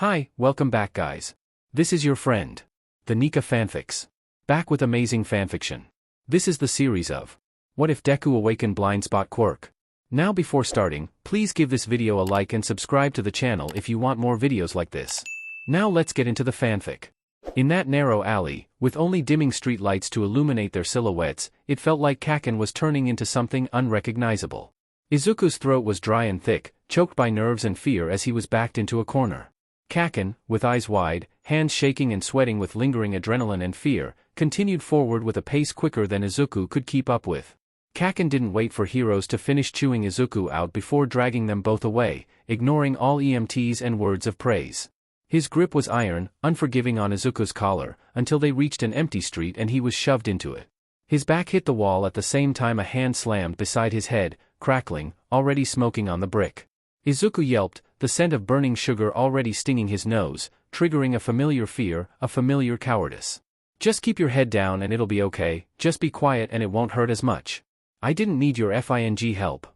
Hi, welcome back guys. This is your friend, the Nika Fanfics. Back with amazing fanfiction. This is the series of What If Deku Awaken Blindspot Quirk. Now before starting, please give this video a like and subscribe to the channel if you want more videos like this. Now let's get into the fanfic. In that narrow alley, with only dimming street lights to illuminate their silhouettes, it felt like Kaken was turning into something unrecognizable. Izuku's throat was dry and thick, choked by nerves and fear as he was backed into a corner. Kaken, with eyes wide, hands shaking and sweating with lingering adrenaline and fear, continued forward with a pace quicker than Izuku could keep up with. Kaken didn't wait for heroes to finish chewing Izuku out before dragging them both away, ignoring all EMTs and words of praise. His grip was iron, unforgiving on Izuku's collar, until they reached an empty street and he was shoved into it. His back hit the wall at the same time a hand slammed beside his head, crackling, already smoking on the brick. Izuku yelped, the scent of burning sugar already stinging his nose, triggering a familiar fear, a familiar cowardice. Just keep your head down and it'll be okay, just be quiet and it won't hurt as much. I didn't need your FING help.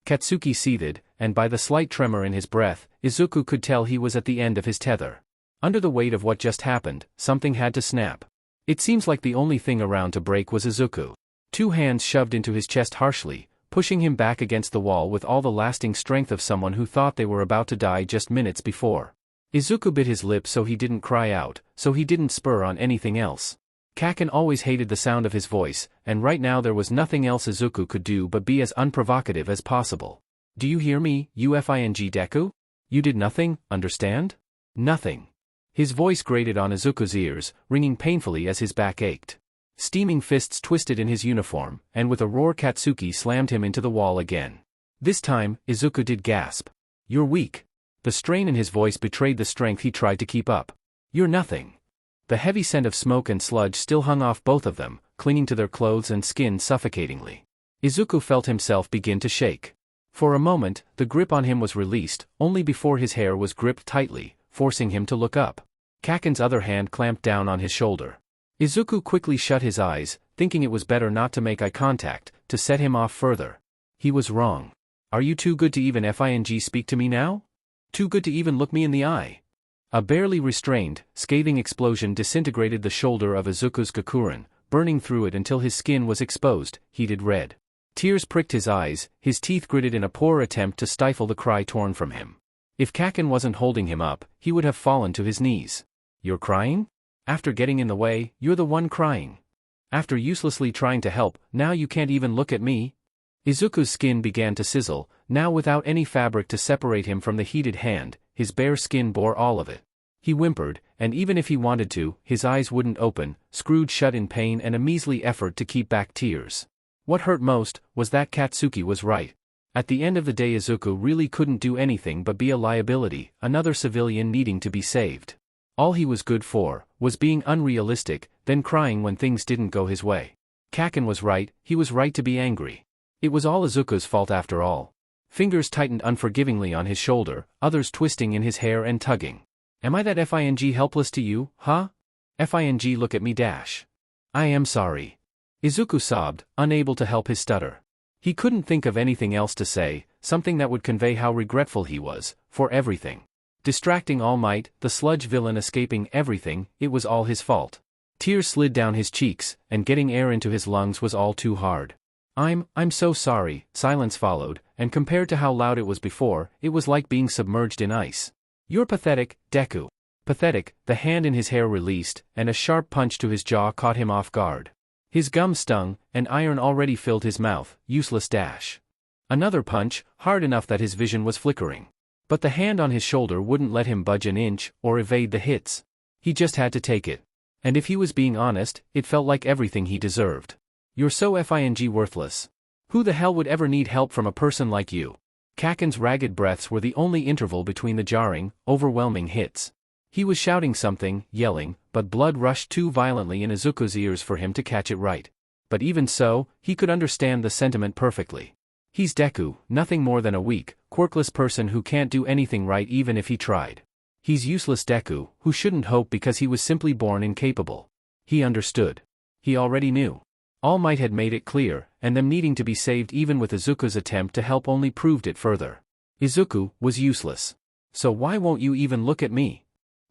Katsuki seethed, and by the slight tremor in his breath, Izuku could tell he was at the end of his tether. Under the weight of what just happened, something had to snap. It seems like the only thing around to break was Izuku. Two hands shoved into his chest harshly, pushing him back against the wall with all the lasting strength of someone who thought they were about to die just minutes before. Izuku bit his lip so he didn't cry out, so he didn't spur on anything else. Kaken always hated the sound of his voice, and right now there was nothing else Izuku could do but be as unprovocative as possible. Do you hear me, you FING Deku? You did nothing, understand? Nothing. His voice grated on Izuku's ears, ringing painfully as his back ached. Steaming fists twisted in his uniform, and with a roar Katsuki slammed him into the wall again. This time, Izuku did gasp. You're weak. The strain in his voice betrayed the strength he tried to keep up. You're nothing. The heavy scent of smoke and sludge still hung off both of them, clinging to their clothes and skin suffocatingly. Izuku felt himself begin to shake. For a moment, the grip on him was released, only before his hair was gripped tightly, forcing him to look up. Kaken's other hand clamped down on his shoulder. Izuku quickly shut his eyes, thinking it was better not to make eye contact, to set him off further. He was wrong. Are you too good to even FING speak to me now? Too good to even look me in the eye? A barely restrained, scathing explosion disintegrated the shoulder of Izuku's Gakuren, burning through it until his skin was exposed, heated red. Tears pricked his eyes, his teeth gritted in a poor attempt to stifle the cry torn from him. If Kaken wasn't holding him up, he would have fallen to his knees. You're crying? After getting in the way, you're the one crying. After uselessly trying to help, now you can't even look at me? Izuku's skin began to sizzle, now without any fabric to separate him from the heated hand, his bare skin bore all of it. He whimpered, and even if he wanted to, his eyes wouldn't open, screwed shut in pain and a measly effort to keep back tears. What hurt most was that Katsuki was right. At the end of the day Izuku really couldn't do anything but be a liability, another civilian needing to be saved. All he was good for was being unrealistic, then crying when things didn't go his way. Kaken was right, he was right to be angry. It was all Izuku's fault after all. Fingers tightened unforgivingly on his shoulder, others twisting in his hair and tugging. Am I that FING helpless to you, huh? FING look at me dash. I am sorry. Izuku sobbed, unable to help his stutter. He couldn't think of anything else to say, something that would convey how regretful he was, for everything. Distracting All Might, the sludge villain escaping everything, it was all his fault. Tears slid down his cheeks, and getting air into his lungs was all too hard. I'm so sorry, silence followed, and compared to how loud it was before, it was like being submerged in ice. You're pathetic, Deku. Pathetic, the hand in his hair released, and a sharp punch to his jaw caught him off guard. His gum stung, and iron already filled his mouth, useless dash. Another punch, hard enough that his vision was flickering. But the hand on his shoulder wouldn't let him budge an inch, or evade the hits. He just had to take it. And if he was being honest, it felt like everything he deserved. You're so FING worthless. Who the hell would ever need help from a person like you? Kaken's ragged breaths were the only interval between the jarring, overwhelming hits. He was shouting something, yelling, but blood rushed too violently in Izuku's ears for him to catch it right. But even so, he could understand the sentiment perfectly. He's Deku, nothing more than a weak, quirkless person who can't do anything right even if he tried. He's useless Deku, who shouldn't hope because he was simply born incapable. He understood. He already knew. All Might had made it clear, and them needing to be saved even with Izuku's attempt to help only proved it further. Izuku was useless. So why won't you even look at me?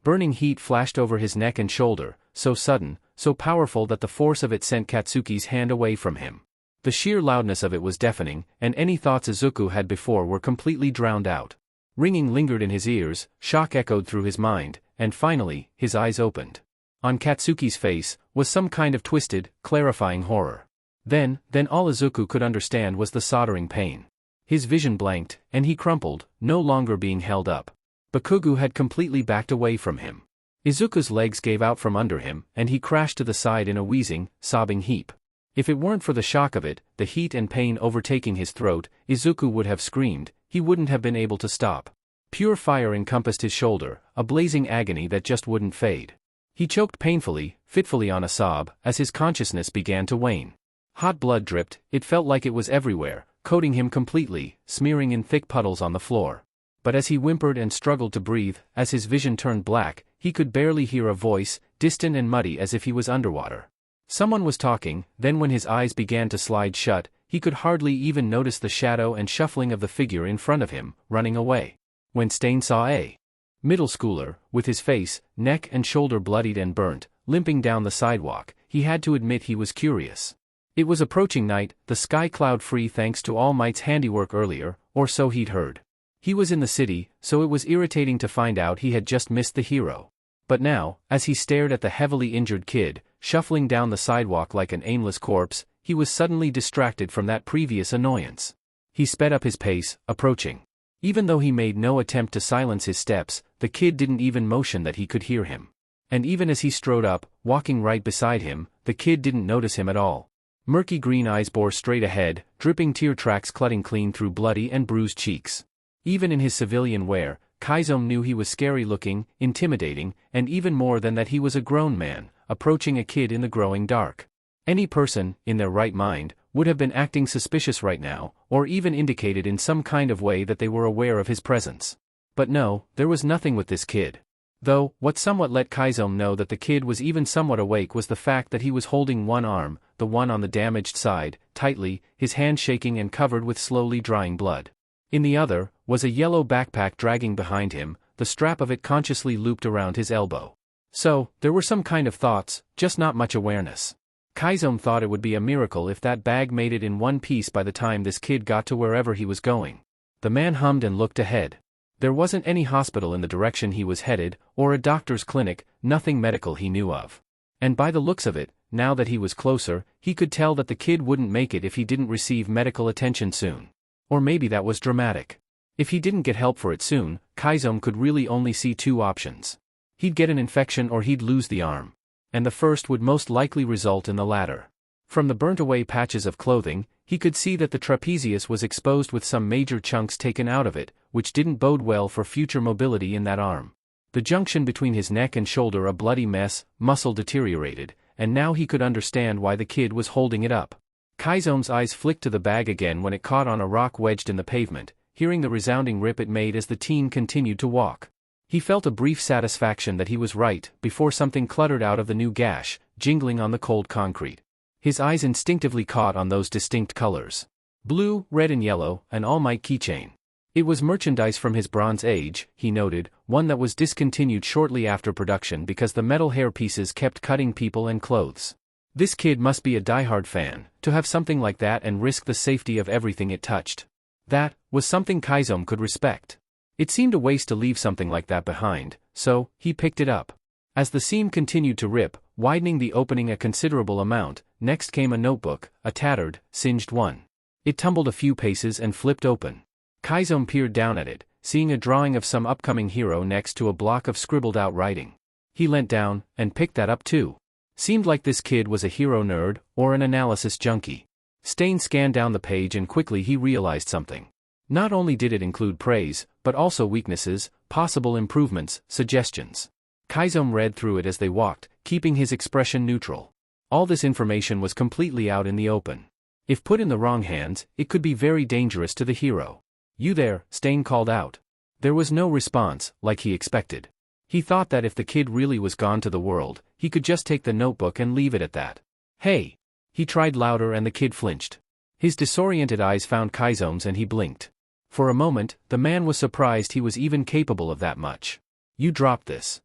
Burning heat flashed over his neck and shoulder, so sudden, so powerful that the force of it sent Katsuki's hand away from him. The sheer loudness of it was deafening, and any thoughts Izuku had before were completely drowned out. Ringing lingered in his ears, shock echoed through his mind, and finally, his eyes opened. On Katsuki's face was some kind of twisted, clarifying horror. Then all Izuku could understand was the soldering pain. His vision blanked, and he crumpled, no longer being held up. Bakugou had completely backed away from him. Izuku's legs gave out from under him, and he crashed to the side in a wheezing, sobbing heap. If it weren't for the shock of it, the heat and pain overtaking his throat, Izuku would have screamed. He wouldn't have been able to stop. Pure fire encompassed his shoulder, a blazing agony that just wouldn't fade. He choked painfully, fitfully on a sob, as his consciousness began to wane. Hot blood dripped, it felt like it was everywhere, coating him completely, smearing in thick puddles on the floor. But as he whimpered and struggled to breathe, as his vision turned black, he could barely hear a voice, distant and muddy as if he was underwater. Someone was talking, then when his eyes began to slide shut, he could hardly even notice the shadow and shuffling of the figure in front of him, running away. When Stain saw a middle schooler, with his face, neck and shoulder bloodied and burnt, limping down the sidewalk, he had to admit he was curious. It was approaching night, the sky cloud-free thanks to All Might's handiwork earlier, or so he'd heard. He was in the city, so it was irritating to find out he had just missed the hero. But now, as he stared at the heavily injured kid, shuffling down the sidewalk like an aimless corpse, he was suddenly distracted from that previous annoyance. He sped up his pace, approaching. Even though he made no attempt to silence his steps, the kid didn't even motion that he could hear him. And even as he strode up, walking right beside him, the kid didn't notice him at all. Murky green eyes bore straight ahead, dripping tear tracks cutting clean through bloody and bruised cheeks. Even in his civilian wear, Kaizomi knew he was scary-looking, intimidating, and even more than that he was a grown man, approaching a kid in the growing dark. Any person, in their right mind, would have been acting suspicious right now, or even indicated in some kind of way that they were aware of his presence. But no, there was nothing with this kid. Though, what somewhat let Kaizomi know that the kid was even somewhat awake was the fact that he was holding one arm, the one on the damaged side, tightly, his hand shaking and covered with slowly drying blood. In the other, was a yellow backpack dragging behind him, the strap of it consciously looped around his elbow. So, there were some kind of thoughts, just not much awareness. Kaizomi thought it would be a miracle if that bag made it in one piece by the time this kid got to wherever he was going. The man hummed and looked ahead. There wasn't any hospital in the direction he was headed, or a doctor's clinic, nothing medical he knew of. And by the looks of it, now that he was closer, he could tell that the kid wouldn't make it if he didn't receive medical attention soon. Or maybe that was dramatic. If he didn't get help for it soon, Kaizomi could really only see two options. He'd get an infection or he'd lose the arm. And the first would most likely result in the latter. From the burnt-away patches of clothing, he could see that the trapezius was exposed with some major chunks taken out of it, which didn't bode well for future mobility in that arm. The junction between his neck and shoulder a bloody mess, muscle deteriorated, and now he could understand why the kid was holding it up. Kaizomi's eyes flicked to the bag again when it caught on a rock wedged in the pavement, hearing the resounding rip it made as the teen continued to walk. He felt a brief satisfaction that he was right, before something cluttered out of the new gash, jingling on the cold concrete. His eyes instinctively caught on those distinct colors. Blue, red and yellow, an All Might keychain. It was merchandise from his Bronze Age, he noted, one that was discontinued shortly after production because the metal hair pieces kept cutting people and clothes. This kid must be a diehard fan, to have something like that and risk the safety of everything it touched. That was something Kaizomi could respect. It seemed a waste to leave something like that behind, so he picked it up. As the seam continued to rip, widening the opening a considerable amount, next came a notebook, a tattered, singed one. It tumbled a few paces and flipped open. Kaizomi peered down at it, seeing a drawing of some upcoming hero next to a block of scribbled-out writing. He leant down, and picked that up too. Seemed like this kid was a hero nerd, or an analysis junkie. Stain scanned down the page and quickly he realized something. Not only did it include praise, but also weaknesses, possible improvements, suggestions. Kaizomi read through it as they walked, keeping his expression neutral. All this information was completely out in the open. If put in the wrong hands, it could be very dangerous to the hero. "You there," Stain called out. There was no response, like he expected. He thought that if the kid really was gone to the world, he could just take the notebook and leave it at that. "Hey!" He tried louder and the kid flinched. His disoriented eyes found Kaizomi's and he blinked. For a moment, the man was surprised he was even capable of that much. "You dropped this."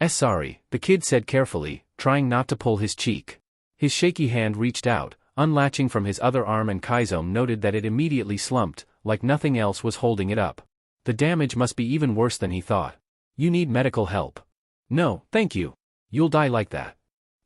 Sorry, the kid said carefully, trying not to pull his cheek. His shaky hand reached out, unlatching from his other arm, and Kaizo noted that it immediately slumped, like nothing else was holding it up. The damage must be even worse than he thought. You need medical help. No, thank you. You'll die like that.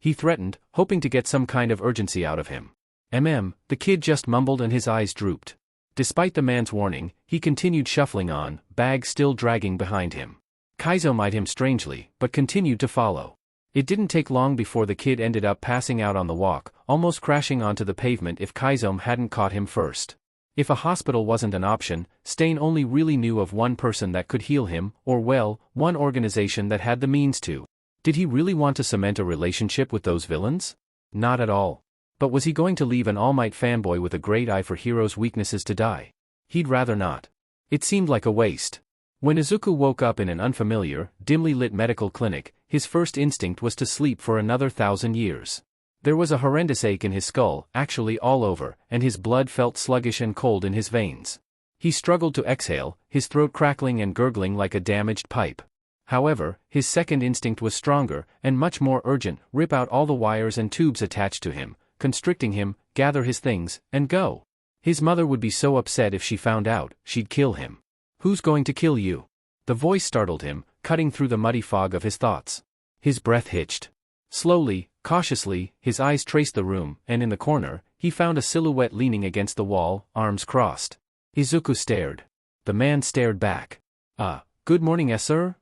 He threatened, hoping to get some kind of urgency out of him. The kid just mumbled and his eyes drooped. Despite the man's warning, he continued shuffling on, bag still dragging behind him. Kaizo eyed him strangely, but continued to follow. It didn't take long before the kid ended up passing out on the walk, almost crashing onto the pavement if Kaizo hadn't caught him first. If a hospital wasn't an option, Stain only really knew of one person that could heal him, or well, one organization that had the means to. Did he really want to cement a relationship with those villains? Not at all. But was he going to leave an All Might fanboy with a great eye for heroes' weaknesses to die? He'd rather not. It seemed like a waste. When Izuku woke up in an unfamiliar, dimly lit medical clinic, his first instinct was to sleep for another 1,000 years. There was a horrendous ache in his skull, actually all over, and his blood felt sluggish and cold in his veins. He struggled to exhale, his throat crackling and gurgling like a damaged pipe. However, his second instinct was stronger, and much more urgent: rip out all the wires and tubes attached to him, constricting him, gather his things, and go. His mother would be so upset if she found out, she'd kill him. Who's going to kill you? The voice startled him, cutting through the muddy fog of his thoughts. His breath hitched. Slowly, cautiously, his eyes traced the room, and in the corner, he found a silhouette leaning against the wall, arms crossed. Izuku stared. The man stared back. Good morning, sir?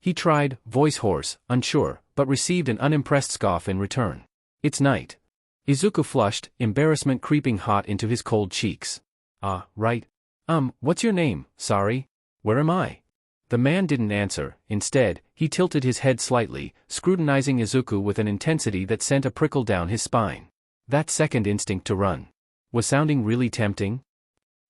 He tried, voice hoarse, unsure, but received an unimpressed scoff in return. It's night. Izuku flushed, embarrassment creeping hot into his cold cheeks. Right. What's your name? Sorry. Where am I? The man didn't answer. Instead, he tilted his head slightly, scrutinizing Izuku with an intensity that sent a prickle down his spine. That second instinct to run was sounding really tempting.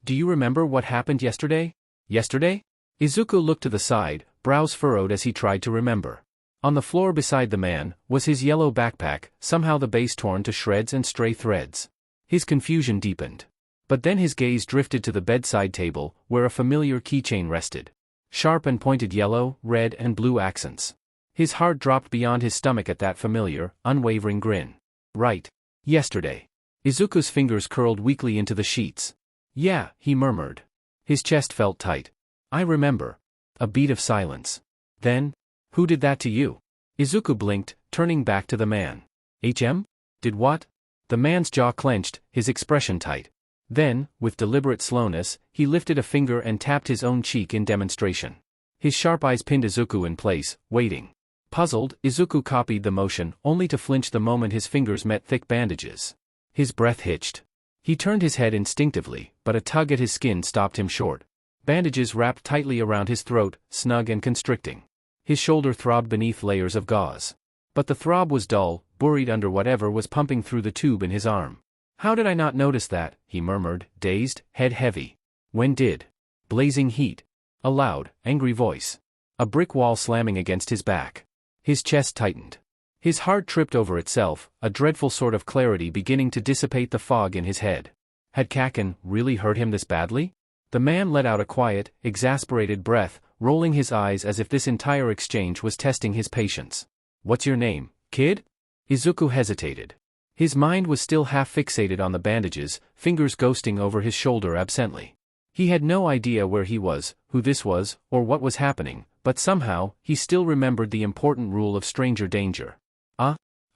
Do you remember what happened yesterday? Yesterday? Izuku looked to the side, brows furrowed as he tried to remember. On the floor beside the man was his yellow backpack, somehow the base torn to shreds and stray threads. His confusion deepened. But then his gaze drifted to the bedside table, where a familiar keychain rested. Sharp and pointed yellow, red and blue accents. His heart dropped beyond his stomach at that familiar, unwavering grin. Right. Yesterday. Izuku's fingers curled weakly into the sheets. Yeah, he murmured. His chest felt tight. I remember. A beat of silence. Then, who did that to you? Izuku blinked, turning back to the man. Did what? The man's jaw clenched, his expression tight. Then, with deliberate slowness, he lifted a finger and tapped his own cheek in demonstration. His sharp eyes pinned Izuku in place, waiting. Puzzled, Izuku copied the motion, only to flinch the moment his fingers met thick bandages. His breath hitched. He turned his head instinctively, but a tug at his skin stopped him short. Bandages wrapped tightly around his throat, snug and constricting. His shoulder throbbed beneath layers of gauze. But the throb was dull, buried under whatever was pumping through the tube in his arm. How did I not notice that? He murmured, dazed, head heavy. When did? Blazing heat. A loud, angry voice. A brick wall slamming against his back. His chest tightened. His heart tripped over itself, a dreadful sort of clarity beginning to dissipate the fog in his head. Had Kaken really hurt him this badly? The man let out a quiet, exasperated breath, rolling his eyes as if this entire exchange was testing his patience. What's your name, kid? Izuku hesitated. His mind was still half fixated on the bandages, fingers ghosting over his shoulder absently. He had no idea where he was, who this was, or what was happening, but somehow, he still remembered the important rule of stranger danger.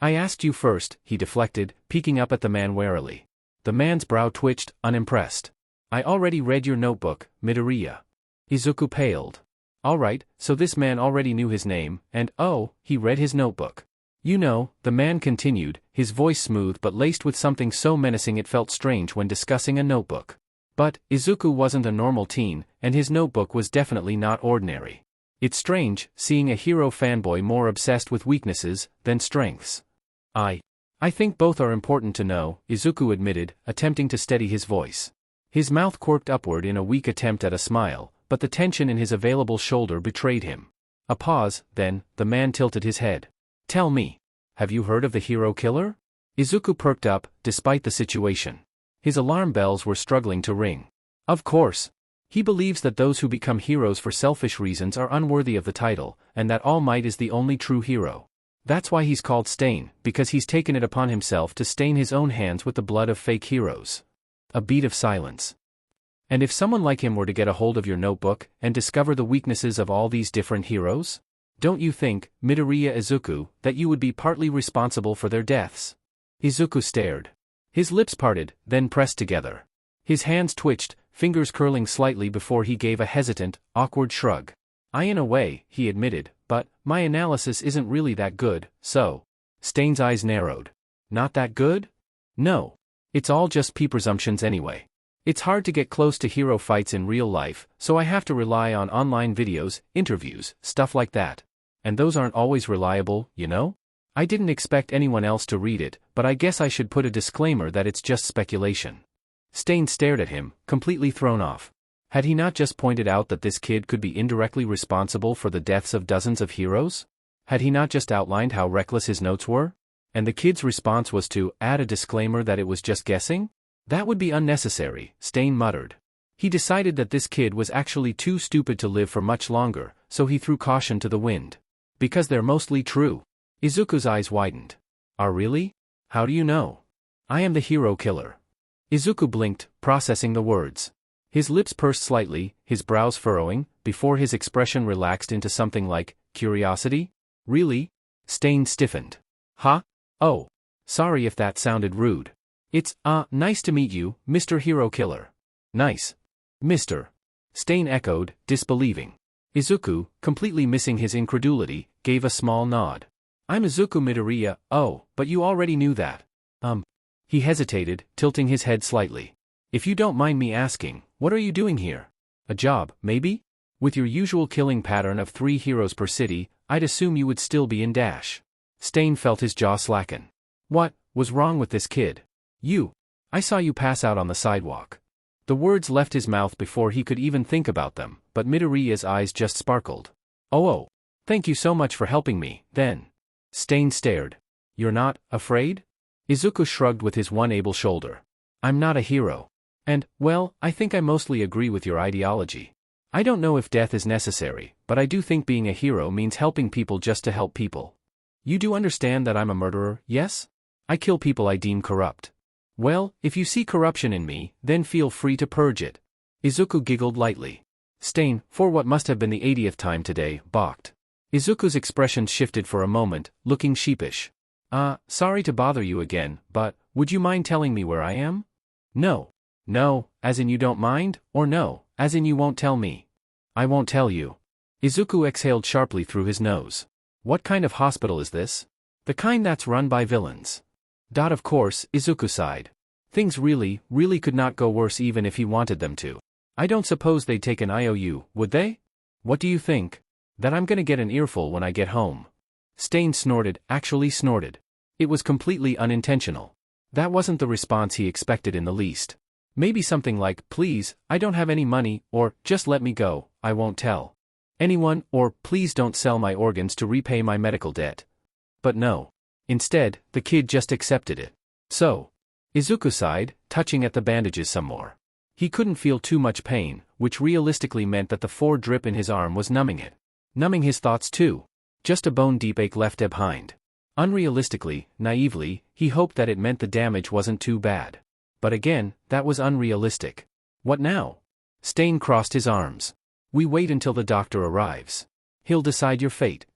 I asked you first, he deflected, peeking up at the man warily. The man's brow twitched, unimpressed. I already read your notebook, Midoriya. Izuku paled. Alright, so this man already knew his name, and he read his notebook. You know, the man continued, his voice smooth but laced with something so menacing it felt strange when discussing a notebook. But, Izuku wasn't a normal teen, and his notebook was definitely not ordinary. It's strange, seeing a hero fanboy more obsessed with weaknesses than strengths. I think both are important to know, Izuku admitted, attempting to steady his voice. His mouth quirked upward in a weak attempt at a smile, but the tension in his available shoulder betrayed him. A pause, then, the man tilted his head. Tell me, have you heard of the hero killer? Izuku perked up, despite the situation. His alarm bells were struggling to ring. Of course. He believes that those who become heroes for selfish reasons are unworthy of the title, and that All Might is the only true hero. That's why he's called Stain, because he's taken it upon himself to stain his own hands with the blood of fake heroes. A beat of silence. And if someone like him were to get a hold of your notebook and discover the weaknesses of all these different heroes? Don't you think, Midoriya Izuku, that you would be partly responsible for their deaths? Izuku stared. His lips parted, then pressed together. His hands twitched, fingers curling slightly before he gave a hesitant, awkward shrug. In a way, he admitted, but my analysis isn't really that good, so. Stain's eyes narrowed. Not that good? No. It's all just presumptions anyway. It's hard to get close to hero fights in real life, so I have to rely on online videos, interviews, stuff like that. And those aren't always reliable, you know? I didn't expect anyone else to read it, but I guess I should put a disclaimer that it's just speculation. Stain stared at him, completely thrown off. Had he not just pointed out that this kid could be indirectly responsible for the deaths of dozens of heroes? Had he not just outlined how reckless his notes were? And the kid's response was to add a disclaimer that it was just guessing? That would be unnecessary, Stain muttered. He decided that this kid was actually too stupid to live for much longer, so he threw caution to the wind. Because they're mostly true. Izuku's eyes widened. Are really? How do you know? I am the hero killer. Izuku blinked, processing the words. His lips pursed slightly, his brows furrowing, before his expression relaxed into something like curiosity? Really? Stain stiffened. Huh? Oh. Sorry if that sounded rude. It's, nice to meet you, Mr. Hero Killer. Nice. Mr. Stain echoed, disbelieving. Izuku, completely missing his incredulity, gave a small nod. I'm Izuku Midoriya. Oh, but you already knew that. He hesitated, tilting his head slightly. If you don't mind me asking, what are you doing here? A job, maybe? With your usual killing pattern of 3 heroes per city, I'd assume you would still be in Dash. Stain felt his jaw slacken. What was wrong with this kid? I saw you pass out on the sidewalk. The words left his mouth before he could even think about them, but Midoriya's eyes just sparkled. Oh, thank you so much for helping me, then. Stain stared. You're not afraid? Izuku shrugged with his one able shoulder. I'm not a hero. And, well, I think I mostly agree with your ideology. I don't know if death is necessary, but I do think being a hero means helping people just to help people. You do understand that I'm a murderer, yes? I kill people I deem corrupt. Well, if you see corruption in me, then feel free to purge it. Izuku giggled lightly. Stain, for what must have been the 80th time today, balked. Izuku's expression shifted for a moment, looking sheepish. Sorry to bother you again, but, would you mind telling me where I am? No. No, as in you don't mind, or no, as in you won't tell me? I won't tell you. Izuku exhaled sharply through his nose. What kind of hospital is this? The kind that's run by villains. Of course, Izuku sighed. Things really could not go worse even if he wanted them to. I don't suppose they'd take an IOU, would they? What do you think? That I'm gonna get an earful when I get home. Stain snorted, actually snorted. It was completely unintentional. That wasn't the response he expected in the least. Maybe something like, please, I don't have any money, or, just let me go, I won't tell anyone, or, please don't sell my organs to repay my medical debt. But no. Instead, the kid just accepted it. So. Izuku sighed, touching at the bandages some more. He couldn't feel too much pain, which realistically meant that the 4 drip in his arm was numbing it. Numbing his thoughts too. Just a bone-deep ache left behind. Unrealistically, naively, he hoped that it meant the damage wasn't too bad. But again, that was unrealistic. What now? Stain crossed his arms. We wait until the doctor arrives. He'll decide your fate.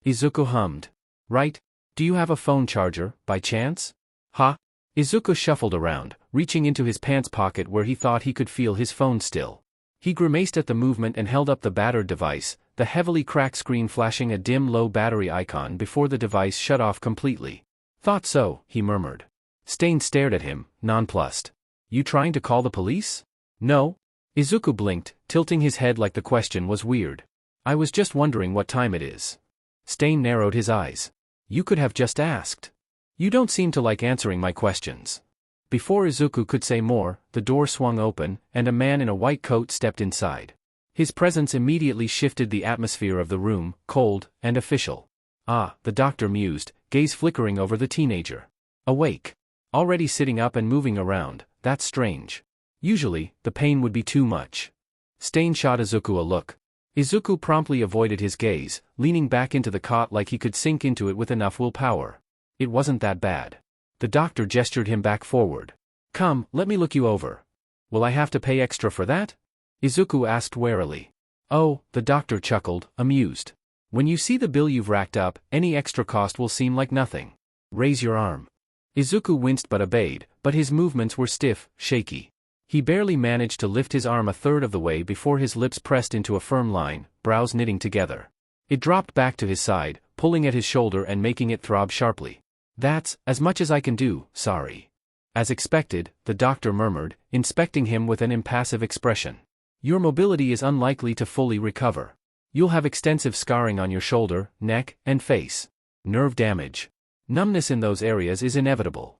Izuku hummed. Right? Do you have a phone charger, by chance? Ha? Izuku shuffled around, reaching into his pants pocket where he thought he could feel his phone still. He grimaced at the movement and held up the battered device, the heavily cracked screen flashing a dim low battery icon before the device shut off completely. Thought so, he murmured. Stain stared at him, nonplussed. You trying to call the police? No? Izuku blinked, tilting his head like the question was weird. I was just wondering what time it is. Stain narrowed his eyes. You could have just asked. You don't seem to like answering my questions. Before Izuku could say more, the door swung open, and a man in a white coat stepped inside. His presence immediately shifted the atmosphere of the room, cold and official. The doctor mused, gaze flickering over the teenager. Awake. Already sitting up and moving around, that's strange. Usually, the pain would be too much. Stain shot Izuku a look. Izuku promptly avoided his gaze, leaning back into the cot like he could sink into it with enough willpower. It wasn't that bad. The doctor gestured him back forward. Come, let me look you over. Will I have to pay extra for that? Izuku asked warily. Oh, the doctor chuckled, amused. When you see the bill you've racked up, any extra cost will seem like nothing. Raise your arm. Izuku winced but obeyed, but his movements were stiff, shaky. He barely managed to lift his arm a third of the way before his lips pressed into a firm line, brows knitting together. It dropped back to his side, pulling at his shoulder and making it throb sharply. That's as much as I can do, sorry. As expected, the doctor murmured, inspecting him with an impassive expression. Your mobility is unlikely to fully recover. You'll have extensive scarring on your shoulder, neck, and face. Nerve damage. Numbness in those areas is inevitable.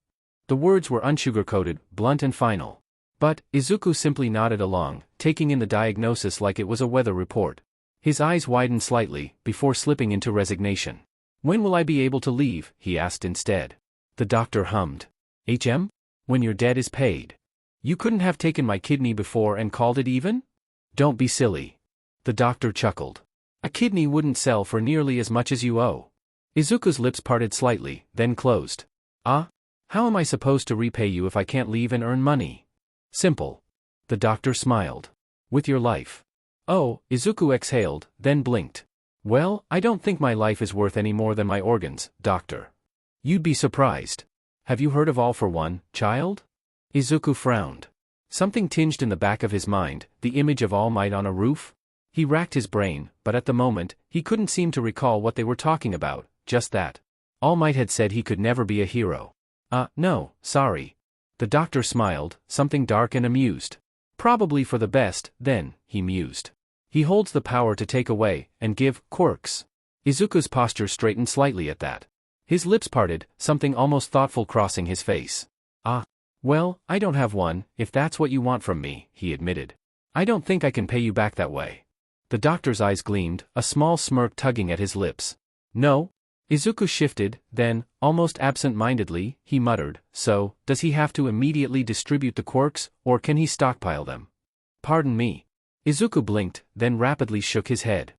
The words were unsugar-coated, blunt and final. But Izuku simply nodded along, taking in the diagnosis like it was a weather report. His eyes widened slightly, before slipping into resignation. When will I be able to leave? He asked instead. The doctor hummed. When your debt is paid. You couldn't have taken my kidney before and called it even? Don't be silly. The doctor chuckled. A kidney wouldn't sell for nearly as much as you owe. Izuku's lips parted slightly, then closed. How am I supposed to repay you if I can't leave and earn money? Simple. The doctor smiled. With your life. Oh, Izuku exhaled, then blinked. Well, I don't think my life is worth any more than my organs, doctor. You'd be surprised. Have you heard of All for One, child? Izuku frowned. Something tinged in the back of his mind, the image of All Might on a roof? He racked his brain, but at the moment, he couldn't seem to recall what they were talking about, just that. All Might had said he could never be a hero. No, sorry. The doctor smiled, something dark and amused. Probably for the best, then, he mused. He holds the power to take away, and give, quirks. Izuku's posture straightened slightly at that. His lips parted, something almost thoughtful crossing his face. Well, I don't have one, if that's what you want from me, he admitted. I don't think I can pay you back that way. The doctor's eyes gleamed, a small smirk tugging at his lips. No? Izuku shifted, then, almost absent-mindedly, he muttered, so, does he have to immediately distribute the quirks, or can he stockpile them? Pardon me. Izuku blinked, then rapidly shook his head.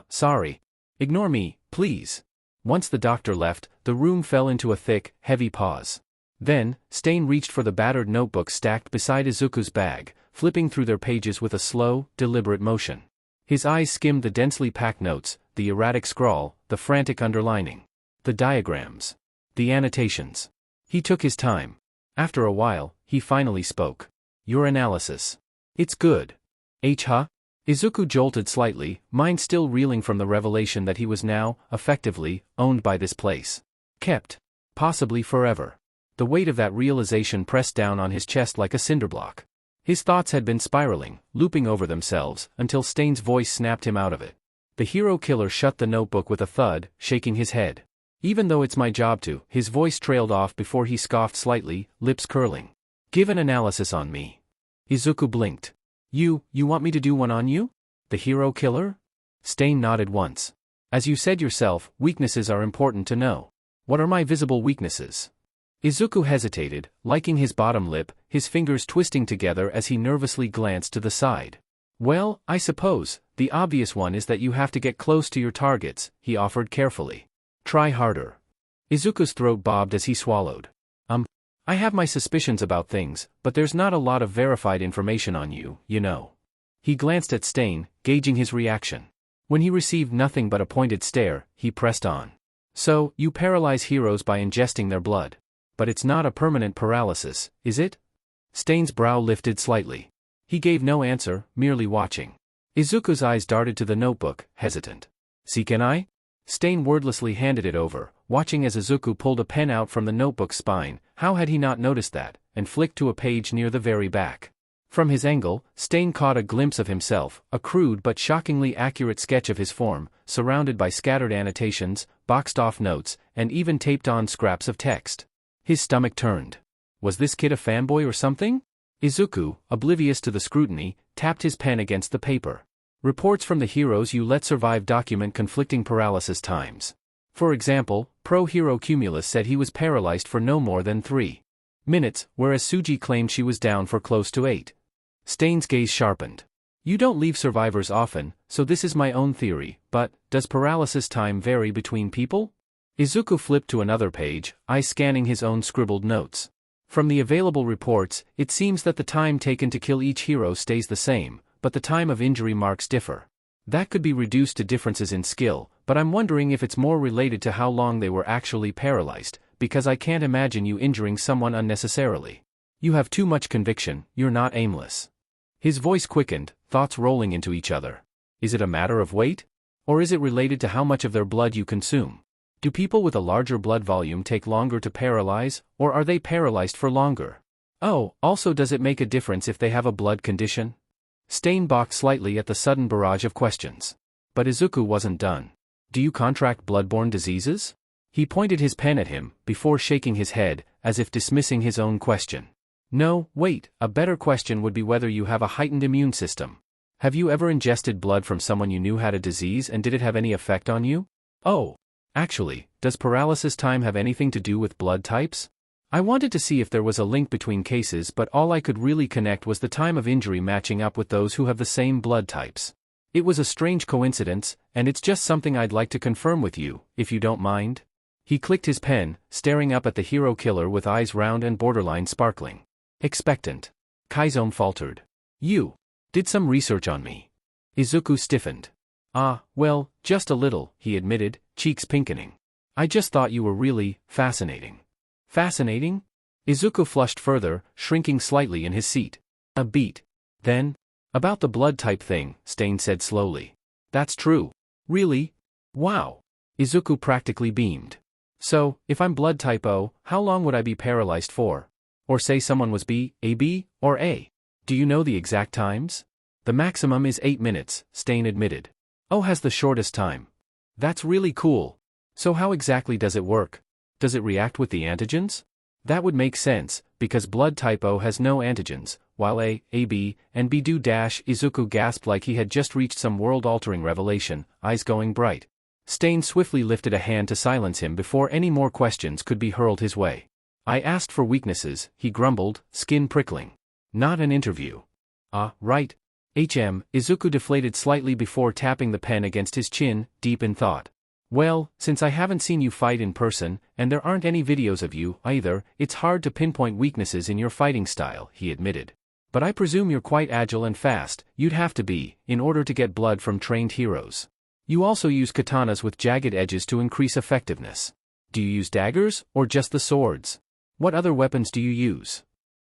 Sorry. Ignore me, please. Once the doctor left, the room fell into a thick, heavy pause. Then, Stain reached for the battered notebook stacked beside Izuku's bag, flipping through their pages with a slow, deliberate motion. His eyes skimmed the densely packed notes, the erratic scrawl, the frantic underlining. The diagrams. The annotations. He took his time. After a while, he finally spoke. Your analysis. It's good. Izuku jolted slightly, mind still reeling from the revelation that he was now, effectively, owned by this place. Kept. Possibly forever. The weight of that realization pressed down on his chest like a cinderblock. His thoughts had been spiraling, looping over themselves, until Stain's voice snapped him out of it. The hero killer shut the notebook with a thud, shaking his head. Even though it's my job to, his voice trailed off before he scoffed slightly, lips curling. Give an analysis on me. Izuku blinked. You want me to do one on you? The hero killer? Stain nodded once. As you said yourself, weaknesses are important to know. What are my visible weaknesses? Izuku hesitated, liking his bottom lip, his fingers twisting together as he nervously glanced to the side. Well, I suppose, the obvious one is that you have to get close to your targets, he offered carefully. Try harder. Izuku's throat bobbed as he swallowed. I have my suspicions about things, but there's not a lot of verified information on you, you know. He glanced at Stain, gauging his reaction. When he received nothing but a pointed stare, he pressed on. So, you paralyze heroes by ingesting their blood. But it's not a permanent paralysis, is it? Stain's brow lifted slightly. He gave no answer, merely watching. Izuku's eyes darted to the notebook, hesitant. See, can I? Stain wordlessly handed it over, watching as Izuku pulled a pen out from the notebook's spine. How had he not noticed that, and flicked to a page near the very back. From his angle, Stain caught a glimpse of himself, a crude but shockingly accurate sketch of his form, surrounded by scattered annotations, boxed-off notes, and even taped-on scraps of text. His stomach turned. Was this kid a fanboy or something? Izuku, oblivious to the scrutiny, tapped his pen against the paper. Reports from the heroes you let survive document conflicting paralysis times. For example, Pro-Hero Cumulus said he was paralyzed for no more than 3 minutes, whereas Suji claimed she was down for close to 8. Stain's gaze sharpened. You don't leave survivors often, so this is my own theory, but does paralysis time vary between people? Izuku flipped to another page, eyes scanning his own scribbled notes. From the available reports, it seems that the time taken to kill each hero stays the same, but the time of injury marks differ. That could be reduced to differences in skill, but I'm wondering if it's more related to how long they were actually paralyzed, because I can't imagine you injuring someone unnecessarily. You have too much conviction, you're not aimless. His voice quickened, thoughts rolling into each other. Is it a matter of weight? Or is it related to how much of their blood you consume? Do people with a larger blood volume take longer to paralyze, or are they paralyzed for longer? Oh, also does it make a difference if they have a blood condition? Stain balked slightly at the sudden barrage of questions. But Izuku wasn't done. Do you contract bloodborne diseases? He pointed his pen at him, before shaking his head, as if dismissing his own question. No, wait, a better question would be whether you have a heightened immune system. Have you ever ingested blood from someone you knew had a disease and did it have any effect on you? Oh. Actually, does paralysis time have anything to do with blood types? I wanted to see if there was a link between cases, but all I could really connect was the time of injury matching up with those who have the same blood types. It was a strange coincidence, and it's just something I'd like to confirm with you, if you don't mind. He clicked his pen, staring up at the hero killer with eyes round and borderline sparkling. Expectant. Kaizome faltered. You did some research on me. Izuku stiffened. Ah, well, just a little, he admitted, cheeks pinkening. I just thought you were really fascinating. Fascinating? Izuku flushed further, shrinking slightly in his seat. A beat. Then? About the blood type thing, Stain said slowly. That's true. Really? Wow. Izuku practically beamed. So, if I'm blood type O, how long would I be paralyzed for? Or say someone was B, AB, or A. Do you know the exact times? The maximum is 8 minutes, Stain admitted. O has the shortest time. That's really cool. So how exactly does it work? Does it react with the antigens? That would make sense, because blood type O has no antigens, while A, AB, and B do. Izuku gasped like he had just reached some world-altering revelation, eyes going bright. Stain swiftly lifted a hand to silence him before any more questions could be hurled his way. I asked for weaknesses, he grumbled, skin prickling. Not an interview. Ah, right. Izuku deflated slightly before tapping the pen against his chin, deep in thought. Well, since I haven't seen you fight in person, and there aren't any videos of you, either, it's hard to pinpoint weaknesses in your fighting style, he admitted. But I presume you're quite agile and fast, you'd have to be, in order to get blood from trained heroes. You also use katanas with jagged edges to increase effectiveness. Do you use daggers, or just the swords? What other weapons do you use?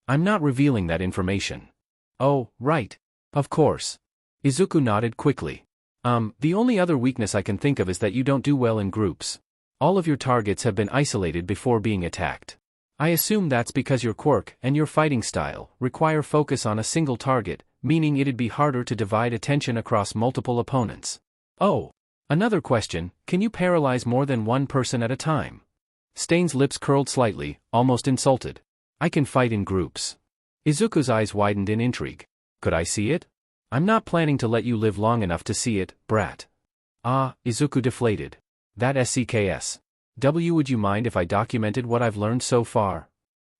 I'm not revealing that information. Oh, right. Of course. Izuku nodded quickly. The only other weakness I can think of is that you don't do well in groups. All of your targets have been isolated before being attacked. I assume that's because your quirk and your fighting style require focus on a single target, meaning it'd be harder to divide attention across multiple opponents. Oh. Another question, can you paralyze more than one person at a time? Stain's lips curled slightly, almost insulted. I can fight in groups. Izuku's eyes widened in intrigue. Could I see it? I'm not planning to let you live long enough to see it, brat. Ah, Izuku deflated. That SCKS. Would you mind if I documented what I've learned so far?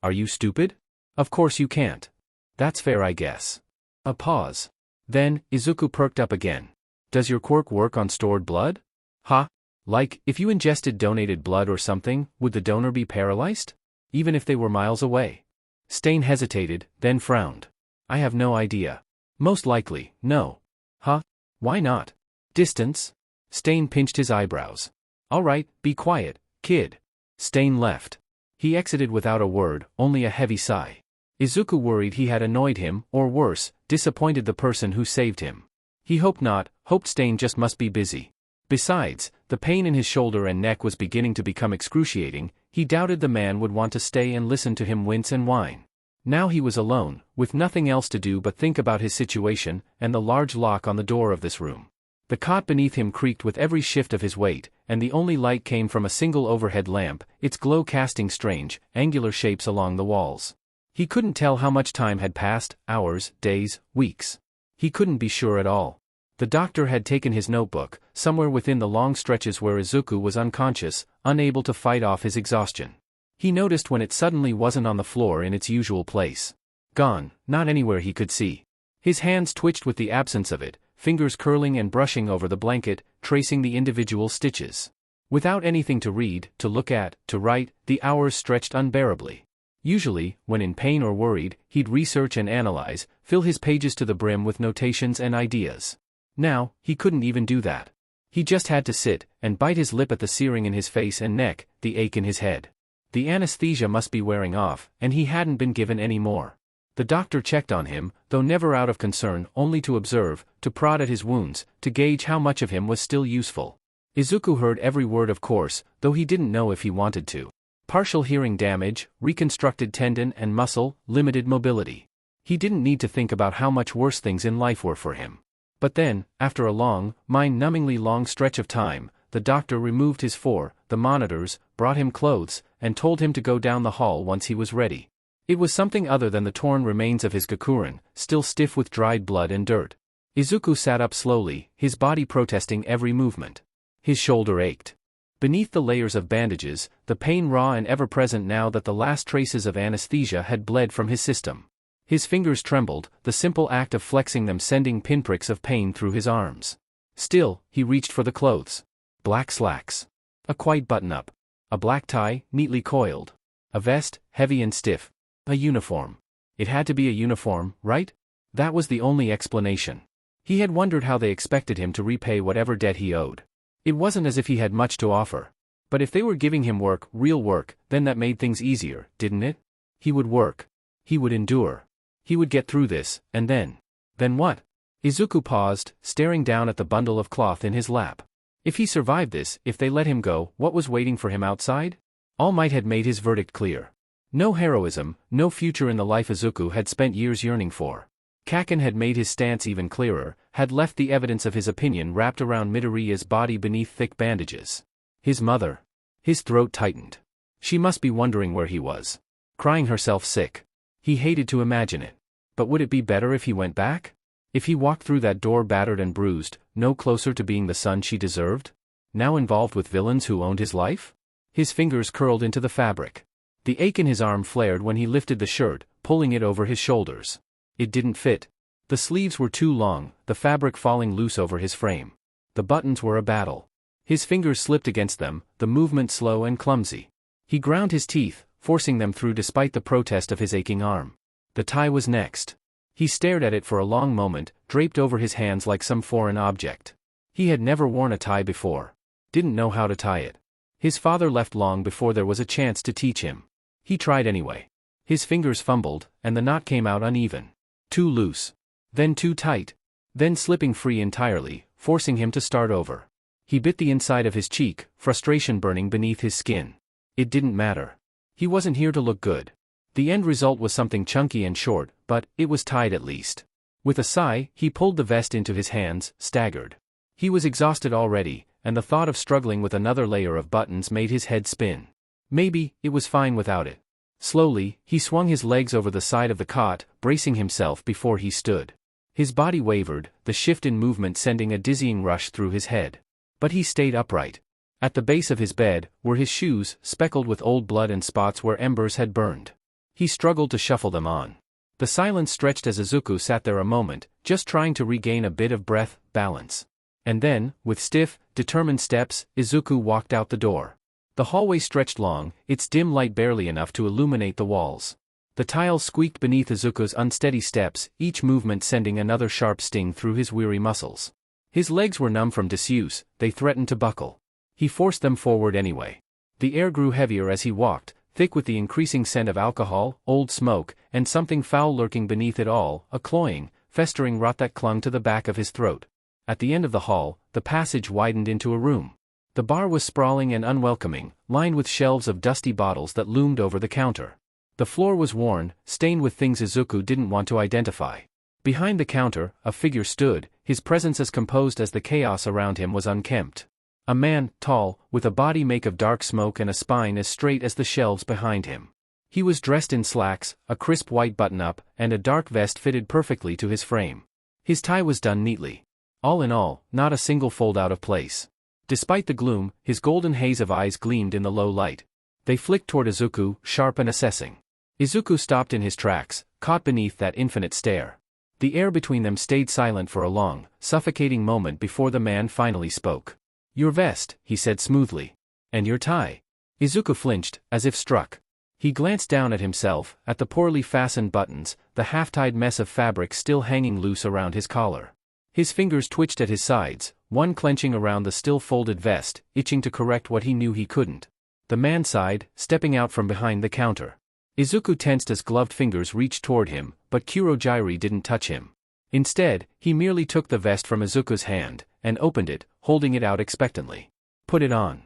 Are you stupid? Of course you can't. That's fair, I guess. A pause. Then, Izuku perked up again. Does your quirk work on stored blood? Huh? Like, if you ingested donated blood or something, would the donor be paralyzed? Even if they were miles away? Stain hesitated, then frowned. I have no idea. Most likely, no. Huh? Why not? Distance? Stain pinched his eyebrows. Alright, be quiet, kid. Stain left. He exited without a word, only a heavy sigh. Izuku worried he had annoyed him, or worse, disappointed the person who saved him. He hoped not, hoped Stain just must be busy. Besides, the pain in his shoulder and neck was beginning to become excruciating. He doubted the man would want to stay and listen to him wince and whine. Now he was alone, with nothing else to do but think about his situation, and the large lock on the door of this room. The cot beneath him creaked with every shift of his weight, and the only light came from a single overhead lamp, its glow casting strange, angular shapes along the walls. He couldn't tell how much time had passed, hours, days, weeks. He couldn't be sure at all. The doctor had taken his notebook, somewhere within the long stretches where Izuku was unconscious, unable to fight off his exhaustion. He noticed when it suddenly wasn't on the floor in its usual place. Gone, not anywhere he could see. His hands twitched with the absence of it, fingers curling and brushing over the blanket, tracing the individual stitches. Without anything to read, to look at, to write, the hours stretched unbearably. Usually, when in pain or worried, he'd research and analyze, fill his pages to the brim with notations and ideas. Now, he couldn't even do that. He just had to sit, and bite his lip at the searing in his face and neck, the ache in his head. The anesthesia must be wearing off, and he hadn't been given any more. The doctor checked on him, though never out of concern, only to observe, to prod at his wounds, to gauge how much of him was still useful. Izuku heard every word of course, though he didn't know if he wanted to. Partial hearing damage, reconstructed tendon and muscle, limited mobility. He didn't need to think about how much worse things in life were for him. But then, after a long, mind-numbingly long stretch of time, the doctor removed the monitors, brought him clothes, and told him to go down the hall once he was ready. It was something other than the torn remains of his gakuren, still stiff with dried blood and dirt. Izuku sat up slowly, his body protesting every movement. His shoulder ached. Beneath the layers of bandages, the pain raw and ever-present now that the last traces of anesthesia had bled from his system. His fingers trembled, the simple act of flexing them sending pinpricks of pain through his arms. Still, he reached for the clothes. Black slacks. A white button-up. A black tie, neatly coiled. A vest, heavy and stiff. A uniform. It had to be a uniform, right? That was the only explanation. He had wondered how they expected him to repay whatever debt he owed. It wasn't as if he had much to offer. But if they were giving him work, real work, then that made things easier, didn't it? He would work. He would endure. He would get through this, and then what? Izuku paused, staring down at the bundle of cloth in his lap. If he survived this, if they let him go, what was waiting for him outside? All Might had made his verdict clear. No heroism, no future in the life Izuku had spent years yearning for. Kaken had made his stance even clearer, had left the evidence of his opinion wrapped around Midoriya's body beneath thick bandages. His mother. His throat tightened. She must be wondering where he was. Crying herself sick. He hated to imagine it. But would it be better if he went back? If he walked through that door battered and bruised, no closer to being the son she deserved? Now involved with villains who owned his life? His fingers curled into the fabric. The ache in his arm flared when he lifted the shirt, pulling it over his shoulders. It didn't fit. The sleeves were too long, the fabric falling loose over his frame. The buttons were a battle. His fingers slipped against them, the movement slow and clumsy. He ground his teeth, forcing them through despite the protest of his aching arm. The tie was next. He stared at it for a long moment, draped over his hands like some foreign object. He had never worn a tie before. Didn't know how to tie it. His father left long before there was a chance to teach him. He tried anyway. His fingers fumbled, and the knot came out uneven. Too loose. Then too tight. Then slipping free entirely, forcing him to start over. He bit the inside of his cheek, frustration burning beneath his skin. It didn't matter. He wasn't here to look good. The end result was something chunky and short, but it was tied at least. With a sigh, he pulled the vest into his hands, staggered. He was exhausted already, and the thought of struggling with another layer of buttons made his head spin. Maybe it was fine without it. Slowly, he swung his legs over the side of the cot, bracing himself before he stood. His body wavered, the shift in movement sending a dizzying rush through his head. But he stayed upright. At the base of his bed were his shoes, speckled with old blood and spots where embers had burned. He struggled to shuffle them on. The silence stretched as Izuku sat there a moment, just trying to regain a bit of breath, balance. And then, with stiff, determined steps, Izuku walked out the door. The hallway stretched long, its dim light barely enough to illuminate the walls. The tiles squeaked beneath Izuku's unsteady steps, each movement sending another sharp sting through his weary muscles. His legs were numb from disuse, they threatened to buckle. He forced them forward anyway. The air grew heavier as he walked, thick with the increasing scent of alcohol, old smoke, and something foul lurking beneath it all, a cloying, festering rot that clung to the back of his throat. At the end of the hall, the passage widened into a room. The bar was sprawling and unwelcoming, lined with shelves of dusty bottles that loomed over the counter. The floor was worn, stained with things Izuku didn't want to identify. Behind the counter, a figure stood, his presence as composed as the chaos around him was unkempt. A man, tall, with a body make of dark smoke and a spine as straight as the shelves behind him. He was dressed in slacks, a crisp white button-up, and a dark vest fitted perfectly to his frame. His tie was done neatly. All in all, not a single fold out of place. Despite the gloom, his golden haze of eyes gleamed in the low light. They flicked toward Izuku, sharp and assessing. Izuku stopped in his tracks, caught beneath that infinite stare. The air between them stayed silent for a long, suffocating moment before the man finally spoke. "Your vest," he said smoothly. "And your tie." Izuku flinched, as if struck. He glanced down at himself, at the poorly fastened buttons, the half-tied mess of fabric still hanging loose around his collar. His fingers twitched at his sides, one clenching around the still folded vest, itching to correct what he knew he couldn't. The man sighed, stepping out from behind the counter. Izuku tensed as gloved fingers reached toward him, but Kurogiri didn't touch him. Instead, he merely took the vest from Izuku's hand, and opened it, holding it out expectantly. "Put it on."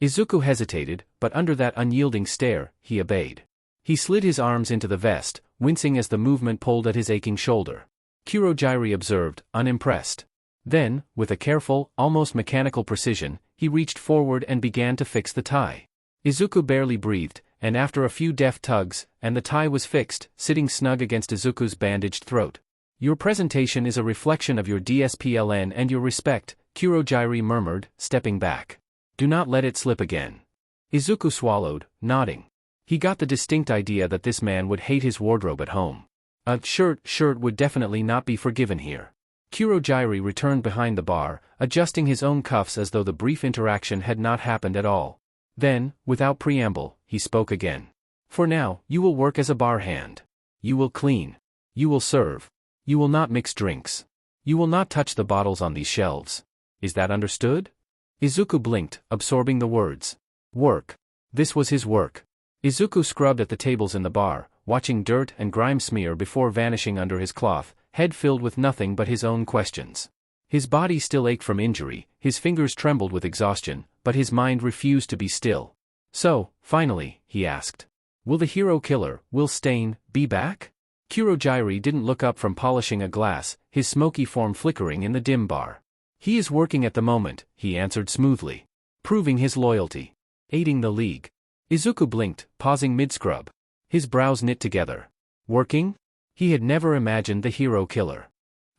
Izuku hesitated, but under that unyielding stare, he obeyed. He slid his arms into the vest, wincing as the movement pulled at his aching shoulder. Kurogiri observed, unimpressed. Then, with a careful, almost mechanical precision, he reached forward and began to fix the tie. Izuku barely breathed, and after a few deft tugs, and the tie was fixed, sitting snug against Izuku's bandaged throat. "Your presentation is a reflection of your DSPLN and your respect," Kurogiri murmured, stepping back. "Do not let it slip again." Izuku swallowed, nodding. He got the distinct idea that this man would hate his wardrobe at home. A shirt would definitely not be forgiven here. Kurogiri returned behind the bar, adjusting his own cuffs as though the brief interaction had not happened at all. Then, without preamble, he spoke again. "For now, you will work as a bar hand. You will clean. You will serve. You will not mix drinks. You will not touch the bottles on these shelves. Is that understood?" Izuku blinked, absorbing the words. Work. This was his work. Izuku scrubbed at the tables in the bar, watching dirt and grime smear before vanishing under his cloth, head filled with nothing but his own questions. His body still ached from injury, his fingers trembled with exhaustion, but his mind refused to be still. "So, finally," he asked. "Will the hero killer, Will Stain, be back?" Kurogiri didn't look up from polishing a glass, his smoky form flickering in the dim bar. "He is working at the moment," he answered smoothly. "Proving his loyalty. Aiding the League." Izuku blinked, pausing mid-scrub. His brows knit together. Working? He had never imagined the hero killer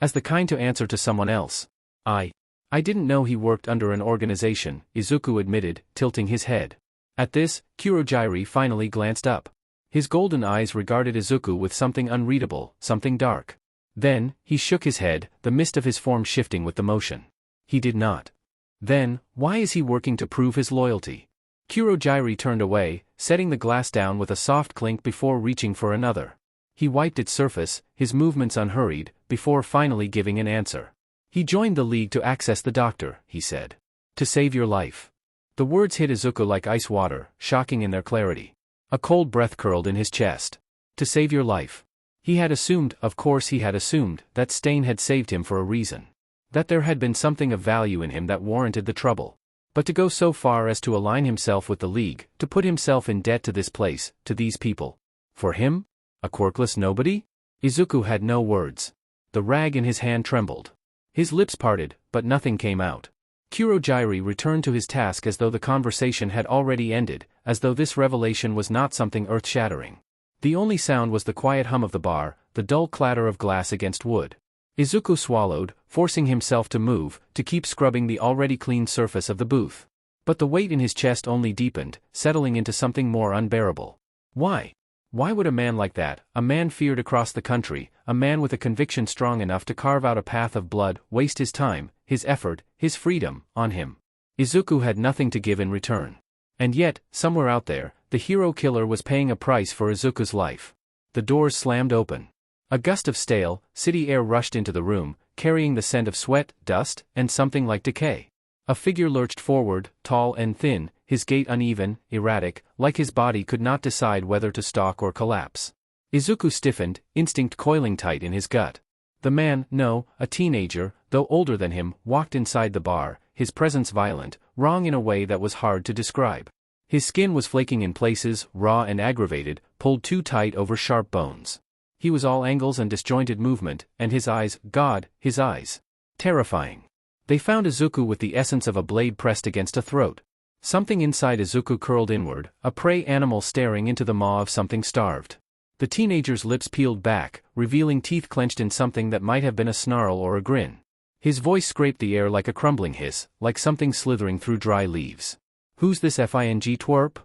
as the kind to answer to someone else. I didn't know he worked under an organization," Izuku admitted, tilting his head. At this, Kurogiri finally glanced up. His golden eyes regarded Izuku with something unreadable, something dark. Then, he shook his head, the mist of his form shifting with the motion. "He did not." "Then, why is he working to prove his loyalty?" Kurogiri turned away, setting the glass down with a soft clink before reaching for another. He wiped its surface, his movements unhurried, before finally giving an answer. "He joined the League to access the doctor," he said. "To save your life." The words hit Izuku like ice water, shocking in their clarity. A cold breath curled in his chest. To save your life. He had assumed, of course he had assumed, that Stain had saved him for a reason. That there had been something of value in him that warranted the trouble. But to go so far as to align himself with the League, to put himself in debt to this place, to these people. For him? A quirkless nobody? Izuku had no words. The rag in his hand trembled. His lips parted, but nothing came out. Kurogiri returned to his task as though the conversation had already ended, as though this revelation was not something earth-shattering. The only sound was the quiet hum of the bar, the dull clatter of glass against wood. Izuku swallowed, forcing himself to move, to keep scrubbing the already clean surface of the booth. But the weight in his chest only deepened, settling into something more unbearable. Why? Why would a man like that, a man feared across the country, a man with a conviction strong enough to carve out a path of blood, waste his time, his effort, his freedom, on him? Izuku had nothing to give in return. And yet, somewhere out there, the hero killer was paying a price for Izuku's life. The doors slammed open. A gust of stale, city air rushed into the room, carrying the scent of sweat, dust, and something like decay. A figure lurched forward, tall and thin, his gait uneven, erratic, like his body could not decide whether to stalk or collapse. Izuku stiffened, instinct coiling tight in his gut. The man, no, a teenager, though older than him, walked inside the bar, his presence violent, wrong in a way that was hard to describe. His skin was flaking in places, raw and aggravated, pulled too tight over sharp bones. He was all angles and disjointed movement, and his eyes, God, his eyes. Terrifying. They found Izuku with the essence of a blade pressed against a throat. Something inside Izuku curled inward, a prey animal staring into the maw of something starved. The teenager's lips peeled back, revealing teeth clenched in something that might have been a snarl or a grin. His voice scraped the air like a crumbling hiss, like something slithering through dry leaves. "Who's this fing twerp?"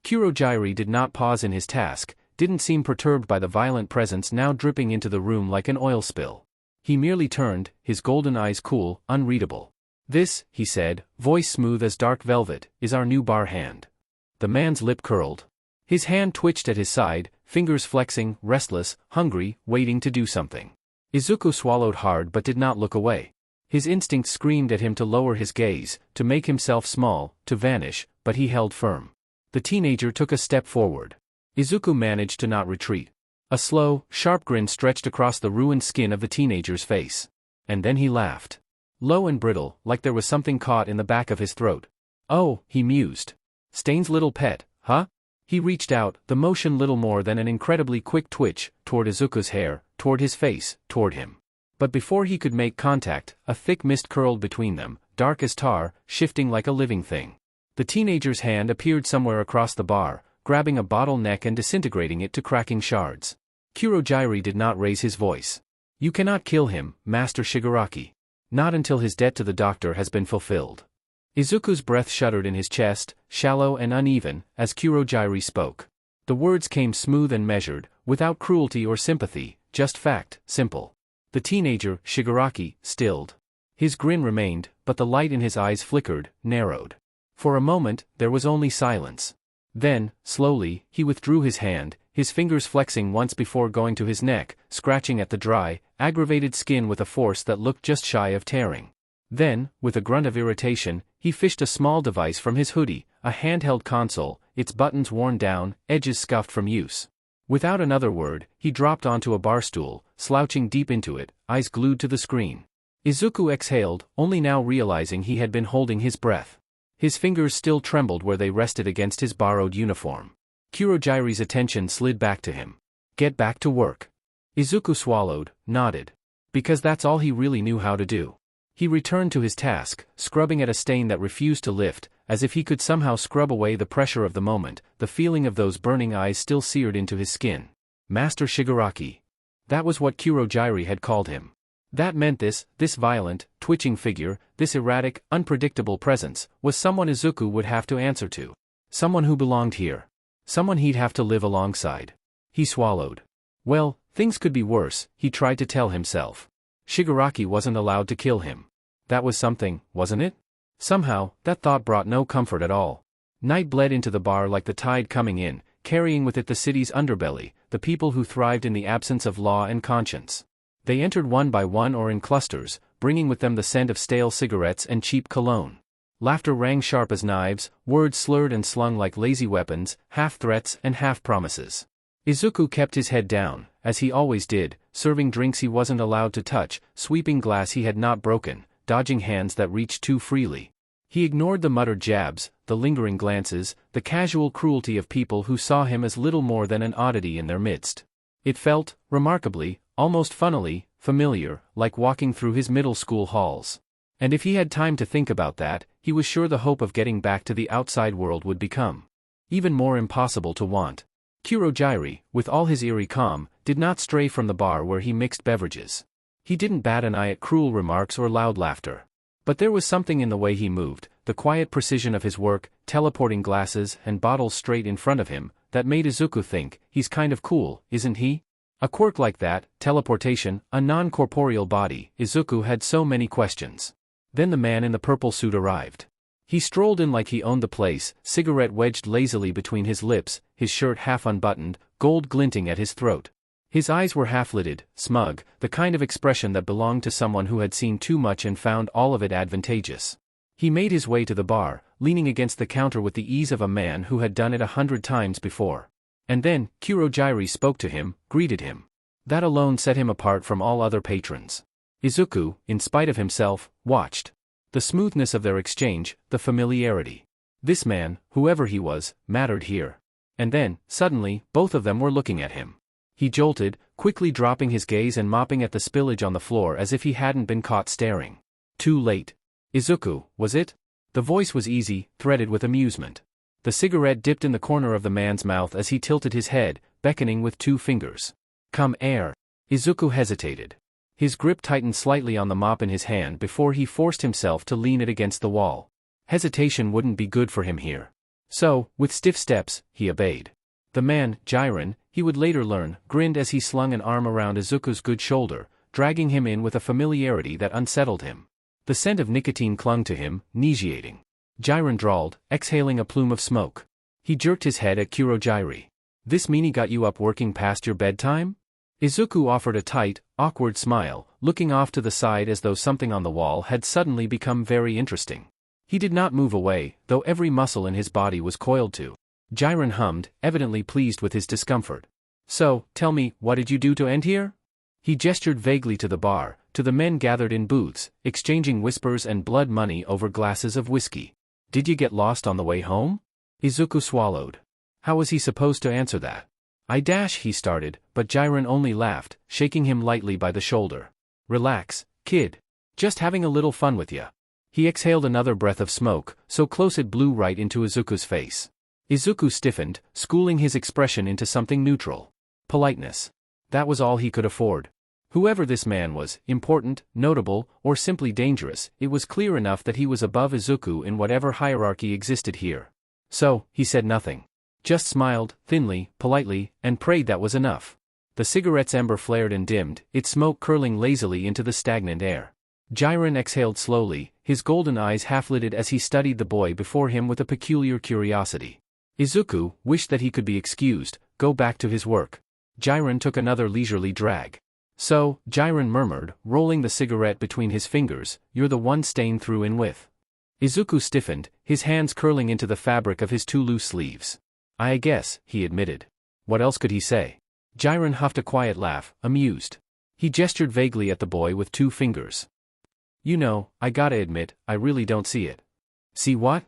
Kurogiri did not pause in his task, didn't seem perturbed by the violent presence now dripping into the room like an oil spill. He merely turned, his golden eyes cool, unreadable. "This," he said, voice smooth as dark velvet, "is our new bar hand." The man's lip curled. His hand twitched at his side, fingers flexing, restless, hungry, waiting to do something. Izuku swallowed hard but did not look away. His instinct screamed at him to lower his gaze, to make himself small, to vanish, but he held firm. The teenager took a step forward. Izuku managed to not retreat. A slow, sharp grin stretched across the ruined skin of the teenager's face. And then he laughed. Low and brittle, like there was something caught in the back of his throat. "Oh," he mused. "Stain's little pet, huh?" He reached out, the motion little more than an incredibly quick twitch, toward Izuku's hair, toward his face, toward him. But before he could make contact, a thick mist curled between them, dark as tar, shifting like a living thing. The teenager's hand appeared somewhere across the bar, grabbing a bottle neck and disintegrating it to cracking shards. Kurogiri did not raise his voice. "You cannot kill him, Master Shigaraki. Not until his debt to the doctor has been fulfilled." Izuku's breath shuddered in his chest, shallow and uneven, as Kurogiri spoke. The words came smooth and measured, without cruelty or sympathy, just fact, simple. The teenager, Shigaraki, stilled. His grin remained, but the light in his eyes flickered, narrowed. For a moment, there was only silence. Then, slowly, he withdrew his hand, his fingers flexing once before going to his neck, scratching at the dry, aggravated skin with a force that looked just shy of tearing. Then, with a grunt of irritation, he fished a small device from his hoodie, a handheld console, its buttons worn down, edges scuffed from use. Without another word, he dropped onto a bar stool, slouching deep into it, eyes glued to the screen. Izuku exhaled, only now realizing he had been holding his breath. His fingers still trembled where they rested against his borrowed uniform. Kurogiri's attention slid back to him. "Get back to work." Izuku swallowed, nodded. Because that's all he really knew how to do. He returned to his task, scrubbing at a stain that refused to lift, as if he could somehow scrub away the pressure of the moment, the feeling of those burning eyes still seared into his skin. Master Shigaraki. That was what Kurogiri had called him. That meant this violent, twitching figure, this erratic, unpredictable presence, was someone Izuku would have to answer to. Someone who belonged here. Someone he'd have to live alongside. He swallowed. Well, things could be worse, he tried to tell himself. Shigaraki wasn't allowed to kill him. That was something, wasn't it? Somehow, that thought brought no comfort at all. Night bled into the bar like the tide coming in, carrying with it the city's underbelly, the people who thrived in the absence of law and conscience. They entered one by one or in clusters, bringing with them the scent of stale cigarettes and cheap cologne. Laughter rang sharp as knives, words slurred and slung like lazy weapons, half threats and half promises. Izuku kept his head down, as he always did, serving drinks he wasn't allowed to touch, sweeping glass he had not broken, dodging hands that reached too freely. He ignored the muttered jabs, the lingering glances, the casual cruelty of people who saw him as little more than an oddity in their midst. It felt, remarkably, almost funnily, familiar, like walking through his middle school halls. And if he had time to think about that, he was sure the hope of getting back to the outside world would become even more impossible to want. Kurogiri, with all his eerie calm, did not stray from the bar where he mixed beverages. He didn't bat an eye at cruel remarks or loud laughter. But there was something in the way he moved, the quiet precision of his work, teleporting glasses and bottles straight in front of him, that made Izuku think, he's kind of cool, isn't he? A quirk like that, teleportation, a non-corporeal body, Izuku had so many questions. Then the man in the purple suit arrived. He strolled in like he owned the place, cigarette wedged lazily between his lips, his shirt half unbuttoned, gold glinting at his throat. His eyes were half-lidded, smug, the kind of expression that belonged to someone who had seen too much and found all of it advantageous. He made his way to the bar, leaning against the counter with the ease of a man who had done it 100 times before. And then, Kurogiri spoke to him, greeted him. That alone set him apart from all other patrons. Izuku, in spite of himself, watched. The smoothness of their exchange, the familiarity. This man, whoever he was, mattered here. And then, suddenly, both of them were looking at him. He jolted, quickly dropping his gaze and mopping at the spillage on the floor as if he hadn't been caught staring. Too late. Izuku, was it? The voice was easy, threaded with amusement. The cigarette dipped in the corner of the man's mouth as he tilted his head, beckoning with 2 fingers. Come air. Izuku hesitated. His grip tightened slightly on the mop in his hand before he forced himself to lean it against the wall. Hesitation wouldn't be good for him here. So, with stiff steps, he obeyed. The man, Jiren, he would later learn, grinned as he slung an arm around Izuku's good shoulder, dragging him in with a familiarity that unsettled him. The scent of nicotine clung to him, nauseating. Jiren drawled, exhaling a plume of smoke. He jerked his head at Kurogiri. This meanie got you up working past your bedtime? Izuku offered a tight, awkward smile, looking off to the side as though something on the wall had suddenly become very interesting. He did not move away, though every muscle in his body was coiled to. Jiren hummed, evidently pleased with his discomfort. So, tell me, what did you do to end here? He gestured vaguely to the bar, to the men gathered in booths, exchanging whispers and blood money over glasses of whiskey. Did you get lost on the way home? Izuku swallowed. How was he supposed to answer that? He started, but Jiren only laughed, shaking him lightly by the shoulder. Relax, kid. Just having a little fun with ya. He exhaled another breath of smoke, so close it blew right into Izuku's face. Izuku stiffened, schooling his expression into something neutral. Politeness. That was all he could afford. Whoever this man was, important, notable, or simply dangerous, it was clear enough that he was above Izuku in whatever hierarchy existed here. So, he said nothing. Just smiled, thinly, politely, and prayed that was enough. The cigarette's ember flared and dimmed, its smoke curling lazily into the stagnant air. Jiren exhaled slowly, his golden eyes half-lidded as he studied the boy before him with a peculiar curiosity. Izuku wished that he could be excused, go back to his work. Jiren took another leisurely drag. So, Jiren murmured, rolling the cigarette between his fingers, you're the one Stain threw in with. Izuku stiffened, his hands curling into the fabric of his too loose sleeves. I guess, he admitted. What else could he say? Jiren huffed a quiet laugh, amused. He gestured vaguely at the boy with 2 fingers. You know, I gotta admit, I really don't see it. See what?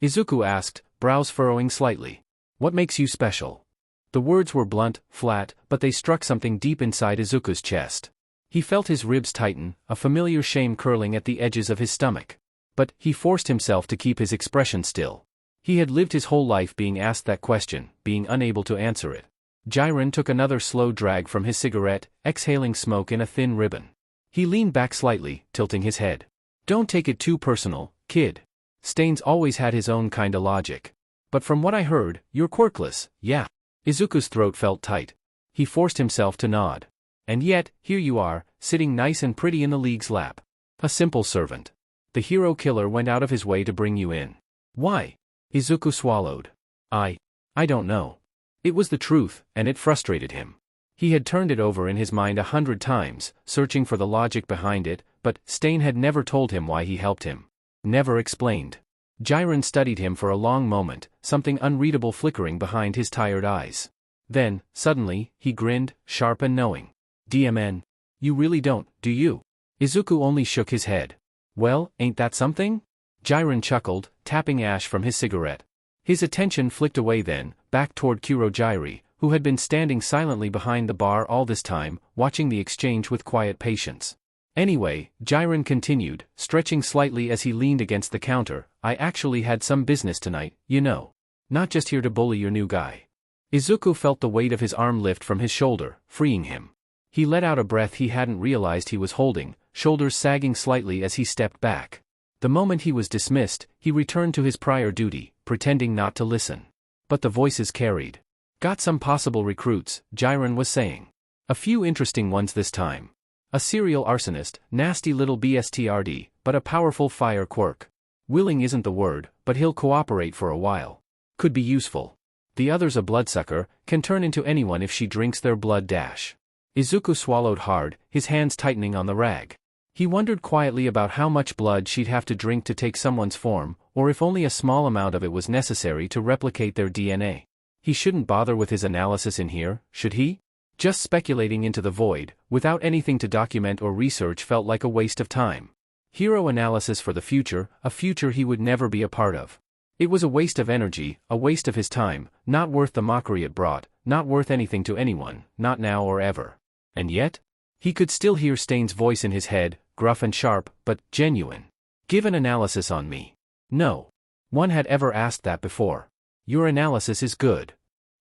Izuku asked, brows furrowing slightly. What makes you special? The words were blunt, flat, but they struck something deep inside Izuku's chest. He felt his ribs tighten, a familiar shame curling at the edges of his stomach. But, he forced himself to keep his expression still. He had lived his whole life being asked that question, being unable to answer it. Jiren took another slow drag from his cigarette, exhaling smoke in a thin ribbon. He leaned back slightly, tilting his head. Don't take it too personal, kid. Stain's always had his own kinda logic. But from what I heard, you're quirkless, yeah. Izuku's throat felt tight. He forced himself to nod. And yet, here you are, sitting nice and pretty in the League's lap. A simple servant. The hero killer went out of his way to bring you in. Why? Izuku swallowed. I don't know. It was the truth, and it frustrated him. He had turned it over in his mind 100 times, searching for the logic behind it, but Stain had never told him why he helped him. Never explained. Jiren studied him for a long moment, something unreadable flickering behind his tired eyes. Then, suddenly, he grinned, sharp and knowing. DMN. You really don't, do you? Izuku only shook his head. Well, ain't that something? Jiren chuckled, tapping ash from his cigarette. His attention flicked away then, back toward Kurogiri, who had been standing silently behind the bar all this time, watching the exchange with quiet patience. Anyway, Jiren continued, stretching slightly as he leaned against the counter, I actually had some business tonight, you know. Not just here to bully your new guy. Izuku felt the weight of his arm lift from his shoulder, freeing him. He let out a breath he hadn't realized he was holding, shoulders sagging slightly as he stepped back. The moment he was dismissed, he returned to his prior duty, pretending not to listen. But the voices carried. Got some possible recruits, Jiren was saying. A few interesting ones this time. A serial arsonist, nasty little BSTRD, but a powerful fire quirk. Willing isn't the word, but he'll cooperate for a while. Could be useful. The other's a bloodsucker, can turn into anyone if she drinks their blood dash. Izuku swallowed hard, his hands tightening on the rag. He wondered quietly about how much blood she'd have to drink to take someone's form, or if only a small amount of it was necessary to replicate their DNA. He shouldn't bother with his analysis in here, should he? Just speculating into the void, without anything to document or research felt like a waste of time. Hero analysis for the future, a future he would never be a part of. It was a waste of energy, a waste of his time, not worth the mockery it brought, not worth anything to anyone, not now or ever. And yet? He could still hear Stain's voice in his head, gruff and sharp, but genuine. Give an analysis on me. No. One had ever asked that before. Your analysis is good.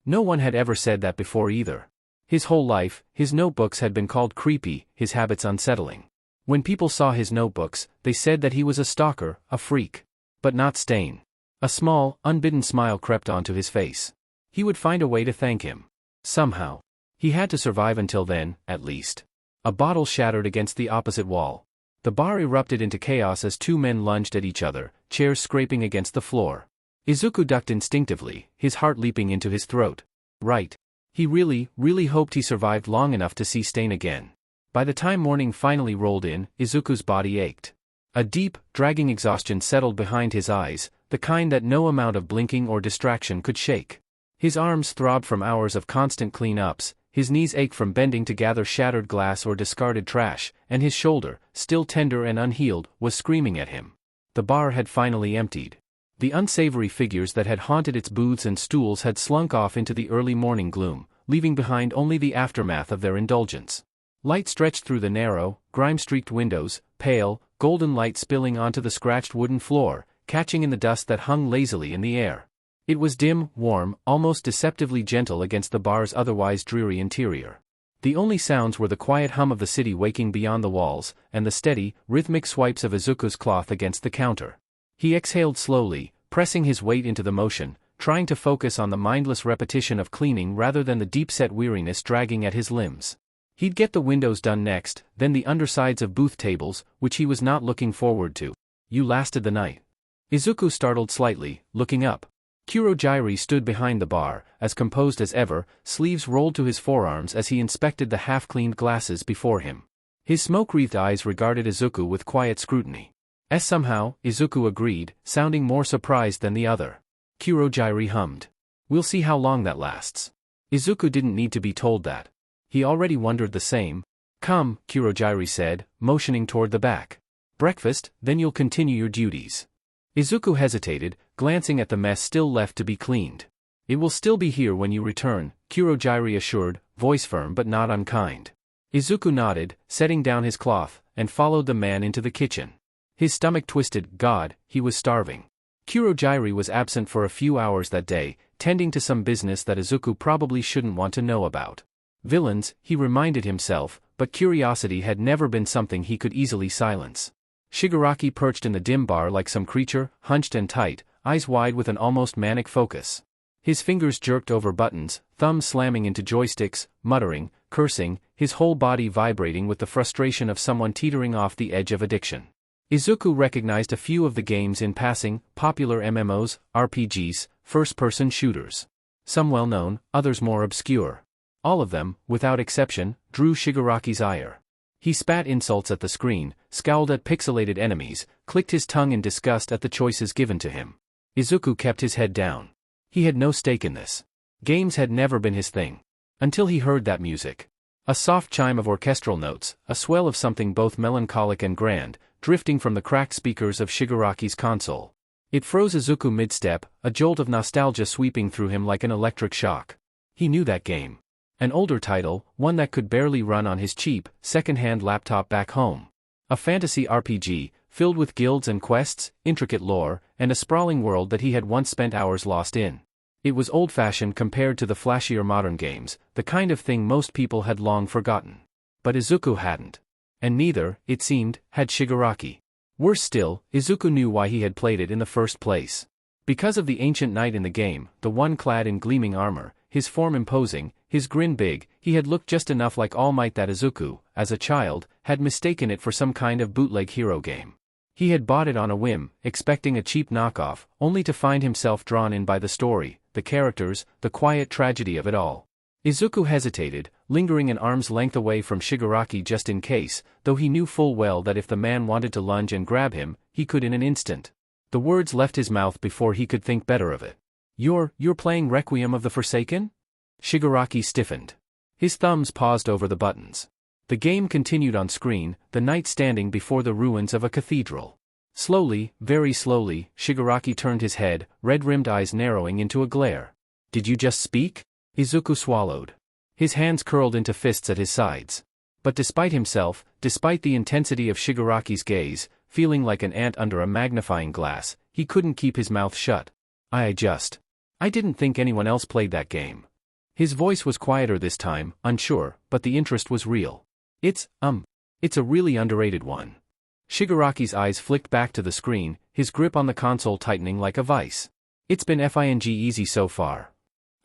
No one had ever said that before either. His whole life, his notebooks had been called creepy, his habits unsettling. When people saw his notebooks, they said that he was a stalker, a freak. But not Stain. A small, unbidden smile crept onto his face. He would find a way to thank him. Somehow. He had to survive until then, at least. A bottle shattered against the opposite wall. The bar erupted into chaos as two men lunged at each other, chairs scraping against the floor. Izuku ducked instinctively, his heart leaping into his throat. Right. He really hoped he survived long enough to see Stain again. By the time morning finally rolled in, Izuku's body ached. A deep, dragging exhaustion settled behind his eyes, the kind that no amount of blinking or distraction could shake. His arms throbbed from hours of constant clean-ups, his knees ached from bending to gather shattered glass or discarded trash, and his shoulder, still tender and unhealed, was screaming at him. The bar had finally emptied. The unsavory figures that had haunted its booths and stools had slunk off into the early morning gloom, leaving behind only the aftermath of their indulgence. Light stretched through the narrow, grime-streaked windows, pale, golden light spilling onto the scratched wooden floor, catching in the dust that hung lazily in the air. It was dim, warm, almost deceptively gentle against the bar's otherwise dreary interior. The only sounds were the quiet hum of the city waking beyond the walls, and the steady, rhythmic swipes of Izuku's cloth against the counter. He exhaled slowly, pressing his weight into the motion, trying to focus on the mindless repetition of cleaning rather than the deep-set weariness dragging at his limbs. He'd get the windows done next, then the undersides of booth tables, which he was not looking forward to. You lasted the night. Izuku startled slightly, looking up. Kurogiri stood behind the bar, as composed as ever, sleeves rolled to his forearms as he inspected the half-cleaned glasses before him. His smoke-wreathed eyes regarded Izuku with quiet scrutiny. Somehow, Izuku agreed, sounding more surprised than the other. Kurogiri hummed. We'll see how long that lasts. Izuku didn't need to be told that. He already wondered the same. Come, Kurogiri said, motioning toward the back. Breakfast, then you'll continue your duties. Izuku hesitated, glancing at the mess still left to be cleaned. It will still be here when you return, Kurogiri assured, voice firm but not unkind. Izuku nodded, setting down his cloth, and followed the man into the kitchen. His stomach twisted. God, he was starving. Kurogiri was absent for a few hours that day, tending to some business that Izuku probably shouldn't want to know about. Villains, he reminded himself, but curiosity had never been something he could easily silence. Shigaraki perched in the dim bar like some creature, hunched and tight, eyes wide with an almost manic focus. His fingers jerked over buttons, thumbs slamming into joysticks, muttering, cursing, his whole body vibrating with the frustration of someone teetering off the edge of addiction. Izuku recognized a few of the games in passing, popular MMOs, RPGs, first-person shooters. Some well-known, others more obscure. All of them, without exception, drew Shigaraki's ire. He spat insults at the screen, scowled at pixelated enemies, clicked his tongue in disgust at the choices given to him. Izuku kept his head down. He had no stake in this. Games had never been his thing. Until he heard that music. A soft chime of orchestral notes, a swell of something both melancholic and grand, drifting from the cracked speakers of Shigaraki's console. It froze Izuku mid-step, a jolt of nostalgia sweeping through him like an electric shock. He knew that game. An older title, one that could barely run on his cheap, second-hand laptop back home. A fantasy RPG, filled with guilds and quests, intricate lore, and a sprawling world that he had once spent hours lost in. It was old-fashioned compared to the flashier modern games, the kind of thing most people had long forgotten. But Izuku hadn't. And neither, it seemed, had Shigaraki. Worse still, Izuku knew why he had played it in the first place. Because of the ancient knight in the game, the one clad in gleaming armor, his form imposing, his grin big, he had looked just enough like All Might that Izuku, as a child, had mistaken it for some kind of bootleg hero game. He had bought it on a whim, expecting a cheap knockoff, only to find himself drawn in by the story, the characters, the quiet tragedy of it all. Izuku hesitated, lingering an arm's length away from Shigaraki just in case, though he knew full well that if the man wanted to lunge and grab him, he could in an instant. The words left his mouth before he could think better of it. You're playing Requiem of the Forsaken? Shigaraki stiffened. His thumbs paused over the buttons. The game continued on screen, the knight standing before the ruins of a cathedral. Slowly, very slowly, Shigaraki turned his head, red-rimmed eyes narrowing into a glare. Did you just speak? Izuku swallowed. His hands curled into fists at his sides. But despite himself, despite the intensity of Shigaraki's gaze, feeling like an ant under a magnifying glass, he couldn't keep his mouth shut. I didn't think anyone else played that game. His voice was quieter this time, unsure, but the interest was real. It's a really underrated one. Shigaraki's eyes flicked back to the screen, his grip on the console tightening like a vice. It's been fing easy so far.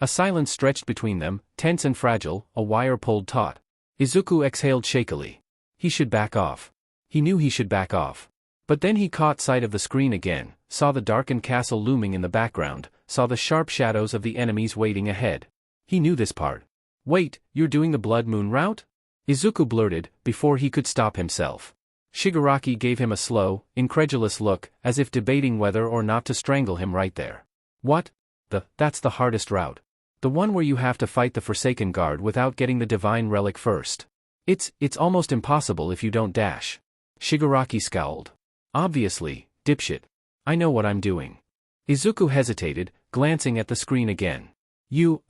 A silence stretched between them, tense and fragile, a wire pulled taut. Izuku exhaled shakily. He should back off. He knew he should back off. But then he caught sight of the screen again, saw the darkened castle looming in the background, saw the sharp shadows of the enemies waiting ahead. He knew this part. Wait, you're doing the Blood Moon route? Izuku blurted, before he could stop himself. Shigaraki gave him a slow, incredulous look, as if debating whether or not to strangle him right there. What? That's the hardest route. The one where you have to fight the Forsaken Guard without getting the Divine Relic first. It's almost impossible if you don't dash. Shigaraki scowled. Obviously, dipshit. I know what I'm doing. Izuku hesitated, glancing at the screen again. You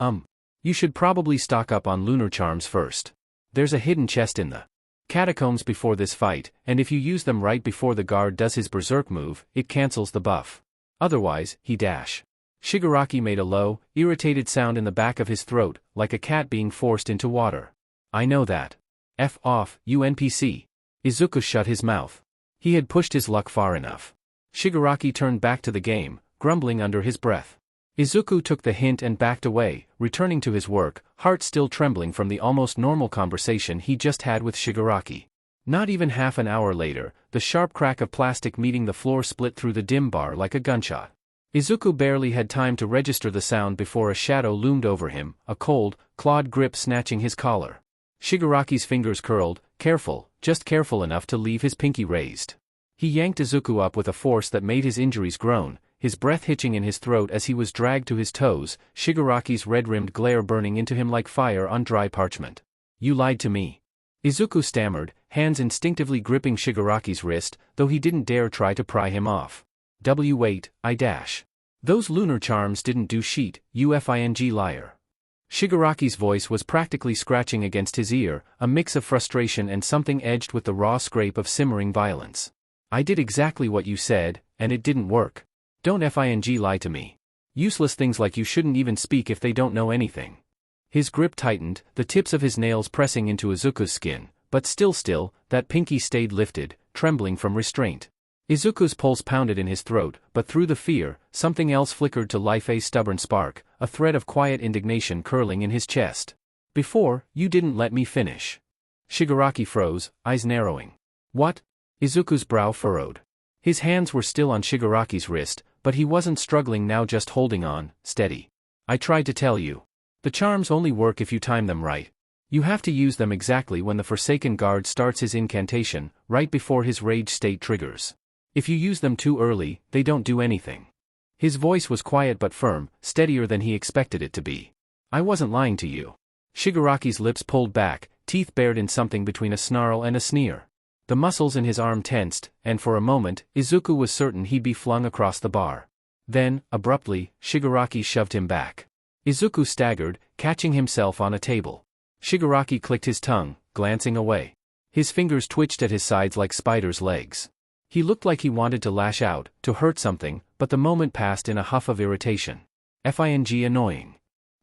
should probably stock up on lunar charms first. There's a hidden chest in the catacombs before this fight, and if you use them right before the guard does his berserk move, it cancels the buff. Otherwise, he dash. Shigaraki made a low, irritated sound in the back of his throat, like a cat being forced into water. I know that. F off, you NPC. Izuku shut his mouth. He had pushed his luck far enough. Shigaraki turned back to the game, grumbling under his breath. Izuku took the hint and backed away, returning to his work, heart still trembling from the almost normal conversation he just had with Shigaraki. Not even half an hour later, the sharp crack of plastic meeting the floor split through the dim bar like a gunshot. Izuku barely had time to register the sound before a shadow loomed over him, a cold, clawed grip snatching his collar. Shigaraki's fingers curled, careful, just careful enough to leave his pinky raised. He yanked Izuku up with a force that made his injuries groan, his breath hitching in his throat as he was dragged to his toes, Shigaraki's red-rimmed glare burning into him like fire on dry parchment. You lied to me. Izuku stammered, hands instinctively gripping Shigaraki's wrist, though he didn't dare try to pry him off. Wait, I dash. Those lunar charms didn't do shit, you fing liar. Shigaraki's voice was practically scratching against his ear, a mix of frustration and something edged with the raw scrape of simmering violence. I did exactly what you said, and it didn't work. Don't fing lie to me. Useless things like you shouldn't even speak if they don't know anything. His grip tightened, the tips of his nails pressing into Izuku's skin, but still, that pinky stayed lifted, trembling from restraint. Izuku's pulse pounded in his throat, but through the fear, something else flickered to life, a stubborn spark, a thread of quiet indignation curling in his chest. Before, you didn't let me finish. Shigaraki froze, eyes narrowing. What? Izuku's brow furrowed. His hands were still on Shigaraki's wrist, but he wasn't struggling now, just holding on, steady. I tried to tell you. The charms only work if you time them right. You have to use them exactly when the Forsaken Guard starts his incantation, right before his rage state triggers. If you use them too early, they don't do anything. His voice was quiet but firm, steadier than he expected it to be. I wasn't lying to you. Shigaraki's lips pulled back, teeth bared in something between a snarl and a sneer. The muscles in his arm tensed, and for a moment, Izuku was certain he'd be flung across the bar. Then, abruptly, Shigaraki shoved him back. Izuku staggered, catching himself on a table. Shigaraki clicked his tongue, glancing away. His fingers twitched at his sides like spiders' legs. He looked like he wanted to lash out, to hurt something, but the moment passed in a huff of irritation. Fing annoying.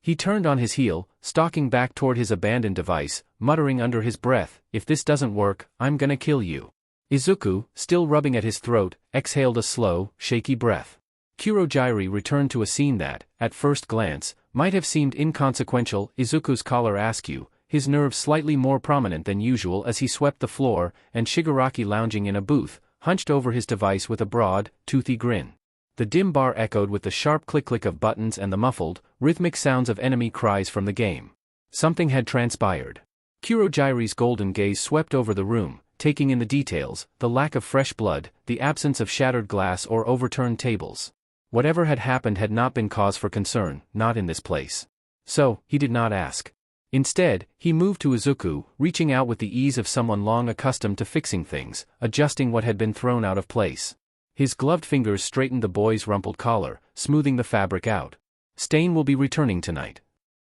He turned on his heel, stalking back toward his abandoned device, muttering under his breath, if this doesn't work, I'm gonna kill you. Izuku, still rubbing at his throat, exhaled a slow, shaky breath. Kurogiri returned to a scene that, at first glance, might have seemed inconsequential, Izuku's collar askew, his nerves slightly more prominent than usual as he swept the floor, and Shigaraki lounging in a booth, hunched over his device with a broad, toothy grin. The dim bar echoed with the sharp click-click of buttons and the muffled, rhythmic sounds of enemy cries from the game. Something had transpired. Kurogiri's golden gaze swept over the room, taking in the details, the lack of fresh blood, the absence of shattered glass or overturned tables. Whatever had happened had not been cause for concern, not in this place. So, he did not ask. Instead, he moved to Izuku, reaching out with the ease of someone long accustomed to fixing things, adjusting what had been thrown out of place. His gloved fingers straightened the boy's rumpled collar, smoothing the fabric out. Stain will be returning tonight.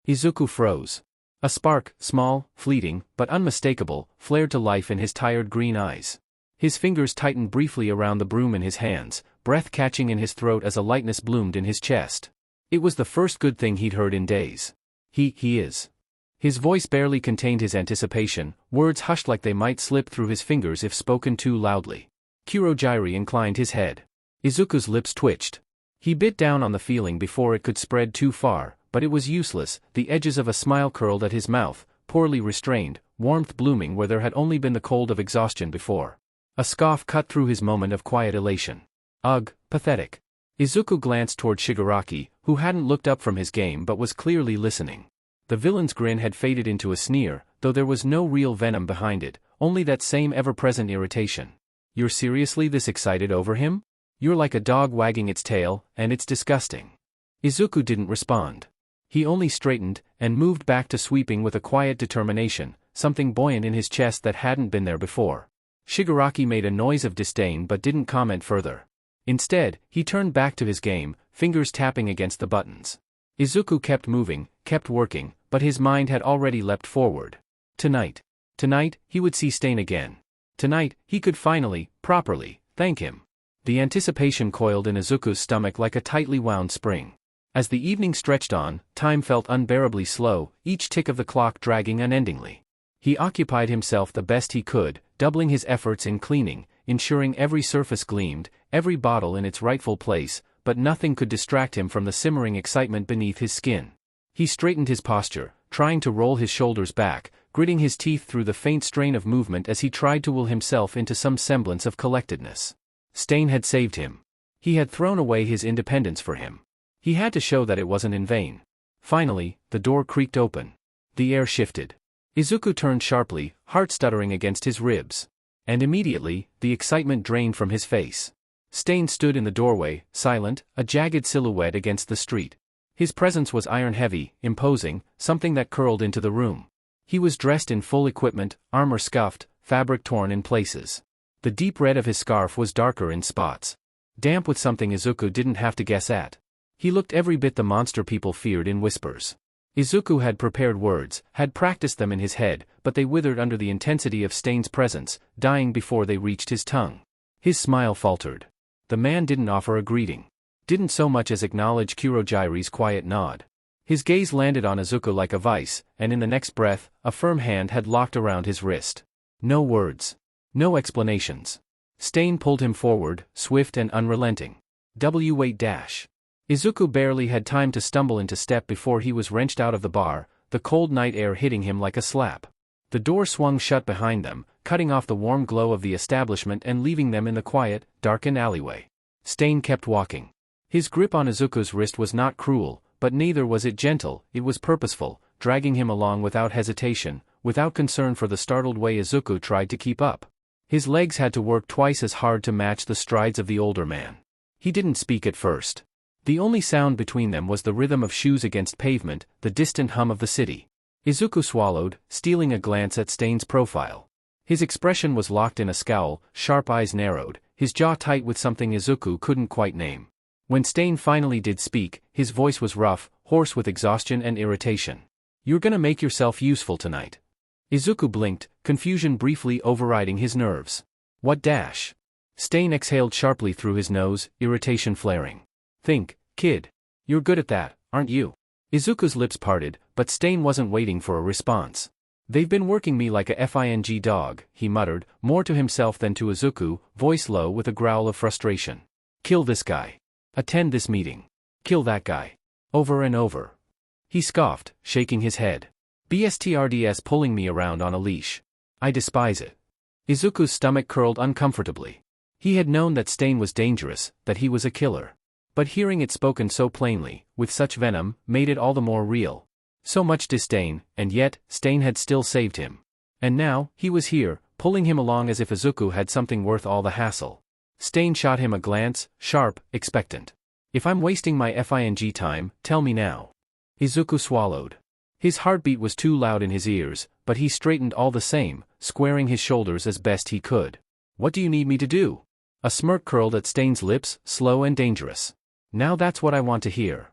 Izuku froze. A spark, small, fleeting, but unmistakable, flared to life in his tired green eyes. His fingers tightened briefly around the broom in his hands, breath catching in his throat as a lightness bloomed in his chest. It was the first good thing he'd heard in days. He is. His voice barely contained his anticipation, words hushed like they might slip through his fingers if spoken too loudly. Kurogiri inclined his head. Izuku's lips twitched. He bit down on the feeling before it could spread too far, but it was useless, the edges of a smile curled at his mouth, poorly restrained, warmth blooming where there had only been the cold of exhaustion before. A scoff cut through his moment of quiet elation. Ugh, pathetic. Izuku glanced toward Shigaraki, who hadn't looked up from his game but was clearly listening. The villain's grin had faded into a sneer, though there was no real venom behind it, only that same ever-present irritation. You're seriously this excited over him? You're like a dog wagging its tail, and it's disgusting. Izuku didn't respond. He only straightened, and moved back to sweeping with a quiet determination, something buoyant in his chest that hadn't been there before. Shigaraki made a noise of disdain but didn't comment further. Instead, he turned back to his game, fingers tapping against the buttons. Izuku kept moving, kept working, but his mind had already leapt forward. Tonight, he would see Stain again. Tonight, he could finally, properly, thank him. The anticipation coiled in Izuku's stomach like a tightly wound spring. As the evening stretched on, time felt unbearably slow, each tick of the clock dragging unendingly. He occupied himself the best he could, doubling his efforts in cleaning, ensuring every surface gleamed, every bottle in its rightful place, but nothing could distract him from the simmering excitement beneath his skin. He straightened his posture, trying to roll his shoulders back, gritting his teeth through the faint strain of movement as he tried to will himself into some semblance of collectedness. Stain had saved him. He had thrown away his independence for him. He had to show that it wasn't in vain. Finally, the door creaked open. The air shifted. Izuku turned sharply, heart stuttering against his ribs. And immediately, the excitement drained from his face. Stain stood in the doorway, silent, a jagged silhouette against the street. His presence was iron-heavy, imposing, something that curled into the room. He was dressed in full equipment, armor scuffed, fabric torn in places. The deep red of his scarf was darker in spots. Damp with something Izuku didn't have to guess at. He looked every bit the monster people feared in whispers. Izuku had prepared words, had practiced them in his head, but they withered under the intensity of Stain's presence, dying before they reached his tongue. His smile faltered. The man didn't offer a greeting. Didn't so much as acknowledge Kurogiri's quiet nod. His gaze landed on Izuku like a vice, and in the next breath, a firm hand had locked around his wrist. No words. No explanations. Stain pulled him forward, swift and unrelenting. Wait dash. Izuku barely had time to stumble into step before he was wrenched out of the bar, the cold night air hitting him like a slap. The door swung shut behind them, cutting off the warm glow of the establishment and leaving them in the quiet, darkened alleyway. Stain kept walking. His grip on Izuku's wrist was not cruel, but neither was it gentle, it was purposeful, dragging him along without hesitation, without concern for the startled way Izuku tried to keep up. His legs had to work twice as hard to match the strides of the older man. He didn't speak at first. The only sound between them was the rhythm of shoes against pavement, the distant hum of the city. Izuku swallowed, stealing a glance at Stain's profile. His expression was locked in a scowl, sharp eyes narrowed, his jaw tight with something Izuku couldn't quite name. When Stain finally did speak, his voice was rough, hoarse with exhaustion and irritation. "You're gonna make yourself useful tonight." Izuku blinked, confusion briefly overriding his nerves. "What dash?" Stain exhaled sharply through his nose, irritation flaring. "Think, kid. You're good at that, aren't you?" Izuku's lips parted, but Stain wasn't waiting for a response. "They've been working me like a fing dog," he muttered, more to himself than to Izuku, voice low with a growl of frustration. "Kill this guy. Attend this meeting. Kill that guy. Over and over." He scoffed, shaking his head. "BSTRDS pulling me around on a leash. I despise it." Izuku's stomach curled uncomfortably. He had known that Stain was dangerous, that he was a killer. But hearing it spoken so plainly, with such venom, made it all the more real. So much disdain, and yet, Stain had still saved him. And now, he was here, pulling him along as if Izuku had something worth all the hassle. Stain shot him a glance, sharp, expectant. "If I'm wasting my fing time, tell me now." Izuku swallowed. His heartbeat was too loud in his ears, but he straightened all the same, squaring his shoulders as best he could. "What do you need me to do?" A smirk curled at Stain's lips, slow and dangerous. "Now that's what I want to hear."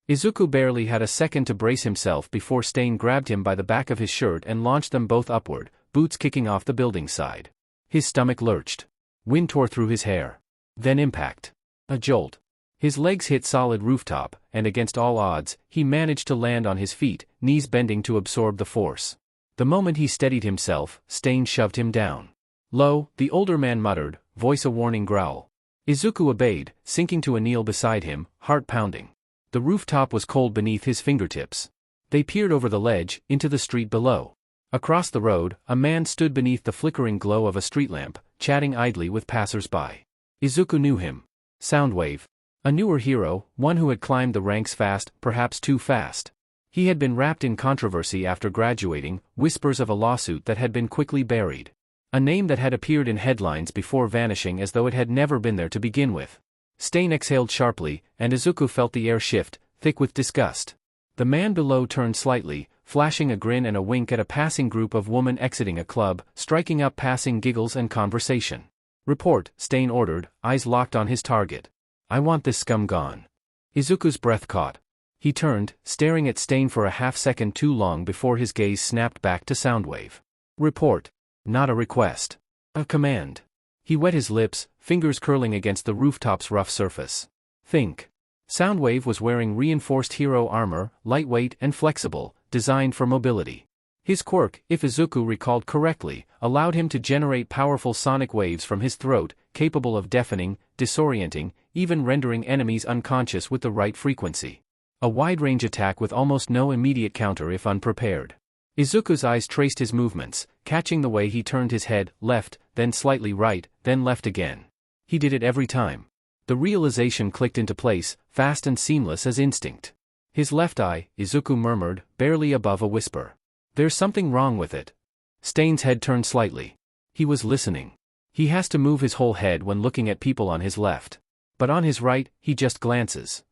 Izuku barely had a second to brace himself before Stain grabbed him by the back of his shirt and launched them both upward, boots kicking off the building side. His stomach lurched. Wind tore through his hair. Then impact. A jolt. His legs hit solid rooftop, and against all odds, he managed to land on his feet, knees bending to absorb the force. The moment he steadied himself, Stain shoved him down. "Low," the older man muttered, voice a warning growl. Izuku obeyed, sinking to a kneel beside him, heart pounding. The rooftop was cold beneath his fingertips. They peered over the ledge, into the street below. Across the road, a man stood beneath the flickering glow of a street lamp, chatting idly with passers-by. Izuku knew him. Soundwave. A newer hero, one who had climbed the ranks fast, perhaps too fast. He had been wrapped in controversy after graduating, whispers of a lawsuit that had been quickly buried. A name that had appeared in headlines before vanishing as though it had never been there to begin with. Stain exhaled sharply, and Izuku felt the air shift, thick with disgust. The man below turned slightly, flashing a grin and a wink at a passing group of women exiting a club, striking up passing giggles and conversation. "Report," Stain ordered, eyes locked on his target. "I want this scum gone." Izuku's breath caught. He turned, staring at Stain for a half-second too long before his gaze snapped back to Soundwave. "Report." Not a request. A command. He wet his lips, fingers curling against the rooftop's rough surface. "Think." Soundwave was wearing reinforced hero armor, lightweight and flexible, designed for mobility. His quirk, if Izuku recalled correctly, allowed him to generate powerful sonic waves from his throat, capable of deafening, disorienting, even rendering enemies unconscious with the right frequency. A wide-range attack with almost no immediate counter if unprepared. Izuku's eyes traced his movements, catching the way he turned his head, left, then slightly right, then left again. He did it every time. The realization clicked into place, fast and seamless as instinct. His left eye, Izuku murmured, barely above a whisper. "There's something wrong with it." Stain's head turned slightly. He was listening. He has to move his whole head when looking at people on his left. But on his right, he just glances.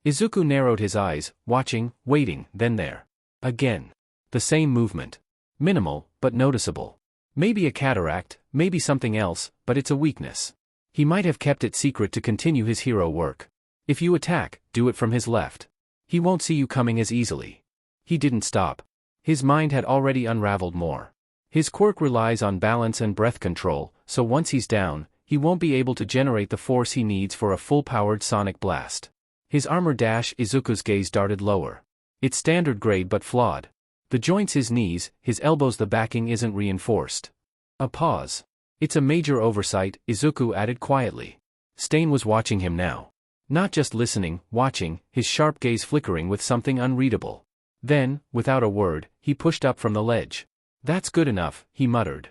Izuku narrowed his eyes, watching, waiting, then there. Again. The same movement. Minimal, but noticeable. Maybe a cataract, maybe something else, but it's a weakness. He might have kept it secret to continue his hero work. If you attack, do it from his left. He won't see you coming as easily. He didn't stop. His mind had already unraveled more. His quirk relies on balance and breath control, so once he's down, he won't be able to generate the force he needs for a full-powered sonic blast. His armor dash. Izuku's gaze darted lower. It's standard grade but flawed. The joints, his knees, his elbows, the backing isn't reinforced. A pause. "It's a major oversight," Izuku added quietly. Stain was watching him now. Not just listening, watching, his sharp gaze flickering with something unreadable. Then, without a word, he pushed up from the ledge. "That's good enough," he muttered.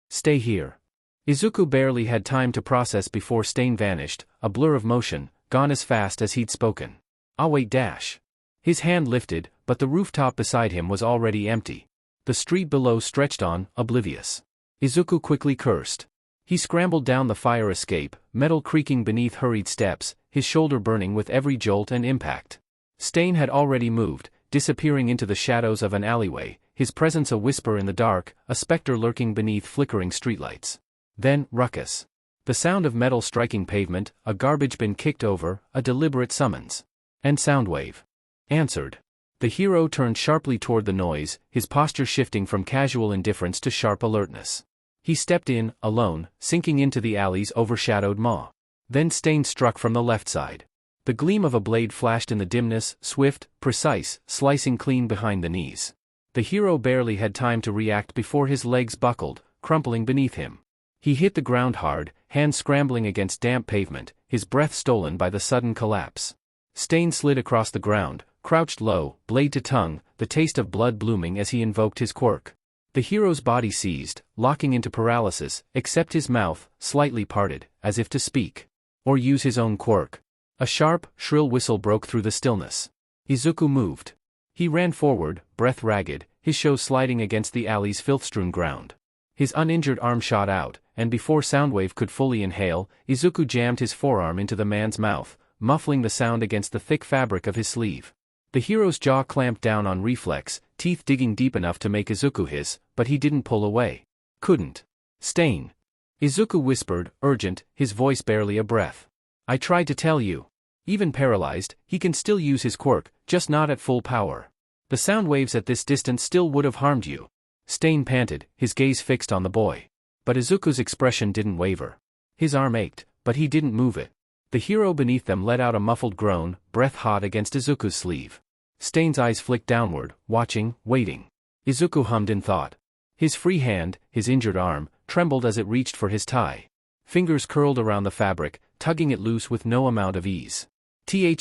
"Stay here." Izuku barely had time to process before Stain vanished, a blur of motion, gone as fast as he'd spoken. "I'll wait." Dash. His hand lifted, but the rooftop beside him was already empty. The street below stretched on, oblivious. Izuku quickly cursed. He scrambled down the fire escape, metal creaking beneath hurried steps, his shoulder burning with every jolt and impact. Stain had already moved, disappearing into the shadows of an alleyway, his presence a whisper in the dark, a specter lurking beneath flickering streetlights. Then, ruckus. The sound of metal striking pavement, a garbage bin kicked over, a deliberate summons. And Soundwave answered. The hero turned sharply toward the noise, his posture shifting from casual indifference to sharp alertness. He stepped in, alone, sinking into the alley's overshadowed maw. Then Stain struck from the left side. The gleam of a blade flashed in the dimness, swift, precise, slicing clean behind the knees. The hero barely had time to react before his legs buckled, crumpling beneath him. He hit the ground hard, hands scrambling against damp pavement, his breath stolen by the sudden collapse. Stain slid across the ground, crouched low, blade to tongue, the taste of blood blooming as he invoked his quirk. The hero's body seized, locking into paralysis, except his mouth, slightly parted, as if to speak. Or use his own quirk. A sharp, shrill whistle broke through the stillness. Izuku moved. He ran forward, breath ragged, his shoes sliding against the alley's filth-strewn ground. His uninjured arm shot out, and before Soundwave could fully inhale, Izuku jammed his forearm into the man's mouth, muffling the sound against the thick fabric of his sleeve. The hero's jaw clamped down on reflex, teeth digging deep enough to make Izuku hiss, but he didn't pull away. Couldn't. Stain. Izuku whispered, urgent, his voice barely a breath. "I tried to tell you. Even paralyzed, he can still use his quirk, just not at full power. The sound waves at this distance still would have harmed you." Stain panted, his gaze fixed on the boy. But Izuku's expression didn't waver. His arm ached, but he didn't move it. The hero beneath them let out a muffled groan, breath hot against Izuku's sleeve. Stain's eyes flicked downward, watching, waiting. Izuku hummed in thought. His free hand, his injured arm, trembled as it reached for his tie. Fingers curled around the fabric, tugging it loose with no amount of ease.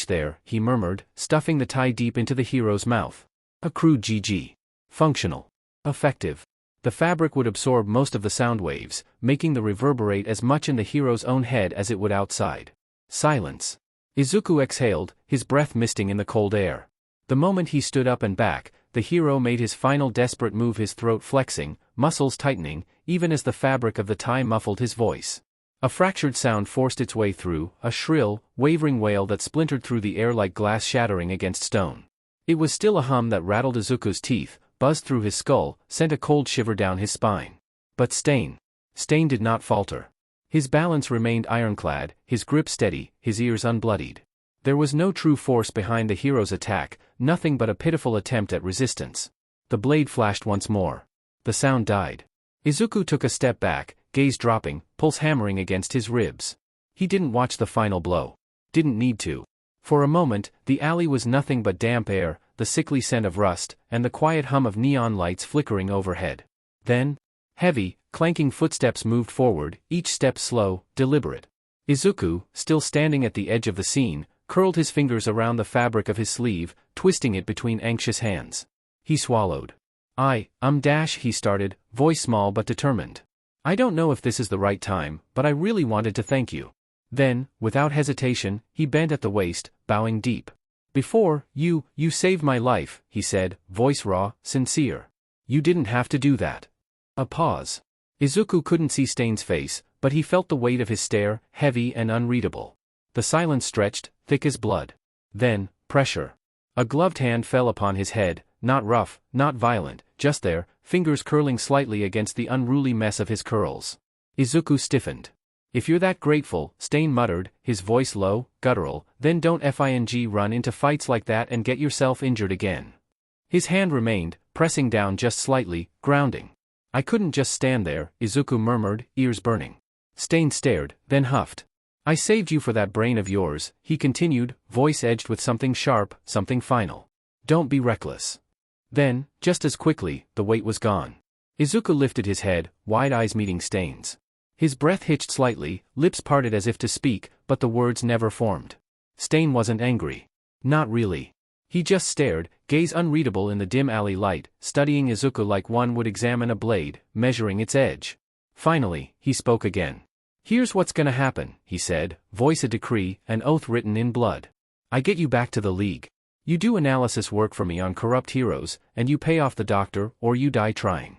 There, he murmured, stuffing the tie deep into the hero's mouth. A crude GG. Functional. Effective. The fabric would absorb most of the sound waves, making them reverberate as much in the hero's own head as it would outside. Silence. Izuku exhaled, his breath misting in the cold air. The moment he stood up and back, the hero made his final desperate move, his throat flexing, muscles tightening, even as the fabric of the tie muffled his voice. A fractured sound forced its way through, a shrill, wavering wail that splintered through the air like glass shattering against stone. It was still a hum that rattled Izuku's teeth, buzzed through his skull, sent a cold shiver down his spine. But Stain did not falter. His balance remained ironclad, his grip steady, his ears unbloodied. There was no true force behind the hero's attack, nothing but a pitiful attempt at resistance. The blade flashed once more. The sound died. Izuku took a step back, gaze dropping, pulse hammering against his ribs. He didn't watch the final blow. Didn't need to. For a moment, the alley was nothing but damp air, the sickly scent of rust, and the quiet hum of neon lights flickering overhead. Then, heavy, clanking footsteps moved forward, each step slow, deliberate. Izuku, still standing at the edge of the scene, curled his fingers around the fabric of his sleeve, twisting it between anxious hands. He swallowed. He started, voice small but determined. I don't know if this is the right time, but I really wanted to thank you. Then, without hesitation, he bent at the waist, bowing deep. Before, you saved my life, he said, voice raw, sincere. You didn't have to do that. A pause. Izuku couldn't see Stain's face, but he felt the weight of his stare, heavy and unreadable. The silence stretched, thick as blood. Then, pressure. A gloved hand fell upon his head, not rough, not violent, just there, fingers curling slightly against the unruly mess of his curls. Izuku stiffened. If you're that grateful, Stain muttered, his voice low, guttural, then don't run into fights like that and get yourself injured again. His hand remained, pressing down just slightly, grounding. I couldn't just stand there, Izuku murmured, ears burning. Stain stared, then huffed. I saved you for that brain of yours, he continued, voice edged with something sharp, something final. Don't be reckless. Then, just as quickly, the weight was gone. Izuku lifted his head, wide eyes meeting Stain's. His breath hitched slightly, lips parted as if to speak, but the words never formed. Stain wasn't angry. Not really. He just stared, gaze unreadable in the dim alley light, studying Izuku like one would examine a blade, measuring its edge. Finally, he spoke again. Here's what's gonna happen, he said, voice a decree, an oath written in blood. I get you back to the League. You do analysis work for me on corrupt heroes, and you pay off the doctor, or you die trying.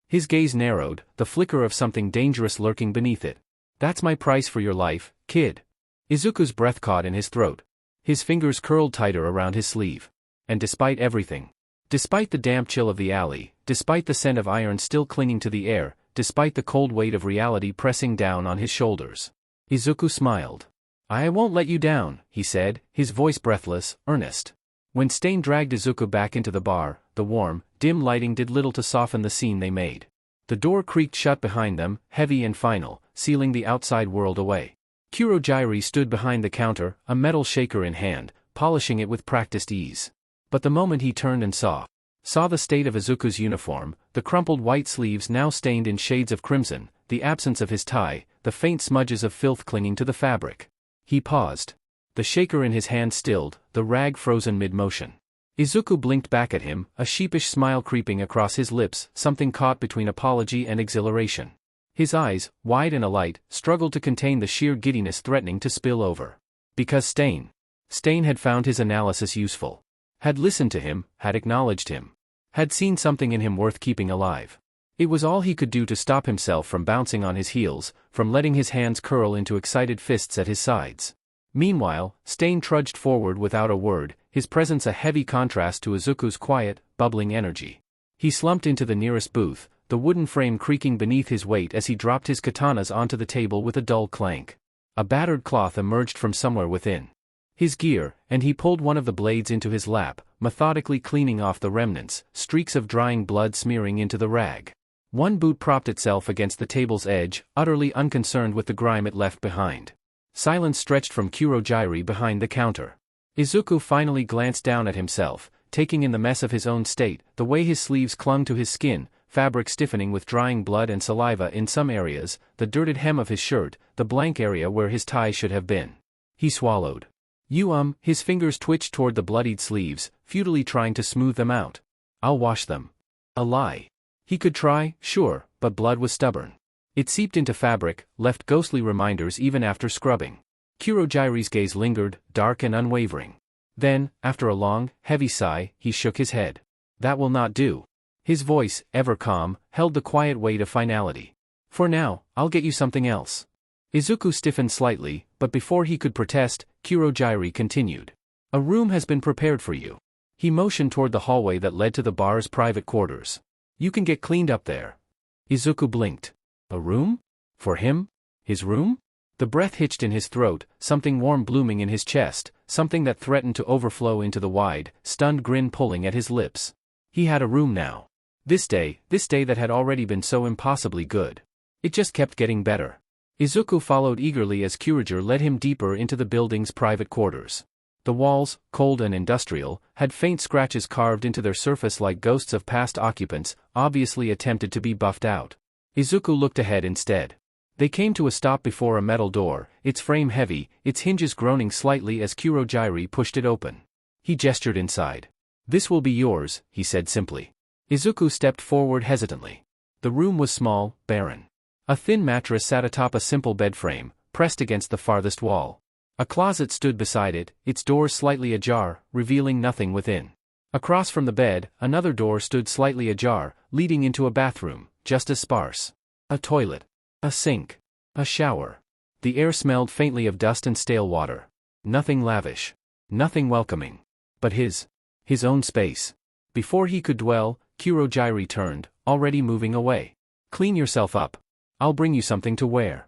His gaze narrowed, the flicker of something dangerous lurking beneath it. That's my price for your life, kid. Izuku's breath caught in his throat. His fingers curled tighter around his sleeve. And despite everything, despite the damp chill of the alley, despite the scent of iron still clinging to the air, despite the cold weight of reality pressing down on his shoulders, Izuku smiled. I won't let you down, he said, his voice breathless, earnest. When Stain dragged Izuku back into the bar, the warm, dim lighting did little to soften the scene they made. The door creaked shut behind them, heavy and final, sealing the outside world away. Kurogiri stood behind the counter, a metal shaker in hand, polishing it with practiced ease. But the moment he turned and saw the state of Izuku's uniform, the crumpled white sleeves now stained in shades of crimson, the absence of his tie, the faint smudges of filth clinging to the fabric. He paused. The shaker in his hand stilled, the rag frozen mid-motion. Izuku blinked back at him, a sheepish smile creeping across his lips, something caught between apology and exhilaration. His eyes, wide and alight, struggled to contain the sheer giddiness threatening to spill over. Because Stain had found his analysis useful. Had listened to him, had acknowledged him. Had seen something in him worth keeping alive. It was all he could do to stop himself from bouncing on his heels, from letting his hands curl into excited fists at his sides. Meanwhile, Stain trudged forward without a word, his presence a heavy contrast to Izuku's quiet, bubbling energy. He slumped into the nearest booth, the wooden frame creaking beneath his weight as he dropped his katanas onto the table with a dull clank. A battered cloth emerged from somewhere within his gear, and he pulled one of the blades into his lap, methodically cleaning off the remnants, streaks of drying blood smearing into the rag. One boot propped itself against the table's edge, utterly unconcerned with the grime it left behind. Silence stretched from Kurogiri behind the counter. Izuku finally glanced down at himself, taking in the mess of his own state, the way his sleeves clung to his skin, fabric stiffening with drying blood and saliva in some areas, the dirted hem of his shirt, the blank area where his tie should have been. He swallowed. His fingers twitched toward the bloodied sleeves, futilely trying to smooth them out. I'll wash them. A lie. He could try, sure, but blood was stubborn. It seeped into fabric, left ghostly reminders even after scrubbing. Kurogiri's gaze lingered, dark and unwavering. Then, after a long, heavy sigh, he shook his head. That will not do. His voice, ever calm, held the quiet weight of finality. For now, I'll get you something else. Izuku stiffened slightly, but before he could protest, Kurogiri continued. A room has been prepared for you. He motioned toward the hallway that led to the bar's private quarters. You can get cleaned up there. Izuku blinked. A room? For him? His room? The breath hitched in his throat, something warm blooming in his chest, something that threatened to overflow into the wide, stunned grin pulling at his lips. He had a room now. This day that had already been so impossibly good. It just kept getting better. Izuku followed eagerly as Kurogiri led him deeper into the building's private quarters. The walls, cold and industrial, had faint scratches carved into their surface like ghosts of past occupants, obviously attempted to be buffed out. Izuku looked ahead instead. They came to a stop before a metal door, its frame heavy, its hinges groaning slightly as Kurogiri pushed it open. He gestured inside. This will be yours, he said simply. Izuku stepped forward hesitantly. The room was small, barren. A thin mattress sat atop a simple bed frame, pressed against the farthest wall. A closet stood beside it, its doors slightly ajar, revealing nothing within. Across from the bed, another door stood slightly ajar, leading into a bathroom, just as sparse. A toilet. A sink. A shower. The air smelled faintly of dust and stale water. Nothing lavish. Nothing welcoming. But his own space. Before he could dwell, Kurogiri turned, already moving away. Clean yourself up. I'll bring you something to wear.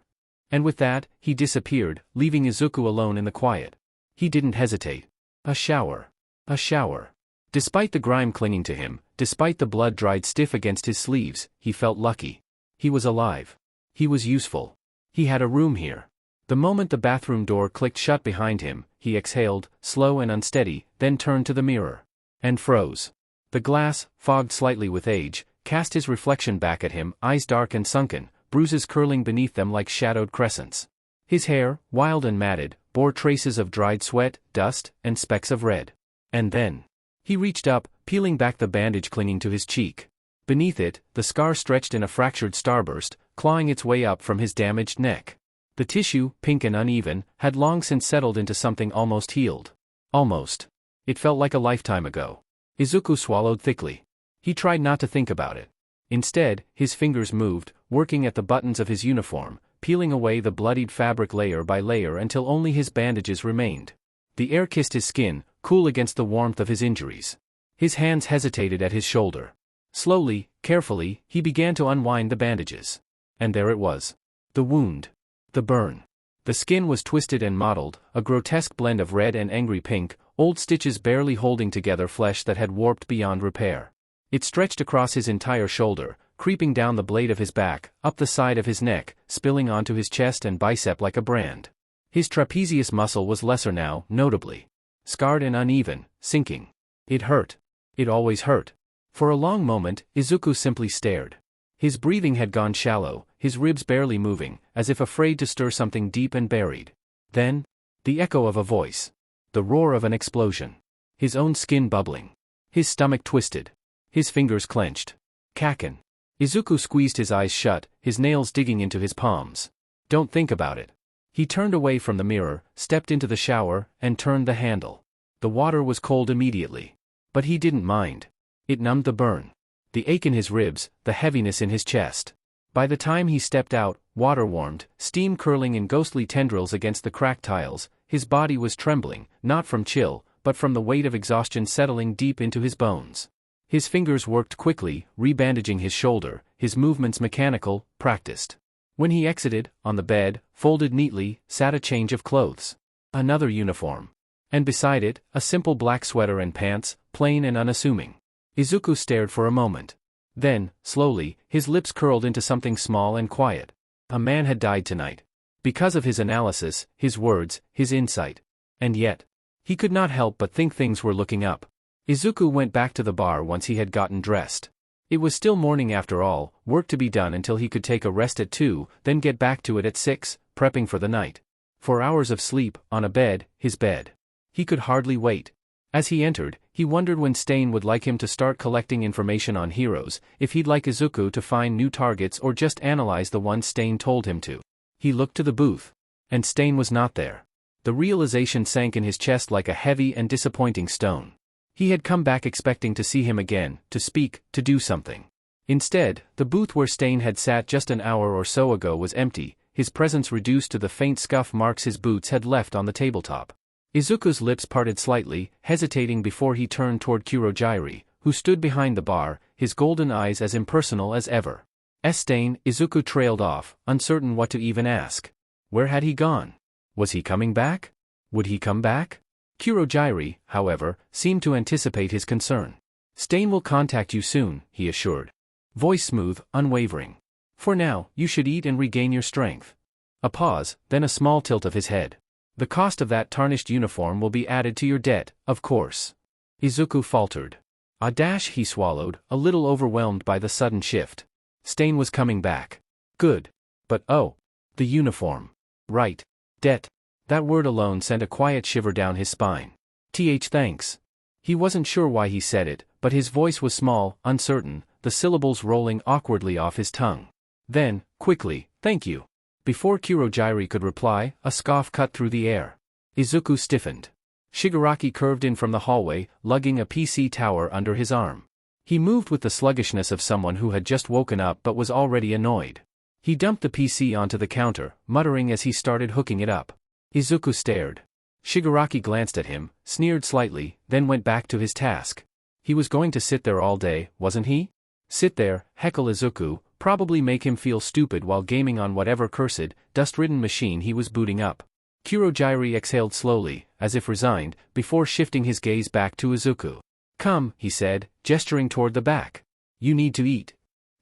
And with that, he disappeared, leaving Izuku alone in the quiet. He didn't hesitate. A shower. A shower. Despite the grime clinging to him, despite the blood dried stiff against his sleeves, he felt lucky. He was alive. He was useful. He had a room here. The moment the bathroom door clicked shut behind him, he exhaled, slow and unsteady, then turned to the mirror. And froze. The glass, fogged slightly with age, cast his reflection back at him, eyes dark and sunken, bruises curling beneath them like shadowed crescents. His hair, wild and matted, bore traces of dried sweat, dust, and specks of red. And then he reached up, peeling back the bandage clinging to his cheek. Beneath it, the scar stretched in a fractured starburst, clawing its way up from his damaged neck. The tissue, pink and uneven, had long since settled into something almost healed. Almost. It felt like a lifetime ago. Izuku swallowed thickly. He tried not to think about it. Instead, his fingers moved, working at the buttons of his uniform, peeling away the bloodied fabric layer by layer until only his bandages remained. The air kissed his skin, cool against the warmth of his injuries. His hands hesitated at his shoulder. Slowly, carefully, he began to unwind the bandages. And there it was. The wound. The burn. The skin was twisted and mottled, a grotesque blend of red and angry pink, old stitches barely holding together flesh that had warped beyond repair. It stretched across his entire shoulder, creeping down the blade of his back, up the side of his neck, spilling onto his chest and bicep like a brand. His trapezius muscle was lesser now, notably. Scarred and uneven, sinking. It hurt. It always hurt. For a long moment, Izuku simply stared. His breathing had gone shallow, his ribs barely moving, as if afraid to stir something deep and buried. Then, the echo of a voice. The roar of an explosion. His own skin bubbling. His stomach twisted. His fingers clenched. Kaken. Izuku squeezed his eyes shut, his nails digging into his palms. Don't think about it. He turned away from the mirror, stepped into the shower, and turned the handle. The water was cold immediately. But he didn't mind. It numbed the burn. The ache in his ribs, the heaviness in his chest. By the time he stepped out, water-warmed, steam curling in ghostly tendrils against the cracked tiles, his body was trembling, not from chill, but from the weight of exhaustion settling deep into his bones. His fingers worked quickly, rebandaging his shoulder, his movements mechanical, practiced. When he exited, on the bed, folded neatly, sat a change of clothes. Another uniform. And beside it, a simple black sweater and pants, plain and unassuming. Izuku stared for a moment. Then, slowly, his lips curled into something small and quiet. A man had died tonight. Because of his analysis, his words, his insight. And yet, he could not help but think things were looking up. Izuku went back to the bar once he had gotten dressed. It was still morning after all, work to be done until he could take a rest at 2, then get back to it at 6, prepping for the night. 4 hours of sleep, on a bed, his bed. He could hardly wait. As he entered, he wondered when Stain would like him to start collecting information on heroes, if he'd like Izuku to find new targets or just analyze the ones Stain told him to. He looked to the booth. And Stain was not there. The realization sank in his chest like a heavy and disappointing stone. He had come back expecting to see him again, to speak, to do something. Instead, the booth where Stain had sat just an hour or so ago was empty, his presence reduced to the faint scuff marks his boots had left on the tabletop. Izuku's lips parted slightly, hesitating before he turned toward Kurogiri, who stood behind the bar, his golden eyes as impersonal as ever. Stain, Izuku trailed off, uncertain what to even ask. Where had he gone? Was he coming back? Would he come back? Kurogiri, however, seemed to anticipate his concern. Stain will contact you soon, he assured. Voice smooth, unwavering. For now, you should eat and regain your strength. A pause, then a small tilt of his head. The cost of that tarnished uniform will be added to your debt, of course. Izuku faltered. He swallowed, a little overwhelmed by the sudden shift. Stain was coming back. Good. But oh. The uniform. Right. Debt. That word alone sent a quiet shiver down his spine. Thanks. He wasn't sure why he said it, but his voice was small, uncertain, the syllables rolling awkwardly off his tongue. Then, quickly, thank you. Before Kurogiri could reply, a scoff cut through the air. Izuku stiffened. Shigaraki curved in from the hallway, lugging a PC tower under his arm. He moved with the sluggishness of someone who had just woken up but was already annoyed. He dumped the PC onto the counter, muttering as he started hooking it up. Izuku stared. Shigaraki glanced at him, sneered slightly, then went back to his task. He was going to sit there all day, wasn't he? Sit there, heckle Izuku, probably make him feel stupid while gaming on whatever cursed, dust-ridden machine he was booting up. Kurogiri exhaled slowly, as if resigned, before shifting his gaze back to Izuku. Come, he said, gesturing toward the back. You need to eat.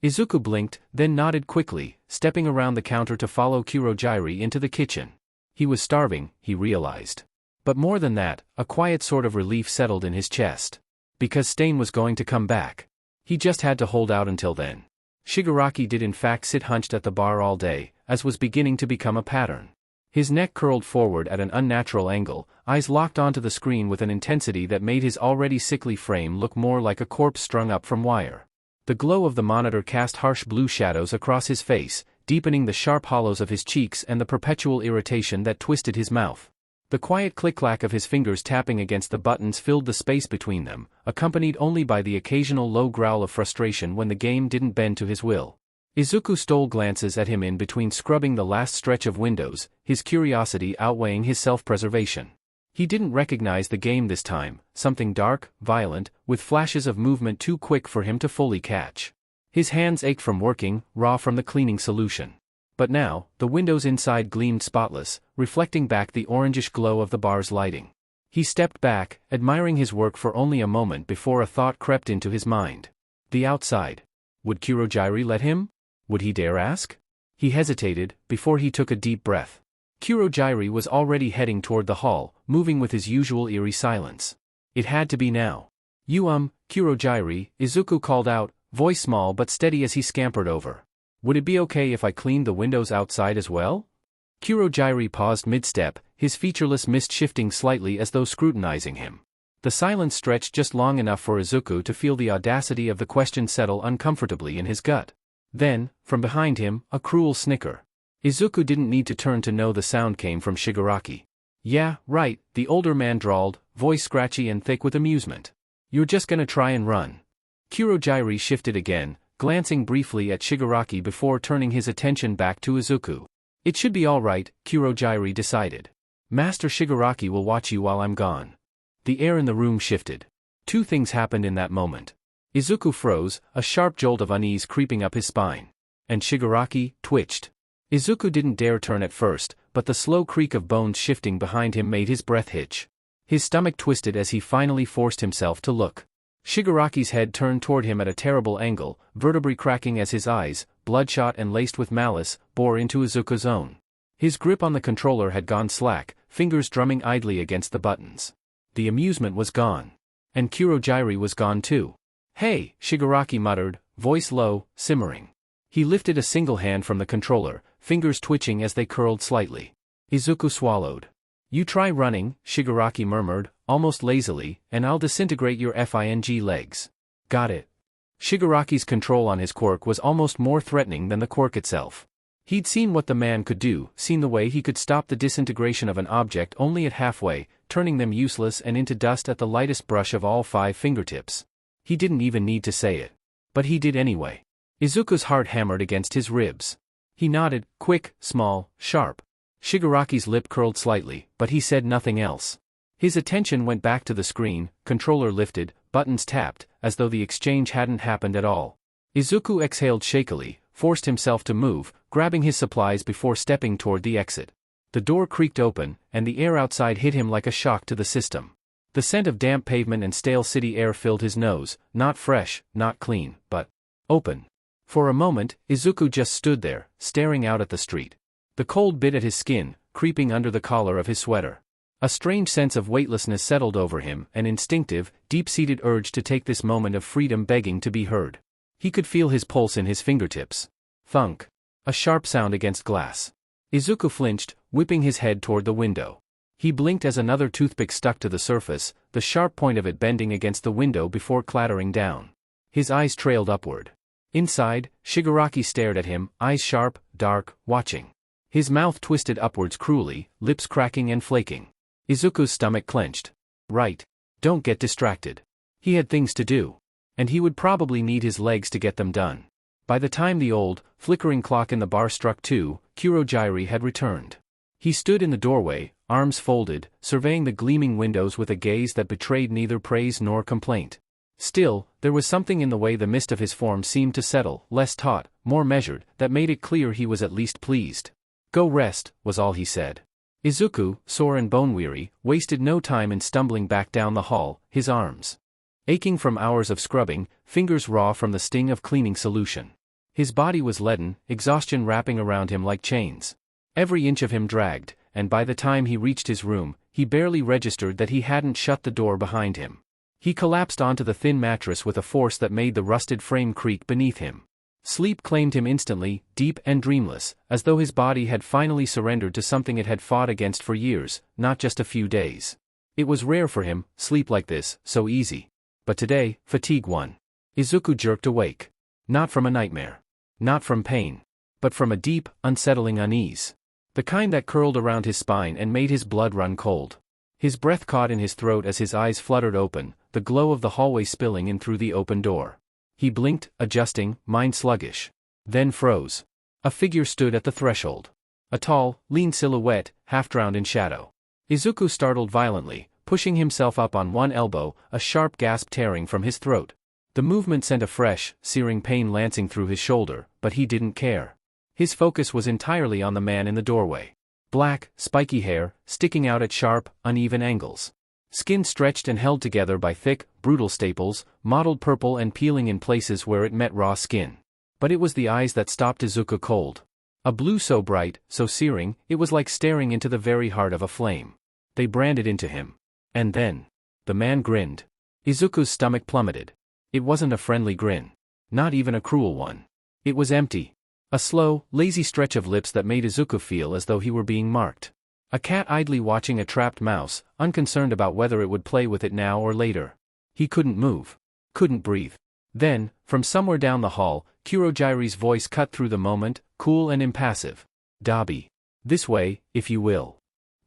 Izuku blinked, then nodded quickly, stepping around the counter to follow Kurogiri into the kitchen. He was starving, he realized. But more than that, a quiet sort of relief settled in his chest. Because Stain was going to come back. He just had to hold out until then. Shigaraki did in fact sit hunched at the bar all day, as was beginning to become a pattern. His neck curled forward at an unnatural angle, eyes locked onto the screen with an intensity that made his already sickly frame look more like a corpse strung up from wire. The glow of the monitor cast harsh blue shadows across his face, deepening the sharp hollows of his cheeks and the perpetual irritation that twisted his mouth. The quiet click-clack of his fingers tapping against the buttons filled the space between them, accompanied only by the occasional low growl of frustration when the game didn't bend to his will. Izuku stole glances at him in between scrubbing the last stretch of windows, his curiosity outweighing his self-preservation. He didn't recognize the game this time, something dark, violent, with flashes of movement too quick for him to fully catch. His hands ached from working, raw from the cleaning solution. But now, the windows inside gleamed spotless, reflecting back the orangish glow of the bar's lighting. He stepped back, admiring his work for only a moment before a thought crept into his mind. The outside. Would Kurogiri let him? Would he dare ask? He hesitated, before he took a deep breath. Kurogiri was already heading toward the hall, moving with his usual eerie silence. It had to be now. Kurogiri, Izuku called out, voice small but steady as he scampered over. Would it be okay if I cleaned the windows outside as well? Kurogiri paused mid-step, his featureless mist shifting slightly as though scrutinizing him. The silence stretched just long enough for Izuku to feel the audacity of the question settle uncomfortably in his gut. Then, from behind him, a cruel snicker. Izuku didn't need to turn to know the sound came from Shigaraki. Yeah, right, the older man drawled, voice scratchy and thick with amusement. You're just gonna try and run. Kurogiri shifted again, glancing briefly at Shigaraki before turning his attention back to Izuku. It should be all right, Kurogiri decided. Master Shigaraki will watch you while I'm gone. The air in the room shifted. Two things happened in that moment. Izuku froze, a sharp jolt of unease creeping up his spine. And Shigaraki twitched. Izuku didn't dare turn at first, but the slow creak of bones shifting behind him made his breath hitch. His stomach twisted as he finally forced himself to look. Shigaraki's head turned toward him at a terrible angle, vertebrae cracking as his eyes, bloodshot and laced with malice, bore into Izuku's own. His grip on the controller had gone slack, fingers drumming idly against the buttons. The amusement was gone. And Kurogiri was gone too. Hey, Shigaraki muttered, voice low, simmering. He lifted a single hand from the controller, fingers twitching as they curled slightly. Izuku swallowed. You try running, Shigaraki murmured, almost lazily, and I'll disintegrate your FING legs. Got it. Shigaraki's control on his quirk was almost more threatening than the quirk itself. He'd seen what the man could do, seen the way he could stop the disintegration of an object only at halfway, turning them useless and into dust at the lightest brush of all 5 fingertips. He didn't even need to say it. But he did anyway. Izuku's heart hammered against his ribs. He nodded, quick, small, sharp. Shigaraki's lip curled slightly, but he said nothing else. His attention went back to the screen, controller lifted, buttons tapped, as though the exchange hadn't happened at all. Izuku exhaled shakily, forced himself to move, grabbing his supplies before stepping toward the exit. The door creaked open, and the air outside hit him like a shock to the system. The scent of damp pavement and stale city air filled his nose, not fresh, not clean, but open. For a moment, Izuku just stood there, staring out at the street. The cold bit at his skin, creeping under the collar of his sweater. A strange sense of weightlessness settled over him, an instinctive, deep-seated urge to take this moment of freedom begging to be heard. He could feel his pulse in his fingertips. Thunk. A sharp sound against glass. Izuku flinched, whipping his head toward the window. He blinked as another toothpick stuck to the surface, the sharp point of it bending against the window before clattering down. His eyes trailed upward. Inside, Shigaraki stared at him, eyes sharp, dark, watching. His mouth twisted upwards cruelly, lips cracking and flaking. Izuku's stomach clenched. Right. Don't get distracted. He had things to do. And he would probably need his legs to get them done. By the time the old, flickering clock in the bar struck 2, Kurogiri had returned. He stood in the doorway, arms folded, surveying the gleaming windows with a gaze that betrayed neither praise nor complaint. Still, there was something in the way the mist of his form seemed to settle, less taut, more measured, that made it clear he was at least pleased. Go rest, was all he said. Izuku, sore and bone-weary, wasted no time in stumbling back down the hall, his arms aching from hours of scrubbing, fingers raw from the sting of cleaning solution. His body was leaden, exhaustion wrapping around him like chains. Every inch of him dragged, and by the time he reached his room, he barely registered that he hadn't shut the door behind him. He collapsed onto the thin mattress with a force that made the rusted frame creak beneath him. Sleep claimed him instantly, deep and dreamless, as though his body had finally surrendered to something it had fought against for years, not just a few days. It was rare for him, sleep like this, so easy. But today, fatigue won. Izuku jerked awake. Not from a nightmare. Not from pain. But from a deep, unsettling unease. The kind that curled around his spine and made his blood run cold. His breath caught in his throat as his eyes fluttered open, the glow of the hallway spilling in through the open door. He blinked, adjusting, mind sluggish. Then froze. A figure stood at the threshold. A tall, lean silhouette, half drowned in shadow. Izuku startled violently, pushing himself up on one elbow, a sharp gasp tearing from his throat. The movement sent a fresh, searing pain lancing through his shoulder, but he didn't care. His focus was entirely on the man in the doorway. Black, spiky hair, sticking out at sharp, uneven angles. Skin stretched and held together by thick, brutal staples, mottled purple and peeling in places where it met raw skin. But it was the eyes that stopped Izuku cold. A blue so bright, so searing, it was like staring into the very heart of a flame. They branded into him. And then, the man grinned. Izuku's stomach plummeted. It wasn't a friendly grin. Not even a cruel one. It was empty. A slow, lazy stretch of lips that made Izuku feel as though he were being marked. A cat idly watching a trapped mouse, unconcerned about whether it would play with it now or later. He couldn't move. Couldn't breathe. Then, from somewhere down the hall, Kurogiri's voice cut through the moment, cool and impassive. Dabi. This way, if you will.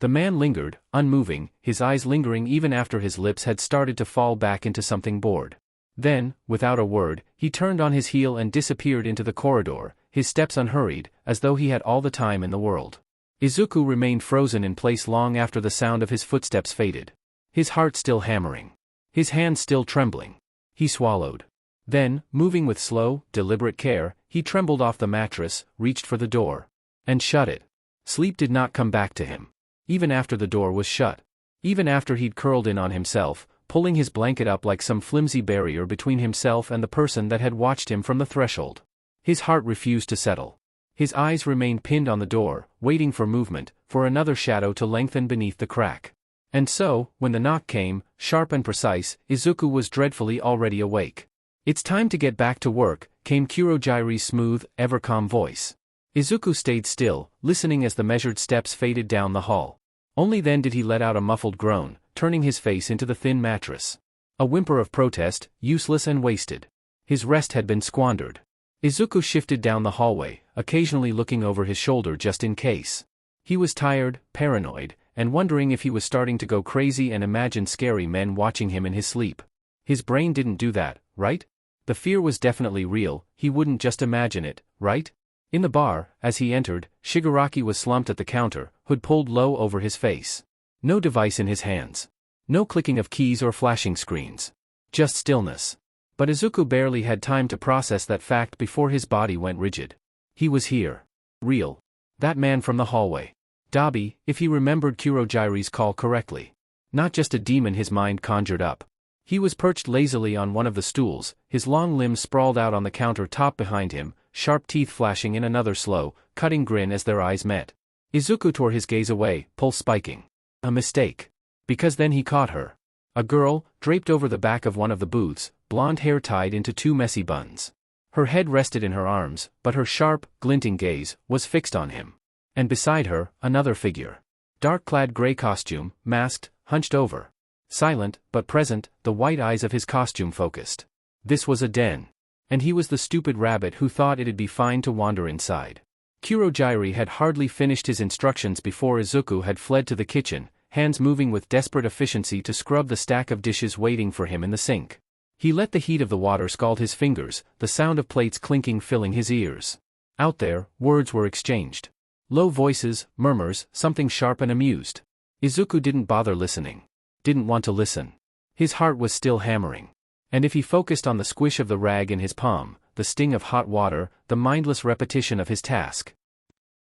The man lingered, unmoving, his eyes lingering even after his lips had started to fall back into something bored. Then, without a word, he turned on his heel and disappeared into the corridor, his steps unhurried, as though he had all the time in the world. Izuku remained frozen in place long after the sound of his footsteps faded. His heart still hammering. His hands still trembling. He swallowed. Then, moving with slow, deliberate care, he trembled off the mattress, reached for the door. And shut it. Sleep did not come back to him. Even after the door was shut. Even after he'd curled in on himself, pulling his blanket up like some flimsy barrier between himself and the person that had watched him from the threshold. His heart refused to settle. His eyes remained pinned on the door, waiting for movement, for another shadow to lengthen beneath the crack. And so, when the knock came, sharp and precise, Izuku was dreadfully already awake. It's time to get back to work, came Kurogiri's smooth, ever-calm voice. Izuku stayed still, listening as the measured steps faded down the hall. Only then did he let out a muffled groan, turning his face into the thin mattress. A whimper of protest, useless and wasted. His rest had been squandered. Izuku shifted down the hallway, occasionally looking over his shoulder just in case. He was tired, paranoid, and wondering if he was starting to go crazy and imagine scary men watching him in his sleep. His brain didn't do that, right? The fear was definitely real, he wouldn't just imagine it, right? In the bar, as he entered, Shigaraki was slumped at the counter, hood pulled low over his face. No device in his hands. No clicking of keys or flashing screens. Just stillness. But Izuku barely had time to process that fact before his body went rigid. He was here. Real. That man from the hallway. Dabi, if he remembered Kurogiri's call correctly. Not just a demon his mind conjured up. He was perched lazily on one of the stools, his long limbs sprawled out on the counter top behind him, sharp teeth flashing in another slow, cutting grin as their eyes met. Izuku tore his gaze away, pulse spiking. A mistake. Because then he caught her. A girl, draped over the back of one of the booths, blonde hair tied into two messy buns. Her head rested in her arms, but her sharp, glinting gaze was fixed on him. And beside her, another figure. Dark-clad gray costume, masked, hunched over. Silent, but present, the white eyes of his costume focused. This was a den. And he was the stupid rabbit who thought it'd be fine to wander inside. Kurogiri had hardly finished his instructions before Izuku had fled to the kitchen, hands moving with desperate efficiency to scrub the stack of dishes waiting for him in the sink. He let the heat of the water scald his fingers, the sound of plates clinking filling his ears. Out there, words were exchanged. Low voices, murmurs, something sharp and amused. Izuku didn't bother listening. Didn't want to listen. His heart was still hammering. And if he focused on the squish of the rag in his palm, the sting of hot water, the mindless repetition of his task.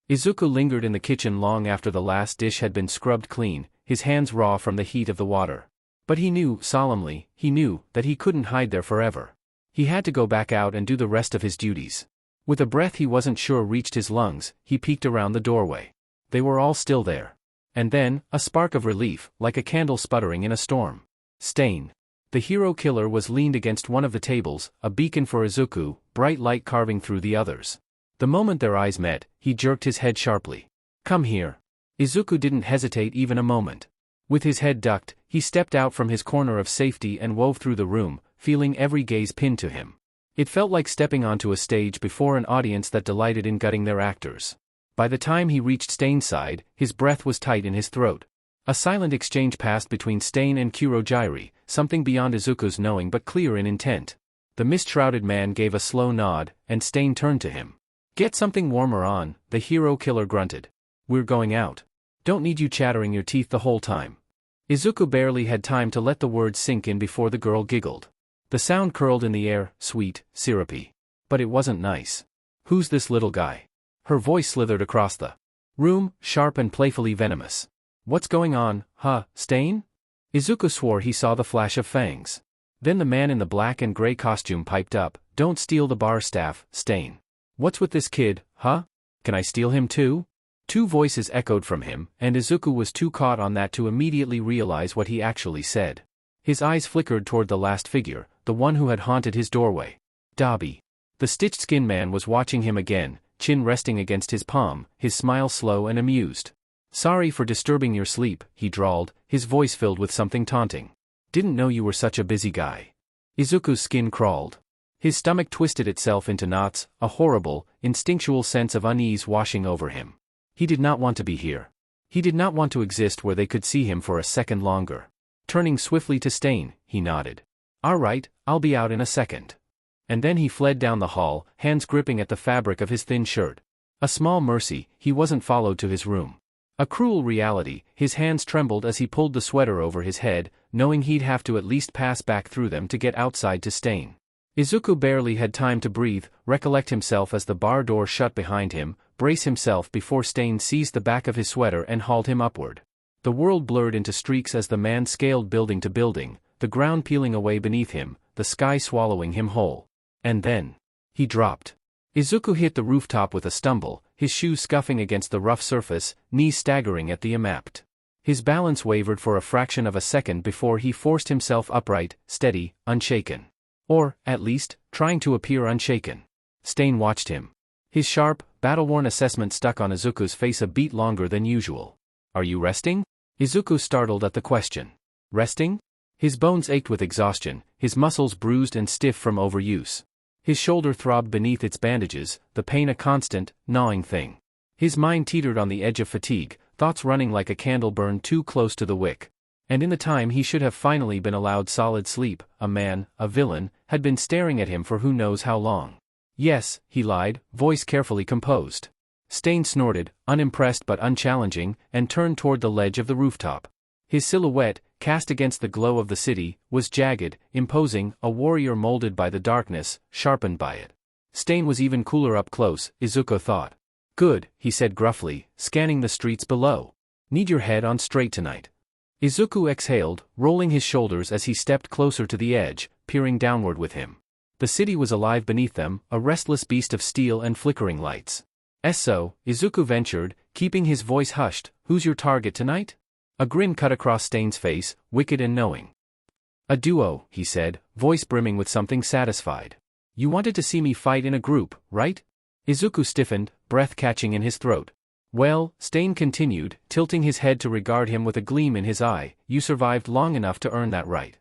Izuku lingered in the kitchen long after the last dish had been scrubbed clean, his hands raw from the heat of the water. But he knew, solemnly, he knew, that he couldn't hide there forever. He had to go back out and do the rest of his duties. With a breath he wasn't sure reached his lungs, he peeked around the doorway. They were all still there. And then, a spark of relief, like a candle sputtering in a storm. Stain. The hero killer was leaned against one of the tables, a beacon for Izuku, bright light carving through the others. The moment their eyes met, he jerked his head sharply. Come here. Izuku didn't hesitate even a moment. With his head ducked, he stepped out from his corner of safety and wove through the room, feeling every gaze pinned to him. It felt like stepping onto a stage before an audience that delighted in gutting their actors. By the time he reached Stain's side, his breath was tight in his throat. A silent exchange passed between Stain and Kurogiri, something beyond Izuku's knowing but clear in intent. The mist-shrouded man gave a slow nod, and Stain turned to him. Get something warmer on, the hero killer grunted. We're going out. Don't need you chattering your teeth the whole time. Izuku barely had time to let the words sink in before the girl giggled. The sound curled in the air, sweet, syrupy. But it wasn't nice. Who's this little guy? Her voice slithered across the room, sharp and playfully venomous. What's going on, huh, Stain? Izuku swore he saw the flash of fangs. Then the man in the black and gray costume piped up, don't steal the bar staff, Stain. What's with this kid, huh? Can I steal him too? Two voices echoed from him, and Izuku was too caught on that to immediately realize what he actually said. His eyes flickered toward the last figure, the one who had haunted his doorway. Dabi. The stitched skin man was watching him again, chin resting against his palm, his smile slow and amused. Sorry for disturbing your sleep, he drawled, his voice filled with something taunting. Didn't know you were such a busy guy. Izuku's skin crawled. His stomach twisted itself into knots, a horrible, instinctual sense of unease washing over him. He did not want to be here. He did not want to exist where they could see him for a second longer. Turning swiftly to Stain, he nodded. All right, I'll be out in a second. And then he fled down the hall, hands gripping at the fabric of his thin shirt. A small mercy, he wasn't followed to his room. A cruel reality, his hands trembled as he pulled the sweater over his head, knowing he'd have to at least pass back through them to get outside to Stain. Izuku barely had time to breathe, recollect himself as the bar door shut behind him, brace himself before Stain seized the back of his sweater and hauled him upward. The world blurred into streaks as the man scaled building to building, the ground peeling away beneath him, the sky swallowing him whole. And then he dropped. Izuku hit the rooftop with a stumble, his shoes scuffing against the rough surface, knees staggering at the impact. His balance wavered for a fraction of a second before he forced himself upright, steady, unshaken. Or, at least, trying to appear unshaken. Stain watched him. His sharp, battle-worn assessment stuck on Izuku's face a beat longer than usual. Are you resting? Izuku startled at the question. Resting? His bones ached with exhaustion, his muscles bruised and stiff from overuse. His shoulder throbbed beneath its bandages, the pain a constant, gnawing thing. His mind teetered on the edge of fatigue, thoughts running like a candle burned too close to the wick. And in the time he should have finally been allowed solid sleep, a man, a villain, had been staring at him for who knows how long. Yes, he lied, voice carefully composed. Stain snorted, unimpressed but unchallenging, and turned toward the ledge of the rooftop. His silhouette, cast against the glow of the city, was jagged, imposing, a warrior molded by the darkness, sharpened by it. Stain was even cooler up close, Izuku thought. Good, he said gruffly, scanning the streets below. Need your head on straight tonight. Izuku exhaled, rolling his shoulders as he stepped closer to the edge, peering downward with him. The city was alive beneath them, a restless beast of steel and flickering lights. So, Izuku ventured, keeping his voice hushed, who's your target tonight? A grin cut across Stain's face, wicked and knowing. A duo, he said, voice brimming with something satisfied. You wanted to see me fight in a group, right? Izuku stiffened, breath catching in his throat. Well, Stain continued, tilting his head to regard him with a gleam in his eye, you survived long enough to earn that right.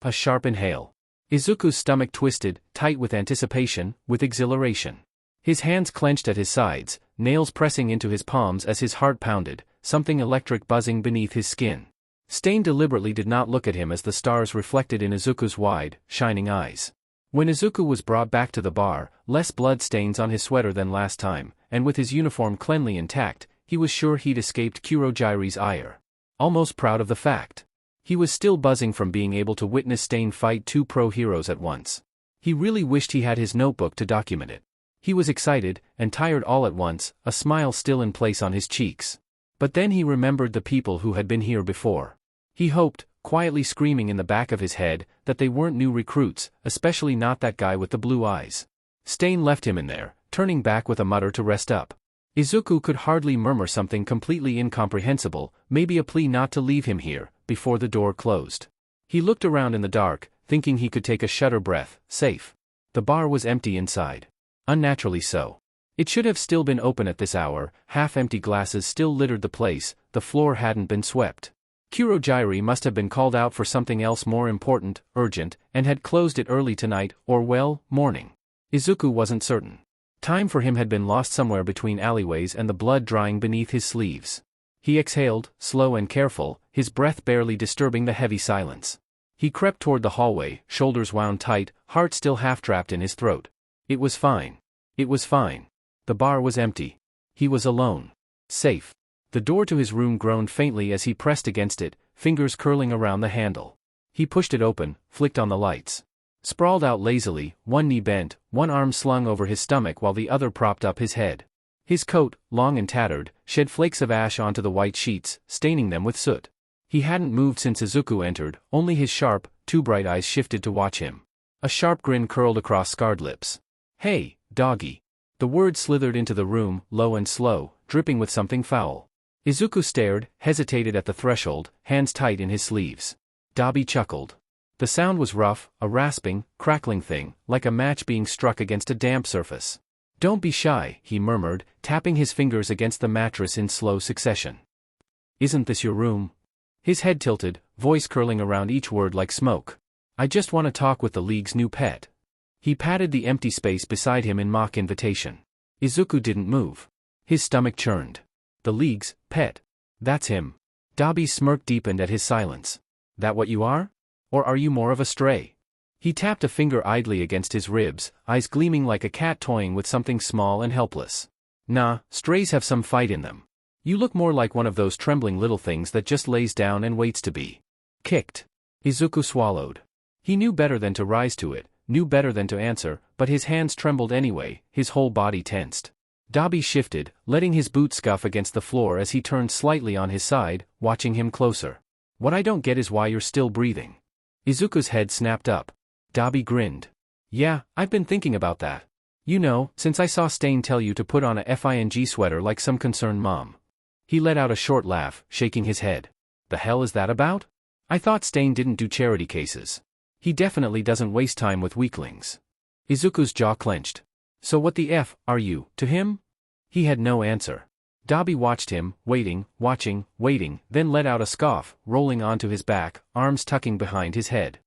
A sharp inhale. Izuku's stomach twisted, tight with anticipation, with exhilaration. His hands clenched at his sides, nails pressing into his palms as his heart pounded, something electric buzzing beneath his skin. Stain deliberately did not look at him as the stars reflected in Izuku's wide, shining eyes. When Izuku was brought back to the bar, less blood stains on his sweater than last time, and with his uniform cleanly intact, he was sure he'd escaped Kurogiri's ire. Almost proud of the fact. He was still buzzing from being able to witness Stain fight two pro-heroes at once. He really wished he had his notebook to document it. He was excited, and tired all at once, a smile still in place on his cheeks. But then he remembered the people who had been here before. He hoped, quietly screaming in the back of his head, that they weren't new recruits, especially not that guy with the blue eyes. Stain left him in there, turning back with a mutter to rest up. Izuku could hardly murmur something completely incomprehensible, maybe a plea not to leave him here, before the door closed. He looked around in the dark, thinking he could take a shudder breath, safe. The bar was empty inside. Unnaturally so. It should have still been open at this hour, half-empty glasses still littered the place, the floor hadn't been swept. Kurogiri must have been called out for something else more important, urgent, and had closed it early tonight, or well, morning. Izuku wasn't certain. Time for him had been lost somewhere between alleyways and the blood drying beneath his sleeves. He exhaled, slow and careful, his breath barely disturbing the heavy silence. He crept toward the hallway, shoulders wound tight, heart still half-trapped in his throat. It was fine. It was fine. The bar was empty. He was alone. Safe. The door to his room groaned faintly as he pressed against it, fingers curling around the handle. He pushed it open, flicked on the lights. Sprawled out lazily, one knee bent, one arm slung over his stomach while the other propped up his head. His coat, long and tattered, shed flakes of ash onto the white sheets, staining them with soot. He hadn't moved since Izuku entered, only his sharp, too bright eyes shifted to watch him. A sharp grin curled across scarred lips. Hey, doggy. The word slithered into the room, low and slow, dripping with something foul. Izuku stared, hesitated at the threshold, hands tight in his sleeves. Dabi chuckled. The sound was rough, a rasping, crackling thing, like a match being struck against a damp surface. Don't be shy, he murmured, tapping his fingers against the mattress in slow succession. Isn't this your room? His head tilted, voice curling around each word like smoke. I just want to talk with the League's new pet. He patted the empty space beside him in mock invitation. Izuku didn't move. His stomach churned. The League's pet. That's him. Dabi's smirk deepened at his silence. That what you are? Or are you more of a stray? He tapped a finger idly against his ribs, eyes gleaming like a cat toying with something small and helpless. Nah, strays have some fight in them. You look more like one of those trembling little things that just lays down and waits to be kicked. Izuku swallowed. He knew better than to rise to it, knew better than to answer, but his hands trembled anyway, his whole body tensed. Dabi shifted, letting his boot scuff against the floor as he turned slightly on his side, watching him closer. What I don't get is why you're still breathing. Izuku's head snapped up. Dabi grinned. Yeah, I've been thinking about that. You know, since I saw Stain tell you to put on a FING sweater like some concerned mom. He let out a short laugh, shaking his head. The hell is that about? I thought Stain didn't do charity cases. He definitely doesn't waste time with weaklings. Izuku's jaw clenched. So what the F are you, to him? He had no answer. Dabi watched him, waiting, watching, waiting, then let out a scoff, rolling onto his back, arms tucking behind his head.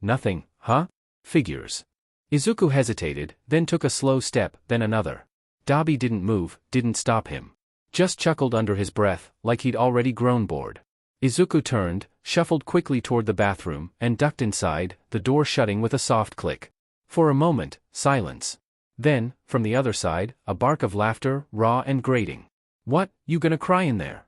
Nothing, huh? Figures. Izuku hesitated, then took a slow step, then another. Dabi didn't move, didn't stop him. Just chuckled under his breath, like he'd already grown bored. Izuku turned, shuffled quickly toward the bathroom, and ducked inside, the door shutting with a soft click. For a moment, silence. Then, from the other side, a bark of laughter, raw and grating. "What, you gonna cry in there?"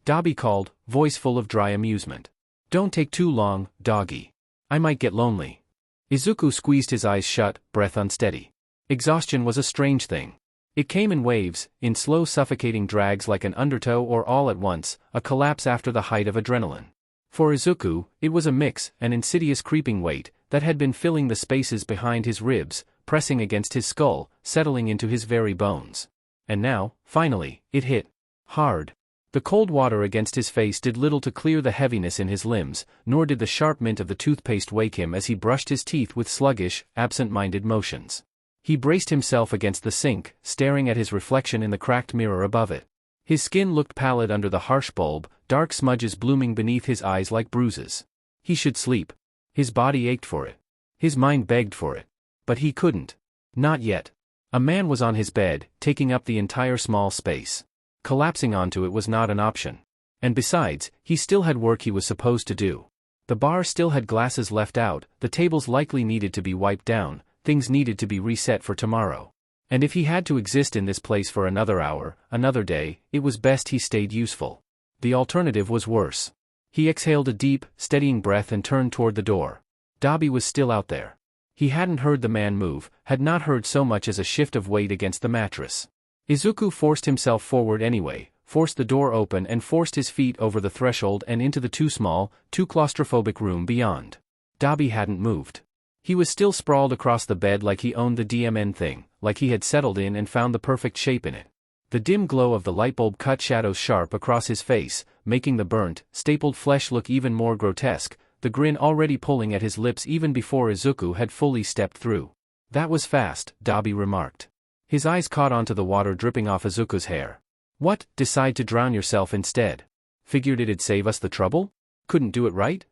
Dabi called, voice full of dry amusement. "Don't take too long, doggy. I might get lonely." Izuku squeezed his eyes shut, breath unsteady. Exhaustion was a strange thing. It came in waves, in slow suffocating drags like an undertow or all at once, a collapse after the height of adrenaline. For Izuku, it was a mix, an insidious creeping weight, that had been filling the spaces behind his ribs, pressing against his skull, settling into his very bones. And now, finally, it hit. Hard. The cold water against his face did little to clear the heaviness in his limbs, nor did the sharp mint of the toothpaste wake him as he brushed his teeth with sluggish, absent-minded motions. He braced himself against the sink, staring at his reflection in the cracked mirror above it. His skin looked pallid under the harsh bulb, dark smudges blooming beneath his eyes like bruises. He should sleep. His body ached for it. His mind begged for it. But he couldn't. Not yet. A man was on his bed, taking up the entire small space. Collapsing onto it was not an option. And besides, he still had work he was supposed to do. The bar still had glasses left out, the tables likely needed to be wiped down, things needed to be reset for tomorrow. And if he had to exist in this place for another hour, another day, it was best he stayed useful. The alternative was worse. He exhaled a deep, steadying breath and turned toward the door. Dabi was still out there. He hadn't heard the man move, had not heard so much as a shift of weight against the mattress. Izuku forced himself forward anyway, forced the door open and forced his feet over the threshold and into the too small, too claustrophobic room beyond. Dabi hadn't moved. He was still sprawled across the bed like he owned the DMN thing, like he had settled in and found the perfect shape in it. The dim glow of the lightbulb cut shadows sharp across his face, making the burnt, stapled flesh look even more grotesque, the grin already pulling at his lips even before Izuku had fully stepped through. "That was fast," Dabi remarked. His eyes caught onto the water dripping off Izuku's hair. "What, decide to drown yourself instead? Figured it'd save us the trouble? Couldn't do it right?"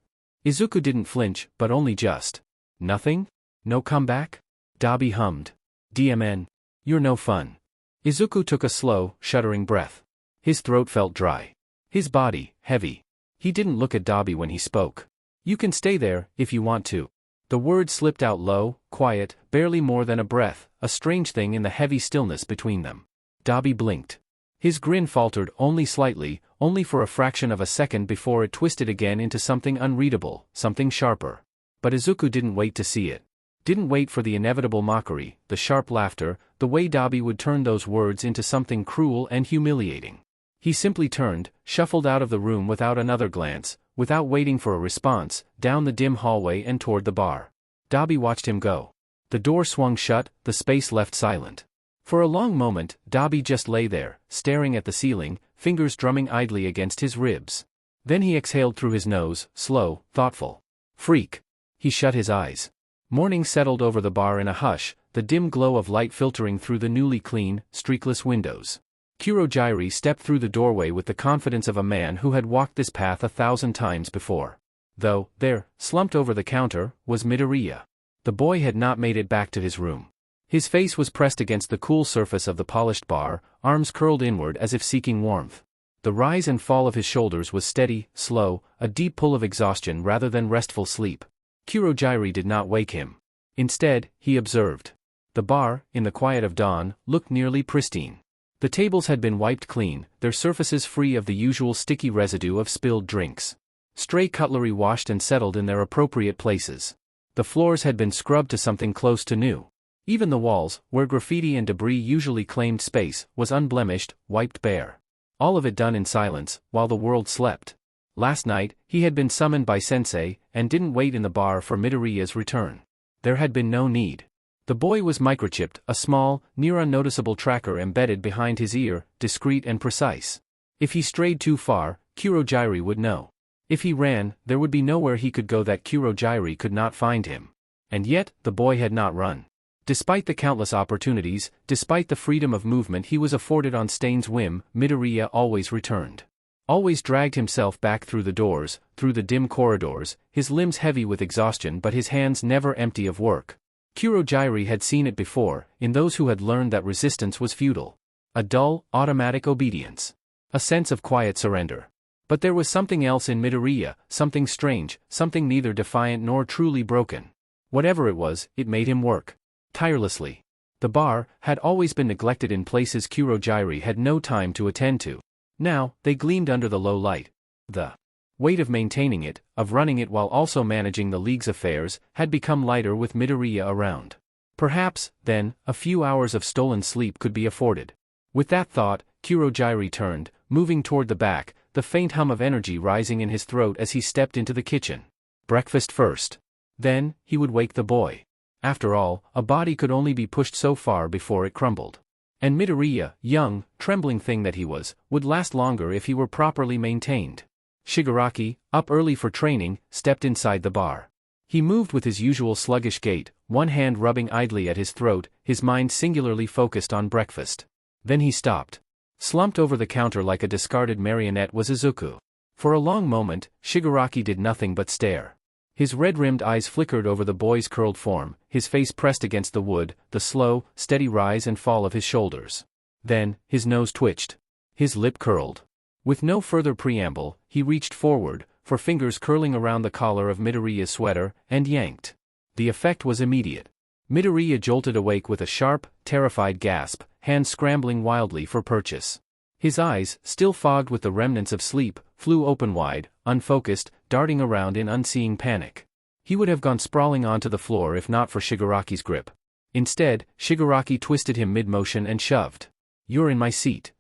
Izuku didn't flinch, but only just. "Nothing? No comeback?" Dabi hummed. "DMN. You're no fun." Izuku took a slow, shuddering breath. His throat felt dry. His body, heavy. He didn't look at Dabi when he spoke. "You can stay there, if you want to." The words slipped out low, quiet, barely more than a breath, a strange thing in the heavy stillness between them. Dabi blinked. His grin faltered only slightly, only for a fraction of a second before it twisted again into something unreadable, something sharper. But Izuku didn't wait to see it. Didn't wait for the inevitable mockery, the sharp laughter, the way Dabi would turn those words into something cruel and humiliating. He simply turned, shuffled out of the room without another glance, without waiting for a response, down the dim hallway and toward the bar. Dabi watched him go. The door swung shut, the space left silent. For a long moment, Dabi just lay there, staring at the ceiling, fingers drumming idly against his ribs. Then he exhaled through his nose, slow, thoughtful. "Freak." He shut his eyes. Morning settled over the bar in a hush, the dim glow of light filtering through the newly clean, streakless windows. Kurogiri stepped through the doorway with the confidence of a man who had walked this path 1,000 times before. Though, there, slumped over the counter, was Midoriya. The boy had not made it back to his room. His face was pressed against the cool surface of the polished bar, arms curled inward as if seeking warmth. The rise and fall of his shoulders was steady, slow, a deep pull of exhaustion rather than restful sleep. Kurogiri did not wake him. Instead, he observed. The bar, in the quiet of dawn, looked nearly pristine. The tables had been wiped clean, their surfaces free of the usual sticky residue of spilled drinks. Stray cutlery washed and settled in their appropriate places. The floors had been scrubbed to something close to new. Even the walls, where graffiti and debris usually claimed space, was unblemished, wiped bare. All of it done in silence, while the world slept. Last night, he had been summoned by Sensei, and didn't wait in the bar for Midoriya's return. There had been no need. The boy was microchipped, a small, near unnoticeable tracker embedded behind his ear, discreet and precise. If he strayed too far, Kurogiri would know. If he ran, there would be nowhere he could go that Kurogiri could not find him. And yet, the boy had not run. Despite the countless opportunities, despite the freedom of movement he was afforded on Stain's whim, Midoriya always returned. Always dragged himself back through the doors, through the dim corridors, his limbs heavy with exhaustion but his hands never empty of work. Kurogiri had seen it before, in those who had learned that resistance was futile. A dull, automatic obedience. A sense of quiet surrender. But there was something else in Midoriya, something strange, something neither defiant nor truly broken. Whatever it was, it made him work. Tirelessly. The bar had always been neglected in places Kurogiri had no time to attend to. Now, they gleamed under the low light. The weight of maintaining it, of running it while also managing the league's affairs, had become lighter with Midoriya around. Perhaps, then, a few hours of stolen sleep could be afforded. With that thought, Kurogiri turned, moving toward the back, the faint hum of energy rising in his throat as he stepped into the kitchen. Breakfast first. Then, he would wake the boy. After all, a body could only be pushed so far before it crumbled. And Midoriya, young, trembling thing that he was, would last longer if he were properly maintained. Shigaraki, up early for training, stepped inside the bar. He moved with his usual sluggish gait, one hand rubbing idly at his throat, his mind singularly focused on breakfast. Then he stopped. Slumped over the counter like a discarded marionette was Izuku. For a long moment, Shigaraki did nothing but stare. His red-rimmed eyes flickered over the boy's curled form, his face pressed against the wood, the slow, steady rise and fall of his shoulders. Then, his nose twitched. His lip curled. With no further preamble, he reached forward, for fingers curling around the collar of Midoriya's sweater, and yanked. The effect was immediate. Midoriya jolted awake with a sharp, terrified gasp, hands scrambling wildly for purchase. His eyes, still fogged with the remnants of sleep, flew open wide, unfocused, darting around in unseeing panic. He would have gone sprawling onto the floor if not for Shigaraki's grip. Instead, Shigaraki twisted him mid-motion and shoved. "You're in my seat."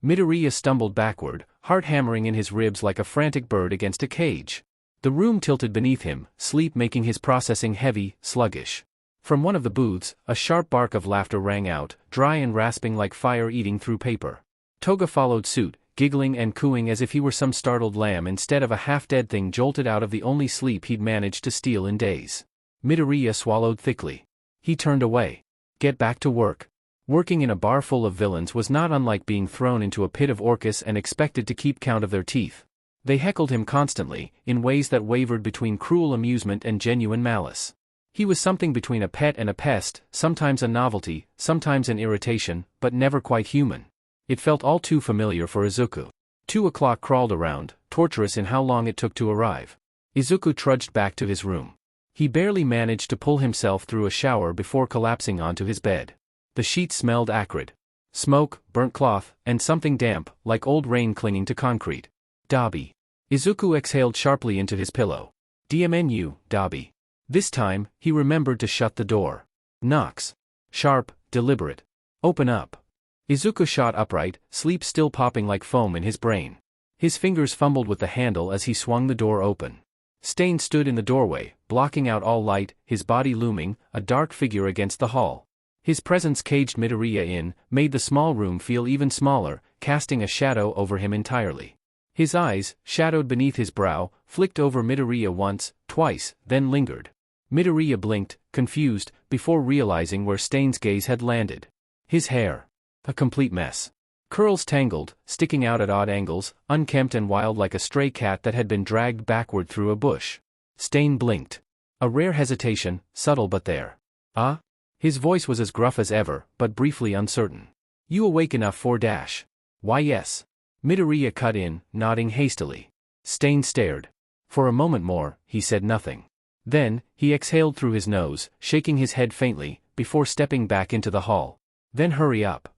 Midoriya stumbled backward, heart hammering in his ribs like a frantic bird against a cage. The room tilted beneath him, sleep making his processing heavy, sluggish. From one of the booths, a sharp bark of laughter rang out, dry and rasping like fire eating through paper. Toga followed suit, giggling and cooing as if he were some startled lamb instead of a half-dead thing jolted out of the only sleep he'd managed to steal in days. Midoriya swallowed thickly. He turned away. Get back to work. Working in a bar full of villains was not unlike being thrown into a pit of orcus and expected to keep count of their teeth. They heckled him constantly, in ways that wavered between cruel amusement and genuine malice. He was something between a pet and a pest, sometimes a novelty, sometimes an irritation, but never quite human. It felt all too familiar for Izuku. 2 o'clock crawled around, torturous in how long it took to arrive. Izuku trudged back to his room. He barely managed to pull himself through a shower before collapsing onto his bed. The sheets smelled acrid. Smoke, burnt cloth, and something damp, like old rain clinging to concrete. Dabi. Izuku exhaled sharply into his pillow. DMNU, Dabi. This time, he remembered to shut the door. Knocks. Sharp, deliberate. Open up. Izuku shot upright, sleep still popping like foam in his brain. His fingers fumbled with the handle as he swung the door open. Stain stood in the doorway, blocking out all light, his body looming, a dark figure against the hall. His presence caged Midoriya in, made the small room feel even smaller, casting a shadow over him entirely. His eyes, shadowed beneath his brow, flicked over Midoriya once, twice, then lingered. Midoriya blinked, confused, before realizing where Stain's gaze had landed. His hair. A complete mess. Curls tangled, sticking out at odd angles, unkempt and wild like a stray cat that had been dragged backward through a bush. Stain blinked. A rare hesitation, subtle but there. Ah? His voice was as gruff as ever, but briefly uncertain. You awake enough for dash. Why yes. Midoriya cut in, nodding hastily. Stain stared. For a moment more, he said nothing. Then, he exhaled through his nose, shaking his head faintly, before stepping back into the hall. Then hurry up.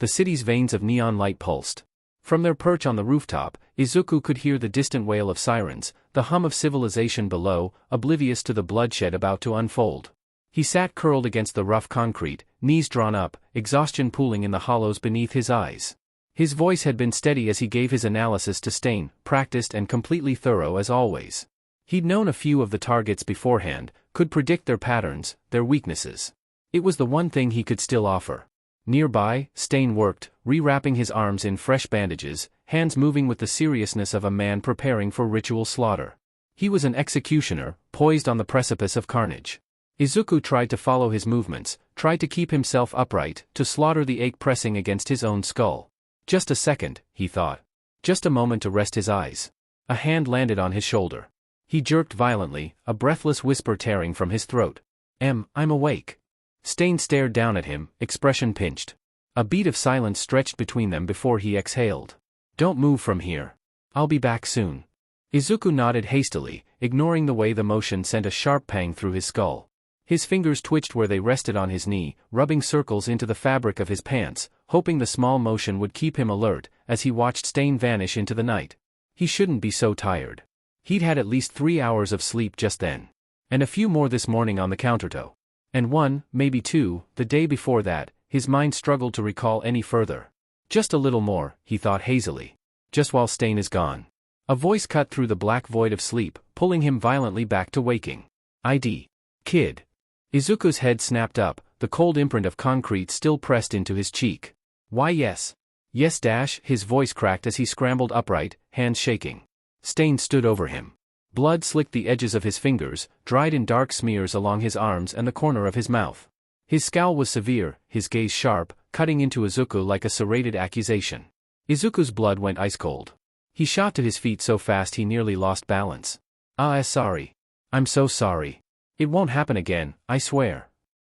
The city's veins of neon light pulsed. From their perch on the rooftop, Izuku could hear the distant wail of sirens, the hum of civilization below, oblivious to the bloodshed about to unfold. He sat curled against the rough concrete, knees drawn up, exhaustion pooling in the hollows beneath his eyes. His voice had been steady as he gave his analysis to Stain, practiced and completely thorough as always. He'd known a few of the targets beforehand, could predict their patterns, their weaknesses. It was the one thing he could still offer. Nearby, Stain worked, rewrapping his arms in fresh bandages, hands moving with the seriousness of a man preparing for ritual slaughter. He was an executioner, poised on the precipice of carnage. Izuku tried to follow his movements, tried to keep himself upright, to slaughter the ache pressing against his own skull. Just a second, he thought. Just a moment to rest his eyes. A hand landed on his shoulder. He jerked violently, a breathless whisper tearing from his throat. I'm awake. Stain stared down at him, expression pinched. A beat of silence stretched between them before he exhaled. Don't move from here. I'll be back soon. Izuku nodded hastily, ignoring the way the motion sent a sharp pang through his skull. His fingers twitched where they rested on his knee, rubbing circles into the fabric of his pants, hoping the small motion would keep him alert, as he watched Stain vanish into the night. He shouldn't be so tired. He'd had at least 3 hours of sleep just then. And a few more this morning on the countertop. And 1, maybe 2, the day before that. His mind struggled to recall any further. Just a little more, he thought hazily. Just while Stain is gone. A voice cut through the black void of sleep, pulling him violently back to waking. ID. Kid. Izuku's head snapped up, the cold imprint of concrete still pressed into his cheek. Why yes. Yes dash, his voice cracked as he scrambled upright, hands shaking. Stain stood over him. Blood slicked the edges of his fingers, dried in dark smears along his arms and the corner of his mouth. His scowl was severe, his gaze sharp, cutting into Izuku like a serrated accusation. Izuku's blood went ice cold. He shot to his feet so fast he nearly lost balance. Sorry. I'm so sorry. It won't happen again, I swear.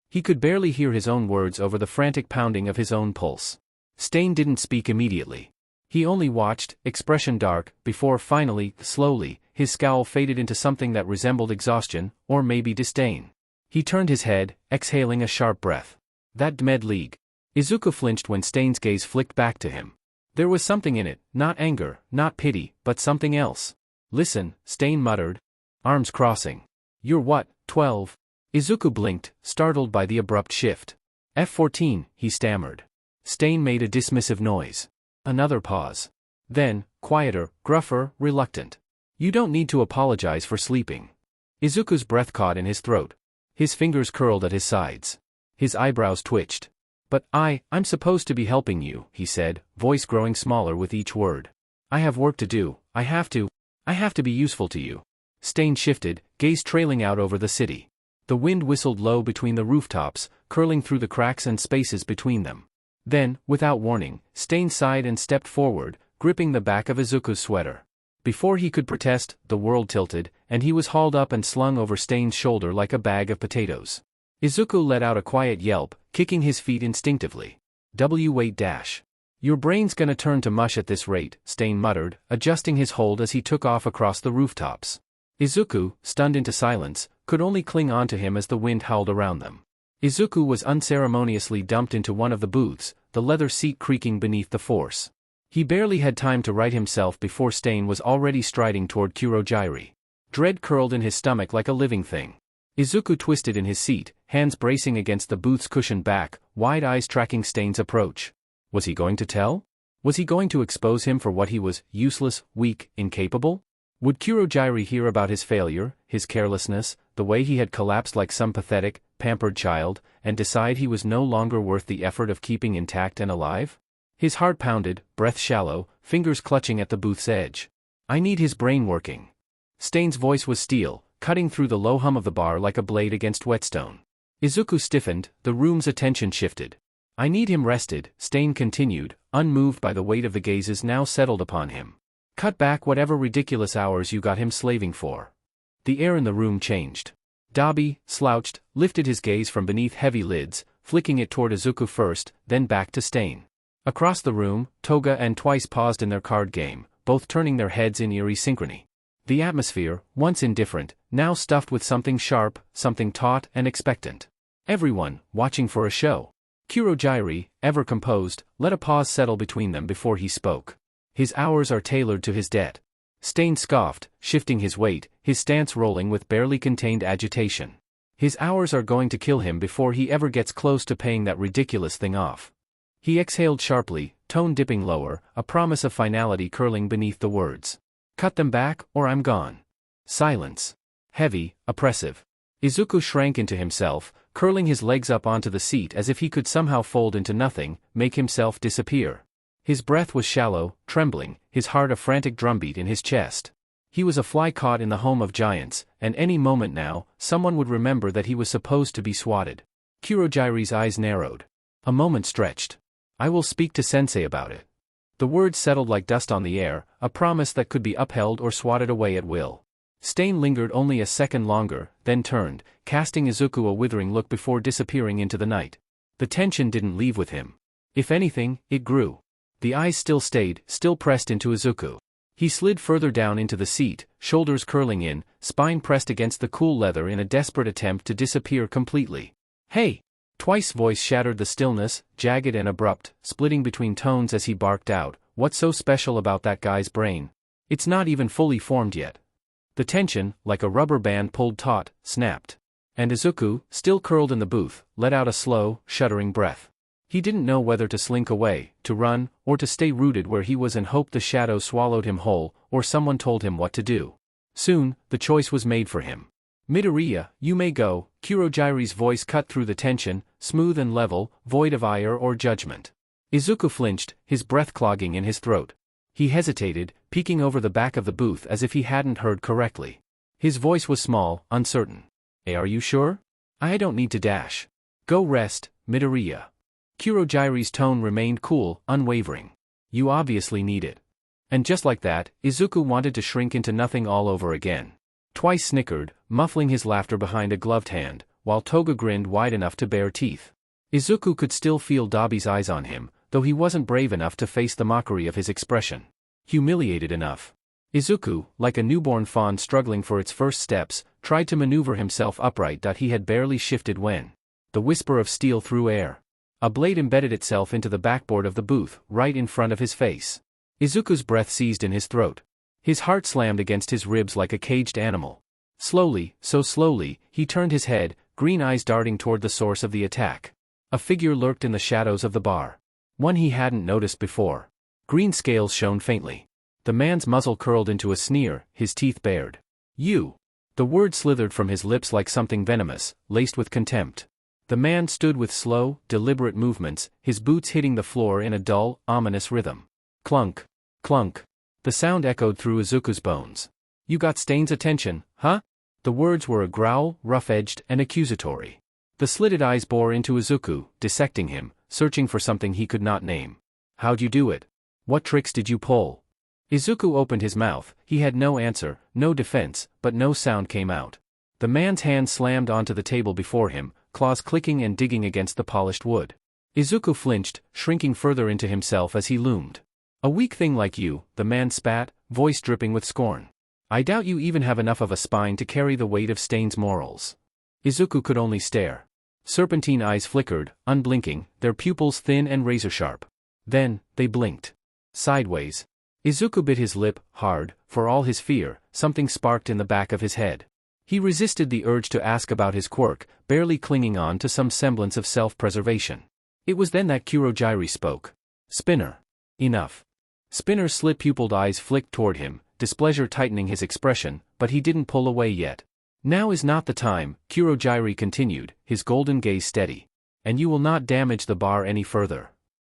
He could barely hear his own words over the frantic pounding of his own pulse. Stain didn't speak immediately. He only watched, expression dark, before finally, slowly, his scowl faded into something that resembled exhaustion, or maybe disdain. He turned his head, exhaling a sharp breath. That Dmed League. Izuku flinched when Stain's gaze flicked back to him. There was something in it, not anger, not pity, but something else. Listen, Stain muttered. Arms crossing. You're what, 12? Izuku blinked, startled by the abrupt shift. F-14, he stammered. Stain made a dismissive noise. Another pause. Then, quieter, gruffer, reluctant. You don't need to apologize for sleeping. Izuku's breath caught in his throat. His fingers curled at his sides. His eyebrows twitched. But I'm supposed to be helping you, he said, voice growing smaller with each word. I have work to do, I have to be useful to you. Stain shifted, gaze trailing out over the city. The wind whistled low between the rooftops, curling through the cracks and spaces between them. Then, without warning, Stain sighed and stepped forward, gripping the back of Izuku's sweater. Before he could protest, the world tilted, and he was hauled up and slung over Stain's shoulder like a bag of potatoes. Izuku let out a quiet yelp, kicking his feet instinctively. Wait dash. Your brain's gonna turn to mush at this rate, Stain muttered, adjusting his hold as he took off across the rooftops. Izuku, stunned into silence, could only cling on to him as the wind howled around them. Izuku was unceremoniously dumped into one of the booths, the leather seat creaking beneath the force. He barely had time to right himself before Stain was already striding toward Kurogiri. Dread curled in his stomach like a living thing. Izuku twisted in his seat, hands bracing against the booth's cushioned back, wide eyes tracking Stain's approach. Was he going to tell? Was he going to expose him for what he was, useless, weak, incapable? Would Kurogiri hear about his failure, his carelessness, the way he had collapsed like some pathetic, pampered child, and decide he was no longer worth the effort of keeping intact and alive? His heart pounded, breath shallow, fingers clutching at the booth's edge. I need his brain working. Stain's voice was steel, cutting through the low hum of the bar like a blade against whetstone. Izuku stiffened, the room's attention shifted. I need him rested, Stain continued, unmoved by the weight of the gazes now settled upon him. Cut back whatever ridiculous hours you got him slaving for. The air in the room changed. Dabi, slouched, lifted his gaze from beneath heavy lids, flicking it toward Izuku first, then back to Stain. Across the room, Toga and Twice paused in their card game, both turning their heads in eerie synchrony. The atmosphere, once indifferent, now stuffed with something sharp, something taut and expectant. Everyone, watching for a show. Kurogiri, ever composed, let a pause settle between them before he spoke. His hours are tailored to his debt. Stain scoffed, shifting his weight, his stance rolling with barely contained agitation. His hours are going to kill him before he ever gets close to paying that ridiculous thing off. He exhaled sharply, tone dipping lower, a promise of finality curling beneath the words. Cut them back, or I'm gone. Silence. Heavy, oppressive. Izuku shrank into himself, curling his legs up onto the seat as if he could somehow fold into nothing, make himself disappear. His breath was shallow, trembling, his heart a frantic drumbeat in his chest. He was a fly caught in the home of giants, and any moment now, someone would remember that he was supposed to be swatted. Kurogiri's eyes narrowed. A moment stretched. I will speak to Sensei about it. The words settled like dust on the air, a promise that could be upheld or swatted away at will. Stain lingered only a second longer, then turned, casting Izuku a withering look before disappearing into the night. The tension didn't leave with him. If anything, it grew. The eyes still stayed, still pressed into Izuku. He slid further down into the seat, shoulders curling in, spine pressed against the cool leather in a desperate attempt to disappear completely. Hey! Twice's voice shattered the stillness, jagged and abrupt, splitting between tones as he barked out, "What's so special about that guy's brain? It's not even fully formed yet." The tension, like a rubber band pulled taut, snapped. And Izuku, still curled in the booth, let out a slow, shuddering breath. He didn't know whether to slink away, to run, or to stay rooted where he was and hope the shadow swallowed him whole, or someone told him what to do. Soon, the choice was made for him. "Midoriya, you may go," Kurogiri's voice cut through the tension, smooth and level, void of ire or judgment. Izuku flinched, his breath clogging in his throat. He hesitated, peeking over the back of the booth as if he hadn't heard correctly. His voice was small, uncertain. "Are you sure? I don't need to dash. Go rest, Midoriya." Kurogiri's tone remained cool, unwavering. "You obviously need it." And just like that, Izuku wanted to shrink into nothing all over again. Twice snickered, muffling his laughter behind a gloved hand, while Toga grinned wide enough to bare teeth. Izuku could still feel Dabi's eyes on him, though he wasn't brave enough to face the mockery of his expression. Humiliated enough. Izuku, like a newborn fawn struggling for its first steps, tried to maneuver himself upright. He had barely shifted when the whisper of steel through air. A blade embedded itself into the backboard of the booth, right in front of his face. Izuku's breath seized in his throat. His heart slammed against his ribs like a caged animal. Slowly, so slowly, he turned his head, green eyes darting toward the source of the attack. A figure lurked in the shadows of the bar. One he hadn't noticed before. Green scales shone faintly. The man's muzzle curled into a sneer, his teeth bared. "You!" The word slithered from his lips like something venomous, laced with contempt. The man stood with slow, deliberate movements, his boots hitting the floor in a dull, ominous rhythm. Clunk. Clunk. The sound echoed through Izuku's bones. "You got Stain's attention, huh?" The words were a growl, rough-edged and accusatory. The slitted eyes bore into Izuku, dissecting him, searching for something he could not name. "How'd you do it? What tricks did you pull?" Izuku opened his mouth. He had no answer, no defense, but no sound came out. The man's hand slammed onto the table before him, claws clicking and digging against the polished wood. Izuku flinched, shrinking further into himself as he loomed. "A weak thing like you," the man spat, voice dripping with scorn. "I doubt you even have enough of a spine to carry the weight of Stain's morals." Izuku could only stare. Serpentine eyes flickered, unblinking, their pupils thin and razor-sharp. Then, they blinked. Sideways. Izuku bit his lip, hard, for all his fear, something sparked in the back of his head. He resisted the urge to ask about his quirk, barely clinging on to some semblance of self-preservation. It was then that Kurogiri spoke. "Spinner. Enough." Spinner's slit-pupiled eyes flicked toward him, displeasure tightening his expression, but he didn't pull away yet. "Now is not the time," Kurogiri continued, his golden gaze steady. "And you will not damage the bar any further."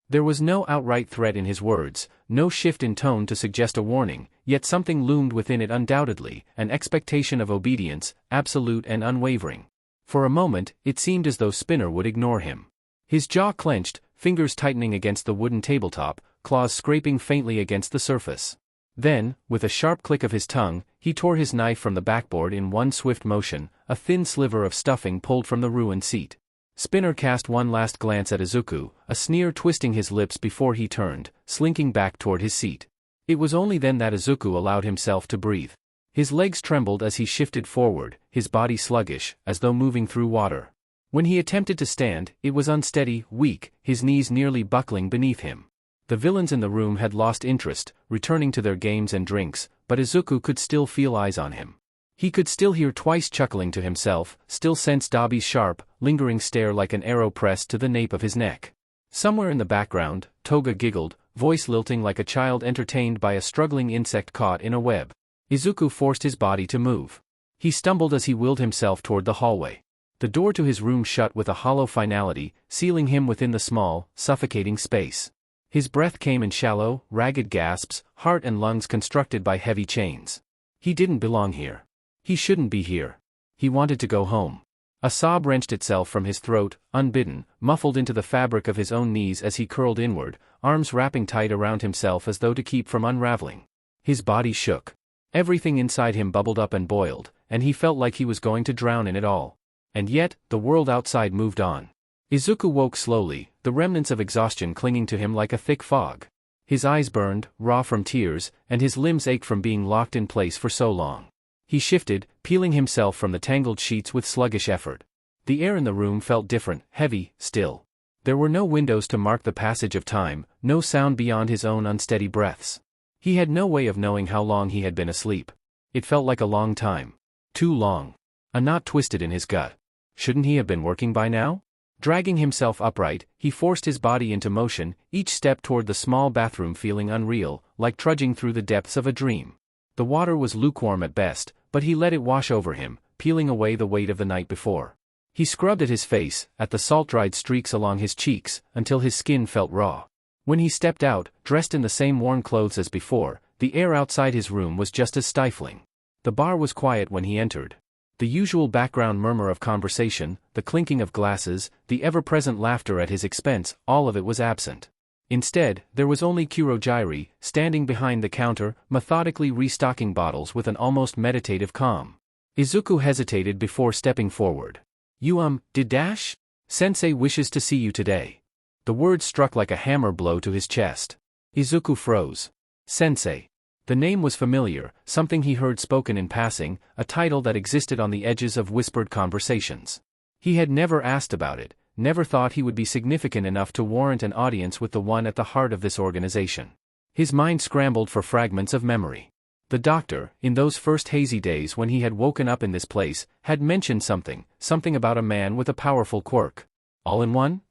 There was no outright threat in his words, no shift in tone to suggest a warning, yet something loomed within it undoubtedly, an expectation of obedience, absolute and unwavering. For a moment, it seemed as though Spinner would ignore him. His jaw clenched, fingers tightening against the wooden tabletop, claws scraping faintly against the surface. Then, with a sharp click of his tongue, he tore his knife from the backboard in one swift motion, a thin sliver of stuffing pulled from the ruined seat. Spinner cast one last glance at Izuku, a sneer twisting his lips before he turned, slinking back toward his seat. It was only then that Izuku allowed himself to breathe. His legs trembled as he shifted forward, his body sluggish, as though moving through water. When he attempted to stand, it was unsteady, weak, his knees nearly buckling beneath him. The villains in the room had lost interest, returning to their games and drinks, but Izuku could still feel eyes on him. He could still hear Twice chuckling to himself, still sense Dabi's sharp, lingering stare like an arrow pressed to the nape of his neck. Somewhere in the background, Toga giggled, voice lilting like a child entertained by a struggling insect caught in a web. Izuku forced his body to move. He stumbled as he willed himself toward the hallway. The door to his room shut with a hollow finality, sealing him within the small, suffocating space. His breath came in shallow, ragged gasps, heart and lungs constructed by heavy chains. He didn't belong here. He shouldn't be here. He wanted to go home. A sob wrenched itself from his throat, unbidden, muffled into the fabric of his own knees as he curled inward, arms wrapping tight around himself as though to keep from unraveling. His body shook. Everything inside him bubbled up and boiled, and he felt like he was going to drown in it all. And yet, the world outside moved on. Izuku woke slowly, the remnants of exhaustion clinging to him like a thick fog. His eyes burned, raw from tears, and his limbs ached from being locked in place for so long. He shifted, peeling himself from the tangled sheets with sluggish effort. The air in the room felt different, heavy, still. There were no windows to mark the passage of time, no sound beyond his own unsteady breaths. He had no way of knowing how long he had been asleep. It felt like a long time. Too long. A knot twisted in his gut. Shouldn't he have been working by now? Dragging himself upright, he forced his body into motion, each step toward the small bathroom feeling unreal, like trudging through the depths of a dream. The water was lukewarm at best, but he let it wash over him, peeling away the weight of the night before. He scrubbed at his face, at the salt-dried streaks along his cheeks, until his skin felt raw. When he stepped out, dressed in the same worn clothes as before, the air outside his room was just as stifling. The bar was quiet when he entered. The usual background murmur of conversation, the clinking of glasses, the ever-present laughter at his expense, all of it was absent. Instead, there was only Kurogiri, standing behind the counter, methodically restocking bottles with an almost meditative calm. Izuku hesitated before stepping forward. You did dash? Sensei wishes to see you today. The words struck like a hammer blow to his chest. Izuku froze. Sensei. The name was familiar, something he heard spoken in passing, a title that existed on the edges of whispered conversations. He had never asked about it, never thought he would be significant enough to warrant an audience with the one at the heart of this organization. His mind scrambled for fragments of memory. The doctor, in those first hazy days when he had woken up in this place, had mentioned something about a man with a powerful quirk. All in one?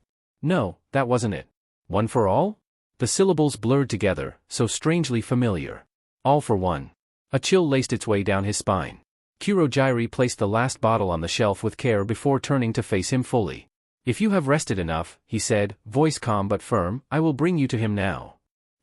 No, that wasn't it. One for all? The syllables blurred together, so strangely familiar. All for one. A chill laced its way down his spine. Kurogiri placed the last bottle on the shelf with care before turning to face him fully. If you have rested enough, he said, voice calm but firm, I will bring you to him now.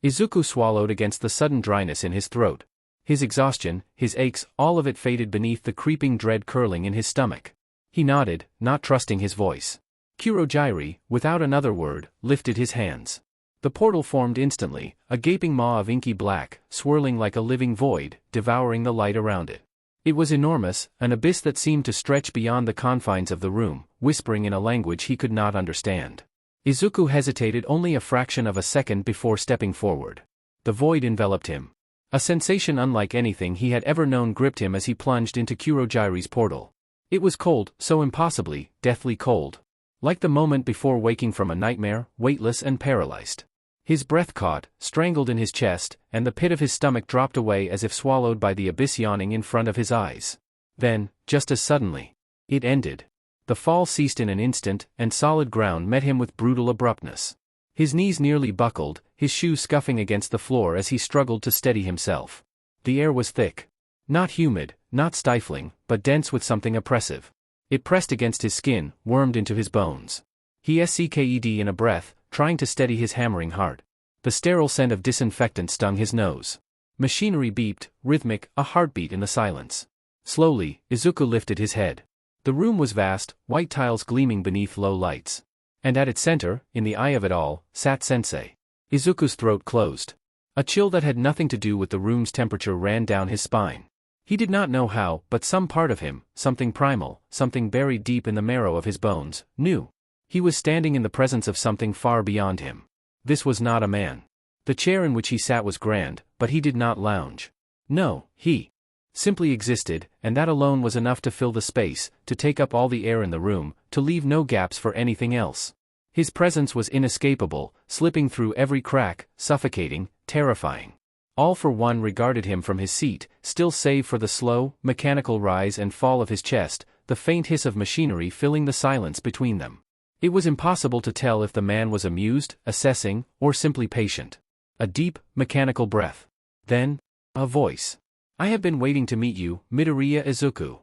Izuku swallowed against the sudden dryness in his throat. His exhaustion, his aches, all of it faded beneath the creeping dread curling in his stomach. He nodded, not trusting his voice. Kurogiri, without another word, lifted his hands. The portal formed instantly, a gaping maw of inky black, swirling like a living void, devouring the light around it. It was enormous, an abyss that seemed to stretch beyond the confines of the room, whispering in a language he could not understand. Izuku hesitated only a fraction of a second before stepping forward. The void enveloped him. A sensation unlike anything he had ever known gripped him as he plunged into Kurogiri's portal. It was cold, so impossibly, deathly cold. Like the moment before waking from a nightmare, weightless and paralyzed. His breath caught, strangled in his chest, and the pit of his stomach dropped away as if swallowed by the abyss yawning in front of his eyes. Then, just as suddenly, it ended. The fall ceased in an instant, and solid ground met him with brutal abruptness. His knees nearly buckled, his shoes scuffing against the floor as he struggled to steady himself. The air was thick. Not humid, not stifling, but dense with something oppressive. It pressed against his skin, wormed into his bones. He sucked in a breath, trying to steady his hammering heart. The sterile scent of disinfectant stung his nose. Machinery beeped, rhythmic, a heartbeat in the silence. Slowly, Izuku lifted his head. The room was vast, white tiles gleaming beneath low lights. And at its center, in the eye of it all, sat Sensei. Izuku's throat closed. A chill that had nothing to do with the room's temperature ran down his spine. He did not know how, but some part of him, something primal, something buried deep in the marrow of his bones, knew. He was standing in the presence of something far beyond him. This was not a man. The chair in which he sat was grand, but he did not lounge. No, he simply existed, and that alone was enough to fill the space, to take up all the air in the room, to leave no gaps for anything else. His presence was inescapable, slipping through every crack, suffocating, terrifying. All for one regarded him from his seat, still save for the slow, mechanical rise and fall of his chest, the faint hiss of machinery filling the silence between them. It was impossible to tell if the man was amused, assessing, or simply patient. A deep, mechanical breath. Then, a voice. I have been waiting to meet you, Midoriya Izuku.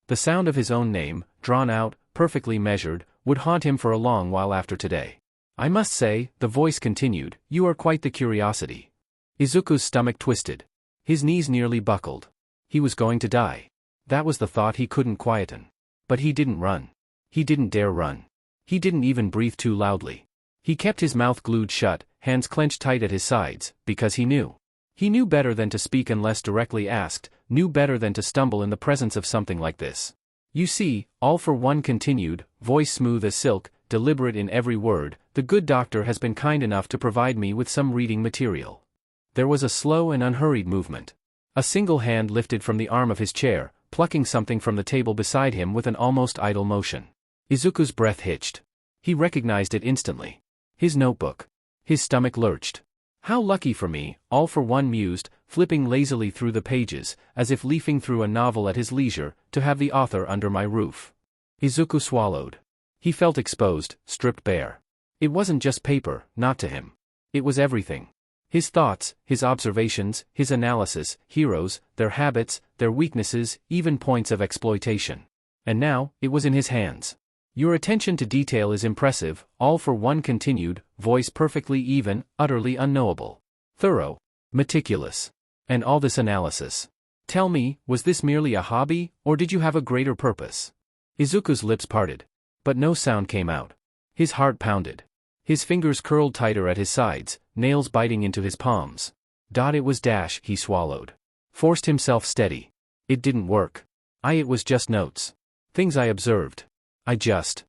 The sound of his own name, drawn out, perfectly measured, would haunt him for a long while after today. I must say, the voice continued, you are quite the curiosity. Izuku's stomach twisted. His knees nearly buckled. He was going to die. That was the thought he couldn't quieten. But he didn't run. He didn't dare run. He didn't even breathe too loudly. He kept his mouth glued shut, hands clenched tight at his sides, because he knew. He knew better than to speak unless directly asked, knew better than to stumble in the presence of something like this. You see, All for One continued, voice smooth as silk, deliberate in every word, the good doctor has been kind enough to provide me with some reading material. There was a slow and unhurried movement. A single hand lifted from the arm of his chair, plucking something from the table beside him with an almost idle motion. Izuku's breath hitched. He recognized it instantly. His notebook. His stomach lurched. How lucky for me, All for One mused, flipping lazily through the pages, as if leafing through a novel at his leisure, to have the author under my roof. Izuku swallowed. He felt exposed, stripped bare. It wasn't just paper, not to him. It was everything. His thoughts, his observations, his analysis, heroes, their habits, their weaknesses, even points of exploitation. And now, it was in his hands. Your attention to detail is impressive, All for One continued, voice perfectly even, utterly unknowable. Thorough. Meticulous. And all this analysis. Tell me, was this merely a hobby, or did you have a greater purpose? Izuku's lips parted. But no sound came out. His heart pounded. His fingers curled tighter at his sides, nails biting into his palms. It was he swallowed. Forced himself steady. It didn't work. It was just notes. Things I observed. I just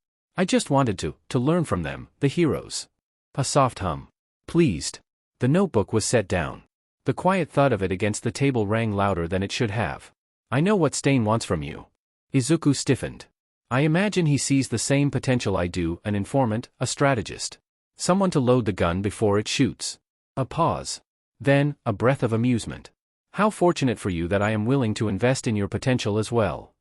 wanted to learn from them, the heroes. A soft hum. Pleased. The notebook was set down. The quiet thud of it against the table rang louder than it should have. I know what Stain wants from you. Izuku stiffened. I imagine he sees the same potential I do, an informant, a strategist. Someone to load the gun before it shoots. A pause. Then, a breath of amusement. How fortunate for you that I am willing to invest in your potential as well.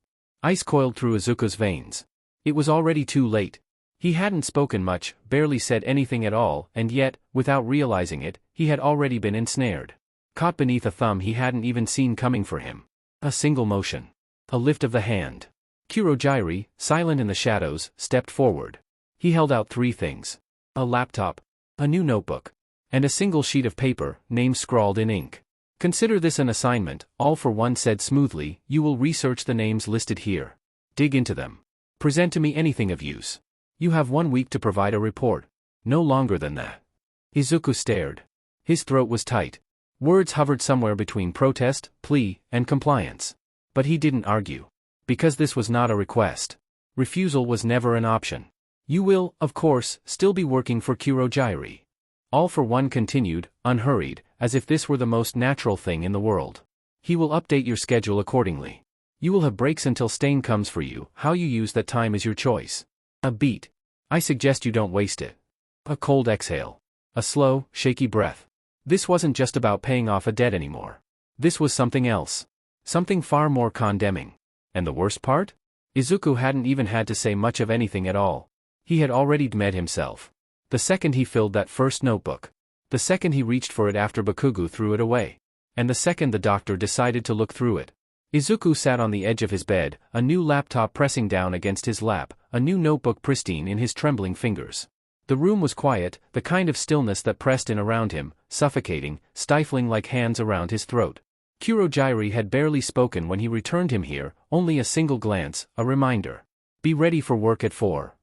Ice coiled through Izuku's veins. It was already too late. He hadn't spoken much, barely said anything at all, and yet, without realizing it, he had already been ensnared. Caught beneath a thumb he hadn't even seen coming for him. A single motion. A lift of the hand. Kurogiri, silent in the shadows, stepped forward. He held out three things. A laptop, a new notebook, and a single sheet of paper, names scrawled in ink. Consider this an assignment, All for One said smoothly, you will research the names listed here. Dig into them. Present to me anything of use. You have 1 week to provide a report. No longer than that. Izuku stared. His throat was tight. Words hovered somewhere between protest, plea, and compliance. But he didn't argue. Because this was not a request. Refusal was never an option. You will, of course, still be working for Kurogiri. All for One continued, unhurried, as if this were the most natural thing in the world. He will update your schedule accordingly. You will have breaks until Stain comes for you, how you use that time is your choice. A beat. I suggest you don't waste it. A cold exhale. A slow, shaky breath. This wasn't just about paying off a debt anymore. This was something else. Something far more condemning. And the worst part? Izuku hadn't even had to say much of anything at all. He had already demed himself. The second he filled that first notebook. The second he reached for it after Bakugou threw it away. And the second the doctor decided to look through it. Izuku sat on the edge of his bed, a new laptop pressing down against his lap, a new notebook pristine in his trembling fingers. The room was quiet, the kind of stillness that pressed in around him, suffocating, stifling like hands around his throat. Kurogiri had barely spoken when he returned him here, only a single glance, a reminder. Be ready for work at 4.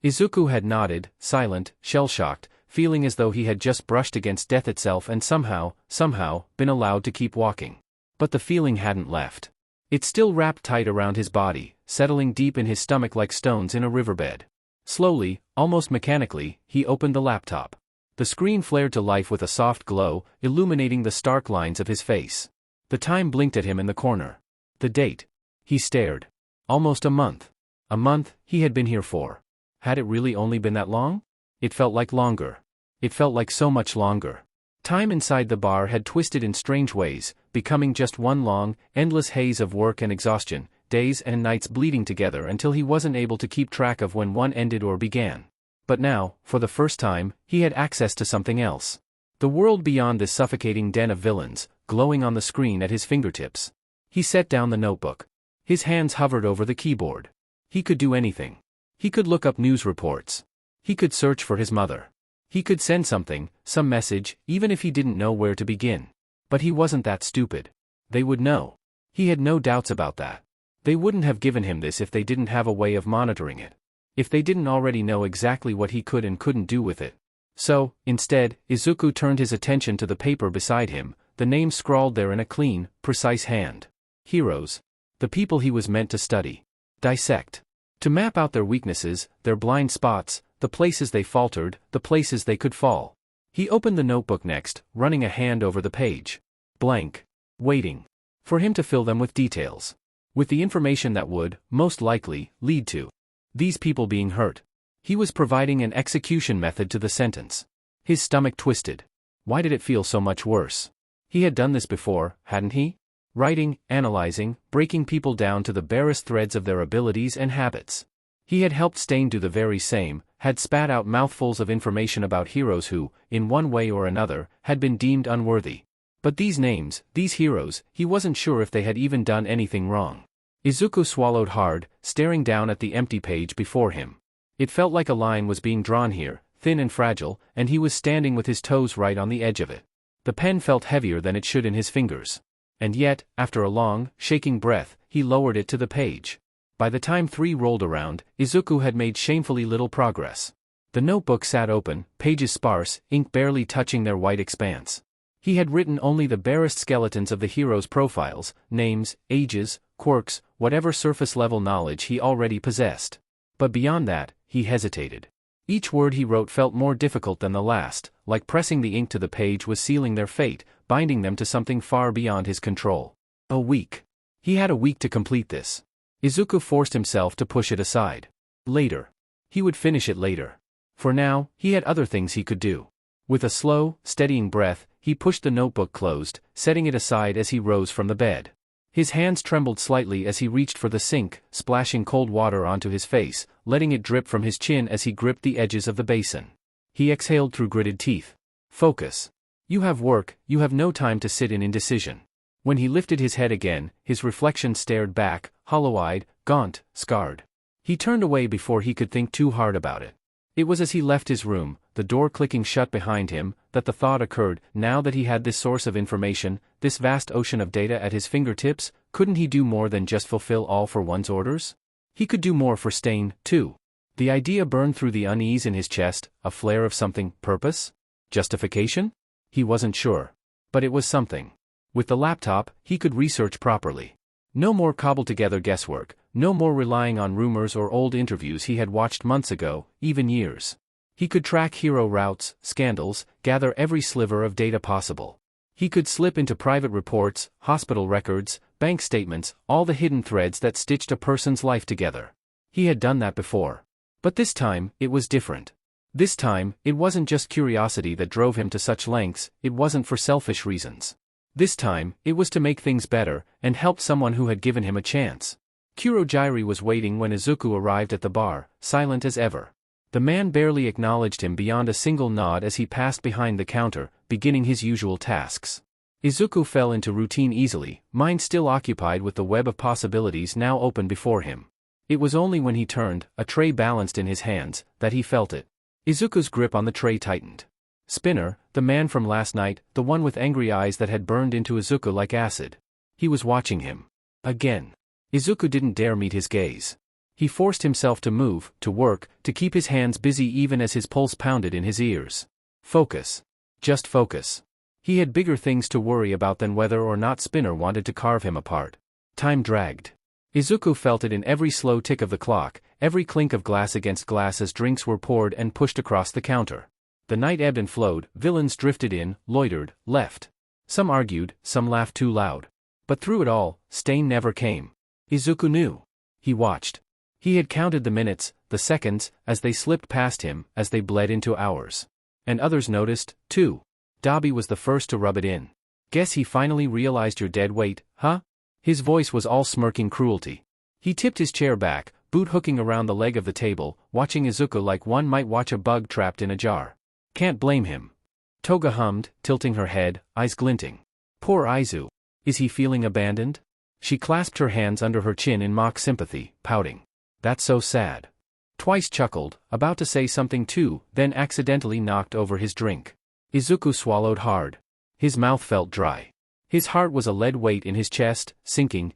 Izuku had nodded, silent, shell-shocked, feeling as though he had just brushed against death itself and somehow, been allowed to keep walking. But the feeling hadn't left. It still wrapped tight around his body, settling deep in his stomach like stones in a riverbed. Slowly, almost mechanically, he opened the laptop. The screen flared to life with a soft glow, illuminating the stark lines of his face. The time blinked at him in the corner. The date. He stared. Almost a month. A month, he had been here for. Had it really only been that long? It felt like longer. It felt like so much longer. Time inside the bar had twisted in strange ways, becoming just one long, endless haze of work and exhaustion, days and nights bleeding together until he wasn't able to keep track of when one ended or began. But now, for the first time, he had access to something else. The world beyond this suffocating den of villains, glowing on the screen at his fingertips. He set down the notebook. His hands hovered over the keyboard. He could do anything. He could look up news reports. He could search for his mother. He could send something, some message, even if he didn't know where to begin. But he wasn't that stupid. They would know. He had no doubts about that. They wouldn't have given him this if they didn't have a way of monitoring it. If they didn't already know exactly what he could and couldn't do with it. So, instead, Izuku turned his attention to the paper beside him, the names scrawled there in a clean, precise hand. Heroes. The people he was meant to study. Dissect. To map out their weaknesses, their blind spots, the places they faltered, the places they could fall. He opened the notebook next, running a hand over the page. Blank. Waiting. For him to fill them with details. With the information that would, most likely, lead to these people being hurt. He was providing an execution method to the sentence. His stomach twisted. Why did it feel so much worse? He had done this before, hadn't he? Writing, analyzing, breaking people down to the barest threads of their abilities and habits. He had helped Stain do the very same, had spat out mouthfuls of information about heroes who, in one way or another, had been deemed unworthy. But these names, these heroes, he wasn't sure if they had even done anything wrong. Izuku swallowed hard, staring down at the empty page before him. It felt like a line was being drawn here, thin and fragile, and he was standing with his toes right on the edge of it. The pen felt heavier than it should in his fingers. And yet, after a long, shaking breath, he lowered it to the page. By the time 3 rolled around, Izuku had made shamefully little progress. The notebook sat open, pages sparse, ink barely touching their white expanse. He had written only the barest skeletons of the heroes' profiles, names, ages, quirks, whatever surface-level knowledge he already possessed. But beyond that, he hesitated. Each word he wrote felt more difficult than the last, like pressing the ink to the page was sealing their fate, binding them to something far beyond his control. A week. He had a week to complete this. Izuku forced himself to push it aside. Later. He would finish it later. For now, he had other things he could do. With a slow, steadying breath, he pushed the notebook closed, setting it aside as he rose from the bed. His hands trembled slightly as he reached for the sink, splashing cold water onto his face, letting it drip from his chin as he gripped the edges of the basin. He exhaled through gritted teeth. Focus. You have work, you have no time to sit in indecision. When he lifted his head again, his reflection stared back, hollow-eyed, gaunt, scarred. He turned away before he could think too hard about it. It was as he left his room, the door clicking shut behind him, that the thought occurred, now that he had this source of information, this vast ocean of data at his fingertips, couldn't he do more than just fulfill all for one's orders? He could do more for Stain, too. The idea burned through the unease in his chest, a flare of something, purpose? Justification? He wasn't sure. But it was something. With the laptop, he could research properly. No more cobbled-together guesswork, no more relying on rumors or old interviews he had watched months ago, even years. He could track hero routes, scandals, gather every sliver of data possible. He could slip into private reports, hospital records, bank statements, all the hidden threads that stitched a person's life together. He had done that before. But this time, it was different. This time, it wasn't just curiosity that drove him to such lengths, it wasn't for selfish reasons. This time, it was to make things better, and help someone who had given him a chance. Kurogiri was waiting when Izuku arrived at the bar, silent as ever. The man barely acknowledged him beyond a single nod as he passed behind the counter, beginning his usual tasks. Izuku fell into routine easily, mind still occupied with the web of possibilities now open before him. It was only when he turned, a tray balanced in his hands, that he felt it. Izuku's grip on the tray tightened. Spinner, the man from last night, the one with angry eyes that had burned into Izuku like acid. He was watching him. Again. Izuku didn't dare meet his gaze. He forced himself to move, to work, to keep his hands busy even as his pulse pounded in his ears. Focus. Just focus. He had bigger things to worry about than whether or not Spinner wanted to carve him apart. Time dragged. Izuku felt it in every slow tick of the clock, every clink of glass against glass as drinks were poured and pushed across the counter. The night ebbed and flowed, villains drifted in, loitered, left. Some argued, some laughed too loud. But through it all, Stain never came. Izuku knew. He watched. He had counted the minutes, the seconds, as they slipped past him, as they bled into hours. And others noticed, too. Dabi was the first to rub it in. Guess he finally realized your dead weight, huh? His voice was all smirking cruelty. He tipped his chair back, boot hooking around the leg of the table, watching Izuku like one might watch a bug trapped in a jar. Can't blame him. Toga hummed, tilting her head, eyes glinting. Poor Izu. Is he feeling abandoned? She clasped her hands under her chin in mock sympathy, pouting. That's so sad. Twice chuckled, about to say something too, then accidentally knocked over his drink. Izuku swallowed hard. His mouth felt dry. His heart was a lead weight in his chest, sinking,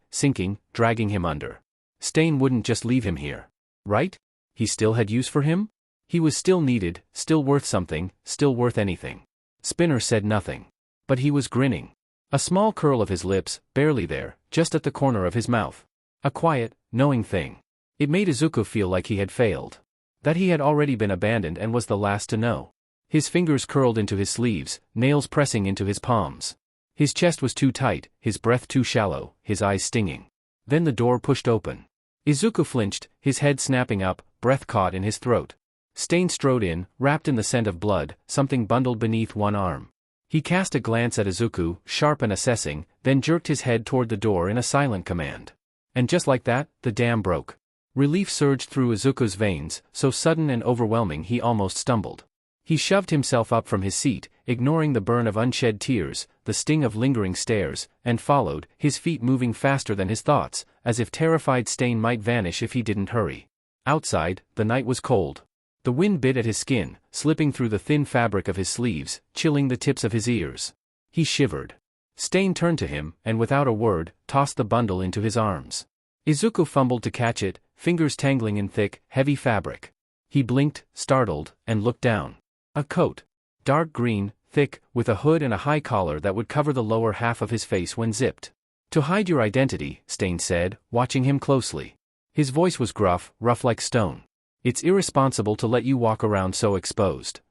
dragging him under. Stain wouldn't just leave him here. Right? He still had use for him? He was still needed, still worth something, still worth anything. Spinner said nothing. But he was grinning. A small curl of his lips, barely there, just at the corner of his mouth. A quiet, knowing thing. It made Izuku feel like he had failed. That he had already been abandoned and was the last to know. His fingers curled into his sleeves, nails pressing into his palms. His chest was too tight, his breath too shallow, his eyes stinging. Then the door pushed open. Izuku flinched, his head snapping up, breath caught in his throat. Stain strode in, wrapped in the scent of blood, something bundled beneath one arm. He cast a glance at Izuku, sharp and assessing, then jerked his head toward the door in a silent command. And just like that, the dam broke. Relief surged through Izuku's veins, so sudden and overwhelming he almost stumbled. He shoved himself up from his seat, ignoring the burn of unshed tears, the sting of lingering stares, and followed, his feet moving faster than his thoughts, as if terrified Stain might vanish if he didn't hurry. Outside, the night was cold. The wind bit at his skin, slipping through the thin fabric of his sleeves, chilling the tips of his ears. He shivered. Stain turned to him, and without a word, tossed the bundle into his arms. Izuku fumbled to catch it, fingers tangling in thick, heavy fabric. He blinked, startled, and looked down. A coat. Dark green, thick, with a hood and a high collar that would cover the lower half of his face when zipped. "To hide your identity," Stain said, watching him closely. His voice was gruff, rough like stone. "It's irresponsible to let you walk around so exposed."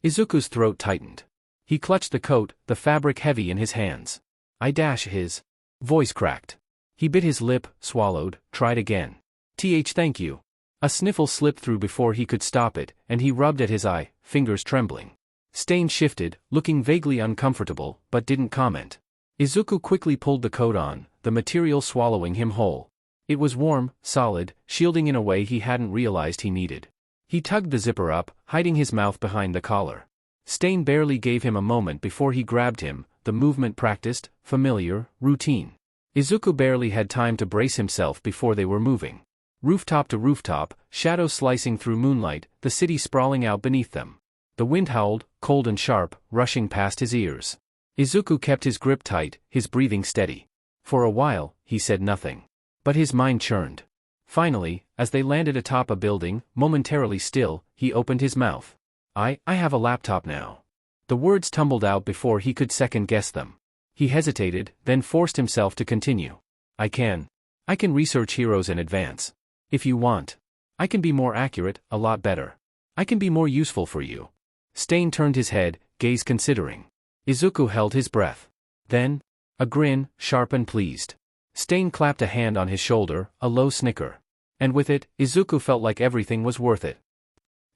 Izuku's throat tightened. He clutched the coat, the fabric heavy in his hands. His voice cracked. He bit his lip, swallowed, tried again. Thank you." A sniffle slipped through before he could stop it, and he rubbed at his eye, fingers trembling. Stain shifted, looking vaguely uncomfortable, but didn't comment. Izuku quickly pulled the coat on, the material swallowing him whole. It was warm, solid, shielding in a way he hadn't realized he needed. He tugged the zipper up, hiding his mouth behind the collar. Stain barely gave him a moment before he grabbed him, the movement practiced, familiar, routine. Izuku barely had time to brace himself before they were moving. Rooftop to rooftop, shadows slicing through moonlight, the city sprawling out beneath them. The wind howled, cold and sharp, rushing past his ears. Izuku kept his grip tight, his breathing steady. For a while, he said nothing. But his mind churned. Finally, as they landed atop a building, momentarily still, he opened his mouth. I have a laptop now." The words tumbled out before he could second-guess them. He hesitated, then forced himself to continue. I can research heroes in advance. If you want. I can be more accurate, a lot better. I can be more useful for you." Stain turned his head, gaze considering. Izuku held his breath. Then, a grin, sharp and pleased. Stain clapped a hand on his shoulder, a low snicker. And with it, Izuku felt like everything was worth it.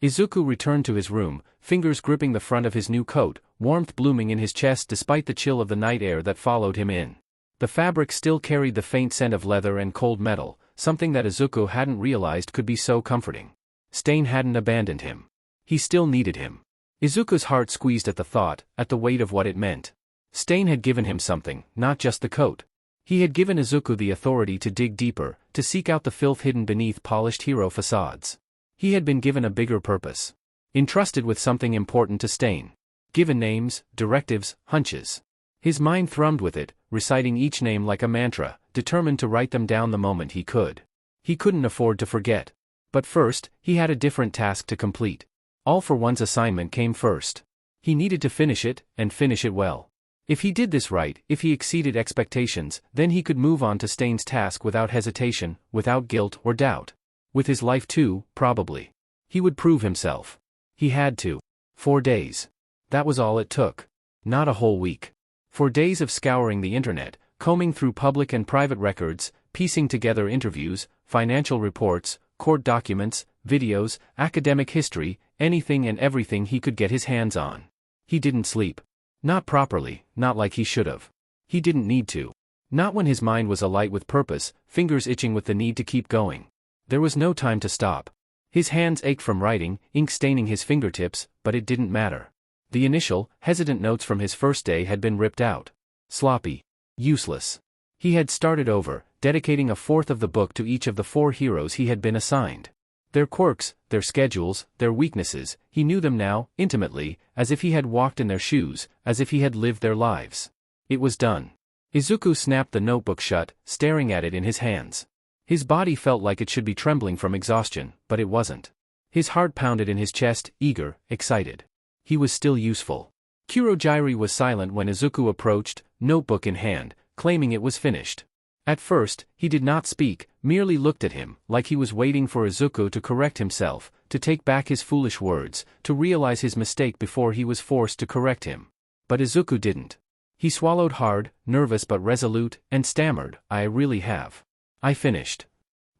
Izuku returned to his room, fingers gripping the front of his new coat, warmth blooming in his chest despite the chill of the night air that followed him in. The fabric still carried the faint scent of leather and cold metal, something that Izuku hadn't realized could be so comforting. Stain hadn't abandoned him. He still needed him. Izuku's heart squeezed at the thought, at the weight of what it meant. Stain had given him something, not just the coat. He had given Izuku the authority to dig deeper, to seek out the filth hidden beneath polished hero facades. He had been given a bigger purpose. Entrusted with something important to Stain. Given names, directives, hunches. His mind thrummed with it, reciting each name like a mantra, determined to write them down the moment he could. He couldn't afford to forget. But first, he had a different task to complete. All for One's assignment came first. He needed to finish it, and finish it well. If he did this right, if he exceeded expectations, then he could move on to Stain's task without hesitation, without guilt or doubt. With his life too, probably. He would prove himself. He had to. 4 days. That was all it took. Not a whole week. 4 days of scouring the internet, combing through public and private records, piecing together interviews, financial reports, court documents, videos, academic history, anything and everything he could get his hands on. He didn't sleep. Not properly, not like he should have. He didn't need to. Not when his mind was alight with purpose, fingers itching with the need to keep going. There was no time to stop. His hands ached from writing, ink staining his fingertips, but it didn't matter. The initial, hesitant notes from his first day had been ripped out. Sloppy. Useless. He had started over, dedicating a fourth of the book to each of the 4 heroes he had been assigned. Their quirks, their schedules, their weaknesses, he knew them now, intimately, as if he had walked in their shoes, as if he had lived their lives. It was done. Izuku snapped the notebook shut, staring at it in his hands. His body felt like it should be trembling from exhaustion, but it wasn't. His heart pounded in his chest, eager, excited. He was still useful. Kurogiri was silent when Izuku approached, notebook in hand, claiming it was finished. At first, he did not speak, merely looked at him, like he was waiting for Izuku to correct himself, to take back his foolish words, to realize his mistake before he was forced to correct him. But Izuku didn't. He swallowed hard, nervous but resolute, and stammered, "I really have. I finished."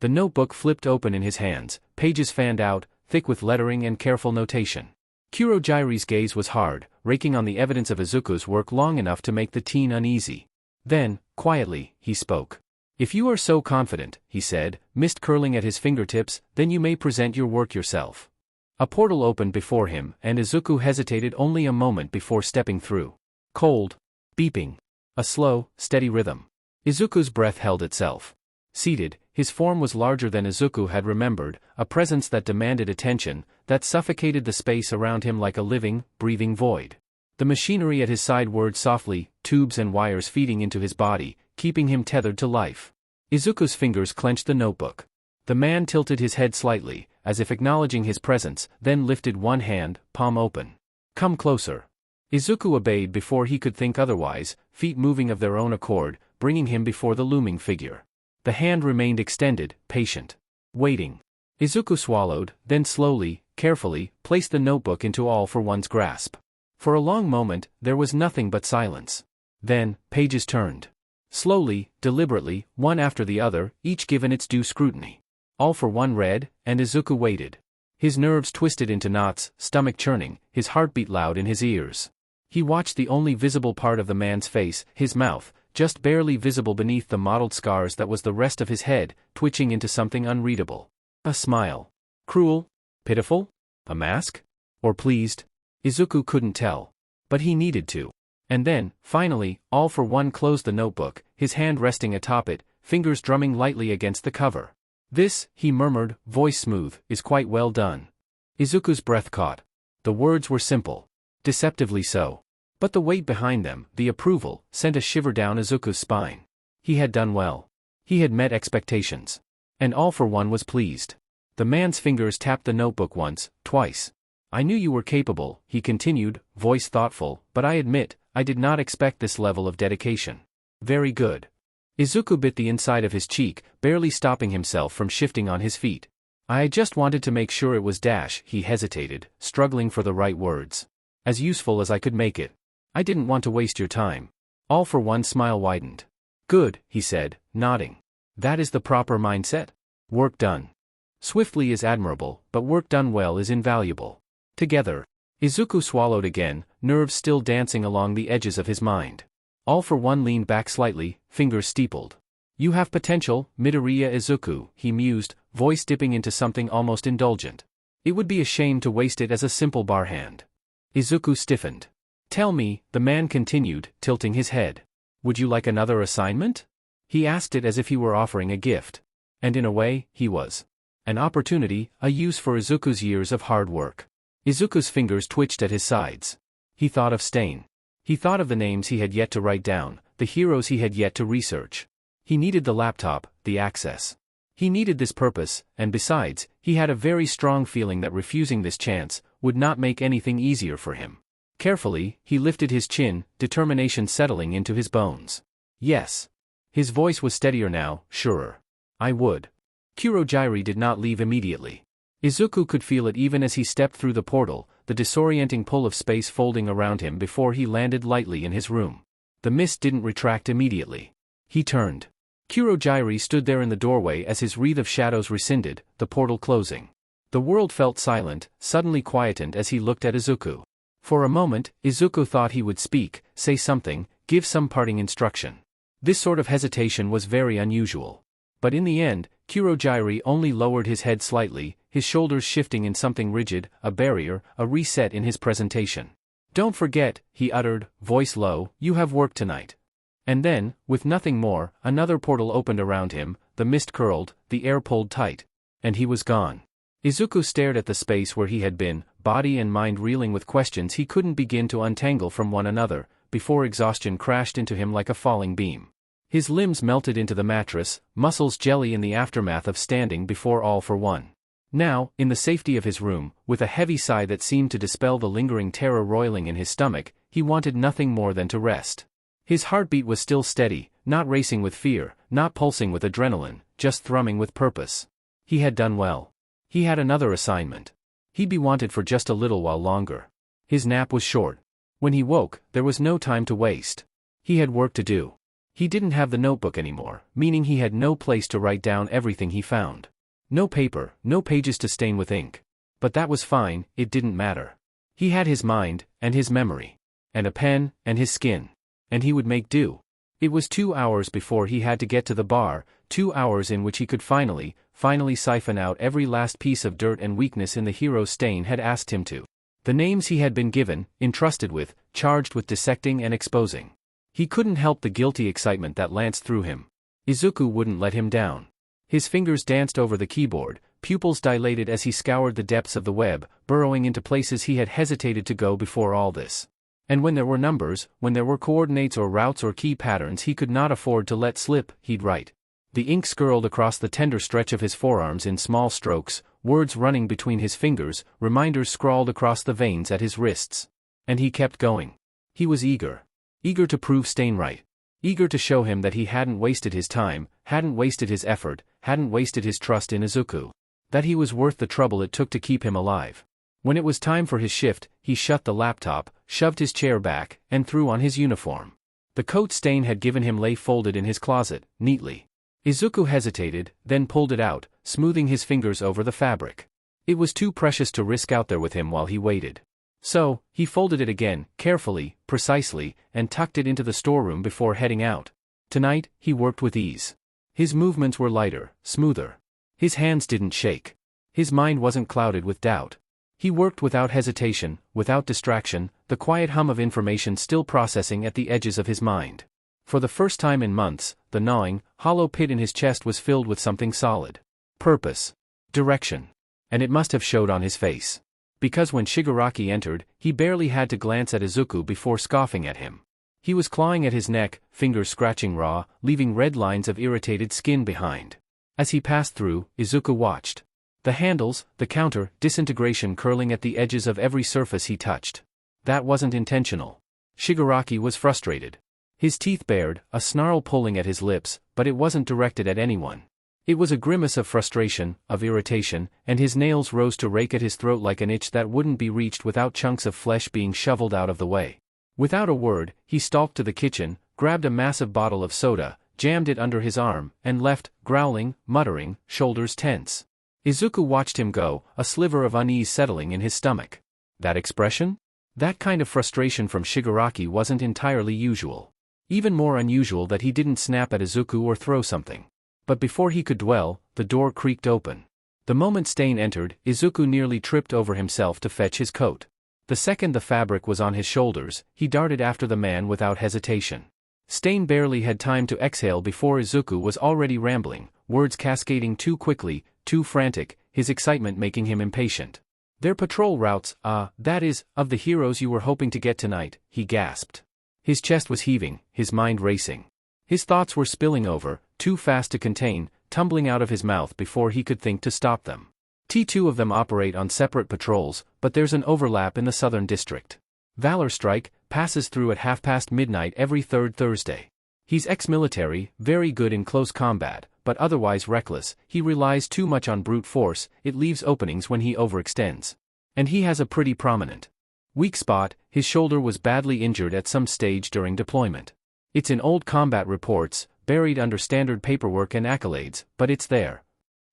The notebook flipped open in his hands, pages fanned out, thick with lettering and careful notation. Kurogiri's gaze was hard, raking on the evidence of Izuku's work long enough to make the teen uneasy. Then, quietly, he spoke. "If you are so confident," he said, mist curling at his fingertips, "then you may present your work yourself." A portal opened before him, and Izuku hesitated only a moment before stepping through. Cold. Beeping. A slow, steady rhythm. Izuku's breath held itself. Seated, his form was larger than Izuku had remembered, a presence that demanded attention, that suffocated the space around him like a living, breathing void. The machinery at his side whirred softly, tubes and wires feeding into his body, keeping him tethered to life. Izuku's fingers clenched the notebook. The man tilted his head slightly, as if acknowledging his presence, then lifted one hand, palm open. "Come closer." Izuku obeyed before he could think otherwise, feet moving of their own accord, bringing him before the looming figure. The hand remained extended, patient. Waiting. Izuku swallowed, then slowly, carefully, placed the notebook into All for One's grasp. For a long moment, there was nothing but silence. Then, pages turned. Slowly, deliberately, one after the other, each given its due scrutiny. All for One read, and Izuku waited. His nerves twisted into knots, stomach churning, his heartbeat loud in his ears. He watched the only visible part of the man's face, his mouth, just barely visible beneath the mottled scars that was the rest of his head, twitching into something unreadable. A smile. Cruel? Pitiful? A mask? Or pleased? Izuku couldn't tell. But he needed to. And then, finally, All for One closed the notebook, his hand resting atop it, fingers drumming lightly against the cover. "This," he murmured, voice smooth, "is quite well done." Izuku's breath caught. The words were simple. Deceptively so. But the weight behind them, the approval, sent a shiver down Izuku's spine. He had done well. He had met expectations. And All for One was pleased. The man's fingers tapped the notebook once, twice. "I knew you were capable," he continued, voice thoughtful, "but I admit, I did not expect this level of dedication." "Very good." Izuku bit the inside of his cheek, barely stopping himself from shifting on his feet. "I just wanted to make sure it was he hesitated, struggling for the right words. "As useful as I could make it. I didn't want to waste your time." All for One smile widened. "Good," he said, nodding. "That is the proper mindset. Work done swiftly is admirable, but work done well is invaluable." Together. Izuku swallowed again, nerves still dancing along the edges of his mind. All for One leaned back slightly, fingers steepled. "You have potential, Midoriya Izuku," he mused, voice dipping into something almost indulgent. "It would be a shame to waste it as a simple bar hand." Izuku stiffened. "Tell me," the man continued, tilting his head. "Would you like another assignment?" He asked it as if he were offering a gift. And in a way, he was. An opportunity, a use for Izuku's years of hard work. Izuku's fingers twitched at his sides. He thought of Stain. He thought of the names he had yet to write down, the heroes he had yet to research. He needed the laptop, the access. He needed this purpose, and besides, he had a very strong feeling that refusing this chance would not make anything easier for him. Carefully, he lifted his chin, determination settling into his bones. "Yes." His voice was steadier now, surer. "I would." Kurogiri did not leave immediately. Izuku could feel it even as he stepped through the portal, the disorienting pull of space folding around him before he landed lightly in his room. The mist didn't retract immediately. He turned. Kurogiri stood there in the doorway as his wreath of shadows rescinded, the portal closing. The world felt silent, suddenly quietened as he looked at Izuku. For a moment, Izuku thought he would speak, say something, give some parting instruction. This sort of hesitation was very unusual. But in the end, Kurogiri only lowered his head slightly, his shoulders shifting in something rigid, a barrier, a reset in his presentation. "Don't forget," he uttered, voice low, "you have work tonight." And then, with nothing more, another portal opened around him, the mist curled, the air pulled tight. And he was gone. Izuku stared at the space where he had been, body and mind reeling with questions he couldn't begin to untangle from one another, before exhaustion crashed into him like a falling beam. His limbs melted into the mattress, muscles jelly in the aftermath of standing before All for One. Now, in the safety of his room, with a heavy sigh that seemed to dispel the lingering terror roiling in his stomach, he wanted nothing more than to rest. His heartbeat was still steady, not racing with fear, not pulsing with adrenaline, just thrumming with purpose. He had done well. He had another assignment. He'd be wanted for just a little while longer. His nap was short. When he woke, there was no time to waste. He had work to do. He didn't have the notebook anymore, meaning he had no place to write down everything he found. No paper, no pages to stain with ink. But that was fine, it didn't matter. He had his mind, and his memory. And a pen, and his skin. And he would make do. It was 2 hours before he had to get to the bar, 2 hours in which he could finally siphon out every last piece of dirt and weakness in the hero Stain had asked him to. The names he had been given, entrusted with, charged with dissecting and exposing. He couldn't help the guilty excitement that lanced through him. Izuku wouldn't let him down. His fingers danced over the keyboard, pupils dilated as he scoured the depths of the web, burrowing into places he had hesitated to go before all this. And when there were numbers, when there were coordinates or routes or key patterns he could not afford to let slip, he'd write. The ink skirled across the tender stretch of his forearms in small strokes, words running between his fingers, reminders scrawled across the veins at his wrists. And he kept going. He was eager. Eager to prove Stain right. Eager to show him that he hadn't wasted his time, hadn't wasted his effort, hadn't wasted his trust in Izuku. That he was worth the trouble it took to keep him alive. When it was time for his shift, he shut the laptop, shoved his chair back, and threw on his uniform. The coat Stain had given him lay folded in his closet, neatly. Izuku hesitated, then pulled it out, smoothing his fingers over the fabric. It was too precious to risk out there with him while he waited. So, he folded it again, carefully, precisely, and tucked it into the storeroom before heading out. Tonight, he worked with ease. His movements were lighter, smoother. His hands didn't shake. His mind wasn't clouded with doubt. He worked without hesitation, without distraction, the quiet hum of information still processing at the edges of his mind. For the first time in months, the gnawing, hollow pit in his chest was filled with something solid. Purpose. Direction. And it must have showed on his face. Because when Shigaraki entered, he barely had to glance at Izuku before scoffing at him. He was clawing at his neck, fingers scratching raw, leaving red lines of irritated skin behind. As he passed through, Izuku watched. The handles, the counter, disintegration curling at the edges of every surface he touched. That wasn't intentional. Shigaraki was frustrated. His teeth bared, a snarl pulling at his lips, but it wasn't directed at anyone. It was a grimace of frustration, of irritation, and his nails rose to rake at his throat like an itch that wouldn't be reached without chunks of flesh being shoveled out of the way. Without a word, he stalked to the kitchen, grabbed a massive bottle of soda, jammed it under his arm, and left, growling, muttering, shoulders tense. Izuku watched him go, a sliver of unease settling in his stomach. That expression? That kind of frustration from Shigaraki wasn't entirely usual. Even more unusual that he didn't snap at Izuku or throw something. But before he could dwell, the door creaked open. The moment Stain entered, Izuku nearly tripped over himself to fetch his coat. The second the fabric was on his shoulders, he darted after the man without hesitation. Stain barely had time to exhale before Izuku was already rambling, words cascading too quickly, too frantic, his excitement making him impatient. "Their patrol routes, that is, of the heroes you were hoping to get tonight," he gasped. His chest was heaving, his mind racing. His thoughts were spilling over, too fast to contain, tumbling out of his mouth before he could think to stop them. Two of them operate on separate patrols, but there's an overlap in the Southern District. Valor Strike passes through at midnight every third Thursday. He's ex-military, very good in close combat, but otherwise reckless. He relies too much on brute force, it leaves openings when he overextends. And he has a pretty prominent weak spot. His shoulder was badly injured at some stage during deployment. It's in old combat reports, buried under standard paperwork and accolades, but it's there.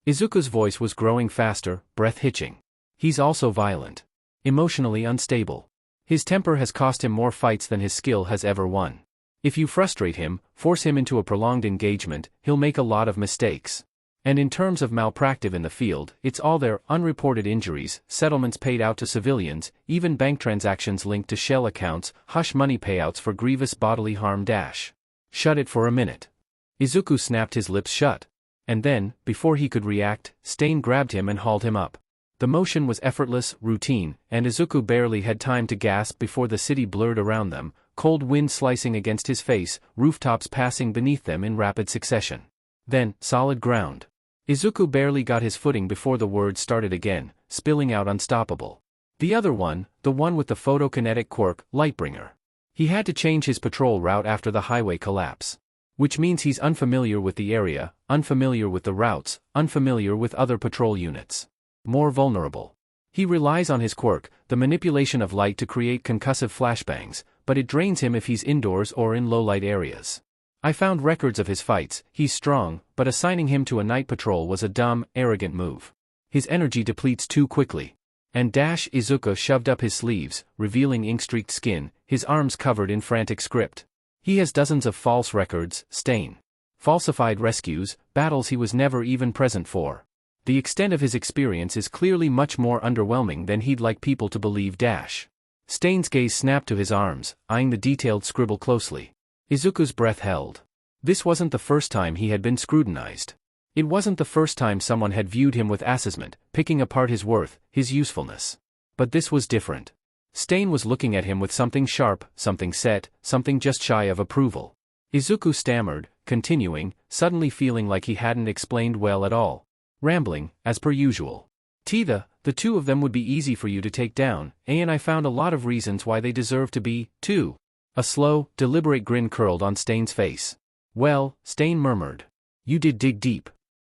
Izuku's voice was growing faster, breath hitching. He's also violent. Emotionally unstable. His temper has cost him more fights than his skill has ever won. If you frustrate him, force him into a prolonged engagement, he'll make a lot of mistakes. And in terms of malpractice in the field, it's all there: unreported injuries, settlements paid out to civilians, even bank transactions linked to shell accounts, hush money payouts for grievous bodily harm. Shut it for a minute. Izuku snapped his lips shut. And then, before he could react, Stain grabbed him and hauled him up. The motion was effortless, routine, and Izuku barely had time to gasp before the city blurred around them, cold wind slicing against his face, rooftops passing beneath them in rapid succession. Then, solid ground. Izuku barely got his footing before the words started again, spilling out unstoppable. The other one, the one with the photokinetic quirk, Lightbringer. He had to change his patrol route after the highway collapse. Which means he's unfamiliar with the area, unfamiliar with the routes, unfamiliar with other patrol units. More vulnerable. He relies on his quirk, the manipulation of light to create concussive flashbangs, but it drains him if he's indoors or in low-light areas. I found records of his fights. He's strong, but assigning him to a night patrol was a dumb, arrogant move. His energy depletes too quickly. And Izuku shoved up his sleeves, revealing ink-streaked skin, his arms covered in frantic script. He has dozens of false records, stain. Falsified rescues, battles he was never even present for. The extent of his experience is clearly much more underwhelming than he'd like people to believe. Stain's gaze snapped to his arms, eyeing the detailed scribble closely. Izuku's breath held. This wasn't the first time he had been scrutinized. It wasn't the first time someone had viewed him with assessment, picking apart his worth, his usefulness. But this was different. Stain was looking at him with something sharp, something set, something just shy of approval. Izuku stammered, continuing, suddenly feeling like he hadn't explained well at all. Rambling, as per usual. The two of them would be easy for you to take down, and I found a lot of reasons why they deserve to be, too. A slow, deliberate grin curled on Stain's face. Well, Stain murmured. You did dig deep.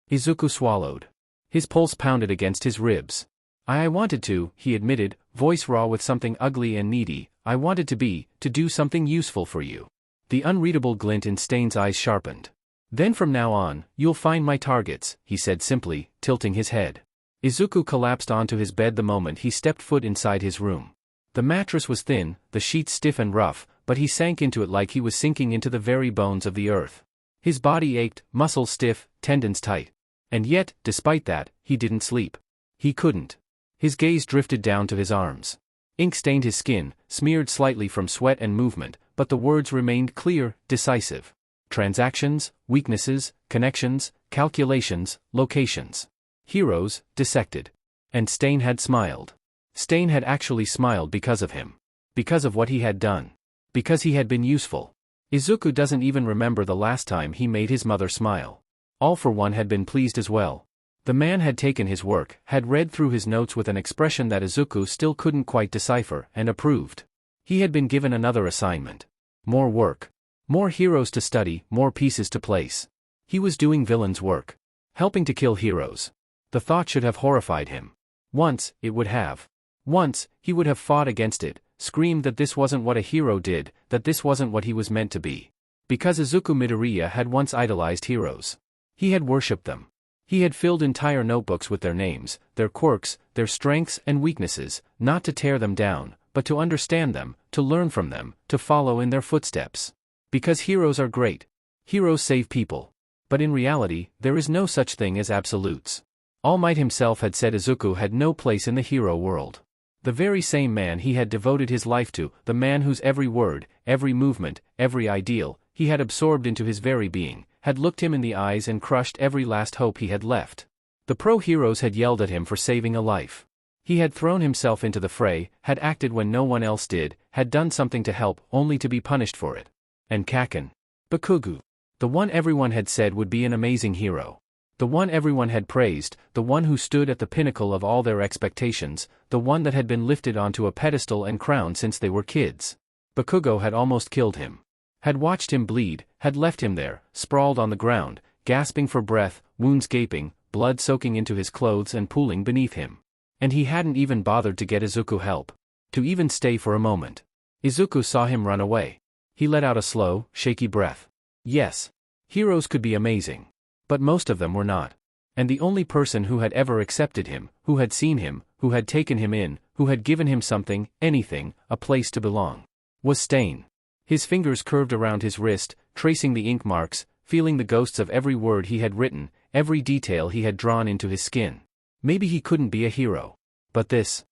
Izuku swallowed. His pulse pounded against his ribs. I wanted to, he admitted, voice raw with something ugly and needy. I wanted to do something useful for you. The unreadable glint in Stain's eyes sharpened. Then from now on, you'll find my targets, he said simply, tilting his head. Izuku collapsed onto his bed the moment he stepped foot inside his room. The mattress was thin, the sheets stiff and rough, but he sank into it like he was sinking into the very bones of the earth. His body ached, muscles stiff, tendons tight. And yet, despite that, he didn't sleep. He couldn't. His gaze drifted down to his arms. Ink stained his skin, smeared slightly from sweat and movement, but the words remained clear, decisive. Transactions, weaknesses, connections, calculations, locations. Heroes, dissected. And Stain had smiled. Stain had actually smiled because of him. Because of what he had done. Because he had been useful. Izuku doesn't even remember the last time he made his mother smile. All for One had been pleased as well. The man had taken his work, had read through his notes with an expression that Izuku still couldn't quite decipher, and approved. He had been given another assignment. More work. More heroes to study, more pieces to place. He was doing villains' work. Helping to kill heroes. The thought should have horrified him. Once, it would have. Once, he would have fought against it, screamed that this wasn't what a hero did, that this wasn't what he was meant to be. Because Izuku Midoriya had once idolized heroes. He had worshipped them. He had filled entire notebooks with their names, their quirks, their strengths and weaknesses, not to tear them down, but to understand them, to learn from them, to follow in their footsteps. Because heroes are great. Heroes save people. But in reality, there is no such thing as absolutes. All Might himself had said Izuku had no place in the hero world. The very same man he had devoted his life to, the man whose every word, every movement, every ideal, he had absorbed into his very being, had looked him in the eyes and crushed every last hope he had left. The pro-heroes had yelled at him for saving a life. He had thrown himself into the fray, had acted when no one else did, had done something to help, only to be punished for it. And Kaken. Bakugou. The one everyone had said would be an amazing hero. The one everyone had praised, the one who stood at the pinnacle of all their expectations, the one that had been lifted onto a pedestal and crowned since they were kids. Bakugou had almost killed him. Had watched him bleed, had left him there, sprawled on the ground, gasping for breath, wounds gaping, blood soaking into his clothes and pooling beneath him. And he hadn't even bothered to get Izuku help. To even stay for a moment. Izuku saw him run away. He let out a slow, shaky breath. Yes. Heroes could be amazing. But most of them were not. And the only person who had ever accepted him, who had seen him, who had taken him in, who had given him something, anything, a place to belong, was Stain. His fingers curved around his wrist, tracing the ink marks, feeling the ghosts of every word he had written, every detail he had drawn into his skin. Maybe he couldn't be a hero. But this,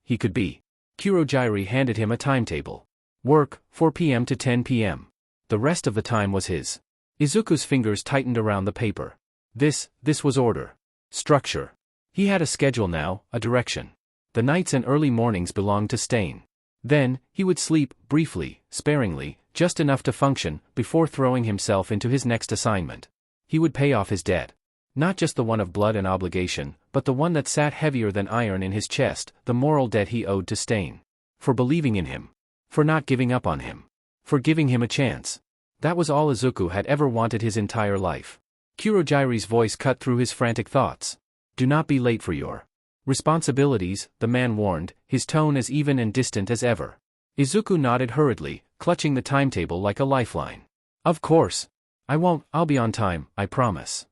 he could be. Kurogiri handed him a timetable. Work, 4 p.m. to 10 p.m. The rest of the time was his. Izuku's fingers tightened around the paper. This was order. Structure. He had a schedule now, a direction. The nights and early mornings belonged to Stain. Then, he would sleep, briefly, sparingly, just enough to function, before throwing himself into his next assignment. He would pay off his debt. Not just the one of blood and obligation, but the one that sat heavier than iron in his chest, the moral debt he owed to Stain. For believing in him. For not giving up on him. For giving him a chance. That was all Izuku had ever wanted his entire life. Kurogiri's voice cut through his frantic thoughts. Do not be late for your responsibilities, the man warned, his tone as even and distant as ever. Izuku nodded hurriedly, clutching the timetable like a lifeline. Of course. I won't, I'll be on time, I promise.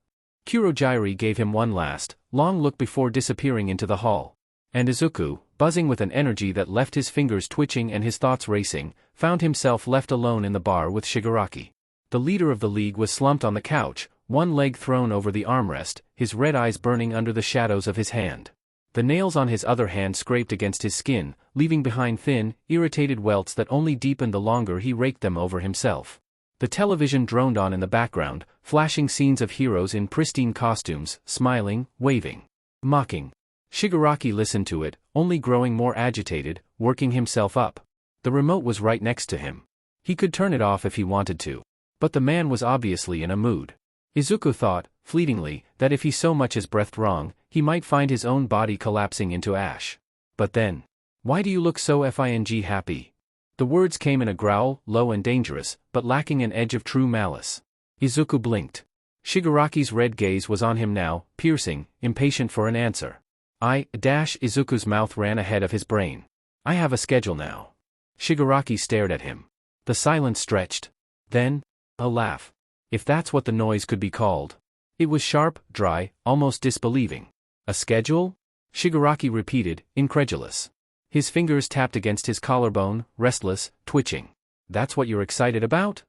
Kurogiri gave him one last, long look before disappearing into the hall. And Izuku, buzzing with an energy that left his fingers twitching and his thoughts racing, found himself left alone in the bar with Shigaraki. The leader of the league was slumped on the couch, one leg thrown over the armrest, his red eyes burning under the shadows of his hand. The nails on his other hand scraped against his skin, leaving behind thin, irritated welts that only deepened the longer he raked them over himself. The television droned on in the background, flashing scenes of heroes in pristine costumes, smiling, waving, mocking. Shigaraki listened to it, only growing more agitated, working himself up. The remote was right next to him. He could turn it off if he wanted to. But the man was obviously in a mood. Izuku thought, fleetingly, that if he so much as breathed wrong, he might find his own body collapsing into ash. But then, why do you look so happy? The words came in a growl, low and dangerous, but lacking an edge of true malice. Izuku blinked. Shigaraki's red gaze was on him now, piercing, impatient for an answer. Izuku's mouth ran ahead of his brain. I have a schedule now. Shigaraki stared at him. The silence stretched. Then, a laugh. If that's what the noise could be called. It was sharp, dry, almost disbelieving. A schedule? Shigaraki repeated, incredulous. His fingers tapped against his collarbone, restless, twitching. That's what you're excited about?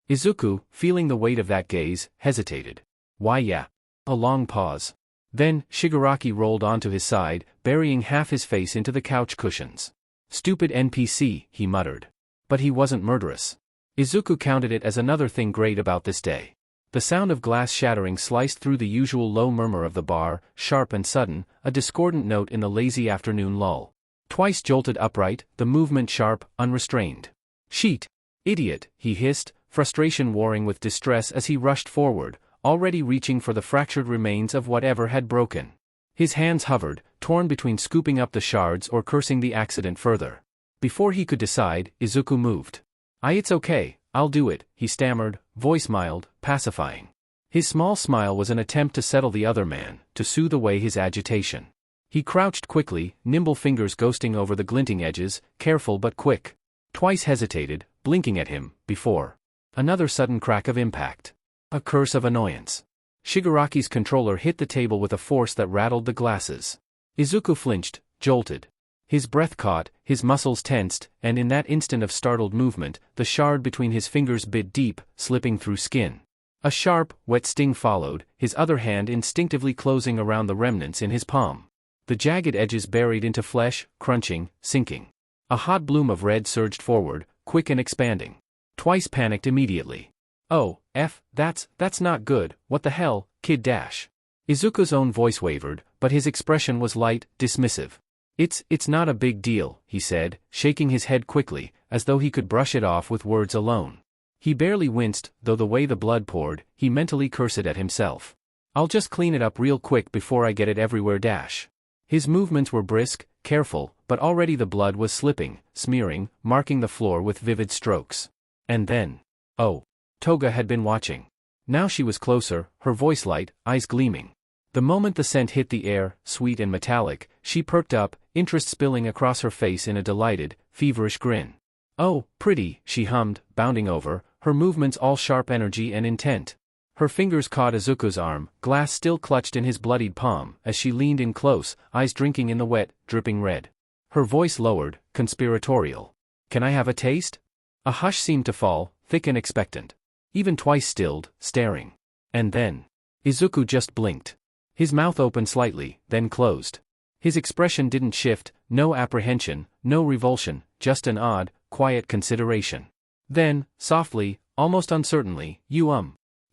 Izuku, feeling the weight of that gaze, hesitated. Why yeah. A long pause. Then, Shigaraki rolled onto his side, burying half his face into the couch cushions. Stupid NPC, he muttered. But he wasn't murderous. Izuku counted it as another thing great about this day. The sound of glass shattering sliced through the usual low murmur of the bar, sharp and sudden, a discordant note in the lazy afternoon lull. Twice jolted upright, the movement sharp, unrestrained. Sheet! Idiot, he hissed, frustration warring with distress as he rushed forward, already reaching for the fractured remains of whatever had broken. His hands hovered, torn between scooping up the shards or cursing the accident further. Before he could decide, Izuku moved. It's okay, I'll do it, he stammered, voice mild, pacifying. His small smile was an attempt to settle the other man, to soothe away his agitation. He crouched quickly, nimble fingers ghosting over the glinting edges, careful but quick. Twice hesitated, blinking at him, before. Another sudden crack of impact. A curse of annoyance. Shigaraki's controller hit the table with a force that rattled the glasses. Izuku flinched, jolted. His breath caught, his muscles tensed, and in that instant of startled movement, the shard between his fingers bit deep, slipping through skin. A sharp, wet sting followed, his other hand instinctively closing around the remnants in his palm. The jagged edges buried into flesh, crunching, sinking. A hot bloom of red surged forward, quick and expanding. Twice panicked immediately. Oh, that's not good, what the hell, kid dash. Izuku's own voice wavered, but his expression was light, dismissive. It's not a big deal, he said, shaking his head quickly, as though he could brush it off with words alone. He barely winced, though the way the blood poured, he mentally cursed at himself. I'll just clean it up real quick before I get it everywhere dash. His movements were brisk, careful, but already the blood was slipping, smearing, marking the floor with vivid strokes. And then. Oh. Toga had been watching. Now she was closer, her voice light, eyes gleaming. The moment the scent hit the air, sweet and metallic, she perked up, interest spilling across her face in a delighted, feverish grin. Oh, pretty, she hummed, bounding over, her movements all sharp energy and intent. Her fingers caught Izuku's arm, glass still clutched in his bloodied palm, as she leaned in close, eyes drinking in the wet, dripping red. Her voice lowered, conspiratorial. Can I have a taste? A hush seemed to fall, thick and expectant. Even twice stilled, staring. And then. Izuku just blinked. His mouth opened slightly, then closed. His expression didn't shift, no apprehension, no revulsion, just an odd, quiet consideration. Then, softly, almost uncertainly,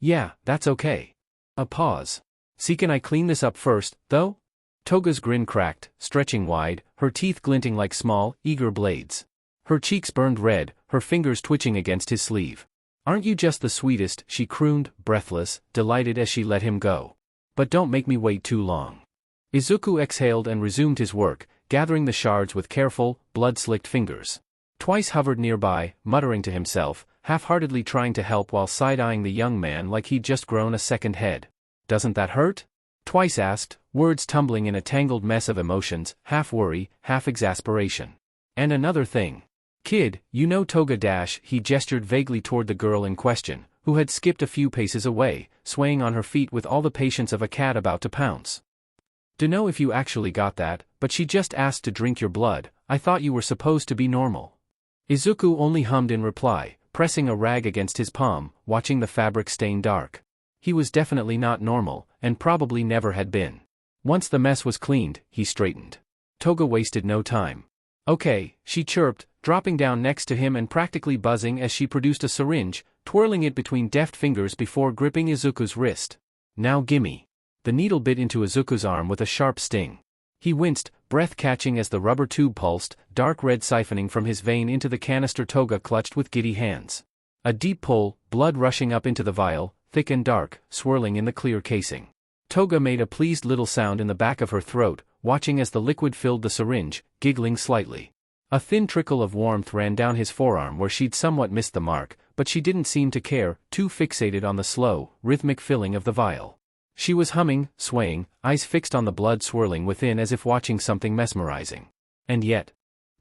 Yeah, that's okay. A pause. See, can I clean this up first, though? Toga's grin cracked, stretching wide, her teeth glinting like small, eager blades. Her cheeks burned red, her fingers twitching against his sleeve. "Aren't you just the sweetest?" she crooned, breathless, delighted as she let him go. "But don't make me wait too long." Izuku exhaled and resumed his work, gathering the shards with careful, blood-slicked fingers. Twice hovered nearby, muttering to himself, half-heartedly trying to help while side-eyeing the young man like he'd just grown a second head. "Doesn't that hurt?" Twice asked, words tumbling in a tangled mess of emotions, half worry, half exasperation. "And another thing. Kid, you know Toga dash," he gestured vaguely toward the girl in question, who had skipped a few paces away, swaying on her feet with all the patience of a cat about to pounce. "Dunno if you actually got that, but she just asked to drink your blood. I thought you were supposed to be normal." Izuku only hummed in reply, pressing a rag against his palm, watching the fabric stain dark. He was definitely not normal, and probably never had been. Once the mess was cleaned, he straightened. Toga wasted no time. "Okay," she chirped, dropping down next to him and practically buzzing as she produced a syringe, twirling it between deft fingers before gripping Izuku's wrist. "Now gimme." The needle bit into Izuku's arm with a sharp sting. He winced, breath catching as the rubber tube pulsed, dark red siphoning from his vein into the canister Toga clutched with giddy hands. A deep pull, blood rushing up into the vial, thick and dark, swirling in the clear casing. Toga made a pleased little sound in the back of her throat, watching as the liquid filled the syringe, giggling slightly. A thin trickle of warmth ran down his forearm where she'd somewhat missed the mark, but she didn't seem to care, too fixated on the slow, rhythmic filling of the vial. She was humming, swaying, eyes fixed on the blood swirling within as if watching something mesmerizing. And yet,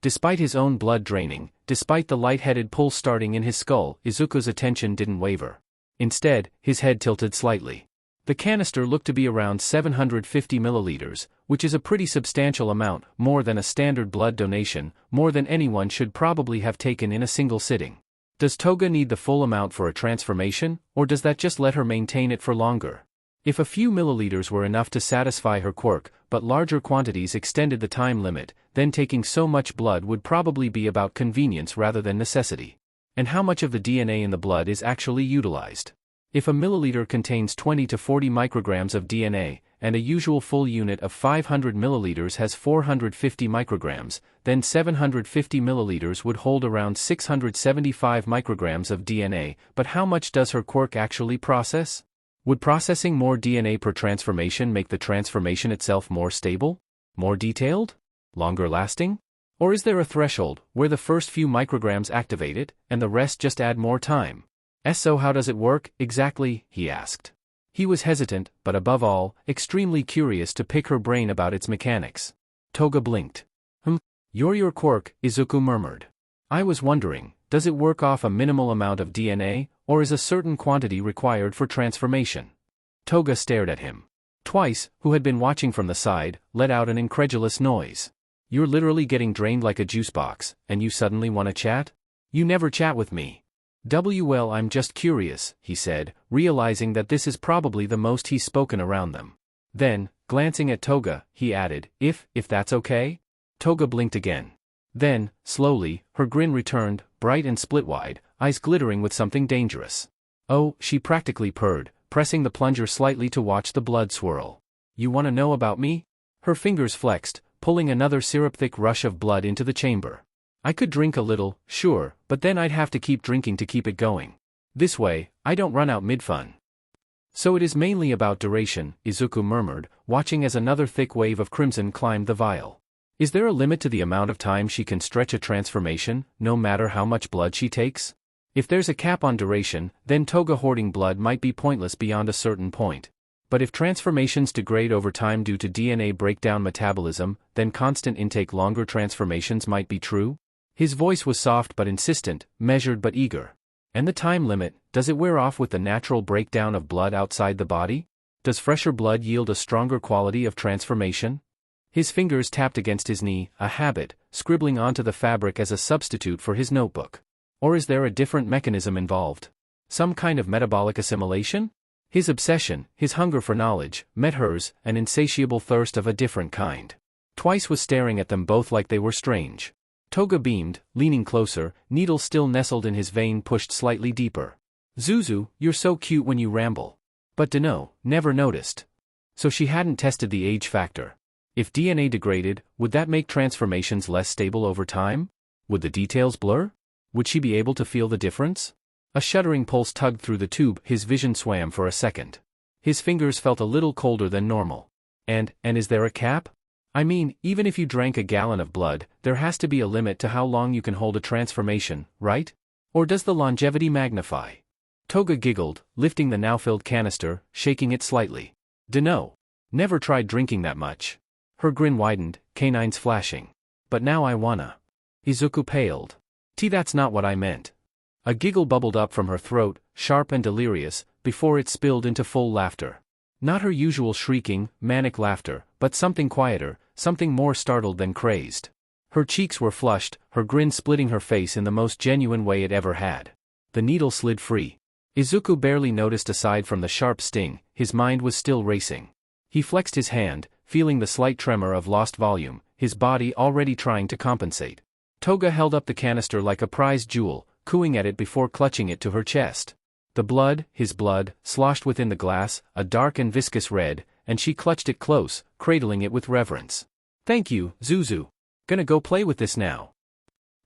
despite his own blood draining, despite the light-headed pulse starting in his skull, Izuku's attention didn't waver. Instead, his head tilted slightly. The canister looked to be around 750 milliliters, which is a pretty substantial amount, more than a standard blood donation, more than anyone should probably have taken in a single sitting. Does Toga need the full amount for a transformation, or does that just let her maintain it for longer? If a few milliliters were enough to satisfy her quirk, but larger quantities extended the time limit, then taking so much blood would probably be about convenience rather than necessity. And how much of the DNA in the blood is actually utilized? If a milliliter contains 20 to 40 micrograms of DNA, and a usual full unit of 500 milliliters has 450 micrograms, then 750 milliliters would hold around 675 micrograms of DNA, but how much does her quirk actually process? Would processing more DNA per transformation make the transformation itself more stable? More detailed? Longer lasting? Or is there a threshold, where the first few micrograms activate it, and the rest just add more time? So how does it work, exactly? He asked. He was hesitant, but above all, extremely curious to pick her brain about its mechanics. Toga blinked. You're your quirk, Izuku murmured. "I was wondering, does it work off a minimal amount of DNA, or is a certain quantity required for transformation?" Toga stared at him. Twice, who had been watching from the side, let out an incredulous noise. "You're literally getting drained like a juice box, and you suddenly want to chat? You never chat with me." "Well, I'm just curious," he said, realizing that this is probably the most he's spoken around them. Then, glancing at Toga, he added, if that's okay?" Toga blinked again. Then, slowly, her grin returned, bright and split-wide, eyes glittering with something dangerous. "Oh," she practically purred, pressing the plunger slightly to watch the blood swirl. "You want to know about me?" Her fingers flexed, pulling another syrup-thick rush of blood into the chamber. "I could drink a little, sure, but then I'd have to keep drinking to keep it going. This way, I don't run out mid-fun." "So it is mainly about duration," Izuku murmured, watching as another thick wave of crimson climbed the vial. "Is there a limit to the amount of time she can stretch a transformation, no matter how much blood she takes? If there's a cap on duration, then Toga hoarding blood might be pointless beyond a certain point. But if transformations degrade over time due to DNA breakdown metabolism, then constant intake longer transformations might be true?" His voice was soft but insistent, measured but eager. "And the time limit, does it wear off with the natural breakdown of blood outside the body? Does fresher blood yield a stronger quality of transformation?" His fingers tapped against his knee, a habit, scribbling onto the fabric as a substitute for his notebook. "Or is there a different mechanism involved? Some kind of metabolic assimilation?" His obsession, his hunger for knowledge, met hers, an insatiable thirst of a different kind. Twice was staring at them both like they were strange. Toga beamed, leaning closer, needle still nestled in his vein pushed slightly deeper. "Zuzu, you're so cute when you ramble." But Deno, never noticed. So she hadn't tested the age factor. If DNA degraded, would that make transformations less stable over time? Would the details blur? Would she be able to feel the difference? A shuddering pulse tugged through the tube, his vision swam for a second. His fingers felt a little colder than normal. And is there a cap? I mean, even if you drank a gallon of blood, there has to be a limit to how long you can hold a transformation, right? Or does the longevity magnify? Toga giggled, lifting the now-filled canister, shaking it slightly. Dunno. Never tried drinking that much. Her grin widened, canines flashing. But now I wanna. Izuku paled. That's not what I meant. A giggle bubbled up from her throat, sharp and delirious, before it spilled into full laughter. Not her usual shrieking, manic laughter, but something quieter, something more startled than crazed. Her cheeks were flushed, her grin splitting her face in the most genuine way it ever had. The needle slid free. Izuku barely noticed aside from the sharp sting, his mind was still racing. He flexed his hand, feeling the slight tremor of lost volume, his body already trying to compensate. Toga held up the canister like a prized jewel, cooing at it before clutching it to her chest. The blood, his blood, sloshed within the glass, a dark and viscous red, and she clutched it close, cradling it with reverence. Thank you, Zuzu. Gonna go play with this now.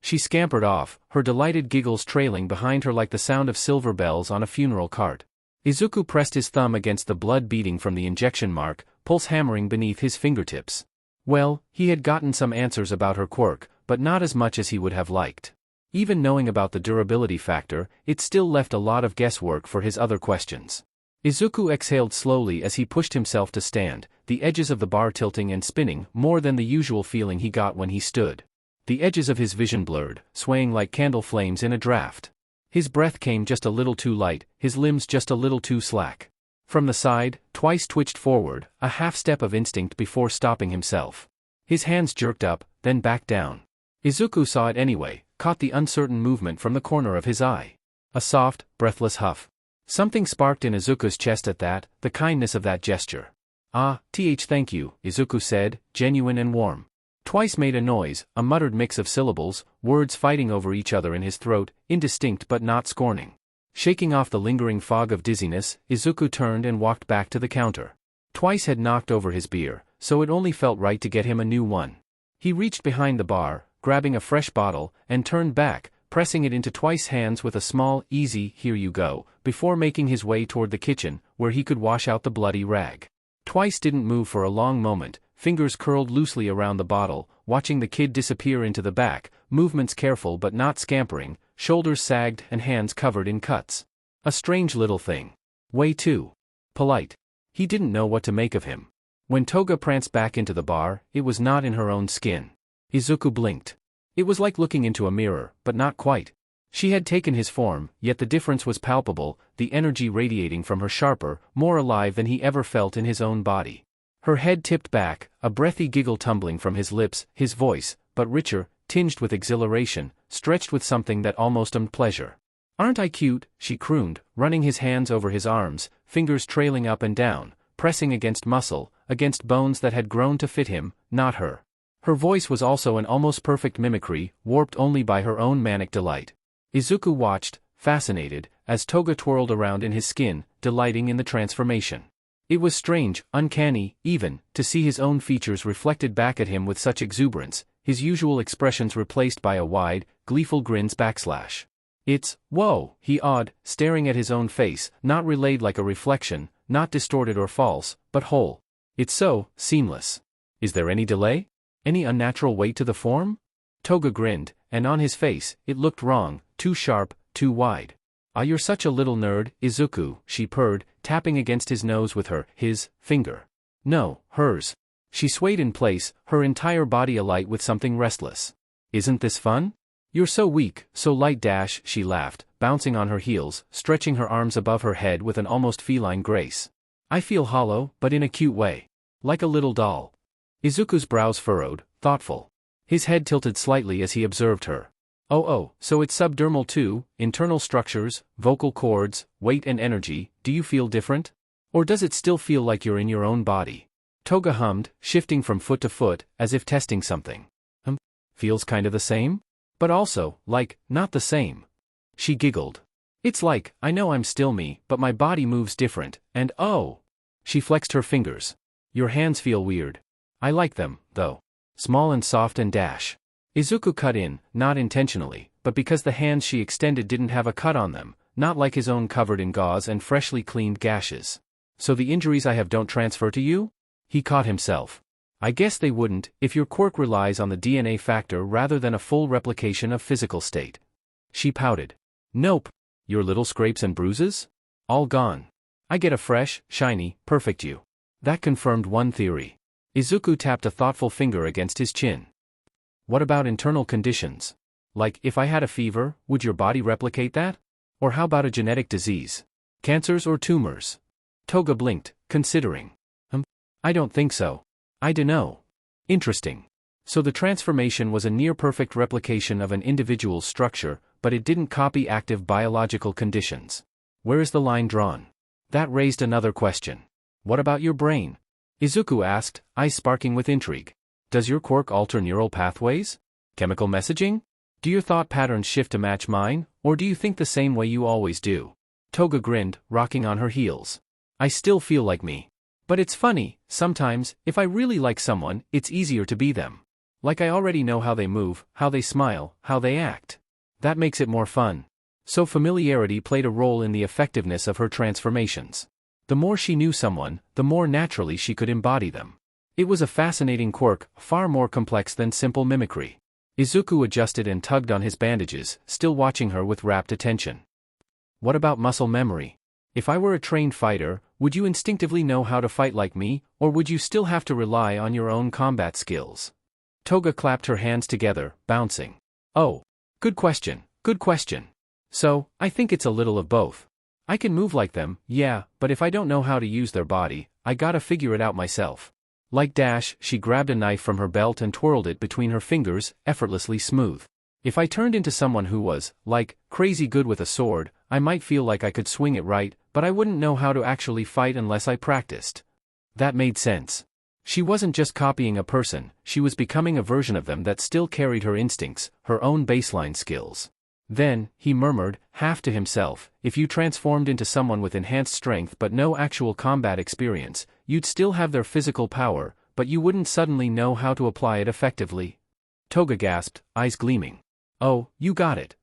She scampered off, her delighted giggles trailing behind her like the sound of silver bells on a funeral cart. Izuku pressed his thumb against the blood beading from the injection mark, pulse hammering beneath his fingertips. Well, he had gotten some answers about her quirk, but not as much as he would have liked. Even knowing about the durability factor, it still left a lot of guesswork for his other questions. Izuku exhaled slowly as he pushed himself to stand, the edges of the bar tilting and spinning more than the usual feeling he got when he stood. The edges of his vision blurred, swaying like candle flames in a draft. His breath came just a little too light, his limbs just a little too slack. From the side, twice twitched forward, a half-step of instinct before stopping himself. His hands jerked up, then back down. Izuku saw it anyway, caught the uncertain movement from the corner of his eye. A soft, breathless huff. Something sparked in Izuku's chest at that, the kindness of that gesture. Thank you, Izuku said, genuine and warm. Twice made a noise, a muttered mix of syllables, words fighting over each other in his throat, indistinct but not scorning. Shaking off the lingering fog of dizziness, Izuku turned and walked back to the counter. Twice had knocked over his beer, so it only felt right to get him a new one. He reached behind the bar, grabbing a fresh bottle, and turned back, pressing it into Twice's hands with a small, easy, here you go, before making his way toward the kitchen, where he could wash out the bloody rag. Twice didn't move for a long moment, fingers curled loosely around the bottle, watching the kid disappear into the back, movements careful but not scampering, shoulders sagged and hands covered in cuts. A strange little thing. Way too polite. He didn't know what to make of him. When Toga pranced back into the bar, it was not in her own skin. Izuku blinked. It was like looking into a mirror, but not quite. She had taken his form, yet the difference was palpable, the energy radiating from her sharper, more alive than he ever felt in his own body. Her head tipped back, a breathy giggle tumbling from his lips, his voice, but richer, tinged with exhilaration, stretched with something that almost pleasure. Aren't I cute? She crooned, running his hands over his arms, fingers trailing up and down, pressing against muscle, against bones that had grown to fit him, not her. Her voice was also an almost perfect mimicry, warped only by her own manic delight. Izuku watched, fascinated, as Toga twirled around in his skin, delighting in the transformation. It was strange, uncanny, even, to see his own features reflected back at him with such exuberance, his usual expressions replaced by a wide, gleeful grin's backslash. It's, whoa, he awed, staring at his own face, not relayed like a reflection, not distorted or false, but whole. It's so seamless. Is there any delay? Any unnatural weight to the form? Toga grinned, and on his face, it looked wrong, too sharp, too wide. You're such a little nerd, Izuku, she purred, tapping against his nose with his finger. No, hers. She swayed in place, her entire body alight with something restless. Isn't this fun? You're so weak, so light dash, she laughed, bouncing on her heels, stretching her arms above her head with an almost feline grace. I feel hollow, but in a cute way. Like a little doll. Izuku's brows furrowed, thoughtful. His head tilted slightly as he observed her. Oh, so it's subdermal too, internal structures, vocal cords, weight and energy, do you feel different? Or does it still feel like you're in your own body? Toga hummed, shifting from foot to foot, as if testing something. Feels kinda the same? But also, like, not the same. She giggled. It's like, I know I'm still me, but my body moves different, and oh! She flexed her fingers. Your hands feel weird. I like them, though. Small and soft and dash. Izuku cut in, not intentionally, but because the hands she extended didn't have a cut on them, not like his own covered in gauze and freshly cleaned gashes. So the injuries I have don't transfer to you? He caught himself. I guess they wouldn't, if your quirk relies on the DNA factor rather than a full replication of physical state. She pouted. Nope. Your little scrapes and bruises? All gone. I get a fresh, shiny, perfect you. That confirmed one theory. Izuku tapped a thoughtful finger against his chin. What about internal conditions? Like, if I had a fever, would your body replicate that? Or how about a genetic disease? Cancers or tumors? Toga blinked, considering. I don't think so. I dunno. Interesting. So the transformation was a near-perfect replication of an individual's structure, but it didn't copy active biological conditions. Where is the line drawn? That raised another question. What about your brain? Izuku asked, eyes sparking with intrigue. Does your quirk alter neural pathways? Chemical messaging? Do your thought patterns shift to match mine, or do you think the same way you always do? Toga grinned, rocking on her heels. I still feel like me. But it's funny, sometimes, if I really like someone, it's easier to be them. Like I already know how they move, how they smile, how they act. That makes it more fun. So familiarity played a role in the effectiveness of her transformations. The more she knew someone, the more naturally she could embody them. It was a fascinating quirk, far more complex than simple mimicry. Izuku adjusted and tugged on his bandages, still watching her with rapt attention. What about muscle memory? If I were a trained fighter, would you instinctively know how to fight like me, or would you still have to rely on your own combat skills? Toga clapped her hands together, bouncing. Oh, good question, good question. So, I think it's a little of both. I can move like them, yeah, but if I don't know how to use their body, I gotta figure it out myself. Like Dash, she grabbed a knife from her belt and twirled it between her fingers, effortlessly smooth. If I turned into someone who was, like, crazy good with a sword, I might feel like I could swing it right, but I wouldn't know how to actually fight unless I practiced. That made sense. She wasn't just copying a person, she was becoming a version of them that still carried her instincts, her own baseline skills. Then, he murmured, half to himself, if you transformed into someone with enhanced strength but no actual combat experience, you'd still have their physical power, but you wouldn't suddenly know how to apply it effectively. Toga gasped, eyes gleaming. Oh, you got it.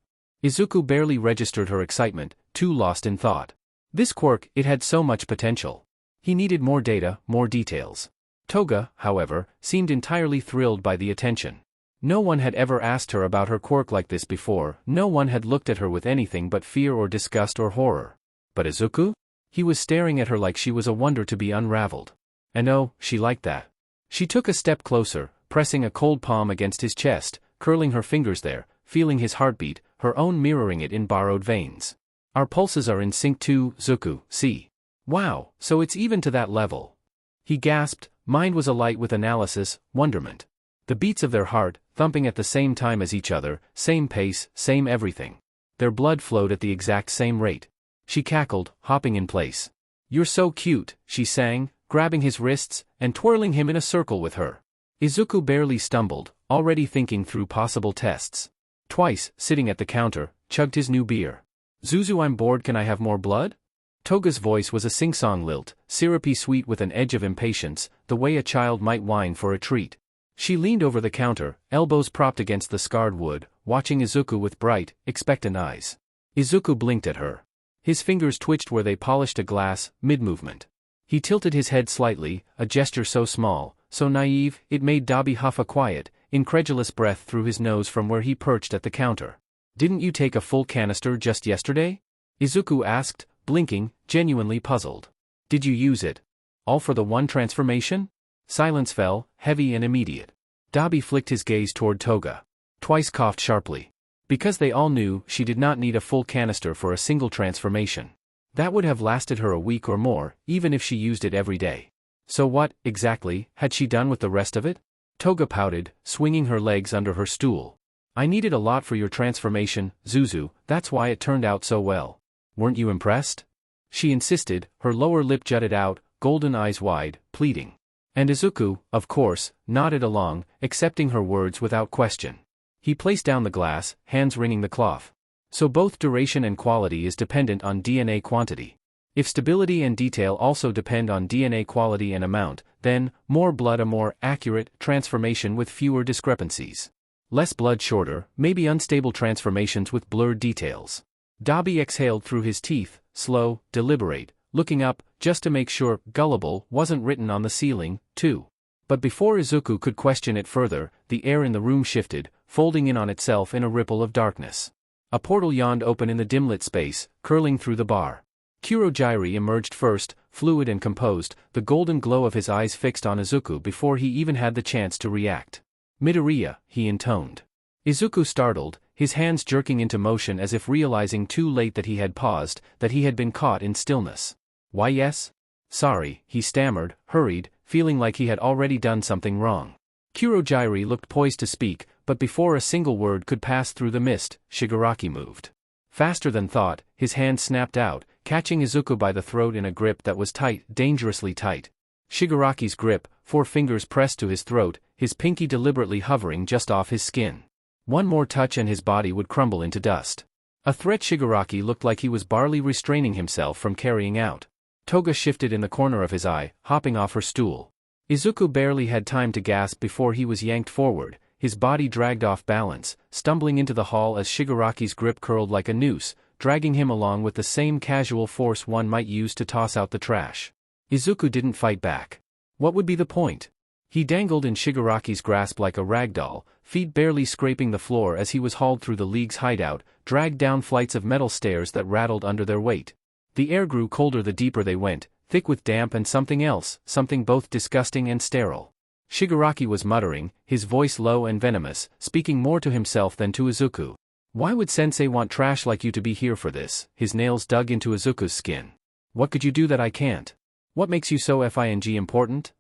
Izuku barely registered her excitement, too lost in thought. This quirk, it had so much potential. He needed more data, more details. Toga, however, seemed entirely thrilled by the attention. No one had ever asked her about her quirk like this before, no one had looked at her with anything but fear or disgust or horror. But Izuku? He was staring at her like she was a wonder to be unraveled. And oh, she liked that. She took a step closer, pressing a cold palm against his chest, curling her fingers there, feeling his heartbeat, her own mirroring it in borrowed veins. Our pulses are in sync too, Zuku, see. Wow, so it's even to that level. He gasped, mind was alight with analysis, wonderment. The beats of their heart, thumping at the same time as each other, same pace, same everything. Their blood flowed at the exact same rate. She cackled, hopping in place. You're so cute, she sang, grabbing his wrists, and twirling him in a circle with her. Izuku barely stumbled, already thinking through possible tests. Twice, sitting at the counter, chugged his new beer. Zuzu, I'm bored, can I have more blood? Toga's voice was a sing-song lilt, syrupy sweet with an edge of impatience, the way a child might whine for a treat. She leaned over the counter, elbows propped against the scarred wood, watching Izuku with bright, expectant eyes. Izuku blinked at her. His fingers twitched where they polished a glass, mid-movement. He tilted his head slightly, a gesture so small, so naive, it made Dabi huff a quiet, incredulous breath through his nose from where he perched at the counter. Didn't you take a full canister just yesterday? Izuku asked, blinking, genuinely puzzled. Did you use it? All for the one transformation? Silence fell, heavy and immediate. Dabi flicked his gaze toward Toga. Twice coughed sharply. Because they all knew she did not need a full canister for a single transformation. That would have lasted her a week or more, even if she used it every day. So what, exactly, had she done with the rest of it? Toga pouted, swinging her legs under her stool. I needed a lot for your transformation, Zuzu, that's why it turned out so well. Weren't you impressed? She insisted, her lower lip jutted out, golden eyes wide, pleading. And Izuku, of course, nodded along, accepting her words without question. He placed down the glass, hands wringing the cloth. So both duration and quality is dependent on DNA quantity. If stability and detail also depend on DNA quality and amount, then, more blood a more accurate transformation with fewer discrepancies. Less blood, shorter, maybe unstable transformations with blurred details. Dabi exhaled through his teeth, slow, deliberate, looking up, just to make sure "gullible" wasn't written on the ceiling, too. But before Izuku could question it further, the air in the room shifted, folding in on itself in a ripple of darkness. A portal yawned open in the dim-lit space, curling through the bar. Kurogiri emerged first, fluid and composed, the golden glow of his eyes fixed on Izuku before he even had the chance to react. "Midoriya," he intoned. Izuku startled, his hands jerking into motion as if realizing too late that he had paused, that he had been caught in stillness. "Why yes? Sorry," he stammered, hurried, feeling like he had already done something wrong. Kurogiri looked poised to speak, but before a single word could pass through the mist, Shigaraki moved. Faster than thought, his hand snapped out, catching Izuku by the throat in a grip that was tight, dangerously tight. Shigaraki's grip, 4 fingers pressed to his throat, his pinky deliberately hovering just off his skin. One more touch and his body would crumble into dust. A threat Shigaraki looked like he was barely restraining himself from carrying out. Toga shifted in the corner of his eye, hopping off her stool. Izuku barely had time to gasp before he was yanked forward, his body dragged off balance, stumbling into the hall as Shigaraki's grip curled like a noose, dragging him along with the same casual force one might use to toss out the trash. Izuku didn't fight back. What would be the point? He dangled in Shigaraki's grasp like a ragdoll, feet barely scraping the floor as he was hauled through the League's hideout, dragged down flights of metal stairs that rattled under their weight. The air grew colder the deeper they went, thick with damp and something else, something both disgusting and sterile. Shigaraki was muttering, his voice low and venomous, speaking more to himself than to Izuku. "Why would sensei want trash like you to be here for this?" His nails dug into Izuku's skin. "What could you do that I can't? What makes you so f***ing important?"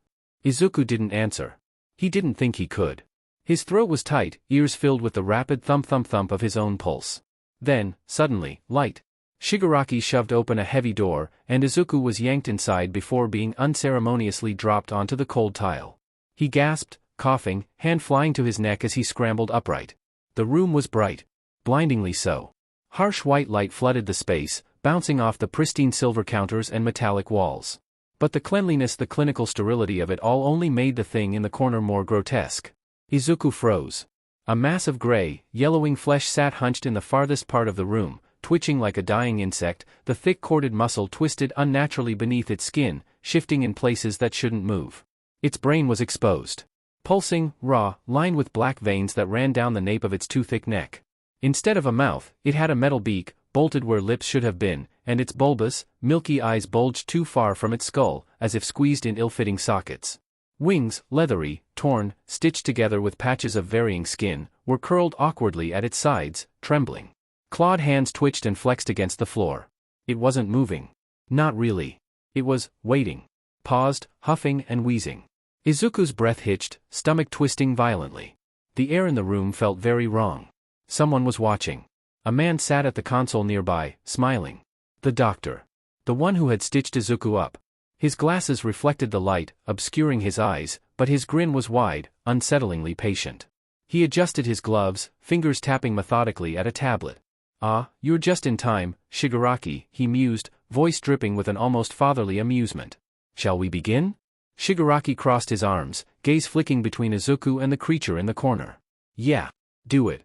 Izuku didn't answer. He didn't think he could. His throat was tight, ears filled with the rapid thump-thump-thump of his own pulse. Then, suddenly, light. Shigaraki shoved open a heavy door, and Izuku was yanked inside before being unceremoniously dropped onto the cold tile. He gasped, coughing, hand flying to his neck as he scrambled upright. The room was bright. Blindingly so. Harsh white light flooded the space, bouncing off the pristine silver counters and metallic walls. But the cleanliness, the clinical sterility of it all only made the thing in the corner more grotesque. Izuku froze. A mass of gray, yellowing flesh sat hunched in the farthest part of the room, twitching like a dying insect, the thick corded muscle twisted unnaturally beneath its skin, shifting in places that shouldn't move. Its brain was exposed. Pulsing, raw, lined with black veins that ran down the nape of its too thick neck. Instead of a mouth, it had a metal beak, bolted where lips should have been, and its bulbous, milky eyes bulged too far from its skull, as if squeezed in ill-fitting sockets. Wings, leathery, torn, stitched together with patches of varying skin, were curled awkwardly at its sides, trembling. Clawed hands twitched and flexed against the floor. It wasn't moving. Not really. It was waiting. Paused, huffing and wheezing. Izuku's breath hitched, stomach twisting violently. The air in the room felt very wrong. Someone was watching. A man sat at the console nearby, smiling. The doctor. The one who had stitched Izuku up. His glasses reflected the light, obscuring his eyes, but his grin was wide, unsettlingly patient. He adjusted his gloves, fingers tapping methodically at a tablet. "Ah, you're just in time, Shigaraki," he mused, voice dripping with an almost fatherly amusement. "Shall we begin?" Shigaraki crossed his arms, gaze flicking between Izuku and the creature in the corner. "Yeah. Do it."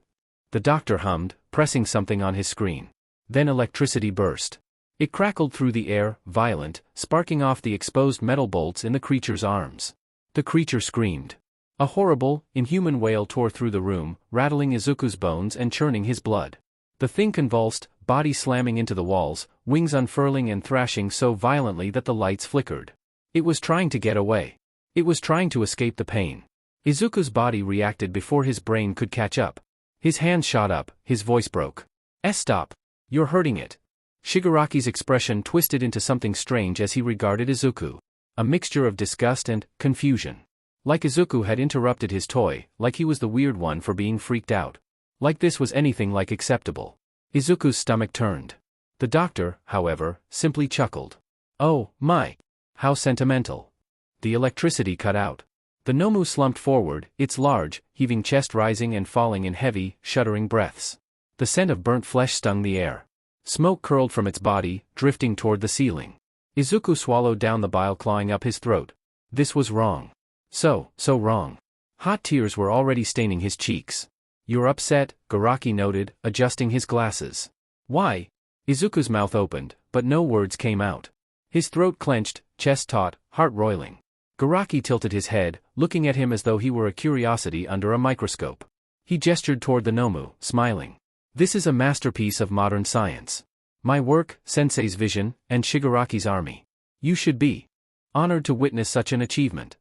The doctor hummed, pressing something on his screen. Then electricity burst. It crackled through the air, violent, sparking off the exposed metal bolts in the creature's arms. The creature screamed. A horrible, inhuman wail tore through the room, rattling Izuku's bones and churning his blood. The thing convulsed, body slamming into the walls, wings unfurling and thrashing so violently that the lights flickered. It was trying to get away. It was trying to escape the pain. Izuku's body reacted before his brain could catch up. His hands shot up, his voice broke. Stop. You're hurting it." Shigaraki's expression twisted into something strange as he regarded Izuku. A mixture of disgust and confusion. Like Izuku had interrupted his toy, like he was the weird one for being freaked out. Like this was anything like acceptable. Izuku's stomach turned. The doctor, however, simply chuckled. "Oh, my. How sentimental." The electricity cut out. The Nomu slumped forward, its large, heaving chest rising and falling in heavy, shuddering breaths. The scent of burnt flesh stung the air. Smoke curled from its body, drifting toward the ceiling. Izuku swallowed down the bile clawing up his throat. This was wrong. So wrong. Hot tears were already staining his cheeks. You're upset, Garaki noted, adjusting his glasses. Why? Izuku's mouth opened, but no words came out. His throat clenched, chest taut, heart roiling. Garaki tilted his head, looking at him as though he were a curiosity under a microscope. He gestured toward the Nomu, smiling. This is a masterpiece of modern science. My work, Sensei's vision, and Shigaraki's army. You should be honored to witness such an achievement.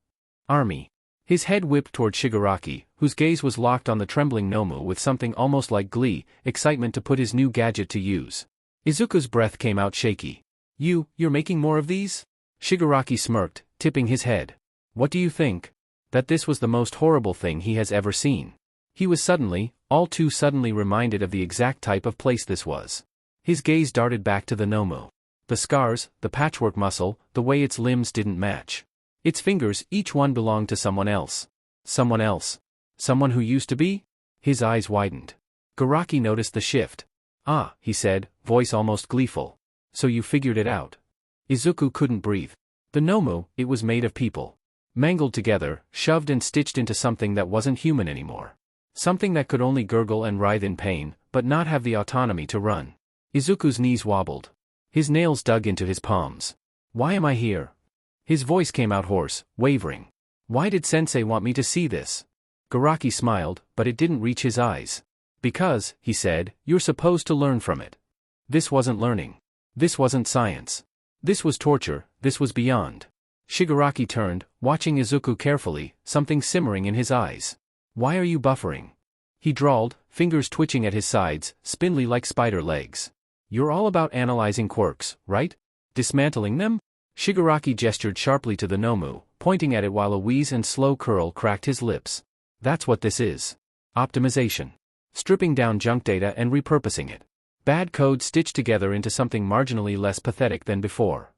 Army. His head whipped toward Shigaraki, whose gaze was locked on the trembling Nomu with something almost like glee, excitement to put his new gadget to use. Izuku's breath came out shaky. You're making more of these? Shigaraki smirked, tipping his head. What do you think? That this was the most horrible thing he has ever seen. He was suddenly, all too suddenly reminded of the exact type of place this was. His gaze darted back to the Nomu. The scars, the patchwork muscle, the way its limbs didn't match. Its fingers, each one belonged to someone else. Someone else. Someone who used to be? His eyes widened. Garaki noticed the shift. Ah, he said, voice almost gleeful. So you figured it out. Izuku couldn't breathe. The Nomu, it was made of people. Mangled together, shoved and stitched into something that wasn't human anymore. Something that could only gurgle and writhe in pain, but not have the autonomy to run. Izuku's knees wobbled. His nails dug into his palms. Why am I here? His voice came out hoarse, wavering. Why did Sensei want me to see this? Garaki smiled, but it didn't reach his eyes. Because, he said, you're supposed to learn from it. This wasn't learning. This wasn't science. This was torture, this was beyond. Shigaraki turned, watching Izuku carefully, something simmering in his eyes. Why are you buffering? He drawled, fingers twitching at his sides, spindly like spider legs. You're all about analyzing quirks, right? Dismantling them? Shigaraki gestured sharply to the Nomu, pointing at it while a wheeze and slow curl cracked his lips. That's what this is. Optimization. Stripping down junk data and repurposing it. Bad code stitched together into something marginally less pathetic than before.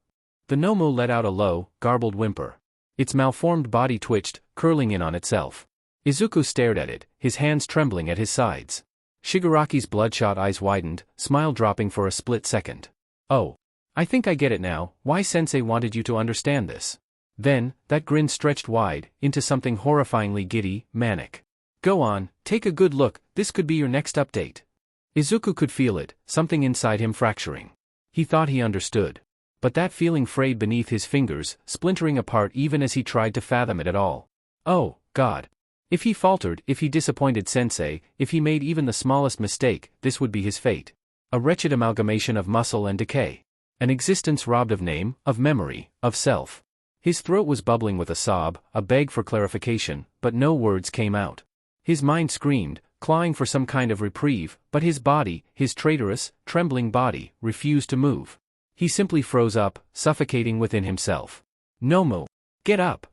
The Nomu let out a low, garbled whimper. Its malformed body twitched, curling in on itself. Izuku stared at it, his hands trembling at his sides. Shigaraki's bloodshot eyes widened, smile dropping for a split second. Oh. I think I get it now, why Sensei wanted you to understand this. Then, that grin stretched wide, into something horrifyingly giddy, manic. Go on, take a good look, this could be your next update. Izuku could feel it, something inside him fracturing. He thought he understood. But that feeling frayed beneath his fingers, splintering apart even as he tried to fathom it at all. Oh, God. If he faltered, if he disappointed Sensei, if he made even the smallest mistake, this would be his fate. A wretched amalgamation of muscle and decay. An existence robbed of name, of memory, of self. His throat was bubbling with a sob, a beg for clarification, but no words came out. His mind screamed, clawing for some kind of reprieve, but his body, his traitorous, trembling body, refused to move. He simply froze up, suffocating within himself. Nomu! Get up!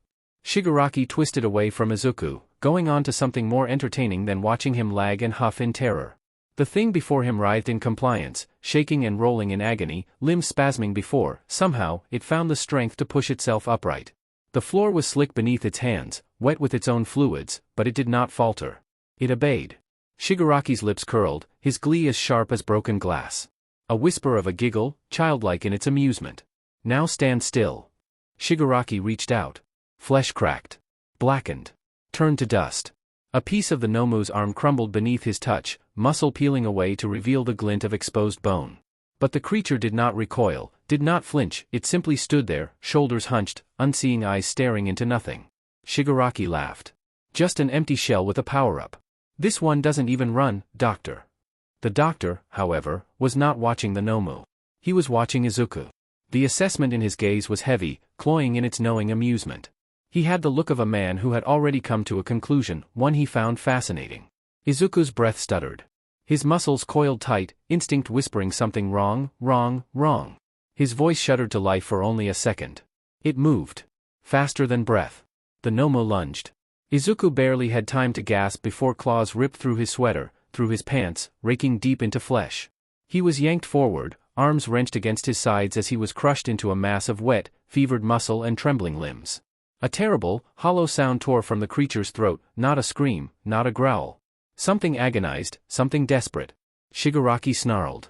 Shigaraki twisted away from Izuku, going on to something more entertaining than watching him lag and huff in terror. The thing before him writhed in compliance, shaking and rolling in agony, limbs spasming before, somehow, it found the strength to push itself upright. The floor was slick beneath its hands, wet with its own fluids, but it did not falter. It obeyed. Shigaraki's lips curled, his glee as sharp as broken glass. A whisper of a giggle, childlike in its amusement. Now stand still. Shigaraki reached out. Flesh cracked. Blackened. Turned to dust. A piece of the Nomu's arm crumbled beneath his touch, muscle peeling away to reveal the glint of exposed bone. But the creature did not recoil, did not flinch, it simply stood there, shoulders hunched, unseeing eyes staring into nothing. Shigaraki laughed. Just an empty shell with a power-up. This one doesn't even run, doctor. The doctor, however, was not watching the Nomu. He was watching Izuku. The assessment in his gaze was heavy, cloying in its knowing amusement. He had the look of a man who had already come to a conclusion, one he found fascinating. Izuku's breath stuttered. His muscles coiled tight, instinct whispering something wrong, wrong, wrong. His voice shuddered to life for only a second. It moved. Faster than breath. The Nomu lunged. Izuku barely had time to gasp before claws ripped through his sweater, through his pants, raking deep into flesh. He was yanked forward, arms wrenched against his sides as he was crushed into a mass of wet, fevered muscle and trembling limbs. A terrible, hollow sound tore from the creature's throat, not a scream, not a growl. Something agonized, something desperate. Shigaraki snarled.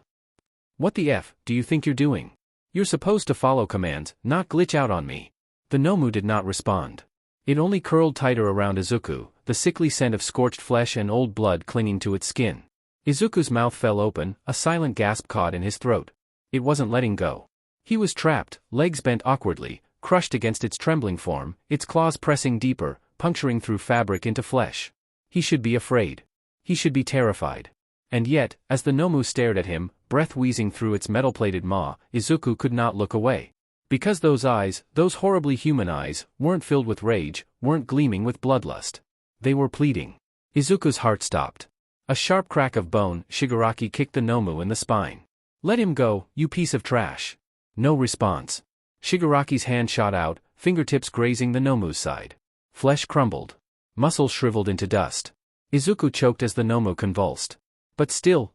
What the F do you think you're doing? You're supposed to follow commands, not glitch out on me. The Nomu did not respond. It only curled tighter around Izuku, the sickly scent of scorched flesh and old blood clinging to its skin. Izuku's mouth fell open, a silent gasp caught in his throat. It wasn't letting go. He was trapped, legs bent awkwardly, crushed against its trembling form, its claws pressing deeper, puncturing through fabric into flesh. He should be afraid. He should be terrified. And yet, as the Nomu stared at him, breath wheezing through its metal-plated maw, Izuku could not look away. Because those eyes, those horribly human eyes, weren't filled with rage, weren't gleaming with bloodlust. They were pleading. Izuku's heart stopped. A sharp crack of bone, Shigaraki kicked the Nomu in the spine. "Let him go, you piece of trash." No response. Shigaraki's hand shot out, fingertips grazing the Nomu's side. Flesh crumbled. Muscle shriveled into dust. Izuku choked as the Nomu convulsed. But still,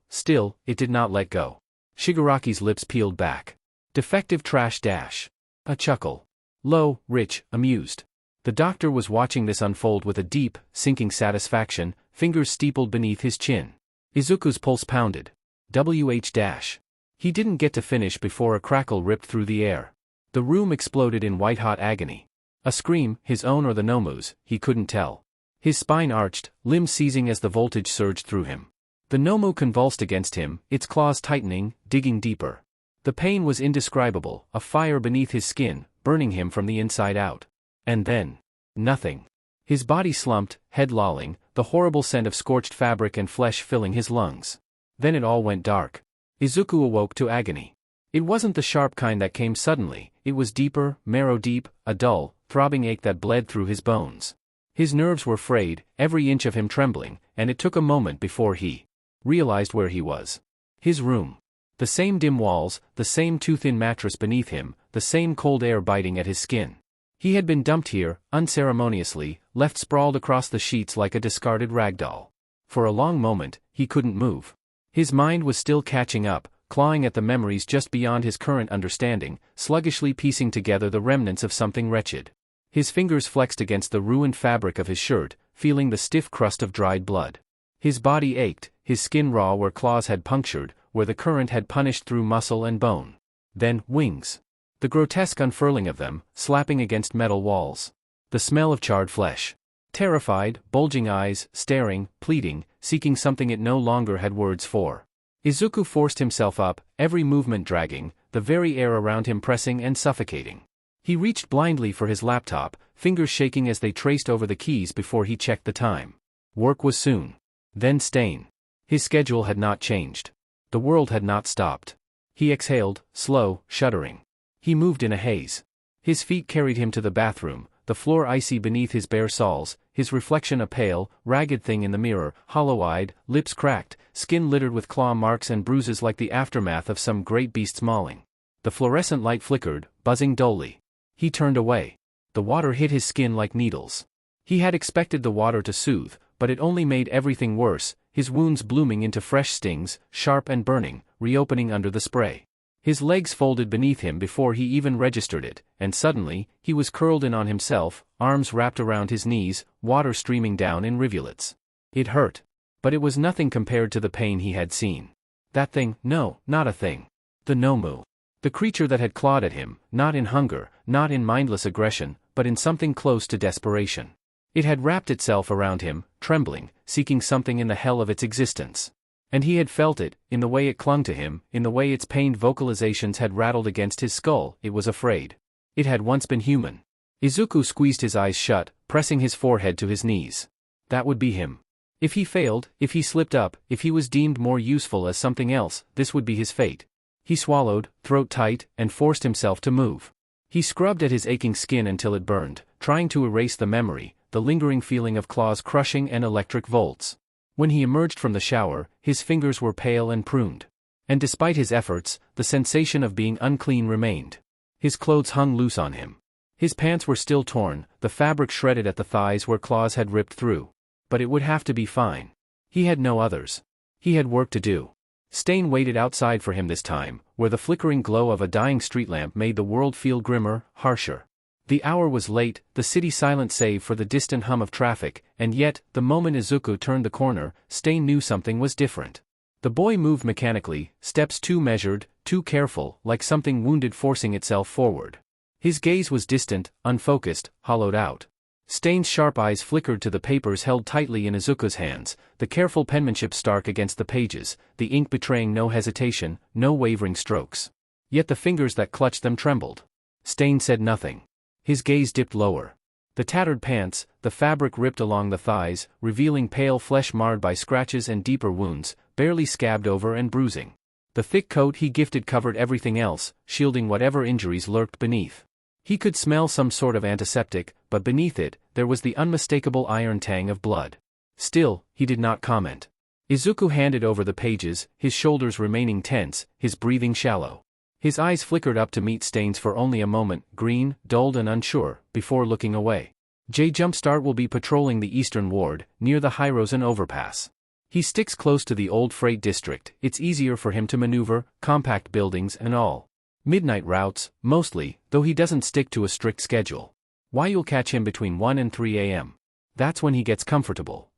it did not let go. Shigaraki's lips peeled back. Defective trash dash. A chuckle. Low, rich, amused. The doctor was watching this unfold with a deep, sinking satisfaction, fingers steepled beneath his chin. Izuku's pulse pounded. Dash. He didn't get to finish before a crackle ripped through the air. The room exploded in white-hot agony. A scream, his own or the Nomu's, he couldn't tell. His spine arched, limbs seizing as the voltage surged through him. The Nomu convulsed against him, its claws tightening, digging deeper. The pain was indescribable, a fire beneath his skin, burning him from the inside out. And then, nothing. His body slumped, head lolling, the horrible scent of scorched fabric and flesh filling his lungs. Then it all went dark. Izuku awoke to agony. It wasn't the sharp kind that came suddenly, it was deeper, marrow-deep, a dull, throbbing ache that bled through his bones. His nerves were frayed, every inch of him trembling, and it took a moment before he realized where he was. His room. The same dim walls, the same too-thin mattress beneath him, the same cold air biting at his skin. He had been dumped here, unceremoniously, left sprawled across the sheets like a discarded ragdoll. For a long moment, he couldn't move. His mind was still catching up, clawing at the memories just beyond his current understanding, sluggishly piecing together the remnants of something wretched. His fingers flexed against the ruined fabric of his shirt, feeling the stiff crust of dried blood. His body ached, his skin raw where claws had punctured, where the current had punished through muscle and bone. Then, wings. The grotesque unfurling of them, slapping against metal walls. The smell of charred flesh. Terrified, bulging eyes, staring, pleading, seeking something it no longer had words for. Izuku forced himself up, every movement dragging, the very air around him pressing and suffocating. He reached blindly for his laptop, fingers shaking as they traced over the keys before he checked the time. Work was soon. Then Stain. His schedule had not changed. The world had not stopped. He exhaled, slow, shuddering. He moved in a haze. His feet carried him to the bathroom, the floor icy beneath his bare soles, his reflection a pale, ragged thing in the mirror, hollow-eyed, lips cracked, skin littered with claw marks and bruises like the aftermath of some great beast's mauling. The fluorescent light flickered, buzzing dully. He turned away. The water hit his skin like needles. He had expected the water to soothe, but it only made everything worse, his wounds blooming into fresh stings, sharp and burning, reopening under the spray. His legs folded beneath him before he even registered it, and suddenly, he was curled in on himself, arms wrapped around his knees, water streaming down in rivulets. It hurt. But it was nothing compared to the pain he had seen. That thing, no, not a thing. The Nomu. The creature that had clawed at him, not in hunger, not in mindless aggression, but in something close to desperation. It had wrapped itself around him, trembling, seeking something in the hell of its existence. And he had felt it, in the way it clung to him, in the way its pained vocalizations had rattled against his skull. It was afraid. It had once been human. Izuku squeezed his eyes shut, pressing his forehead to his knees. That would be him. If he failed, if he slipped up, if he was deemed more useful as something else, this would be his fate. He swallowed, throat tight, and forced himself to move. He scrubbed at his aching skin until it burned, trying to erase the memory, the lingering feeling of claws crushing and electric volts. When he emerged from the shower, his fingers were pale and pruned. And despite his efforts, the sensation of being unclean remained. His clothes hung loose on him. His pants were still torn, the fabric shredded at the thighs where claws had ripped through. But it would have to be fine. He had no others. He had work to do. Stain waited outside for him this time, where the flickering glow of a dying street lamp made the world feel grimmer, harsher. The hour was late, the city silent save for the distant hum of traffic, and yet, the moment Izuku turned the corner, Stain knew something was different. The boy moved mechanically, steps too measured, too careful, like something wounded forcing itself forward. His gaze was distant, unfocused, hollowed out. Stain's sharp eyes flickered to the papers held tightly in Izuku's hands, the careful penmanship stark against the pages, the ink betraying no hesitation, no wavering strokes. Yet the fingers that clutched them trembled. Stain said nothing. His gaze dipped lower. The tattered pants, the fabric ripped along the thighs, revealing pale flesh marred by scratches and deeper wounds, barely scabbed over and bruising. The thick coat he gifted covered everything else, shielding whatever injuries lurked beneath. He could smell some sort of antiseptic, but beneath it, there was the unmistakable iron tang of blood. Still, he did not comment. Izuku handed over the pages, his shoulders remaining tense, his breathing shallow. His eyes flickered up to meet Stain's for only a moment, green, dulled and unsure, before looking away. Jumpstart will be patrolling the eastern ward, near the Hirozen overpass. He sticks close to the old freight district, it's easier for him to maneuver, compact buildings and all. Midnight routes, mostly, though he doesn't stick to a strict schedule. Why you'll catch him between 1 and 3 a.m. That's when he gets comfortable.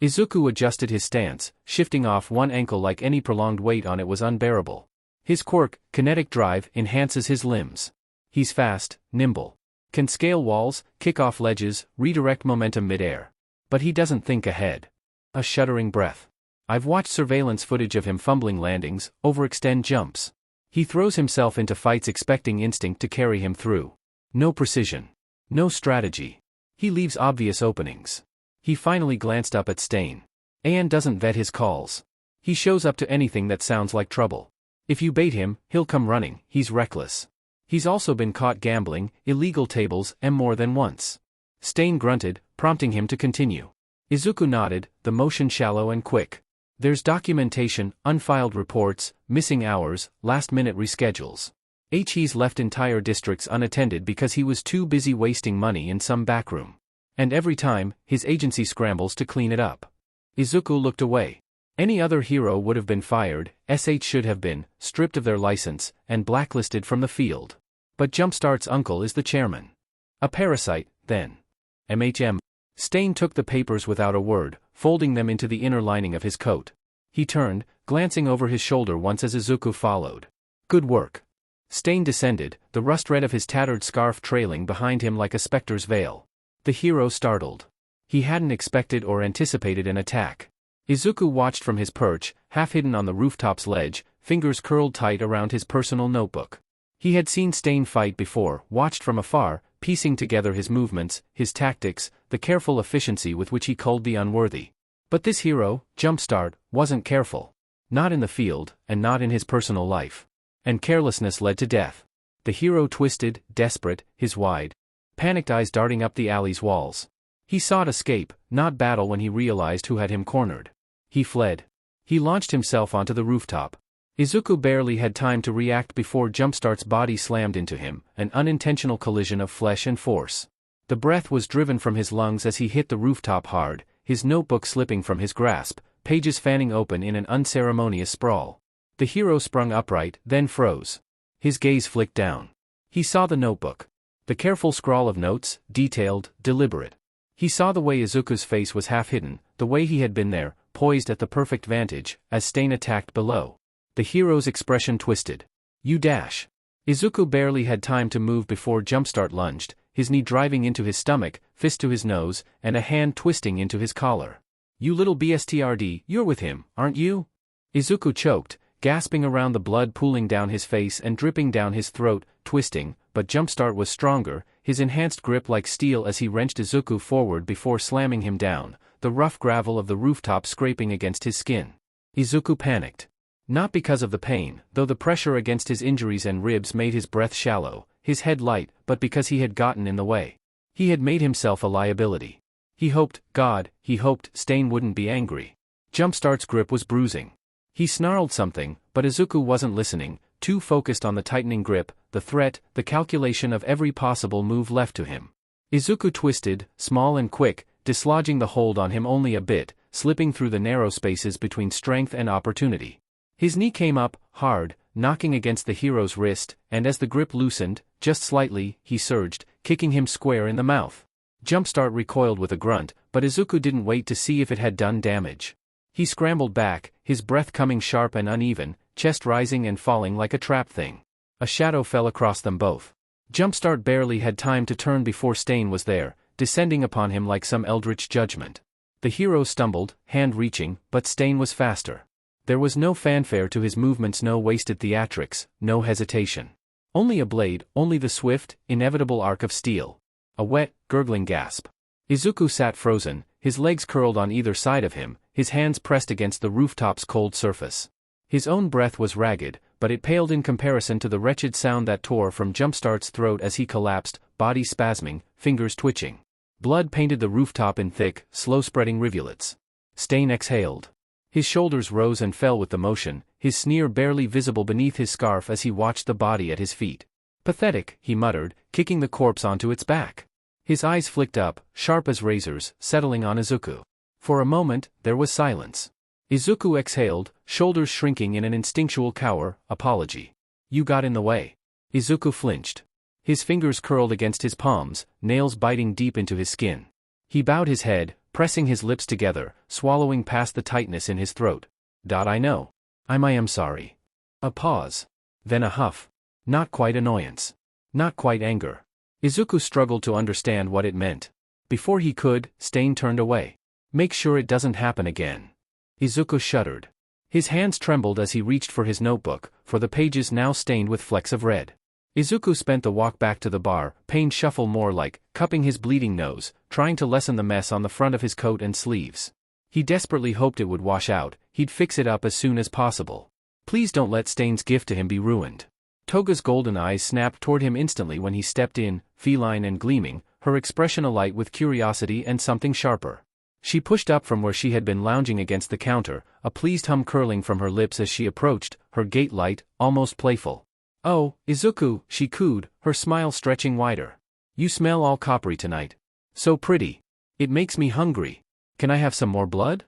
Izuku adjusted his stance, shifting off one ankle like any prolonged weight on it was unbearable. His quirk, kinetic drive, enhances his limbs. He's fast, nimble. Can scale walls, kick off ledges, redirect momentum midair. But he doesn't think ahead. A shuddering breath. I've watched surveillance footage of him fumbling landings, overextend jumps. He throws himself into fights expecting instinct to carry him through. No precision. No strategy. He leaves obvious openings. He finally glanced up at Stain. An doesn't vet his calls. He shows up to anything that sounds like trouble. If you bait him, he'll come running, he's reckless. He's also been caught gambling, illegal tables, and more than once. Stain grunted, prompting him to continue. Izuku nodded, the motion shallow and quick. There's documentation, unfiled reports, missing hours, last-minute reschedules. He's left entire districts unattended because he was too busy wasting money in some backroom. And every time, his agency scrambles to clean it up. Izuku looked away. Any other hero would have been fired, should have been, stripped of their license, and blacklisted from the field. But Jumpstart's uncle is the chairman. A parasite, then. Stain took the papers without a word, folding them into the inner lining of his coat. He turned, glancing over his shoulder once as Izuku followed. Good work. Stain descended, the rust red of his tattered scarf trailing behind him like a specter's veil. The hero startled. He hadn't expected or anticipated an attack. Izuku watched from his perch, half hidden on the rooftop's ledge, fingers curled tight around his personal notebook. He had seen Stain fight before, watched from afar, piecing together his movements, his tactics, the careful efficiency with which he culled the unworthy. But this hero, Jumpstart, wasn't careful. Not in the field, and not in his personal life. And carelessness led to death. The hero twisted, desperate, his wide, panicked eyes darting up the alley's walls. He sought escape, not battle when he realized who had him cornered. He fled. He launched himself onto the rooftop. Izuku barely had time to react before Jumpstart's body slammed into him, an unintentional collision of flesh and force. The breath was driven from his lungs as he hit the rooftop hard, his notebook slipping from his grasp, pages fanning open in an unceremonious sprawl. The hero sprung upright, then froze. His gaze flicked down. He saw the notebook. The careful scrawl of notes, detailed, deliberate. He saw the way Izuku's face was half hidden, the way he had been there, poised at the perfect vantage, as Stain attacked below. The hero's expression twisted. You dash. Izuku barely had time to move before Jumpstart lunged, his knee driving into his stomach, fist to his nose, and a hand twisting into his collar. You little bstrd, you're with him, aren't you? Izuku choked, gasping around the blood pooling down his face and dripping down his throat, twisting, but Jumpstart was stronger, his enhanced grip like steel as he wrenched Izuku forward before slamming him down, the rough gravel of the rooftop scraping against his skin. Izuku panicked. Not because of the pain, though the pressure against his injuries and ribs made his breath shallow, his head light, but because he had gotten in the way. He had made himself a liability. He hoped Stain wouldn't be angry. Jumpstart's grip was bruising. He snarled something, but Izuku wasn't listening, too focused on the tightening grip, the threat, the calculation of every possible move left to him. Izuku twisted, small and quick, dislodging the hold on him only a bit, slipping through the narrow spaces between strength and opportunity. His knee came up, hard, knocking against the hero's wrist, and as the grip loosened, just slightly, he surged, kicking him square in the mouth. Jumpstart recoiled with a grunt, but Izuku didn't wait to see if it had done damage. He scrambled back, his breath coming sharp and uneven, chest rising and falling like a trap thing. A shadow fell across them both. Jumpstart barely had time to turn before Stain was there, descending upon him like some eldritch judgment. The hero stumbled, hand reaching, but Stain was faster. There was no fanfare to his movements, no wasted theatrics, no hesitation. Only a blade, only the swift, inevitable arc of steel. A wet, gurgling gasp. Izuku sat frozen, his legs curled on either side of him, his hands pressed against the rooftop's cold surface. His own breath was ragged, but it paled in comparison to the wretched sound that tore from Jumpstart's throat as he collapsed, body spasming, fingers twitching. Blood painted the rooftop in thick, slow-spreading rivulets. Stain exhaled. His shoulders rose and fell with the motion, his sneer barely visible beneath his scarf as he watched the body at his feet. Pathetic, he muttered, kicking the corpse onto its back. His eyes flicked up, sharp as razors, settling on Izuku. For a moment, there was silence. Izuku exhaled, shoulders shrinking in an instinctual cower, apology. You got in the way. Izuku flinched. His fingers curled against his palms, nails biting deep into his skin. He bowed his head, pressing his lips together, swallowing past the tightness in his throat. I know. I am sorry. A pause. Then a huff. Not quite annoyance. Not quite anger. Izuku struggled to understand what it meant. Before he could, Stain turned away. Make sure it doesn't happen again. Izuku shuddered. His hands trembled as he reached for his notebook, for the pages now stained with flecks of red. Izuku spent the walk back to the bar, pain shuffle more like, cupping his bleeding nose, trying to lessen the mess on the front of his coat and sleeves. He desperately hoped it would wash out, he'd fix it up as soon as possible. Please don't let Stain's gift to him be ruined. Toga's golden eyes snapped toward him instantly when he stepped in, feline and gleaming, her expression alight with curiosity and something sharper. She pushed up from where she had been lounging against the counter, a pleased hum curling from her lips as she approached, her gait light, almost playful. Oh, Izuku, she cooed, her smile stretching wider. You smell all coppery tonight. So pretty. It makes me hungry. Can I have some more blood?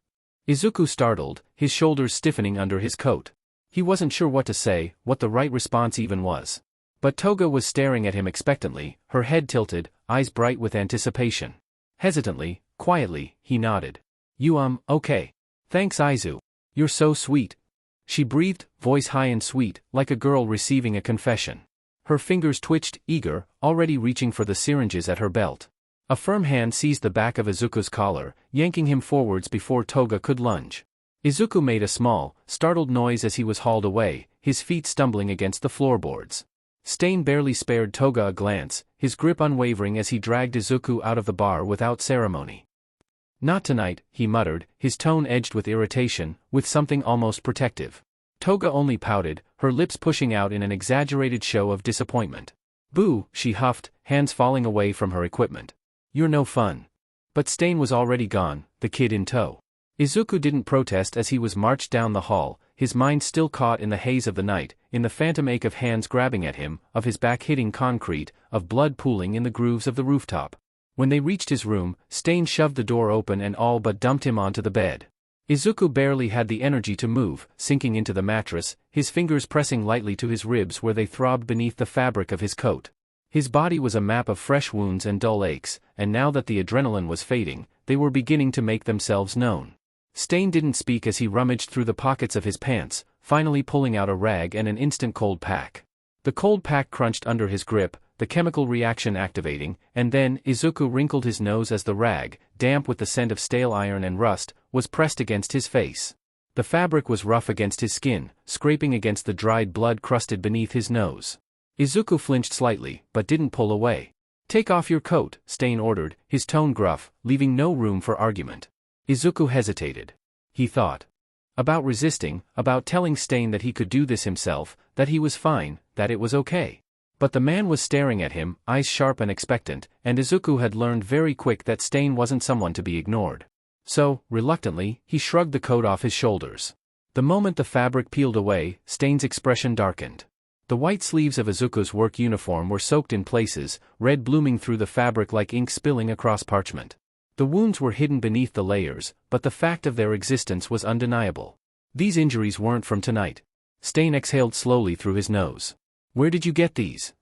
Izuku startled, his shoulders stiffening under his coat. He wasn't sure what to say, what the right response even was. But Toga was staring at him expectantly, her head tilted, eyes bright with anticipation. Hesitantly, quietly, he nodded. Okay. Thanks Izu. You're so sweet. She breathed, voice high and sweet, like a girl receiving a confession. Her fingers twitched, eager, already reaching for the syringes at her belt. A firm hand seized the back of Izuku's collar, yanking him forwards before Toga could lunge. Izuku made a small, startled noise as he was hauled away, his feet stumbling against the floorboards. Stain barely spared Toga a glance, his grip unwavering as he dragged Izuku out of the bar without ceremony. Not tonight, he muttered, his tone edged with irritation, with something almost protective. Toga only pouted, her lips pushing out in an exaggerated show of disappointment. Boo, she huffed, hands falling away from her equipment. You're no fun. But Stain was already gone, the kid in tow. Izuku didn't protest as he was marched down the hall, his mind still caught in the haze of the night, in the phantom ache of hands grabbing at him, of his back hitting concrete, of blood pooling in the grooves of the rooftop. When they reached his room, Stain shoved the door open and all but dumped him onto the bed. Izuku barely had the energy to move, sinking into the mattress, his fingers pressing lightly to his ribs where they throbbed beneath the fabric of his coat. His body was a map of fresh wounds and dull aches, and now that the adrenaline was fading, they were beginning to make themselves known. Stain didn't speak as he rummaged through the pockets of his pants, finally pulling out a rag and an instant cold pack. The cold pack crunched under his grip, the chemical reaction activating, and then Izuku wrinkled his nose as the rag, damp with the scent of stale iron and rust, was pressed against his face. The fabric was rough against his skin, scraping against the dried blood crusted beneath his nose. Izuku flinched slightly, but didn't pull away. Take off your coat, Stain ordered, his tone gruff, leaving no room for argument. Izuku hesitated. He thought about resisting, about telling Stain that he could do this himself, that he was fine, that it was okay. But the man was staring at him, eyes sharp and expectant, and Izuku had learned very quick that Stain wasn't someone to be ignored. So, reluctantly, he shrugged the coat off his shoulders. The moment the fabric peeled away, Stain's expression darkened. The white sleeves of Izuku's work uniform were soaked in places, red blooming through the fabric like ink spilling across parchment. The wounds were hidden beneath the layers, but the fact of their existence was undeniable. These injuries weren't from tonight. Stain exhaled slowly through his nose. Where did you get these?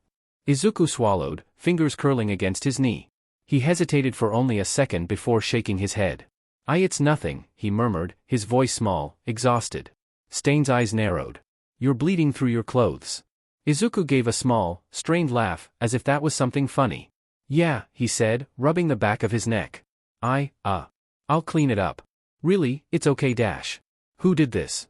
Izuku swallowed, fingers curling against his knee. He hesitated for only a second before shaking his head. It's nothing, he murmured, his voice small, exhausted. Stain's eyes narrowed. You're bleeding through your clothes. Izuku gave a small, strained laugh, as if that was something funny. Yeah, he said, rubbing the back of his neck. I'll clean it up. Really, it's okay dash. Who did this?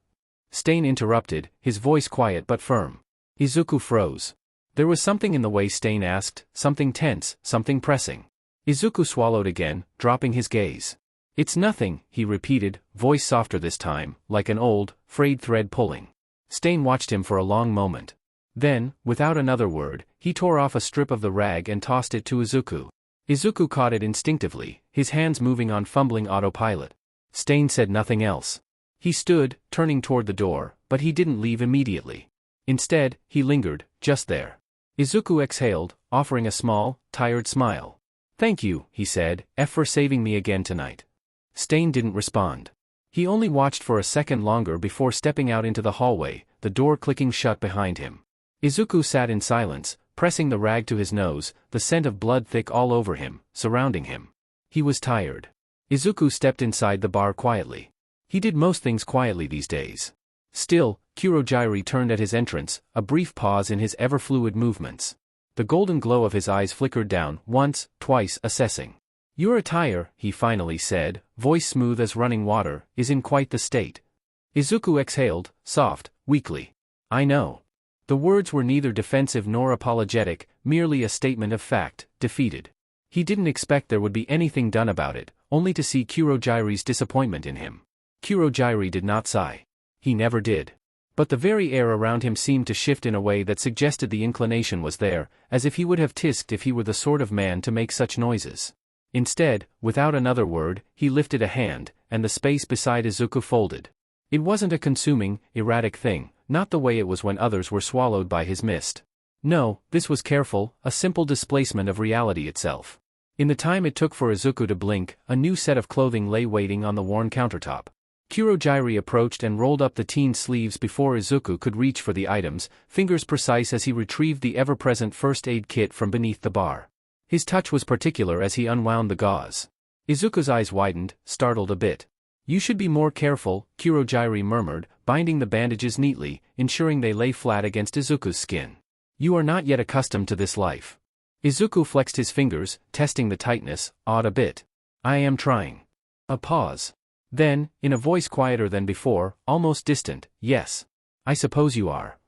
Stain interrupted, his voice quiet but firm. Izuku froze. There was something in the way Stain asked, something tense, something pressing. Izuku swallowed again, dropping his gaze. It's nothing, he repeated, voice softer this time, like an old, frayed thread pulling. Stain watched him for a long moment. Then, without another word, he tore off a strip of the rag and tossed it to Izuku. Izuku caught it instinctively, his hands moving on fumbling autopilot. Stain said nothing else. He stood, turning toward the door, but he didn't leave immediately. Instead, he lingered, just there. Izuku exhaled, offering a small, tired smile. Thank you, he said, for saving me again tonight. Stain didn't respond. He only watched for a second longer before stepping out into the hallway, the door clicking shut behind him. Izuku sat in silence, pressing the rag to his nose, the scent of blood thick all over him, surrounding him. He was tired. Izuku stepped inside the bar quietly. He did most things quietly these days. Still, Kurogiri turned at his entrance, a brief pause in his ever-fluid movements. The golden glow of his eyes flickered down, once, twice, assessing. Your attire, he finally said, voice smooth as running water, is in quite the state. Izuku exhaled, soft, weakly. I know. The words were neither defensive nor apologetic, merely a statement of fact, defeated. He didn't expect there would be anything done about it, only to see Kurogiri's disappointment in him. Kurogiri did not sigh. He never did. But the very air around him seemed to shift in a way that suggested the inclination was there, as if he would have tisked if he were the sort of man to make such noises. Instead, without another word, he lifted a hand, and the space beside Izuku folded. It wasn't a consuming, erratic thing, not the way it was when others were swallowed by his mist. No, this was careful, a simple displacement of reality itself. In the time it took for Izuku to blink, a new set of clothing lay waiting on the worn countertop. Kurogiri approached and rolled up the teen's sleeves before Izuku could reach for the items, fingers precise as he retrieved the ever-present first aid kit from beneath the bar. His touch was particular as he unwound the gauze. Izuku's eyes widened, startled a bit. You should be more careful, Kurogiri murmured, binding the bandages neatly, ensuring they lay flat against Izuku's skin. You are not yet accustomed to this life. Izuku flexed his fingers, testing the tightness, awed a bit. I am trying. A pause. Then, in a voice quieter than before, almost distant, yes. I suppose you are.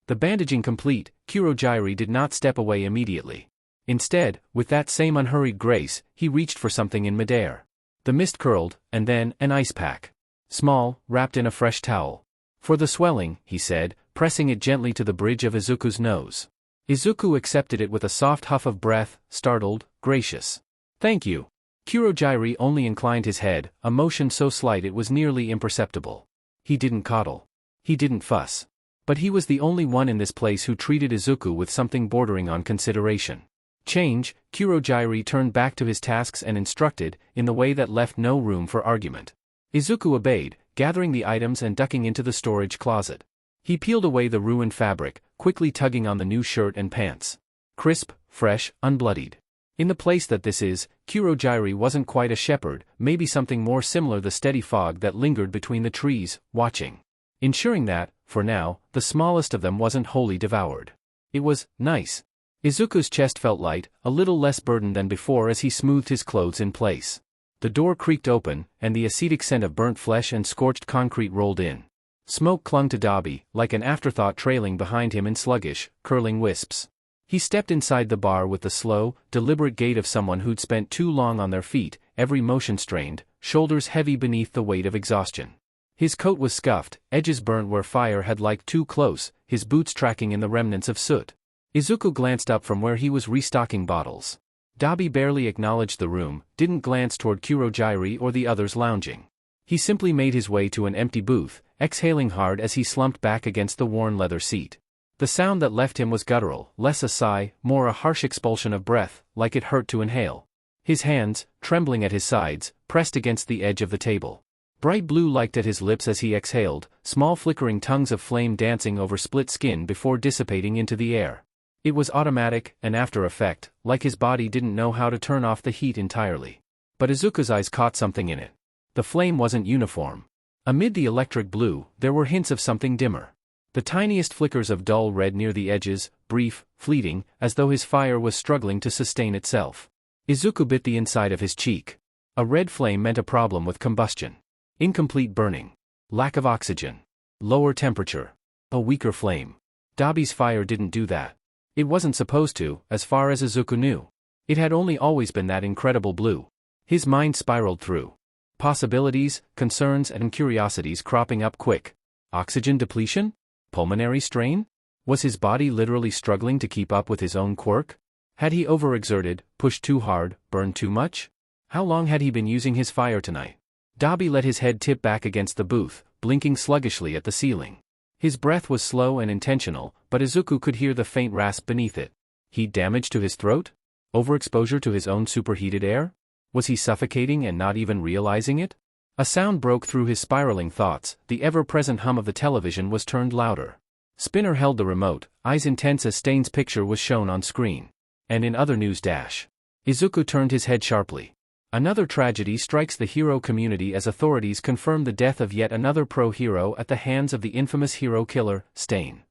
The bandaging complete, Kurogiri did not step away immediately. Instead, with that same unhurried grace, he reached for something in midair. The mist curled, and then, an ice pack. Small, wrapped in a fresh towel. For the swelling, he said, pressing it gently to the bridge of Izuku's nose. Izuku accepted it with a soft huff of breath, startled, gracious. Thank you. Kurogiri only inclined his head, a motion so slight it was nearly imperceptible. He didn't coddle. He didn't fuss. But he was the only one in this place who treated Izuku with something bordering on consideration. Change, Kurogiri turned back to his tasks and instructed, in the way that left no room for argument. Izuku obeyed, gathering the items and ducking into the storage closet. He peeled away the ruined fabric, quickly tugging on the new shirt and pants. Crisp, fresh, unbloodied. In the place that this is, Kurogiri wasn't quite a shepherd, maybe something more similar, the steady fog that lingered between the trees, watching. Ensuring that, for now, the smallest of them wasn't wholly devoured. It was nice. Izuku's chest felt light, a little less burdened than before as he smoothed his clothes in place. The door creaked open, and the acetic scent of burnt flesh and scorched concrete rolled in. Smoke clung to Dabi, like an afterthought trailing behind him in sluggish, curling wisps. He stepped inside the bar with the slow, deliberate gait of someone who'd spent too long on their feet, every motion strained, shoulders heavy beneath the weight of exhaustion. His coat was scuffed, edges burnt where fire had liked too close, his boots tracking in the remnants of soot. Izuku glanced up from where he was restocking bottles. Dabi barely acknowledged the room, didn't glance toward Kurogiri or the others lounging. He simply made his way to an empty booth, exhaling hard as he slumped back against the worn leather seat. The sound that left him was guttural, less a sigh, more a harsh expulsion of breath, like it hurt to inhale. His hands, trembling at his sides, pressed against the edge of the table. Bright blue licked at his lips as he exhaled, small flickering tongues of flame dancing over split skin before dissipating into the air. It was automatic, an after effect, like his body didn't know how to turn off the heat entirely. But Izuku's eyes caught something in it. The flame wasn't uniform. Amid the electric blue, there were hints of something dimmer. The tiniest flickers of dull red near the edges, brief, fleeting, as though his fire was struggling to sustain itself. Izuku bit the inside of his cheek. A red flame meant a problem with combustion. Incomplete burning. Lack of oxygen. Lower temperature. A weaker flame. Dabi's fire didn't do that. It wasn't supposed to, as far as Izuku knew. It had only always been that incredible blue. His mind spiraled through. Possibilities, concerns and curiosities cropping up quick. Oxygen depletion? Pulmonary strain? Was his body literally struggling to keep up with his own quirk? Had he overexerted, pushed too hard, burned too much? How long had he been using his fire tonight? Dabi let his head tip back against the booth, blinking sluggishly at the ceiling. His breath was slow and intentional, but Izuku could hear the faint rasp beneath it. Heat damage to his throat? Overexposure to his own superheated air? Was he suffocating and not even realizing it? A sound broke through his spiraling thoughts. The ever-present hum of the television was turned louder. Spinner held the remote, eyes intense as Stain's picture was shown on screen. And in other news dash. Izuku turned his head sharply. Another tragedy strikes the hero community as authorities confirm the death of yet another pro-hero at the hands of the infamous hero killer, Stain.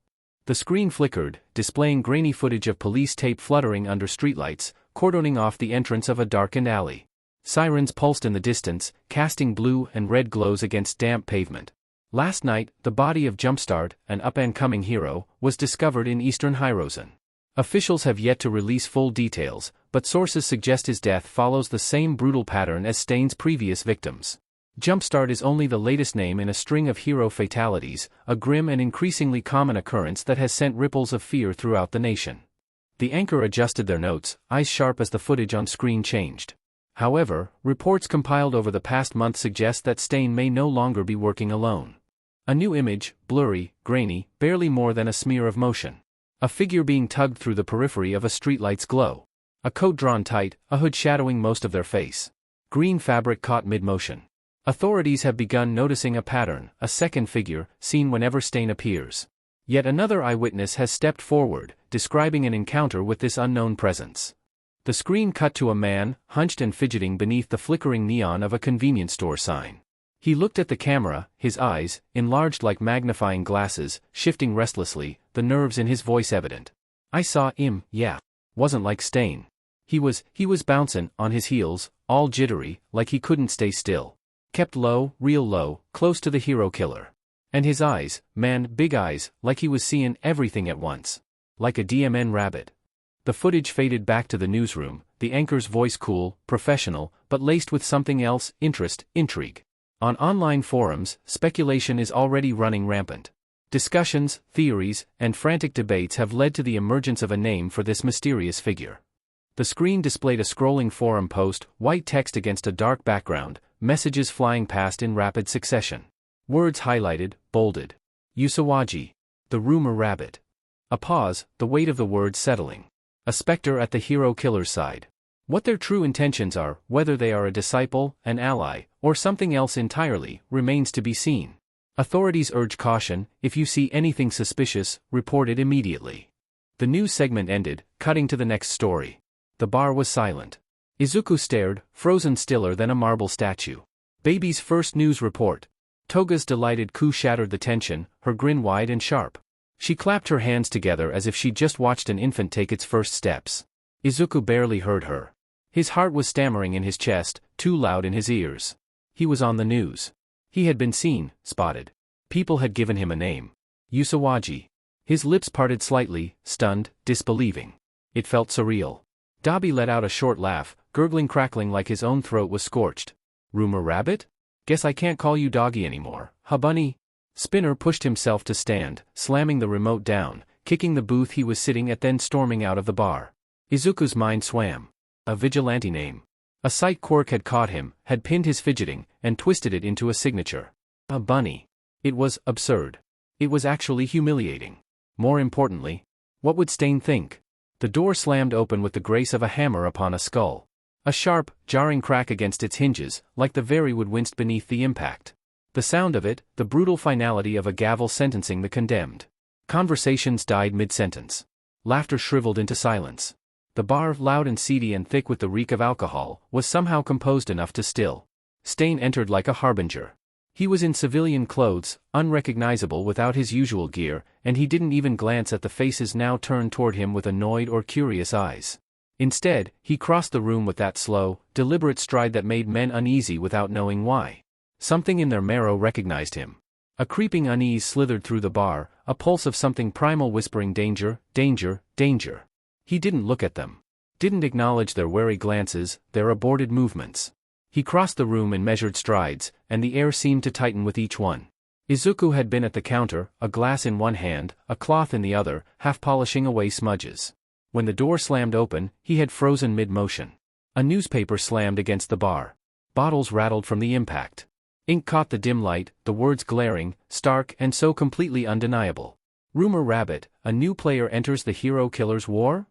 The screen flickered, displaying grainy footage of police tape fluttering under streetlights, cordoning off the entrance of a darkened alley. Sirens pulsed in the distance, casting blue and red glows against damp pavement. Last night, the body of Jumpstart, an up-and-coming hero, was discovered in eastern Hirozen. Officials have yet to release full details, but sources suggest his death follows the same brutal pattern as Stain's previous victims. Jumpstart is only the latest name in a string of hero fatalities, a grim and increasingly common occurrence that has sent ripples of fear throughout the nation. The anchor adjusted their notes, eyes sharp as the footage on screen changed. However, reports compiled over the past month suggest that Stain may no longer be working alone. A new image, blurry, grainy, barely more than a smear of motion. A figure being tugged through the periphery of a streetlight's glow. A coat drawn tight, a hood shadowing most of their face. Green fabric caught mid-motion. Authorities have begun noticing a pattern, a second figure, seen whenever Stain appears. Yet another eyewitness has stepped forward, describing an encounter with this unknown presence. The screen cut to a man, hunched and fidgeting beneath the flickering neon of a convenience store sign. He looked at the camera, his eyes, enlarged like magnifying glasses, shifting restlessly, the nerves in his voice evident. I saw him, yeah. Wasn't like Stain. He was bouncing, on his heels, all jittery, like he couldn't stay still. Kept low, real low, close to the hero killer. And his eyes, man, big eyes, like he was seeing everything at once. Like a DMN rabbit. The footage faded back to the newsroom, the anchor's voice cool, professional, but laced with something else, interest, intrigue. On online forums, speculation is already running rampant. Discussions, theories, and frantic debates have led to the emergence of a name for this mysterious figure. The screen displayed a scrolling forum post, white text against a dark background, messages flying past in rapid succession. Words highlighted, bolded. Usawagi. The rumor rabbit. A pause, the weight of the words settling. A specter at the hero killer's side. What their true intentions are, whether they are a disciple, an ally, or something else entirely, remains to be seen. Authorities urge caution. If you see anything suspicious, report it immediately. The news segment ended, cutting to the next story. The bar was silent. Izuku stared, frozen stiller than a marble statue. Baby's first news report. Toga's delighted coo shattered the tension, her grin wide and sharp. She clapped her hands together as if she'd just watched an infant take its first steps. Izuku barely heard her. His heart was stammering in his chest, too loud in his ears. He was on the news. He had been seen, spotted. People had given him a name. Usawagi. His lips parted slightly, stunned, disbelieving. It felt surreal. Dabi let out a short laugh, gurgling crackling like his own throat was scorched. Rumor rabbit? Guess I can't call you doggy anymore, huh bunny? Spinner pushed himself to stand, slamming the remote down, kicking the booth he was sitting at then storming out of the bar. Izuku's mind swam. A vigilante name. A sight quirk had caught him, had pinned his fidgeting, and twisted it into a signature. A bunny. It was absurd. It was actually humiliating. More importantly, what would Stain think? The door slammed open with the grace of a hammer upon a skull. A sharp, jarring crack against its hinges, like the very wood winced beneath the impact. The sound of it, the brutal finality of a gavel sentencing the condemned. Conversations died mid-sentence. Laughter shriveled into silence. The bar, loud and seedy and thick with the reek of alcohol, was somehow composed enough to still. Stain entered like a harbinger. He was in civilian clothes, unrecognizable without his usual gear, and he didn't even glance at the faces now turned toward him with annoyed or curious eyes. Instead, he crossed the room with that slow, deliberate stride that made men uneasy without knowing why. Something in their marrow recognized him. A creeping unease slithered through the bar, a pulse of something primal whispering danger, danger, danger. He didn't look at them. Didn't acknowledge their wary glances, their aborted movements. He crossed the room in measured strides, and the air seemed to tighten with each one. Izuku had been at the counter, a glass in one hand, a cloth in the other, half polishing away smudges. When the door slammed open, he had frozen mid-motion. A newspaper slammed against the bar. Bottles rattled from the impact. Ink caught the dim light, the words glaring, stark and so completely undeniable. Rumor rabbit, a new player enters the hero killer's war?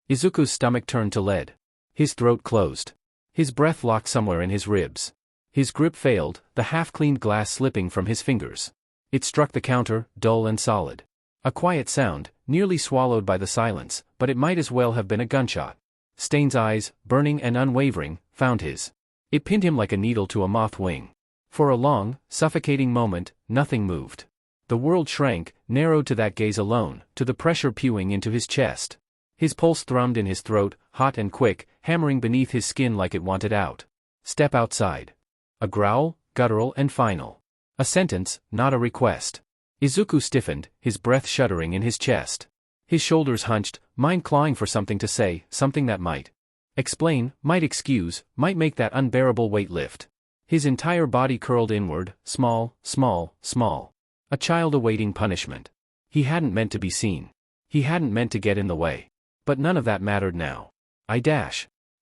Izuku's stomach turned to lead. His throat closed. His breath locked somewhere in his ribs. His grip failed, the half-cleaned glass slipping from his fingers. It struck the counter, dull and solid. A quiet sound, nearly swallowed by the silence, but it might as well have been a gunshot. Stain's eyes, burning and unwavering, found his. It pinned him like a needle to a moth wing. For a long, suffocating moment, nothing moved. The world shrank, narrowed to that gaze alone, to the pressure pewing into his chest. His pulse thrummed in his throat, hot and quick, hammering beneath his skin like it wanted out. Step outside. A growl, guttural and final. A sentence, not a request. Izuku stiffened, his breath shuddering in his chest. His shoulders hunched, mind clawing for something to say, something that might explain, might excuse, might make that unbearable weight lift. His entire body curled inward, small, small, small. A child awaiting punishment. He hadn't meant to be seen. He hadn't meant to get in the way. But none of that mattered now.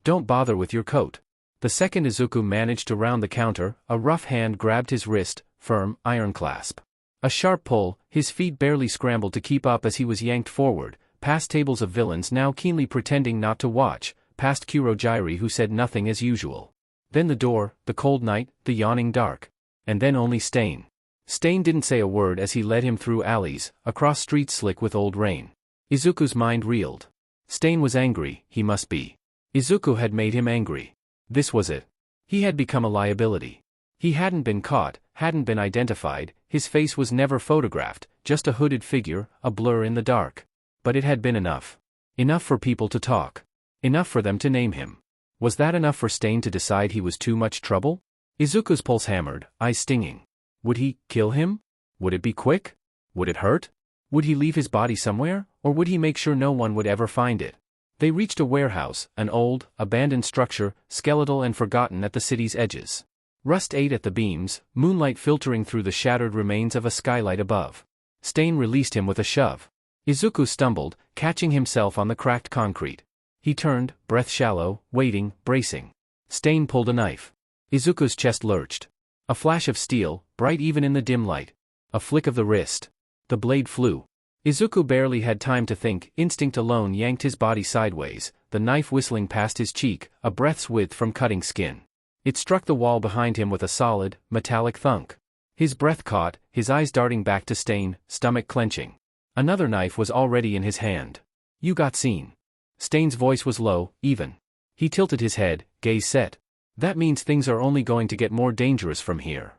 Don't bother with your coat. The second Izuku managed to round the counter, a rough hand grabbed his wrist, firm, iron clasp. A sharp pull, his feet barely scrambled to keep up as he was yanked forward, past tables of villains now keenly pretending not to watch, past Kurogiri who said nothing as usual. Then the door, the cold night, the yawning dark. And then only Stain. Stain didn't say a word as he led him through alleys, across streets slick with old rain. Izuku's mind reeled. Stain was angry, he must be. Izuku had made him angry. This was it. He had become a liability. He hadn't been caught, hadn't been identified, his face was never photographed, just a hooded figure, a blur in the dark. But it had been enough. Enough for people to talk. Enough for them to name him. Was that enough for Stain to decide he was too much trouble? Izuku's pulse hammered, eyes stinging. Would he kill him? Would it be quick? Would it hurt? Would he leave his body somewhere, or would he make sure no one would ever find it? They reached a warehouse, an old, abandoned structure, skeletal and forgotten at the city's edges. Rust ate at the beams, moonlight filtering through the shattered remains of a skylight above. Stain released him with a shove. Izuku stumbled, catching himself on the cracked concrete. He turned, breath shallow, waiting, bracing. Stain pulled a knife. Izuku's chest lurched. A flash of steel, bright even in the dim light. A flick of the wrist. The blade flew. Izuku barely had time to think, instinct alone yanked his body sideways, the knife whistling past his cheek, a breath's width from cutting skin. It struck the wall behind him with a solid, metallic thunk. His breath caught, his eyes darting back to Stain, stomach clenching. Another knife was already in his hand. You got seen. Stain's voice was low, even. He tilted his head, gaze set. That means things are only going to get more dangerous from here.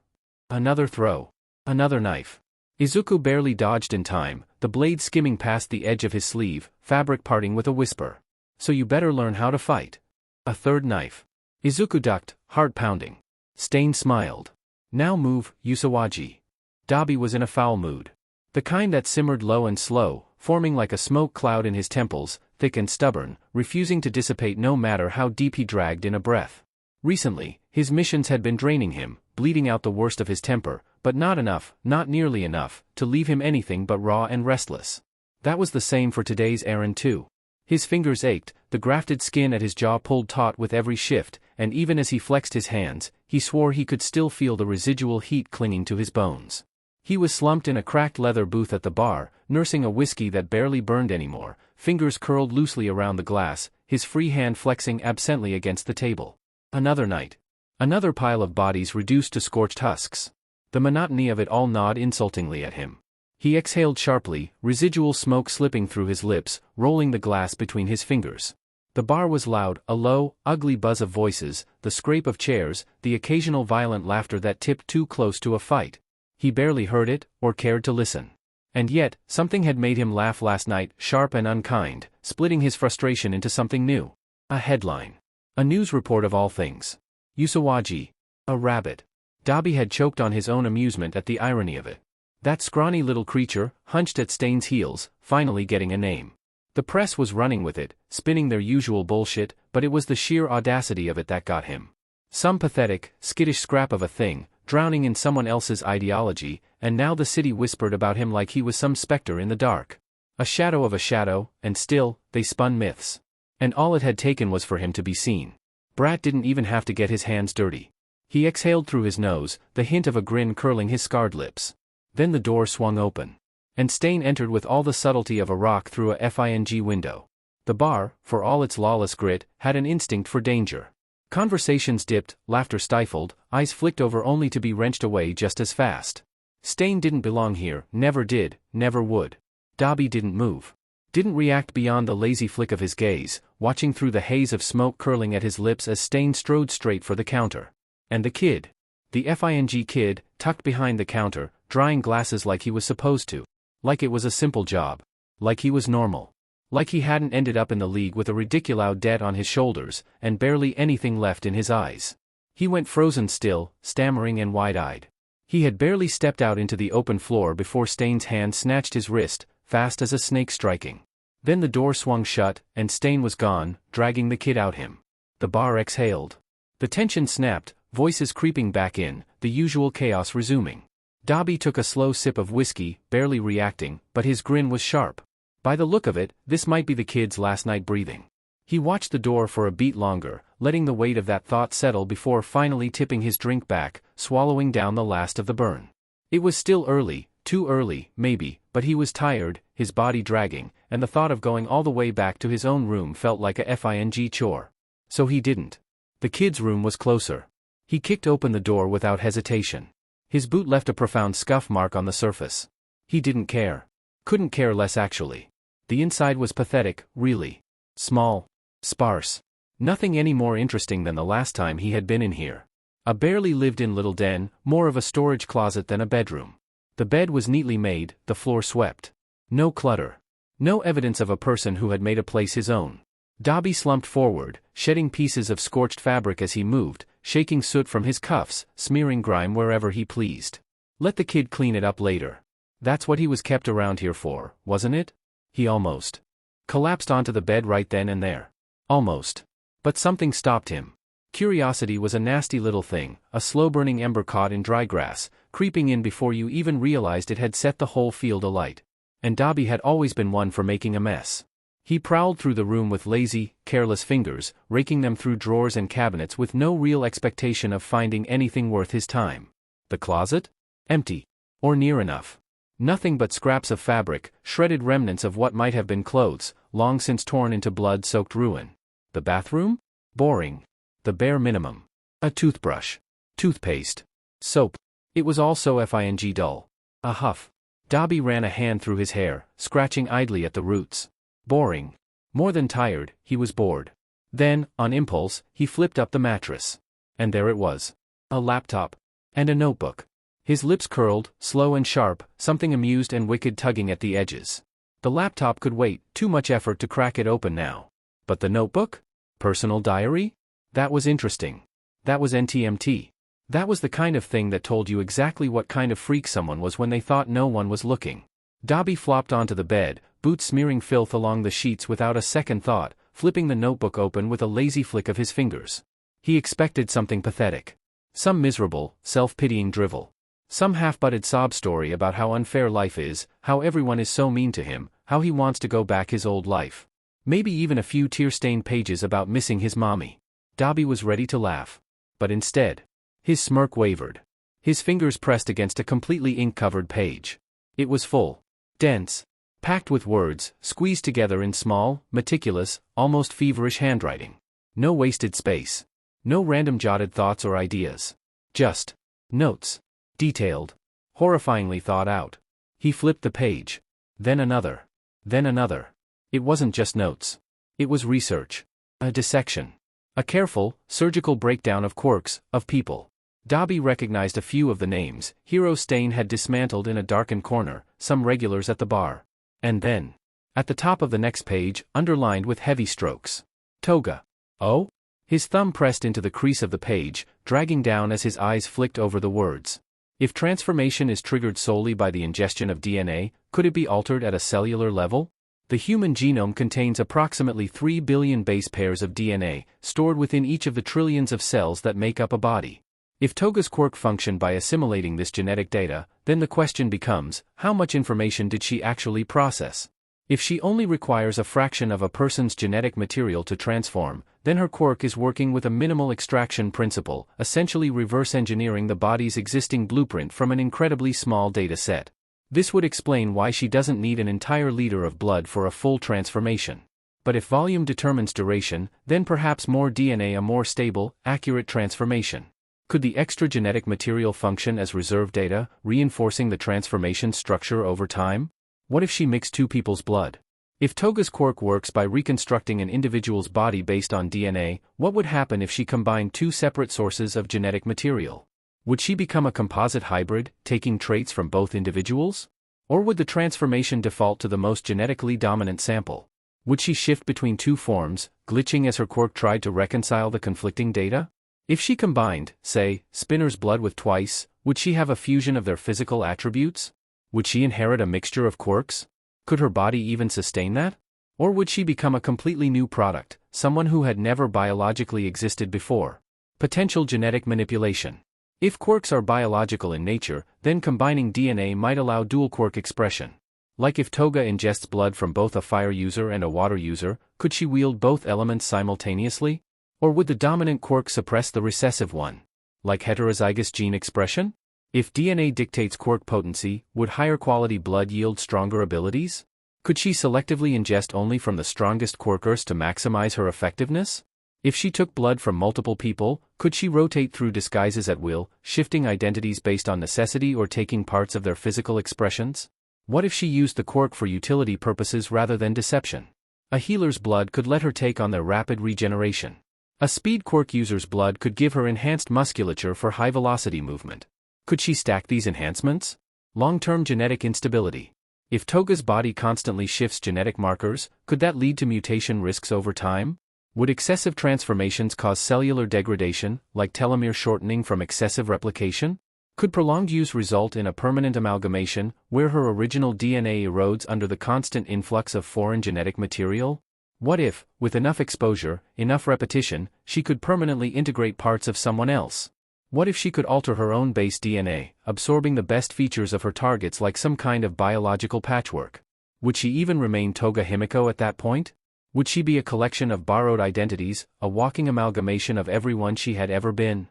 Another throw. Another knife. Izuku barely dodged in time, the blade skimming past the edge of his sleeve, fabric parting with a whisper. So you better learn how to fight. A third knife. Izuku ducked, heart pounding. Stain smiled. Now move, Usawagi. Dabi was in a foul mood. The kind that simmered low and slow, forming like a smoke cloud in his temples, thick and stubborn, refusing to dissipate no matter how deep he dragged in a breath. Recently, his missions had been draining him, bleeding out the worst of his temper, but not enough, not nearly enough, to leave him anything but raw and restless. That was the same for today's errand too. His fingers ached, the grafted skin at his jaw pulled taut with every shift, and even as he flexed his hands, he swore he could still feel the residual heat clinging to his bones. He was slumped in a cracked leather booth at the bar, nursing a whiskey that barely burned anymore, fingers curled loosely around the glass, his free hand flexing absently against the table. Another night. Another pile of bodies reduced to scorched husks. The monotony of it all gnawed insultingly at him. He exhaled sharply, residual smoke slipping through his lips, rolling the glass between his fingers. The bar was loud, a low, ugly buzz of voices, the scrape of chairs, the occasional violent laughter that tipped too close to a fight. He barely heard it, or cared to listen. And yet, something had made him laugh last night, sharp and unkind, splitting his frustration into something new. A headline. A news report of all things. Usawagi. A rabbit. Dabi had choked on his own amusement at the irony of it. That scrawny little creature, hunched at Stain's heels, finally getting a name. The press was running with it, spinning their usual bullshit, but it was the sheer audacity of it that got him. Some pathetic, skittish scrap of a thing, drowning in someone else's ideology, and now the city whispered about him like he was some specter in the dark. A shadow of a shadow, and still, they spun myths. And all it had taken was for him to be seen. Brat didn't even have to get his hands dirty. He exhaled through his nose, the hint of a grin curling his scarred lips. Then the door swung open. And Stain entered with all the subtlety of a rock through a FING window. The bar, for all its lawless grit, had an instinct for danger. Conversations dipped, laughter stifled, eyes flicked over only to be wrenched away just as fast. Stain didn't belong here, never did, never would. Dabi didn't move. Didn't react beyond the lazy flick of his gaze, watching through the haze of smoke curling at his lips as Stain strode straight for the counter. And the kid. The FING kid, tucked behind the counter, drying glasses like he was supposed to. Like it was a simple job. Like he was normal. Like he hadn't ended up in the league with a ridiculous debt on his shoulders, and barely anything left in his eyes. He went frozen still, stammering and wide-eyed. He had barely stepped out into the open floor before Stain's hand snatched his wrist, fast as a snake striking. Then the door swung shut, and Stain was gone, dragging the kid out him. The bar exhaled. The tension snapped, voices creeping back in, the usual chaos resuming. Dabi took a slow sip of whiskey, barely reacting, but his grin was sharp. By the look of it, this might be the kid's last night breathing. He watched the door for a beat longer, letting the weight of that thought settle before finally tipping his drink back, swallowing down the last of the burn. It was still early, too early, maybe, but he was tired, his body dragging, and the thought of going all the way back to his own room felt like a FING chore. So he didn't. The kid's room was closer. He kicked open the door without hesitation. His boot left a profound scuff mark on the surface. He didn't care. Couldn't care less actually. The inside was pathetic, really. Small. Sparse. Nothing any more interesting than the last time he had been in here. A barely lived-in little den, more of a storage closet than a bedroom. The bed was neatly made, the floor swept. No clutter. No evidence of a person who had made a place his own. Dabi slumped forward, shedding pieces of scorched fabric as he moved, shaking soot from his cuffs, smearing grime wherever he pleased. Let the kid clean it up later. That's what he was kept around here for, wasn't it? He almost collapsed onto the bed right then and there. Almost. But something stopped him. Curiosity was a nasty little thing, a slow-burning ember caught in dry grass, creeping in before you even realized it had set the whole field alight. And Dabi had always been one for making a mess. He prowled through the room with lazy, careless fingers, raking them through drawers and cabinets with no real expectation of finding anything worth his time. The closet? Empty. Or near enough. Nothing but scraps of fabric, shredded remnants of what might have been clothes, long since torn into blood-soaked ruin. The bathroom? Boring. The bare minimum. A toothbrush. Toothpaste. Soap. It was all so FING dull. A huff. Dabi ran a hand through his hair, scratching idly at the roots. Boring. More than tired, he was bored. Then, on impulse, he flipped up the mattress. And there it was. A laptop. And a notebook. His lips curled, slow and sharp, something amused and wicked tugging at the edges. The laptop could wait, too much effort to crack it open now. But the notebook? Personal diary? That was interesting. That was NTMT. That was the kind of thing that told you exactly what kind of freak someone was when they thought no one was looking. Dabi flopped onto the bed, boots smearing filth along the sheets without a second thought, flipping the notebook open with a lazy flick of his fingers. He expected something pathetic. Some miserable, self-pitying drivel. Some half-butted sob story about how unfair life is, how everyone is so mean to him, how he wants to go back his old life. Maybe even a few tear-stained pages about missing his mommy. Dabi was ready to laugh. But instead, his smirk wavered. His fingers pressed against a completely ink-covered page. It was full. Dense. Packed with words, squeezed together in small, meticulous, almost feverish handwriting. No wasted space. No random jotted thoughts or ideas. Just notes. Detailed. Horrifyingly thought out. He flipped the page. Then another. Then another. It wasn't just notes. It was research. A dissection. A careful, surgical breakdown of quirks, of people. Dabi recognized a few of the names. Hero Stain had dismantled in a darkened corner, some regulars at the bar. And then, at the top of the next page, underlined with heavy strokes. Toga. Oh? His thumb pressed into the crease of the page, dragging down as his eyes flicked over the words. If transformation is triggered solely by the ingestion of DNA, could it be altered at a cellular level? The human genome contains approximately 3 billion base pairs of DNA, stored within each of the trillions of cells that make up a body. If Toga's quirk functioned by assimilating this genetic data, then the question becomes, how much information did she actually process? If she only requires a fraction of a person's genetic material to transform, then her quirk is working with a minimal extraction principle, essentially reverse engineering the body's existing blueprint from an incredibly small data set. This would explain why she doesn't need an entire liter of blood for a full transformation. But if volume determines duration, then perhaps more DNA a more stable, accurate transformation. Could the extra genetic material function as reserve data, reinforcing the transformation structure over time? What if she mixed two people's blood? If Toga's quirk works by reconstructing an individual's body based on DNA, what would happen if she combined two separate sources of genetic material? Would she become a composite hybrid, taking traits from both individuals? Or would the transformation default to the most genetically dominant sample? Would she shift between two forms, glitching as her quirk tried to reconcile the conflicting data? If she combined, say, Spinner's blood with Twice, would she have a fusion of their physical attributes? Would she inherit a mixture of quirks? Could her body even sustain that? Or would she become a completely new product, someone who had never biologically existed before? Potential genetic manipulation. If quirks are biological in nature, then combining DNA might allow dual quirk expression. Like if Toga ingests blood from both a fire user and a water user, could she wield both elements simultaneously? Or would the dominant quirk suppress the recessive one? Like heterozygous gene expression? If DNA dictates quirk potency, would higher quality blood yield stronger abilities? Could she selectively ingest only from the strongest quirkers to maximize her effectiveness? If she took blood from multiple people, could she rotate through disguises at will, shifting identities based on necessity or taking parts of their physical expressions? What if she used the quirk for utility purposes rather than deception? A healer's blood could let her take on their rapid regeneration. A speed quirk user's blood could give her enhanced musculature for high-velocity movement. Could she stack these enhancements? Long-term genetic instability. If Toga's body constantly shifts genetic markers, could that lead to mutation risks over time? Would excessive transformations cause cellular degradation, like telomere shortening from excessive replication? Could prolonged use result in a permanent amalgamation, where her original DNA erodes under the constant influx of foreign genetic material? What if, with enough exposure, enough repetition, she could permanently integrate parts of someone else? What if she could alter her own base DNA, absorbing the best features of her targets like some kind of biological patchwork? Would she even remain Toga Himiko at that point? Would she be a collection of borrowed identities, a walking amalgamation of everyone she had ever been?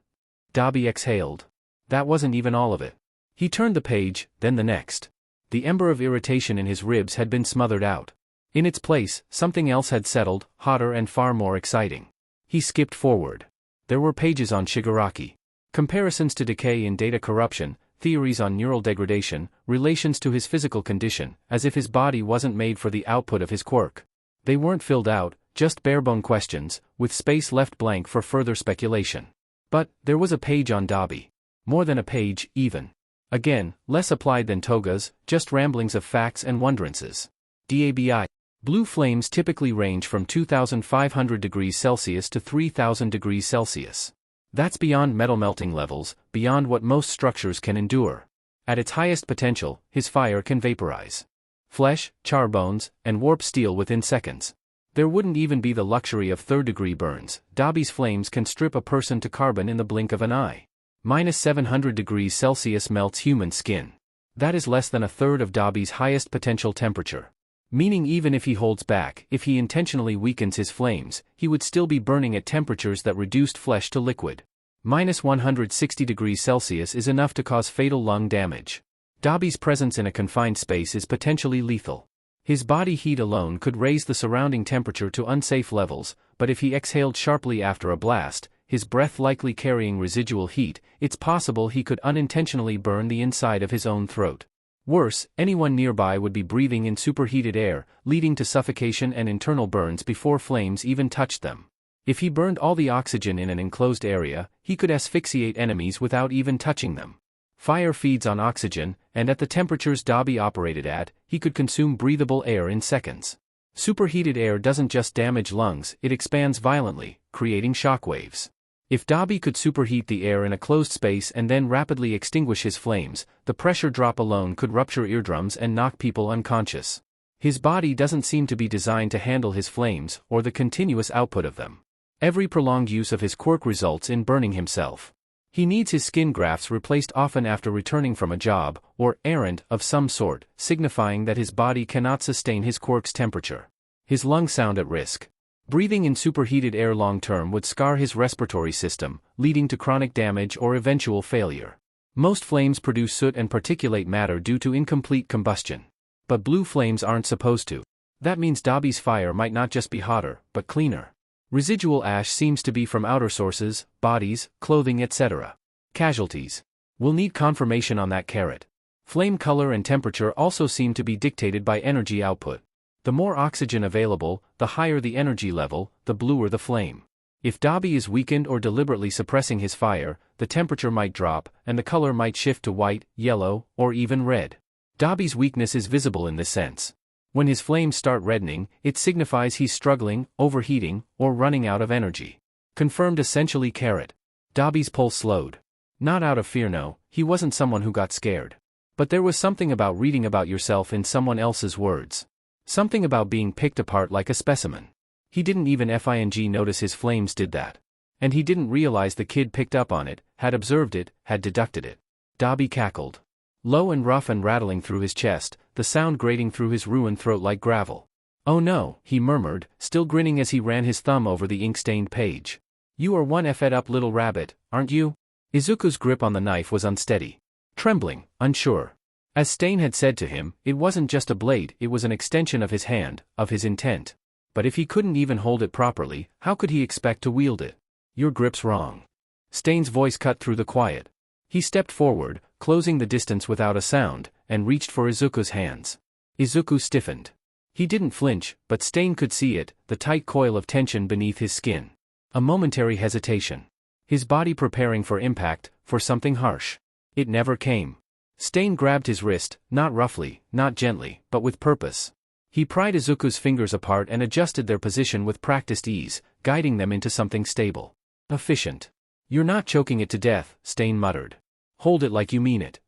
Dabi exhaled. That wasn't even all of it. He turned the page, then the next. The ember of irritation in his ribs had been smothered out. In its place, something else had settled, hotter and far more exciting. He skipped forward. There were pages on Shigaraki. Comparisons to decay in data corruption, theories on neural degradation, relations to his physical condition, as if his body wasn't made for the output of his quirk. They weren't filled out, just barebone questions, with space left blank for further speculation. But, there was a page on Dabi. More than a page, even. Again, less applied than Toga's, just ramblings of facts and wonderances. Dabi. Blue flames typically range from 2,500 degrees Celsius to 3,000 degrees Celsius. That's beyond metal melting levels, beyond what most structures can endure. At its highest potential, his fire can vaporize flesh, char bones, and warp steel within seconds. There wouldn't even be the luxury of third-degree burns. Dabi's flames can strip a person to carbon in the blink of an eye. Minus 700 degrees Celsius melts human skin. That is less than a third of Dabi's highest potential temperature. Meaning even if he holds back, if he intentionally weakens his flames, he would still be burning at temperatures that reduced flesh to liquid. Minus 160 degrees Celsius is enough to cause fatal lung damage. Dabi's presence in a confined space is potentially lethal. His body heat alone could raise the surrounding temperature to unsafe levels, but if he exhaled sharply after a blast, his breath likely carrying residual heat, it's possible he could unintentionally burn the inside of his own throat. Worse, anyone nearby would be breathing in superheated air, leading to suffocation and internal burns before flames even touched them. If he burned all the oxygen in an enclosed area, he could asphyxiate enemies without even touching them. Fire feeds on oxygen, and at the temperatures Dabi operated at, he could consume breathable air in seconds. Superheated air doesn't just damage lungs, it expands violently, creating shockwaves. If Dabi could superheat the air in a closed space and then rapidly extinguish his flames, the pressure drop alone could rupture eardrums and knock people unconscious. His body doesn't seem to be designed to handle his flames or the continuous output of them. Every prolonged use of his quirk results in burning himself. He needs his skin grafts replaced often after returning from a job or errand of some sort, signifying that his body cannot sustain his quirk's temperature. His lungs sound at risk. Breathing in superheated air long-term would scar his respiratory system, leading to chronic damage or eventual failure. Most flames produce soot and particulate matter due to incomplete combustion. But blue flames aren't supposed to. That means Dabi's fire might not just be hotter, but cleaner. Residual ash seems to be from outer sources, bodies, clothing, etc. Casualties. We'll need confirmation on that carrot. Flame color and temperature also seem to be dictated by energy output. The more oxygen available, the higher the energy level, the bluer the flame. If Dabi is weakened or deliberately suppressing his fire, the temperature might drop, and the color might shift to white, yellow, or even red. Dabi's weakness is visible in this sense. When his flames start reddening, it signifies he's struggling, overheating, or running out of energy. Confirmed essentially carrot. Dabi's pulse slowed. Not out of fear, no, he wasn't someone who got scared. But there was something about reading about yourself in someone else's words. Something about being picked apart like a specimen. He didn't even notice his flames did that. And he didn't realize the kid picked up on it, had observed it, had deducted it. Dabi cackled. Low and rough and rattling through his chest, the sound grating through his ruined throat like gravel. "Oh no," he murmured, still grinning as he ran his thumb over the ink-stained page. "You are one effed up little rabbit, aren't you?" Izuku's grip on the knife was unsteady. Trembling, unsure. As Stain had said to him, it wasn't just a blade, it was an extension of his hand, of his intent. But if he couldn't even hold it properly, how could he expect to wield it? "Your grip's wrong." Stain's voice cut through the quiet. He stepped forward, closing the distance without a sound, and reached for Izuku's hands. Izuku stiffened. He didn't flinch, but Stain could see it, the tight coil of tension beneath his skin. A momentary hesitation. His body preparing for impact, for something harsh. It never came. Stain grabbed his wrist, not roughly, not gently, but with purpose. He pried Izuku's fingers apart and adjusted their position with practiced ease, guiding them into something stable. Efficient. "You're not choking it to death," Stain muttered. "Hold it like you mean it."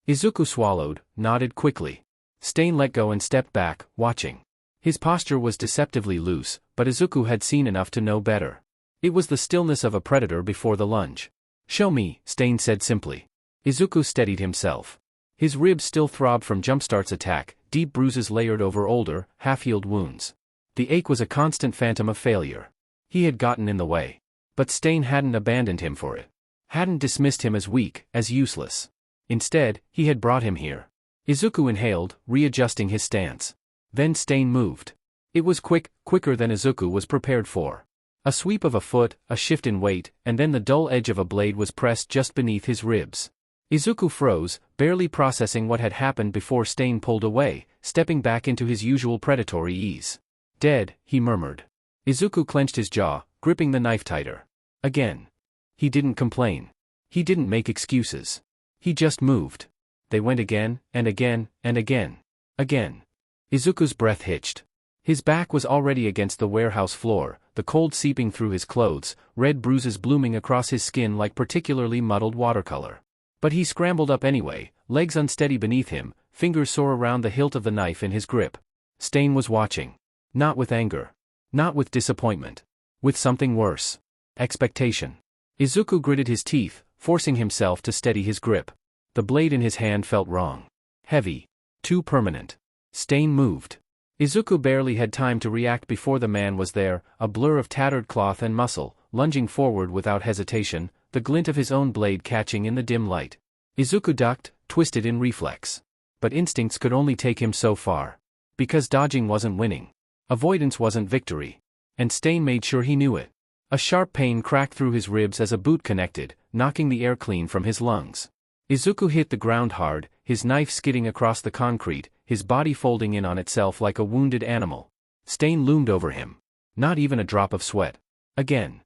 Izuku swallowed, nodded quickly. Stain let go and stepped back, watching. His posture was deceptively loose, but Izuku had seen enough to know better. It was the stillness of a predator before the lunge. "Show me," Stain said simply. Izuku steadied himself. His ribs still throbbed from Jumpstart's attack, deep bruises layered over older, half-healed wounds. The ache was a constant phantom of failure. He had gotten in the way. But Stain hadn't abandoned him for it. Hadn't dismissed him as weak, as useless. Instead, he had brought him here. Izuku inhaled, readjusting his stance. Then Stain moved. It was quicker than Izuku was prepared for. A sweep of a foot, a shift in weight, and then the dull edge of a blade was pressed just beneath his ribs. Izuku froze, barely processing what had happened before Stain pulled away, stepping back into his usual predatory ease. "Dead," he murmured. Izuku clenched his jaw, gripping the knife tighter. Again. He didn't complain. He didn't make excuses. He just moved. They went again, and again, and again. Again. Izuku's breath hitched. His back was already against the warehouse floor, the cold seeping through his clothes, red bruises blooming across his skin like particularly muddled watercolor. But he scrambled up anyway, legs unsteady beneath him, fingers sore around the hilt of the knife in his grip. Stain was watching. Not with anger. Not with disappointment. With something worse. Expectation. Izuku gritted his teeth, forcing himself to steady his grip. The blade in his hand felt wrong. Heavy. Too permanent. Stain moved. Izuku barely had time to react before the man was there, a blur of tattered cloth and muscle, lunging forward without hesitation, the glint of his own blade catching in the dim light. Izuku ducked, twisted in reflex. But instincts could only take him so far. Because dodging wasn't winning. Avoidance wasn't victory. And Stain made sure he knew it. A sharp pain cracked through his ribs as a boot connected, knocking the air clean from his lungs. Izuku hit the ground hard, his knife skidding across the concrete, his body folding in on itself like a wounded animal. Stain loomed over him. Not even a drop of sweat. Again.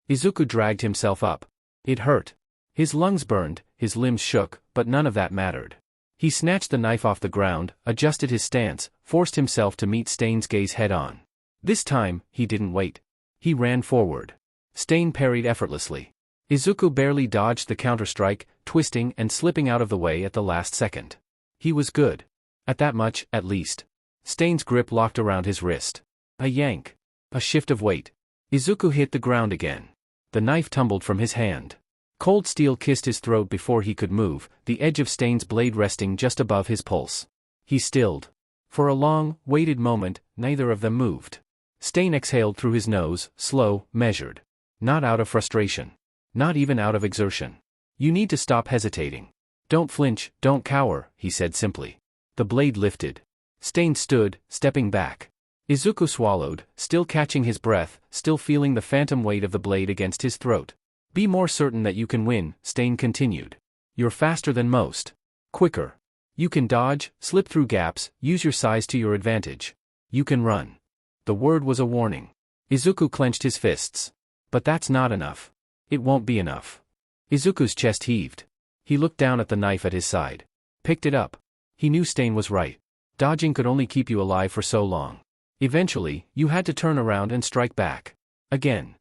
Izuku dragged himself up. It hurt. His lungs burned, his limbs shook, but none of that mattered. He snatched the knife off the ground, adjusted his stance, forced himself to meet Stain's gaze head-on. This time, he didn't wait. He ran forward. Stain parried effortlessly. Izuku barely dodged the counterstrike, twisting and slipping out of the way at the last second. He was good. At that much, at least. Stain's grip locked around his wrist. A yank. A shift of weight. Izuku hit the ground again. The knife tumbled from his hand. Cold steel kissed his throat before he could move, the edge of Stain's blade resting just above his pulse. He stilled. For a long, waited moment, neither of them moved. Stain exhaled through his nose, slow, measured. Not out of frustration. Not even out of exertion. You need to stop hesitating. Don't flinch, don't cower, he said simply. The blade lifted. Stain stood, stepping back. Izuku swallowed, still catching his breath, still feeling the phantom weight of the blade against his throat. Be more certain that you can win, Stain continued. You're faster than most. Quicker. You can dodge, slip through gaps, use your size to your advantage. You can run. The word was a warning. Izuku clenched his fists. But that's not enough. It won't be enough. Izuku's chest heaved. He looked down at the knife at his side. Picked it up. He knew Stain was right. Dodging could only keep you alive for so long. Eventually, you had to turn around and strike back. Again.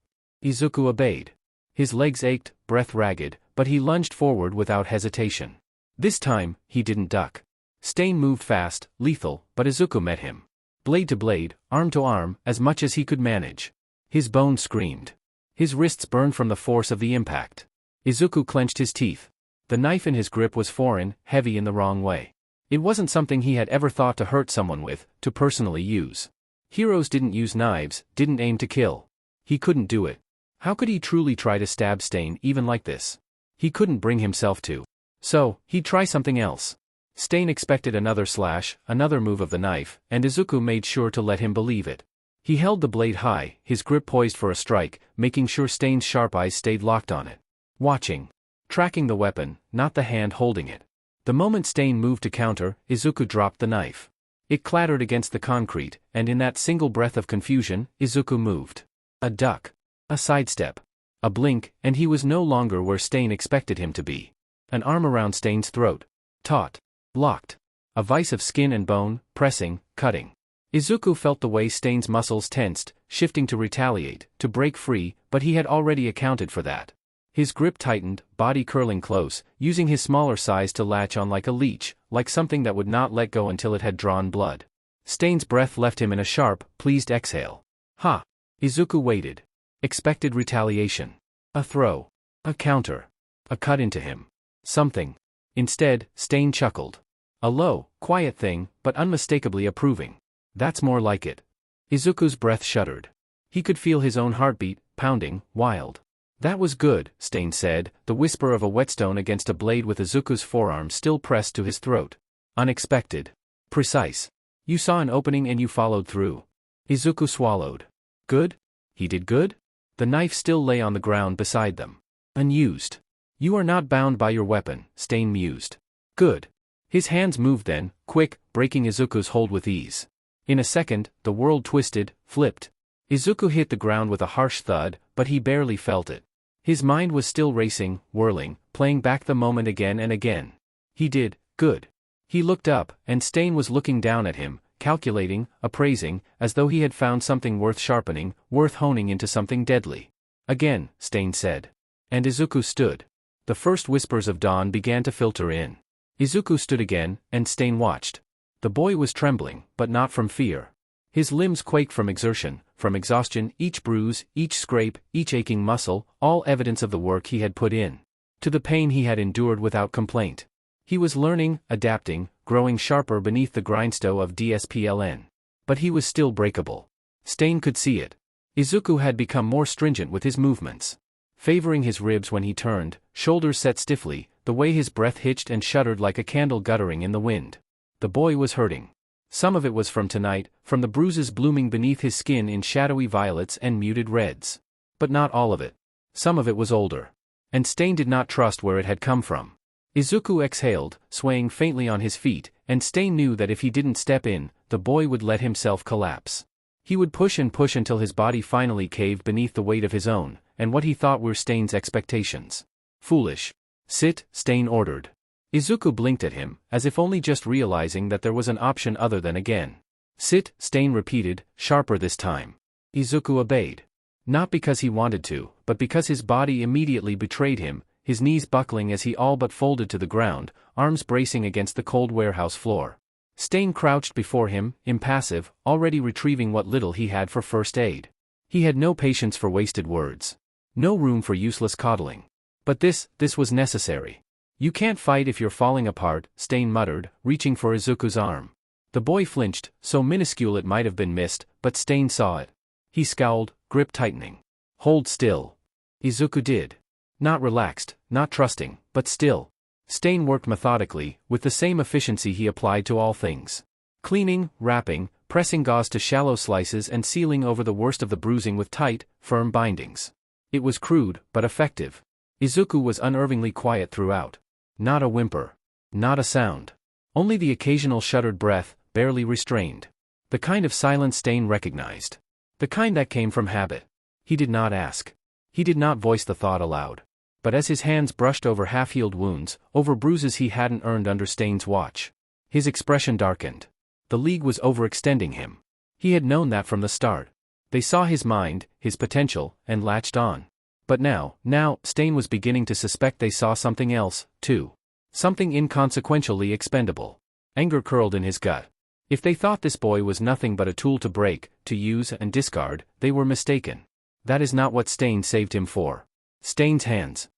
Izuku obeyed. His legs ached, breath ragged, but he lunged forward without hesitation. This time, he didn't duck. Stain moved fast, lethal, but Izuku met him. Blade to blade, arm to arm, as much as he could manage. His bones screamed. His wrists burned from the force of the impact. Izuku clenched his teeth. The knife in his grip was foreign, heavy in the wrong way. It wasn't something he had ever thought to hurt someone with, to personally use. Heroes didn't use knives, didn't aim to kill. He couldn't do it. How could he truly try to stab Stain even like this? He couldn't bring himself to. So, he'd try something else. Stain expected another slash, another move of the knife, and Izuku made sure to let him believe it. He held the blade high, his grip poised for a strike, making sure Stain's sharp eyes stayed locked on it. Watching. Tracking the weapon, not the hand holding it. The moment Stain moved to counter, Izuku dropped the knife. It clattered against the concrete, and in that single breath of confusion, Izuku moved. A duck. A sidestep. A blink, and he was no longer where Stain expected him to be. An arm around Stain's throat. Taut. Locked. A vice of skin and bone, pressing, cutting. Izuku felt the way Stain's muscles tensed, shifting to retaliate, to break free, but he had already accounted for that. His grip tightened, body curling close, using his smaller size to latch on like a leech, like something that would not let go until it had drawn blood. Stain's breath left him in a sharp, pleased exhale. Ha! Izuku waited. Expected retaliation. A throw. A counter. A cut into him. Something. Instead, Stain chuckled. A low, quiet thing, but unmistakably approving. That's more like it. Izuku's breath shuddered. He could feel his own heartbeat, pounding, wild. That was good, Stain said, the whisper of a whetstone against a blade with Izuku's forearm still pressed to his throat. Unexpected. Precise. You saw an opening and you followed through. Izuku swallowed. Good? He did good? The knife still lay on the ground beside them. Unused. You are not bound by your weapon, Stain mused. Good. His hands moved then, quick, breaking Izuku's hold with ease. In a second, the world twisted, flipped. Izuku hit the ground with a harsh thud, but he barely felt it. His mind was still racing, whirling, playing back the moment again and again. He did, good. He looked up, and Stain was looking down at him, calculating, appraising, as though he had found something worth sharpening, worth honing into something deadly. Again, Stain said. And Izuku stood. The first whispers of dawn began to filter in. Izuku stood again, and Stain watched. The boy was trembling, but not from fear. His limbs quaked from exertion, from exhaustion, each bruise, each scrape, each aching muscle, all evidence of the work he had put in. To the pain he had endured without complaint. He was learning, adapting, growing sharper beneath the grindstone of DSPLN. But he was still breakable. Stain could see it. Izuku had become more stringent with his movements. Favoring his ribs when he turned, shoulders set stiffly, the way his breath hitched and shuddered like a candle guttering in the wind. The boy was hurting. Some of it was from tonight, from the bruises blooming beneath his skin in shadowy violets and muted reds. But not all of it. Some of it was older. And Stain did not trust where it had come from. Izuku exhaled, swaying faintly on his feet, and Stain knew that if he didn't step in, the boy would let himself collapse. He would push and push until his body finally caved beneath the weight of his own, and what he thought were Stain's expectations. Foolish. Sit, Stain ordered. Izuku blinked at him, as if only just realizing that there was an option other than again. Sit, Stain repeated, sharper this time. Izuku obeyed. Not because he wanted to, but because his body immediately betrayed him, his knees buckling as he all but folded to the ground, arms bracing against the cold warehouse floor. Stain crouched before him, impassive, already retrieving what little he had for first aid. He had no patience for wasted words. No room for useless coddling. But this was necessary. You can't fight if you're falling apart, Stain muttered, reaching for Izuku's arm. The boy flinched, so minuscule it might have been missed, but Stain saw it. He scowled, grip tightening. Hold still. Izuku did. Not relaxed, not trusting, but still. Stain worked methodically, with the same efficiency he applied to all things. Cleaning, wrapping, pressing gauze to shallow slices and sealing over the worst of the bruising with tight, firm bindings. It was crude, but effective. Izuku was unnervingly quiet throughout. Not a whimper. Not a sound. Only the occasional shuddered breath, barely restrained. The kind of silence Stain recognized. The kind that came from habit. He did not ask. He did not voice the thought aloud. But as his hands brushed over half-healed wounds, over bruises he hadn't earned under Stain's watch, his expression darkened. The League was overextending him. He had known that from the start. They saw his mind, his potential, and latched on. But now, Stain was beginning to suspect they saw something else, too. Something inconsequentially expendable. Anger curled in his gut. If they thought this boy was nothing but a tool to break, to use and discard, they were mistaken. That is not what Stain saved him for. Stain's hands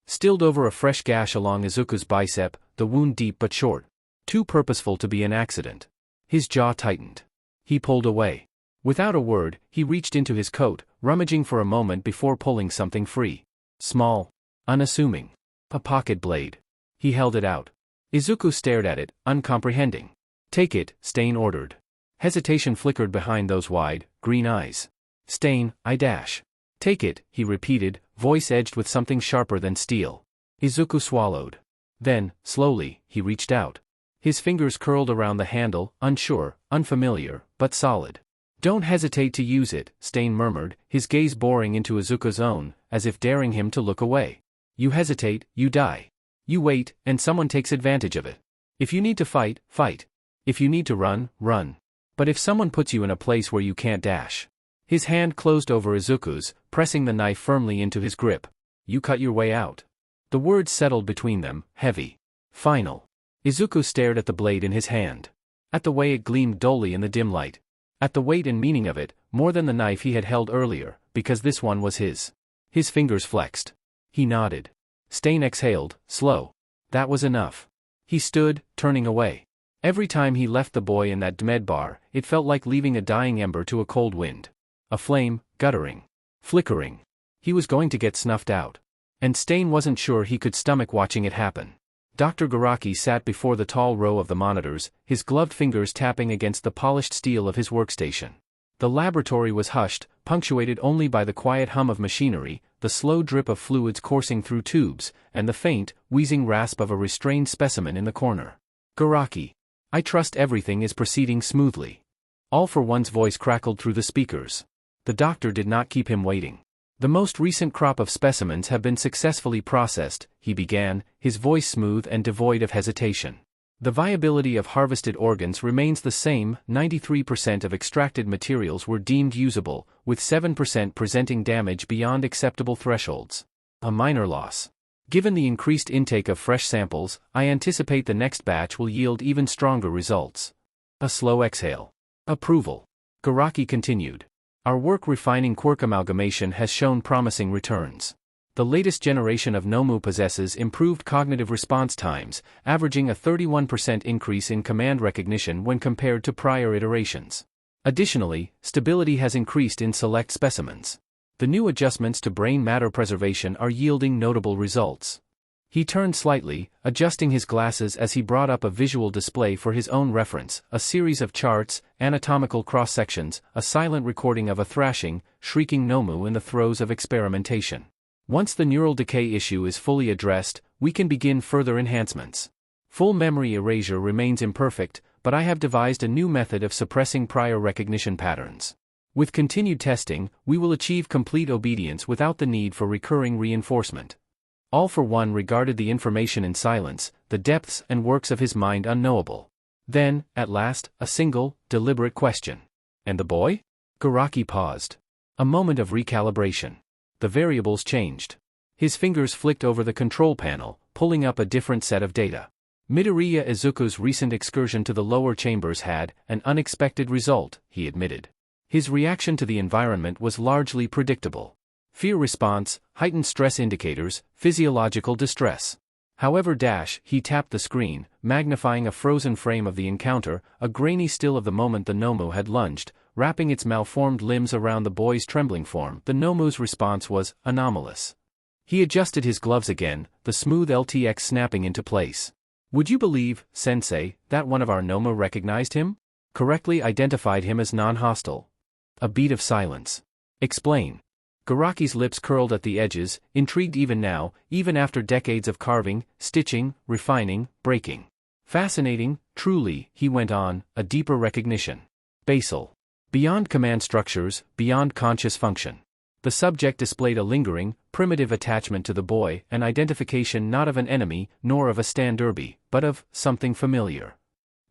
stilled over a fresh gash along Izuku's bicep, the wound deep but short. Too purposeful to be an accident. His jaw tightened. He pulled away. Without a word, he reached into his coat, rummaging for a moment before pulling something free. Small. Unassuming. A pocket blade. He held it out. Izuku stared at it, uncomprehending. Take it, Stain ordered. Hesitation flickered behind those wide, green eyes. Stain, I dash. Take it, he repeated, voice edged with something sharper than steel. Izuku swallowed. Then, slowly, he reached out. His fingers curled around the handle, unsure, unfamiliar, but solid. Don't hesitate to use it, Stain murmured, his gaze boring into Izuku's own, as if daring him to look away. You hesitate, you die. You wait, and someone takes advantage of it. If you need to fight, fight. If you need to run, run. But if someone puts you in a place where you can't dash. His hand closed over Izuku's, pressing the knife firmly into his grip. You cut your way out. The words settled between them, heavy. Final. Izuku stared at the blade in his hand. At the way it gleamed dully in the dim light. At the weight and meaning of it, more than the knife he had held earlier, because this one was his. His fingers flexed. He nodded. Stain exhaled, slow. That was enough. He stood, turning away. Every time he left the boy in that med bar, it felt like leaving a dying ember to a cold wind. A flame, guttering. Flickering. He was going to get snuffed out. And Stain wasn't sure he could stomach watching it happen. Dr. Garaki sat before the tall row of the monitors, his gloved fingers tapping against the polished steel of his workstation. The laboratory was hushed, punctuated only by the quiet hum of machinery, the slow drip of fluids coursing through tubes, and the faint, wheezing rasp of a restrained specimen in the corner. Garaki. I trust everything is proceeding smoothly. All for One's voice crackled through the speakers. The doctor did not keep him waiting. The most recent crop of specimens have been successfully processed, he began, his voice smooth and devoid of hesitation. The viability of harvested organs remains the same, 93% of extracted materials were deemed usable, with 7% presenting damage beyond acceptable thresholds. A minor loss. Given the increased intake of fresh samples, I anticipate the next batch will yield even stronger results. A slow exhale. Approval. Garaki continued. Our work refining quirk amalgamation has shown promising returns. The latest generation of Nomu possesses improved cognitive response times, averaging a 31% increase in command recognition when compared to prior iterations. Additionally, stability has increased in select specimens. The new adjustments to brain matter preservation are yielding notable results. He turned slightly, adjusting his glasses as he brought up a visual display for his own reference, a series of charts, anatomical cross-sections, a silent recording of a thrashing, shrieking Nomu in the throes of experimentation. Once the neural decay issue is fully addressed, we can begin further enhancements. Full memory erasure remains imperfect, but I have devised a new method of suppressing prior recognition patterns. With continued testing, we will achieve complete obedience without the need for recurring reinforcement. All for One regarded the information in silence, the depths and works of his mind unknowable. Then, at last, a single, deliberate question. And the boy? Garaki paused. A moment of recalibration. The variables changed. His fingers flicked over the control panel, pulling up a different set of data. Midoriya Izuku's recent excursion to the lower chambers had an unexpected result, he admitted. His reaction to the environment was largely predictable. Fear response, heightened stress indicators, physiological distress. However, he tapped the screen, magnifying a frozen frame of the encounter, a grainy still of the moment the Nomu had lunged, wrapping its malformed limbs around the boy's trembling form. The Nomu's response was anomalous. He adjusted his gloves again, the smooth LTX snapping into place. Would you believe, Sensei, that one of our Nomu recognized him? Correctly identified him as non-hostile. A beat of silence. Explain. Garaki's lips curled at the edges, intrigued even now, even after decades of carving, stitching, refining, breaking. Fascinating, truly, he went on, a deeper recognition. Basal. Beyond command structures, beyond conscious function. The subject displayed a lingering, primitive attachment to the boy, an identification not of an enemy, nor of a stand derby, but of something familiar.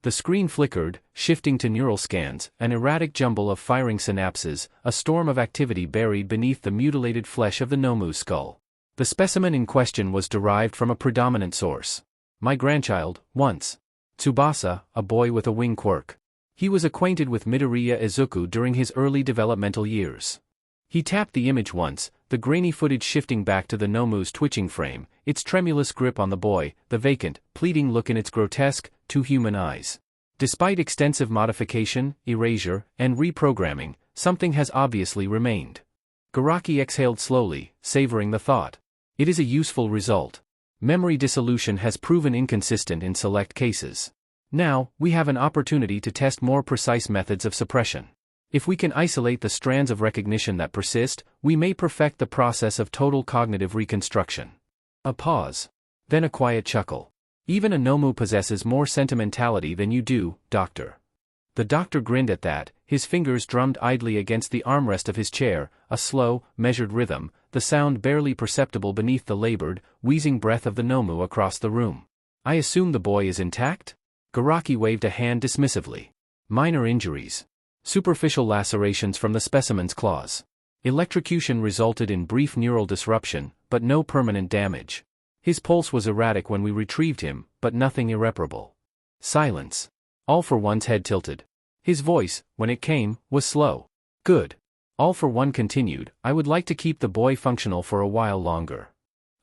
The screen flickered, shifting to neural scans, an erratic jumble of firing synapses, a storm of activity buried beneath the mutilated flesh of the Nomu's skull. The specimen in question was derived from a predominant source. My grandchild, once. Tsubasa, a boy with a wing quirk. He was acquainted with Midoriya Izuku during his early developmental years. He tapped the image once, the grainy footage shifting back to the Nomu's twitching frame, its tremulous grip on the boy, the vacant, pleading look in its grotesque, too human eyes. Despite extensive modification, erasure, and reprogramming, something has obviously remained. Garaki exhaled slowly, savoring the thought. It is a useful result. Memory dissolution has proven inconsistent in select cases. Now, we have an opportunity to test more precise methods of suppression. If we can isolate the strands of recognition that persist, we may perfect the process of total cognitive reconstruction. A pause. Then a quiet chuckle. Even a Nomu possesses more sentimentality than you do, Doctor. The doctor grinned at that, his fingers drummed idly against the armrest of his chair, a slow, measured rhythm, the sound barely perceptible beneath the labored, wheezing breath of the Nomu across the room. I assume the boy is intact? Garaki waved a hand dismissively. Minor injuries. Superficial lacerations from the specimen's claws. Electrocution resulted in brief neural disruption, but no permanent damage. His pulse was erratic when we retrieved him, but nothing irreparable. Silence. All for One's head tilted. His voice, when it came, was slow. Good. All for One continued, I would like to keep the boy functional for a while longer.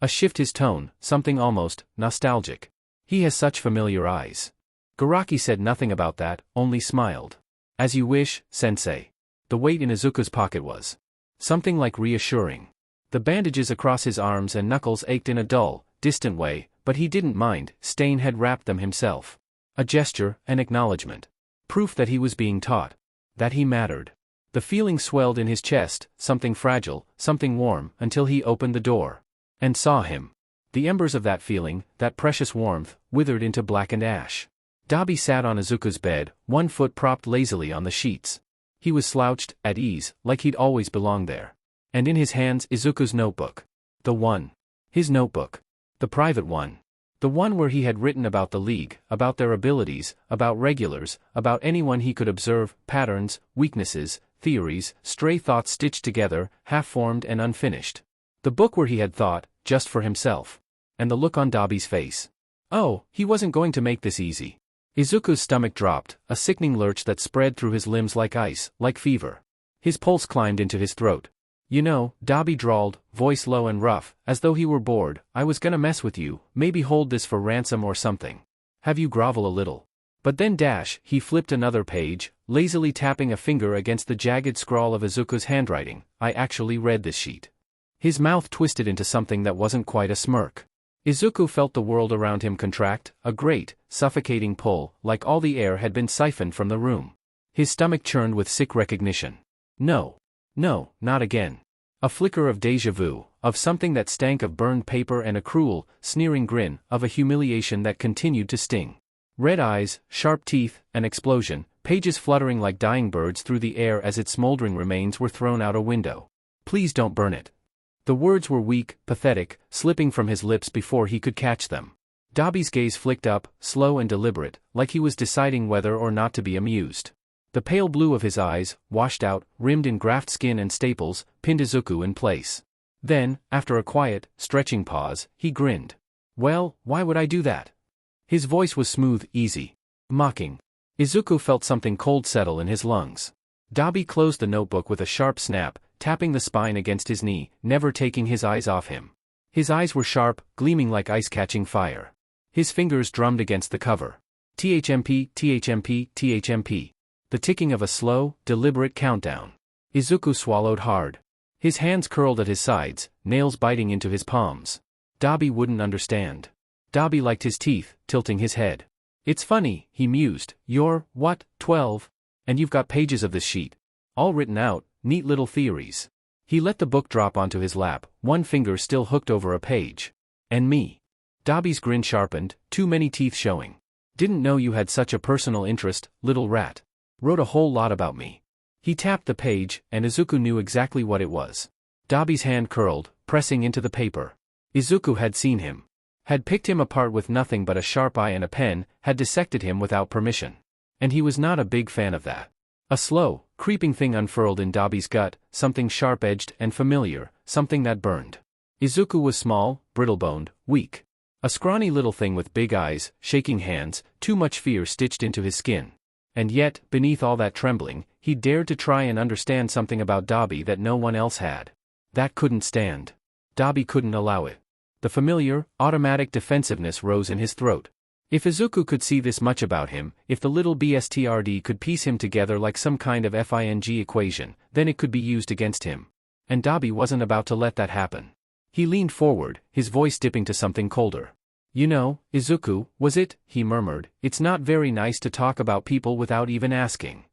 A shift his tone, something almost nostalgic. He has such familiar eyes. Garaki said nothing about that, only smiled. As you wish, Sensei. The weight in Izuku's pocket was something like reassuring. The bandages across his arms and knuckles ached in a dull, distant way, but he didn't mind, Stain had wrapped them himself. A gesture, an acknowledgement. Proof that he was being taught. That he mattered. The feeling swelled in his chest, something fragile, something warm, until he opened the door. And saw him. The embers of that feeling, that precious warmth, withered into blackened ash. Dabi sat on Izuku's bed, one foot propped lazily on the sheets. He was slouched, at ease, like he'd always belonged there. And in his hands Izuku's notebook. The one. His notebook. The private one. The one where he had written about the League, about their abilities, about regulars, about anyone he could observe, patterns, weaknesses, theories, stray thoughts stitched together, half-formed and unfinished. The book where he had thought, just for himself. And the look on Dabi's face. Oh, he wasn't going to make this easy. Izuku's stomach dropped, a sickening lurch that spread through his limbs like ice, like fever. His pulse climbed into his throat. You know, Dabi drawled, voice low and rough, as though he were bored, I was gonna mess with you, maybe hold this for ransom or something. Have you grovel a little. But then he flipped another page, lazily tapping a finger against the jagged scrawl of Izuku's handwriting. I actually read this sheet. His mouth twisted into something that wasn't quite a smirk. Izuku felt the world around him contract, a great, suffocating pull, like all the air had been siphoned from the room. His stomach churned with sick recognition. No, not again. A flicker of déjà vu, of something that stank of burned paper and a cruel, sneering grin, of a humiliation that continued to sting. Red eyes, sharp teeth, an explosion, pages fluttering like dying birds through the air as its smoldering remains were thrown out a window. Please don't burn it. The words were weak, pathetic, slipping from his lips before he could catch them. Dabi's gaze flicked up, slow and deliberate, like he was deciding whether or not to be amused. The pale blue of his eyes, washed out, rimmed in graft skin and staples, pinned Izuku in place. Then, after a quiet, stretching pause, he grinned. Well, why would I do that? His voice was smooth, easy. Mocking. Izuku felt something cold settle in his lungs. Dabi closed the notebook with a sharp snap, tapping the spine against his knee, never taking his eyes off him. His eyes were sharp, gleaming like ice catching fire. His fingers drummed against the cover. THMP, THMP, THMP. The ticking of a slow, deliberate countdown. Izuku swallowed hard. His hands curled at his sides, nails biting into his palms. Dabi wouldn't understand. Dabi liked his teeth, tilting his head. It's funny, he mused, you're, what, 12? And you've got pages of this sheet. All written out, neat little theories. He let the book drop onto his lap, one finger still hooked over a page. And me. Dabi's grin sharpened, too many teeth showing. Didn't know you had such a personal interest, little rat. Wrote a whole lot about me. He tapped the page, and Izuku knew exactly what it was. Dabi's hand curled, pressing into the paper. Izuku had seen him. Had picked him apart with nothing but a sharp eye and a pen, had dissected him without permission. And he was not a big fan of that. A slow, creeping thing unfurled in Dabi's gut, something sharp-edged and familiar, something that burned. Izuku was small, brittle-boned, weak. A scrawny little thing with big eyes, shaking hands, too much fear stitched into his skin. And yet, beneath all that trembling, he dared to try and understand something about Dabi that no one else had. That couldn't stand. Dabi couldn't allow it. The familiar, automatic defensiveness rose in his throat. If Izuku could see this much about him, if the little BSTRD could piece him together like some kind of FING equation, then it could be used against him. And Dabi wasn't about to let that happen. He leaned forward, his voice dipping to something colder. You know, Izuku, was it, he murmured, it's not very nice to talk about people without even asking.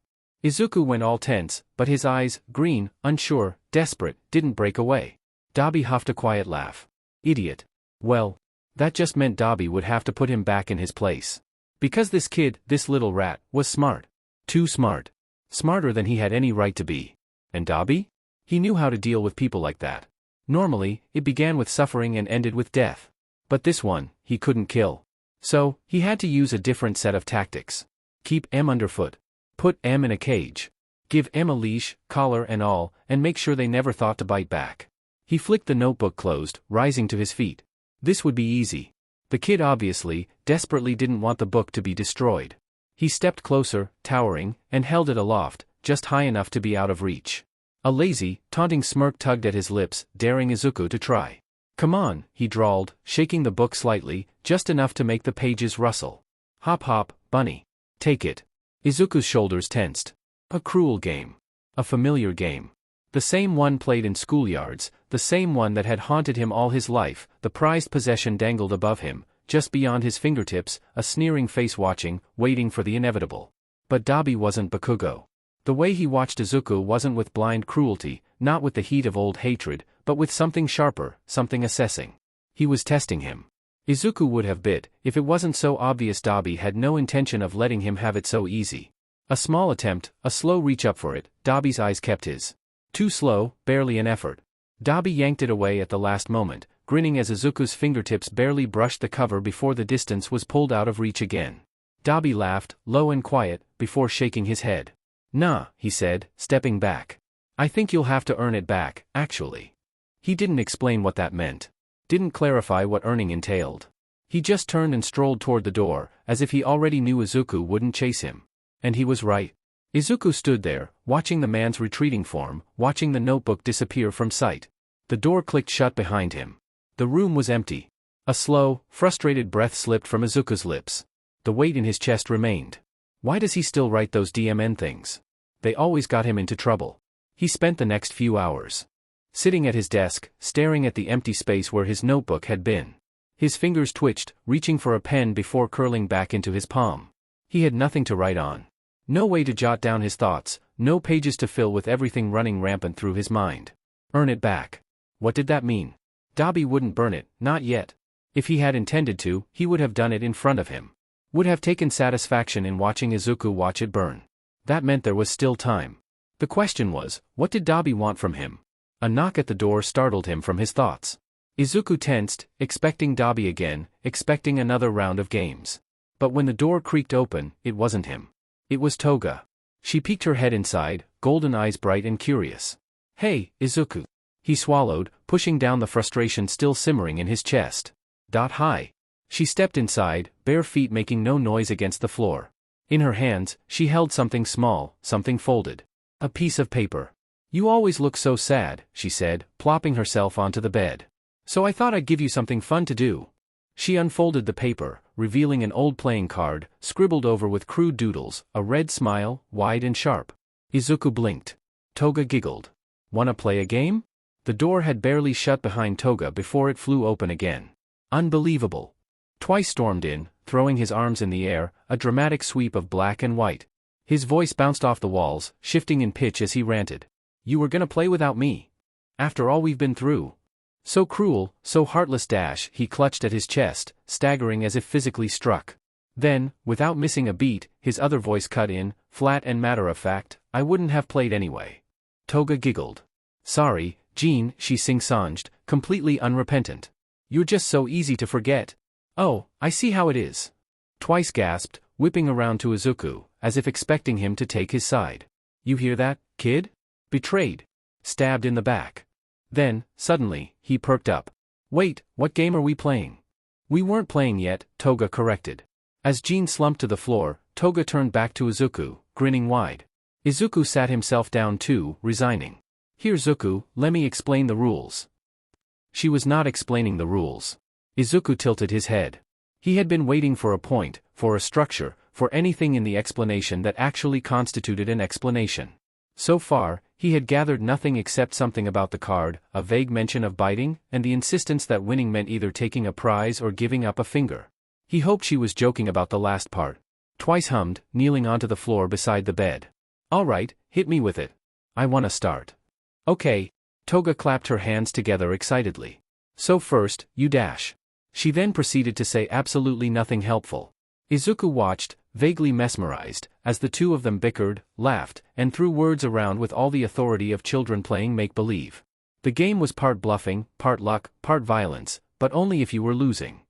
Izuku went all tense, but his eyes, green, unsure, desperate, didn't break away. Dabi huffed a quiet laugh. Idiot. Well, that just meant Dabi would have to put him back in his place. Because this kid, this little rat, was smart. Too smart. Smarter than he had any right to be. And Dabi? He knew how to deal with people like that. Normally, it began with suffering and ended with death. But this one, he couldn't kill. So, he had to use a different set of tactics. Keep M underfoot. Put M in a cage. Give M a leash, collar and all, and make sure they never thought to bite back. He flicked the notebook closed, rising to his feet. This would be easy. The kid obviously, desperately didn't want the book to be destroyed. He stepped closer, towering, and held it aloft, just high enough to be out of reach. A lazy, taunting smirk tugged at his lips, daring Izuku to try. Come on, he drawled, shaking the book slightly, just enough to make the pages rustle. Hop hop, bunny. Take it. Izuku's shoulders tensed. A cruel game. A familiar game. The same one played in schoolyards, the same one that had haunted him all his life, the prized possession dangled above him, just beyond his fingertips, a sneering face watching, waiting for the inevitable. But Dabi wasn't Bakugou. The way he watched Izuku wasn't with blind cruelty, not with the heat of old hatred, but with something sharper, something assessing. He was testing him. Izuku would have bit, if it wasn't so obvious Dabi had no intention of letting him have it so easy. A small attempt, a slow reach up for it, Dabi's eyes kept his. Too slow, barely an effort. Dabi yanked it away at the last moment, grinning as Izuku's fingertips barely brushed the cover before the distance was pulled out of reach again. Dabi laughed, low and quiet, before shaking his head. Nah, he said, stepping back. I think you'll have to earn it back, actually. He didn't explain what that meant. Didn't clarify what earning entailed. He just turned and strolled toward the door, as if he already knew Izuku wouldn't chase him. And he was right. Izuku stood there, watching the man's retreating form, watching the notebook disappear from sight. The door clicked shut behind him. The room was empty. A slow, frustrated breath slipped from Izuku's lips. The weight in his chest remained. Why does he still write those DMN things? They always got him into trouble. He spent the next few hours sitting at his desk, staring at the empty space where his notebook had been. His fingers twitched, reaching for a pen before curling back into his palm. He had nothing to write on. No way to jot down his thoughts, no pages to fill with everything running rampant through his mind. Earn it back. What did that mean? Dabi wouldn't burn it, not yet. If he had intended to, he would have done it in front of him. Would have taken satisfaction in watching Izuku watch it burn. That meant there was still time. The question was, what did Dabi want from him? A knock at the door startled him from his thoughts. Izuku tensed, expecting Dabi again, expecting another round of games. But when the door creaked open, it wasn't him. It was Toga. She peeked her head inside, golden eyes bright and curious. "Hey, Izuku." He swallowed, pushing down the frustration still simmering in his chest. Hi. She stepped inside, bare feet making no noise against the floor. In her hands, she held something small, something folded. A piece of paper. "You always look so sad," she said, plopping herself onto the bed. "So I thought I'd give you something fun to do." She unfolded the paper, revealing an old playing card, scribbled over with crude doodles, a red smile, wide and sharp. Izuku blinked. Toga giggled. "Wanna play a game?" The door had barely shut behind Toga before it flew open again. "Unbelievable." Twice stormed in, throwing his arms in the air, a dramatic sweep of black and white. His voice bounced off the walls, shifting in pitch as he ranted. "You were gonna play without me? After all we've been through? So cruel, so heartless." He clutched at his chest, staggering as if physically struck. Then, without missing a beat, his other voice cut in, flat and matter-of-fact, "I wouldn't have played anyway." Toga giggled. "Sorry, Jean," she sing-songed, completely unrepentant. "You're just so easy to forget." "Oh, I see how it is." Twice gasped, whipping around to Izuku, as if expecting him to take his side. "You hear that, kid? Betrayed. Stabbed in the back." Then, suddenly, he perked up. "Wait, what game are we playing?" "We weren't playing yet," Toga corrected. As Jean slumped to the floor, Toga turned back to Izuku, grinning wide. Izuku sat himself down too, resigning. "Here Zuku, let me explain the rules." She was not explaining the rules. Izuku tilted his head. He had been waiting for a point, for a structure, for anything in the explanation that actually constituted an explanation. So far, he had gathered nothing except something about the card, a vague mention of biting, and the insistence that winning meant either taking a prize or giving up a finger. He hoped she was joking about the last part. Twice hummed, kneeling onto the floor beside the bed. "All right, hit me with it. I wanna start." "Okay." Toga clapped her hands together excitedly. "So first, you dash." She then proceeded to say absolutely nothing helpful. Izuku watched, vaguely mesmerized, as the two of them bickered, laughed, and threw words around with all the authority of children playing make-believe. The game was part bluffing, part luck, part violence, but only if you were losing.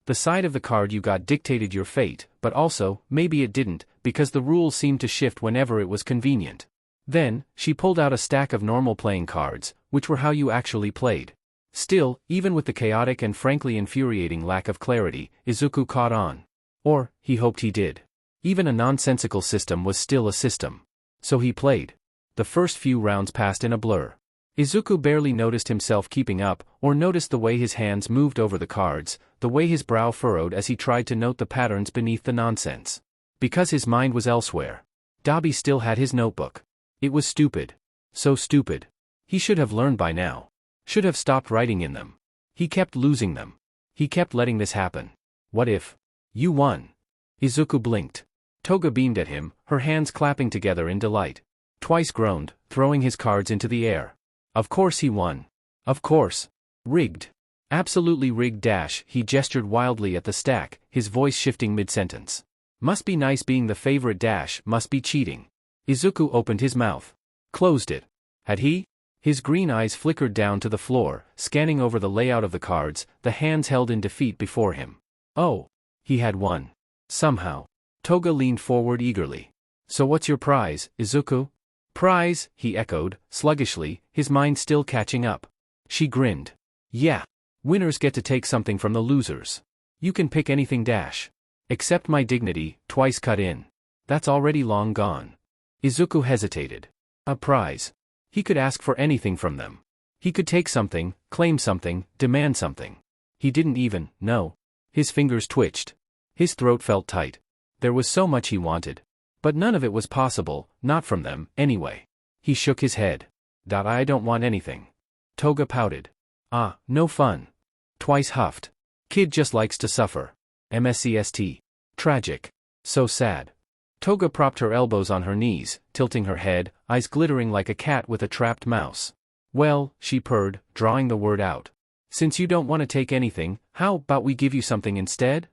The side of the card you got dictated your fate, but also, maybe it didn't, because the rules seemed to shift whenever it was convenient. Then, she pulled out a stack of normal playing cards, which were how you actually played. Still, even with the chaotic and frankly infuriating lack of clarity, Izuku caught on. Or, he hoped he did. Even a nonsensical system was still a system. So he played. The first few rounds passed in a blur. Izuku barely noticed himself keeping up, or noticed the way his hands moved over the cards, the way his brow furrowed as he tried to note the patterns beneath the nonsense. Because his mind was elsewhere. Dabi still had his notebook. It was stupid. So stupid. He should have learned by now. Should have stopped writing in them. He kept losing them. He kept letting this happen. What if you won? Izuku blinked. Toga beamed at him, her hands clapping together in delight. Twice groaned, throwing his cards into the air. Of course he won. Of course. Rigged. Absolutely rigged. He gestured wildly at the stack, his voice shifting mid-sentence. Must be nice being the favorite. Must be cheating. Izuku opened his mouth. Closed it. Had he? His green eyes flickered down to the floor, scanning over the layout of the cards, the hands held in defeat before him. Oh. He had won. Somehow. Toga leaned forward eagerly. So what's your prize, Izuku? Prize, he echoed, sluggishly, his mind still catching up. She grinned. Yeah. Winners get to take something from the losers. You can pick anything. Except my dignity, twice cut in. That's already long gone. Izuku hesitated. A prize. He could ask for anything from them. He could take something, claim something, demand something. He didn't even know. His fingers twitched. His throat felt tight. There was so much he wanted. But none of it was possible, not from them, anyway. He shook his head. I don't want anything. Toga pouted. Ah, no fun. Twice huffed. Kid just likes to suffer. MSCST. Tragic. So sad. Toga propped her elbows on her knees, tilting her head, eyes glittering like a cat with a trapped mouse. Well, she purred, drawing the word out. Since you don't want to take anything, how about we give you something instead?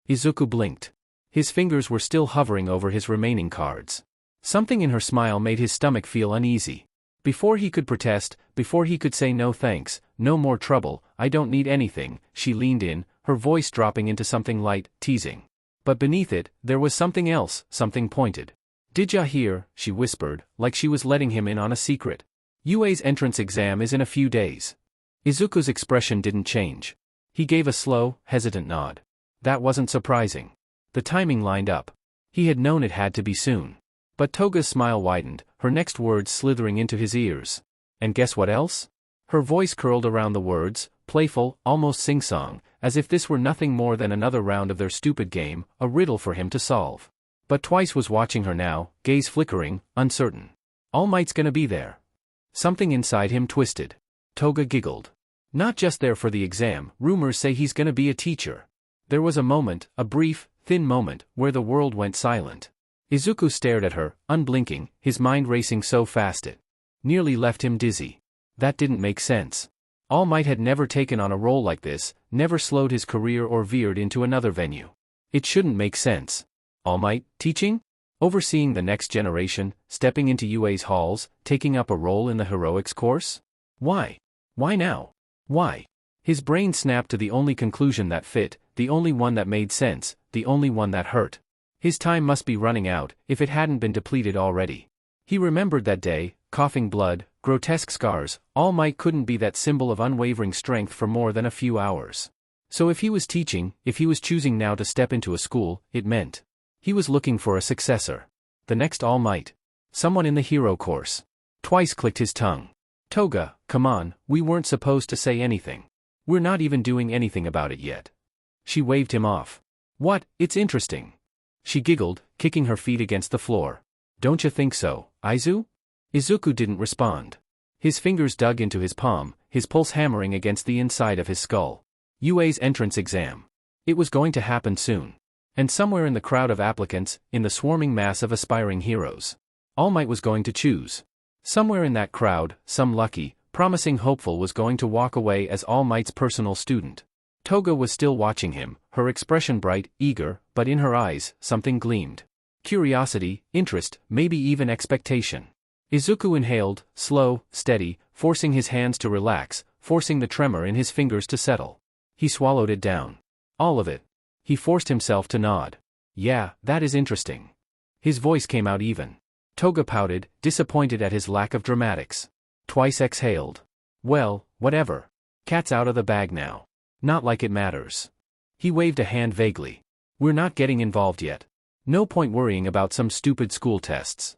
Izuku blinked. His fingers were still hovering over his remaining cards. Something in her smile made his stomach feel uneasy. Before he could protest, before he could say no thanks, no more trouble, I don't need anything, she leaned in, her voice dropping into something light, teasing. But beneath it, there was something else, something pointed. Did ya hear, she whispered, like she was letting him in on a secret. Yue's entrance exam is in a few days. Izuku's expression didn't change. He gave a slow, hesitant nod. That wasn't surprising. The timing lined up. He had known it had to be soon. But Toga's smile widened, her next words slithering into his ears. And guess what else? Her voice curled around the words, playful, almost sing-song, as if this were nothing more than another round of their stupid game, a riddle for him to solve. But Twice was watching her now, gaze flickering, uncertain. All Might's gonna be there. Something inside him twisted. Toga giggled. Not just there for the exam, rumors say he's gonna be a teacher. There was a moment, a brief, thin moment, where the world went silent. Izuku stared at her, unblinking, his mind racing so fast it nearly left him dizzy. That didn't make sense. All Might had never taken on a role like this, never slowed his career or veered into another venue. It shouldn't make sense. All Might, teaching? Overseeing the next generation, stepping into Yue's halls, taking up a role in the heroics course? Why? Why now? Why? His brain snapped to the only conclusion that fit, the only one that made sense, the only one that hurt. His time must be running out, if it hadn't been depleted already. He remembered that day, coughing blood, grotesque scars. All Might couldn't be that symbol of unwavering strength for more than a few hours. So if he was teaching, if he was choosing now to step into a school, it meant he was looking for a successor. The next All Might. Someone in the hero course. Twice clicked his tongue. Toga, come on, we weren't supposed to say anything. We're not even doing anything about it yet. She waved him off. What, it's interesting. She giggled, kicking her feet against the floor. Don't you think so, Izu? Izuku didn't respond. His fingers dug into his palm, his pulse hammering against the inside of his skull. Yue's entrance exam. It was going to happen soon. And somewhere in the crowd of applicants, in the swarming mass of aspiring heroes, All Might was going to choose. Somewhere in that crowd, some lucky, promising hopeful was going to walk away as All Might's personal student. Toga was still watching him, her expression bright, eager, but in her eyes, something gleamed. Curiosity, interest, maybe even expectation. Izuku inhaled, slow, steady, forcing his hands to relax, forcing the tremor in his fingers to settle. He swallowed it down. All of it. He forced himself to nod. Yeah, that is interesting. His voice came out even. Toga pouted, disappointed at his lack of dramatics. Twice exhaled. Well, whatever. Cat's out of the bag now. Not like it matters. He waved a hand vaguely. We're not getting involved yet. No point worrying about some stupid school tests.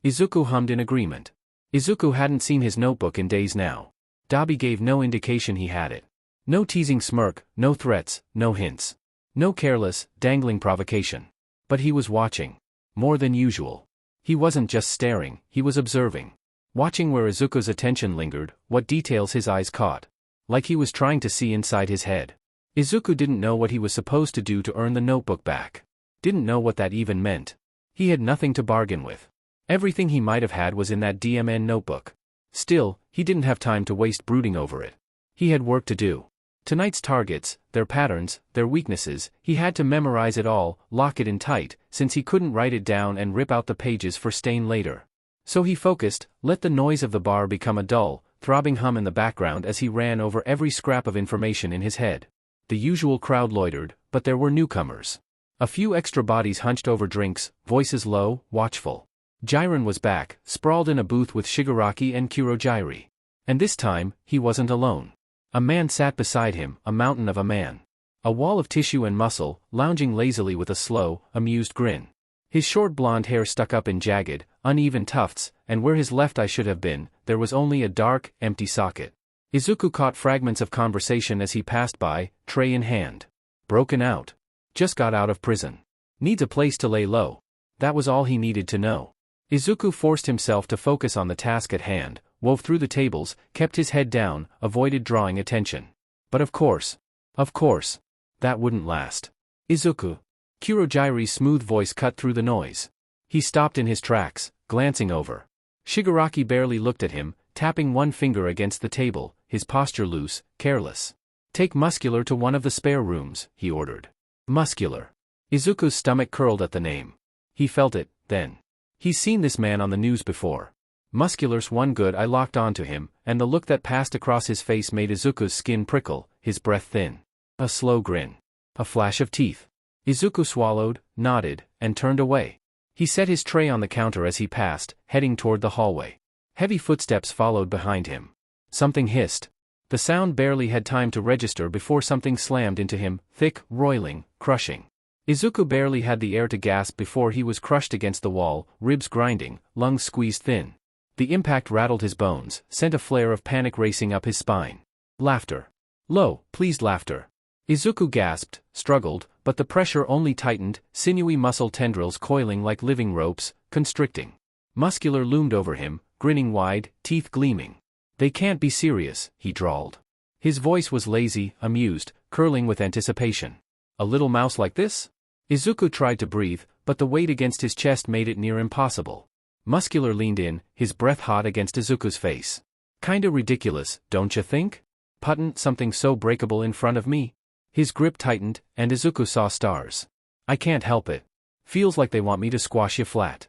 Izuku hummed in agreement. Izuku hadn't seen his notebook in days now. Dabi gave no indication he had it. No teasing smirk, no threats, no hints. No careless, dangling provocation. But he was watching. More than usual. He wasn't just staring, he was observing. Watching where Izuku's attention lingered, what details his eyes caught. Like he was trying to see inside his head. Izuku didn't know what he was supposed to do to earn the notebook back. Didn't know what that even meant. He had nothing to bargain with. Everything he might have had was in that DMN notebook. Still, he didn't have time to waste brooding over it. He had work to do. Tonight's targets, their patterns, their weaknesses, he had to memorize it all, lock it in tight, since he couldn't write it down and rip out the pages for stain later. So he focused, let the noise of the bar become a dull, throbbing hum in the background as he ran over every scrap of information in his head. The usual crowd loitered, but there were newcomers. A few extra bodies hunched over drinks, voices low, watchful. Jiren was back, sprawled in a booth with Shigaraki and Kurogiri. And this time, he wasn't alone. A man sat beside him, a mountain of a man. A wall of tissue and muscle, lounging lazily with a slow, amused grin. His short blonde hair stuck up in jagged, uneven tufts, and where his left eye should have been, there was only a dark, empty socket. Izuku caught fragments of conversation as he passed by, tray in hand. Broken out. Just got out of prison. Needs a place to lay low. That was all he needed to know. Izuku forced himself to focus on the task at hand, wove through the tables, kept his head down, avoided drawing attention. But of course, that wouldn't last. Izuku. Kurogiri's smooth voice cut through the noise. He stopped in his tracks, glancing over. Shigaraki barely looked at him, tapping one finger against the table, his posture loose, careless. Take Muscular to one of the spare rooms, he ordered. Muscular. Izuku's stomach curled at the name. He felt it, then. He's seen this man on the news before. Muscular's one good eye locked onto him, and the look that passed across his face made Izuku's skin prickle, his breath thin. A slow grin. A flash of teeth. Izuku swallowed, nodded, and turned away. He set his tray on the counter as he passed, heading toward the hallway. Heavy footsteps followed behind him. Something hissed. The sound barely had time to register before something slammed into him, thick, roiling, crushing. Izuku barely had the air to gasp before he was crushed against the wall, ribs grinding, lungs squeezed thin. The impact rattled his bones, sent a flare of panic racing up his spine. Laughter. Low, pleased laughter. Izuku gasped, struggled, but the pressure only tightened, sinewy muscle tendrils coiling like living ropes, constricting. Muscular loomed over him, grinning wide, teeth gleaming. "They can't be serious," he drawled. His voice was lazy, amused, curling with anticipation. "A little mouse like this?" Izuku tried to breathe, but the weight against his chest made it near impossible. Muscular leaned in, his breath hot against Izuku's face. "Kinda ridiculous, don't you think? Puttin' something so breakable in front of me?" His grip tightened, and Izuku saw stars. "I can't help it. Feels like they want me to squash you flat."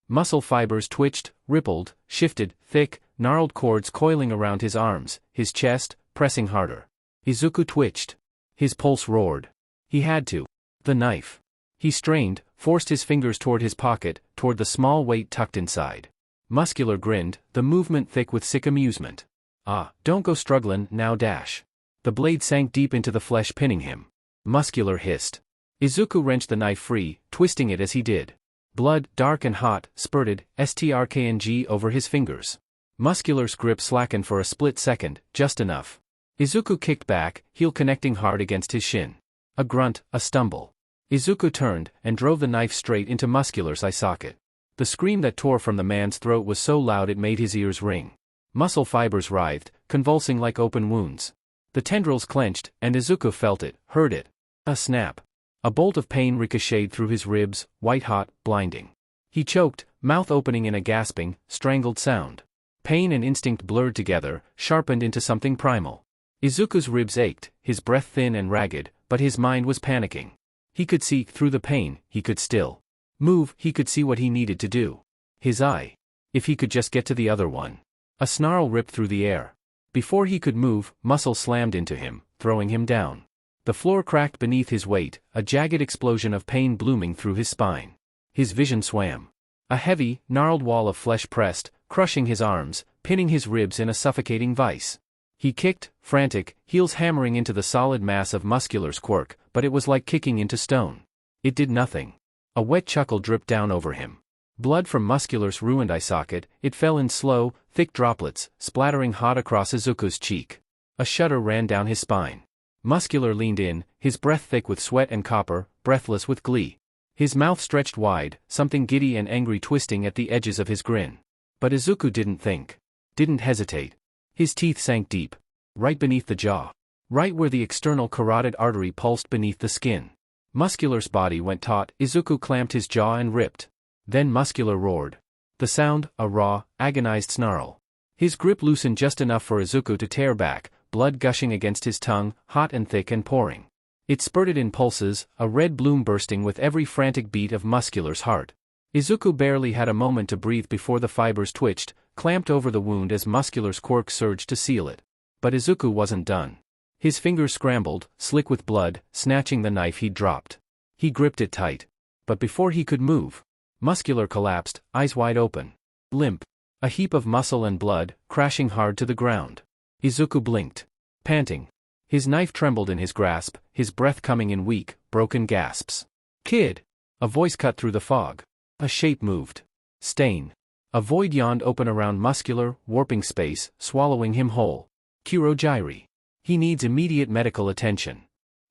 Muscle fibers twitched, rippled, shifted, thick, gnarled cords coiling around his arms, his chest, pressing harder. Izuku twitched. His pulse roared. He had to. The knife. He strained, forced his fingers toward his pocket, toward the small weight tucked inside. Muscular grinned, the movement thick with sick amusement. "Ah, don't go struggling now dash." The blade sank deep into the flesh pinning him. Muscular hissed. Izuku wrenched the knife free, twisting it as he did. Blood, dark and hot, spurted, strkng over his fingers. Muscular's grip slackened for a split second, just enough. Izuku kicked back, heel connecting hard against his shin. A grunt, a stumble. Izuku turned, and drove the knife straight into Muscular's eye socket. The scream that tore from the man's throat was so loud it made his ears ring. Muscle fibers writhed, convulsing like open wounds. The tendrils clenched, and Izuku felt it, heard it. A snap. A bolt of pain ricocheted through his ribs, white-hot, blinding. He choked, mouth opening in a gasping, strangled sound. Pain and instinct blurred together, sharpened into something primal. Izuku's ribs ached, his breath thin and ragged, but his mind was panicking. He could see through the pain, he could still move, he could see what he needed to do. His eye. If he could just get to the other one. A snarl ripped through the air. Before he could move, muscle slammed into him, throwing him down. The floor cracked beneath his weight, a jagged explosion of pain blooming through his spine. His vision swam. A heavy, gnarled wall of flesh pressed, crushing his arms, pinning his ribs in a suffocating vice. He kicked, frantic, heels hammering into the solid mass of Muscular's quirk, but it was like kicking into stone. It did nothing. A wet chuckle dripped down over him. Blood from Muscular's ruined eye socket, it fell in slow, thick droplets, splattering hot across Izuku's cheek. A shudder ran down his spine. Muscular leaned in, his breath thick with sweat and copper, breathless with glee. His mouth stretched wide, something giddy and angry twisting at the edges of his grin. But Izuku didn't think. Didn't hesitate. His teeth sank deep. Right beneath the jaw. Right where the external carotid artery pulsed beneath the skin. Muscular's body went taut, Izuku clamped his jaw and ripped. Then Muscular roared. The sound, a raw, agonized snarl. His grip loosened just enough for Izuku to tear back, blood gushing against his tongue, hot and thick and pouring. It spurted in pulses, a red bloom bursting with every frantic beat of Muscular's heart. Izuku barely had a moment to breathe before the fibers twitched, clamped over the wound as Muscular's quirk surged to seal it. But Izuku wasn't done. His fingers scrambled, slick with blood, snatching the knife he'd dropped. He gripped it tight. But before he could move, Muscular collapsed, eyes wide open. Limp. A heap of muscle and blood, crashing hard to the ground. Izuku blinked. Panting. His knife trembled in his grasp, his breath coming in weak, broken gasps. "Kid!" A voice cut through the fog. A shape moved. Stain. A void yawned open around Muscular, warping space, swallowing him whole. Kurogiri. He needs immediate medical attention.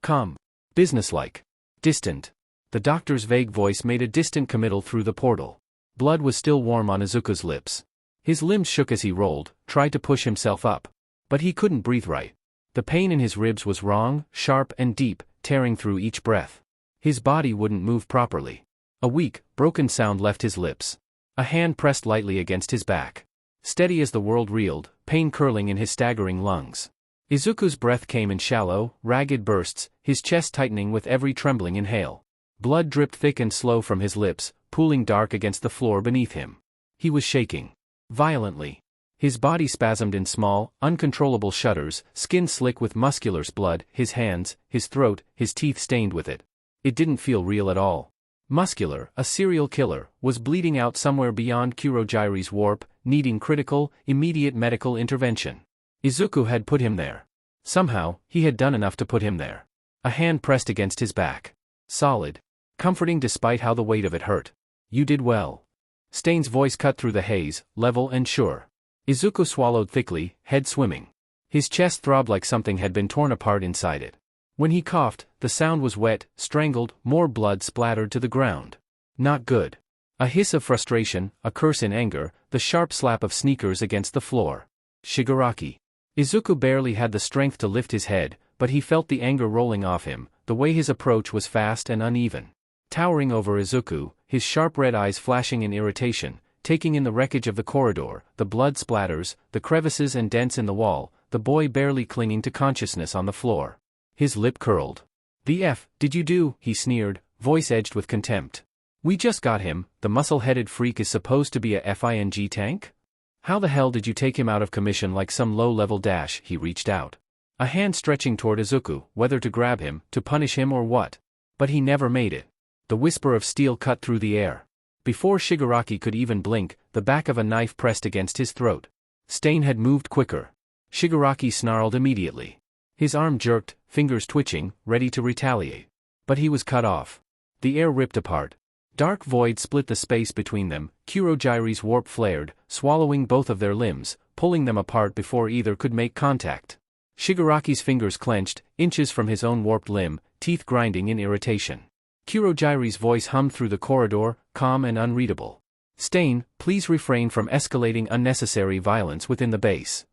Calm. Businesslike. Distant. The doctor's vague voice made a distant committal through the portal. Blood was still warm on Izuku's lips. His limbs shook as he rolled, tried to push himself up. But he couldn't breathe right. The pain in his ribs was wrong, sharp and deep, tearing through each breath. His body wouldn't move properly. A weak, broken sound left his lips. A hand pressed lightly against his back. Steady as the world reeled, pain curling in his staggering lungs. Izuku's breath came in shallow, ragged bursts, his chest tightening with every trembling inhale. Blood dripped thick and slow from his lips, pooling dark against the floor beneath him. He was shaking violently. His body spasmed in small, uncontrollable shudders, skin slick with muscular's blood, his hands, his throat, his teeth stained with it. It didn't feel real at all. Muscular, a serial killer, was bleeding out somewhere beyond Kurogiri's warp, needing critical, immediate medical intervention. Izuku had put him there. Somehow, he had done enough to put him there. A hand pressed against his back. Solid. Comforting despite how the weight of it hurt. You did well. Stain's voice cut through the haze, level and sure. Izuku swallowed thickly, head swimming. His chest throbbed like something had been torn apart inside it. When he coughed, the sound was wet, strangled, more blood splattered to the ground. Not good. A hiss of frustration, a curse in anger, the sharp slap of sneakers against the floor. Shigaraki. Izuku barely had the strength to lift his head, but he felt the anger rolling off him, the way his approach was fast and uneven. Towering over Izuku, his sharp red eyes flashing in irritation, taking in the wreckage of the corridor, the blood splatters, the crevices and dents in the wall, the boy barely clinging to consciousness on the floor. His lip curled. "The F did you do?" he sneered, voice edged with contempt. "We just got him, the muscle-headed freak is supposed to be a FING tank? How the hell did you take him out of commission like some low-level dash?" He reached out. A hand stretching toward Izuku, whether to grab him, to punish him or what. But he never made it. The whisper of steel cut through the air. Before Shigaraki could even blink, the back of a knife pressed against his throat. Stain had moved quicker. Shigaraki snarled immediately. His arm jerked, fingers twitching, ready to retaliate. But he was cut off. The air ripped apart. Dark void split the space between them, Kurogiri's warp flared, swallowing both of their limbs, pulling them apart before either could make contact. Shigaraki's fingers clenched, inches from his own warped limb, teeth grinding in irritation. Kurogiri's voice hummed through the corridor, calm and unreadable. "Stain, please refrain from escalating unnecessary violence within the base."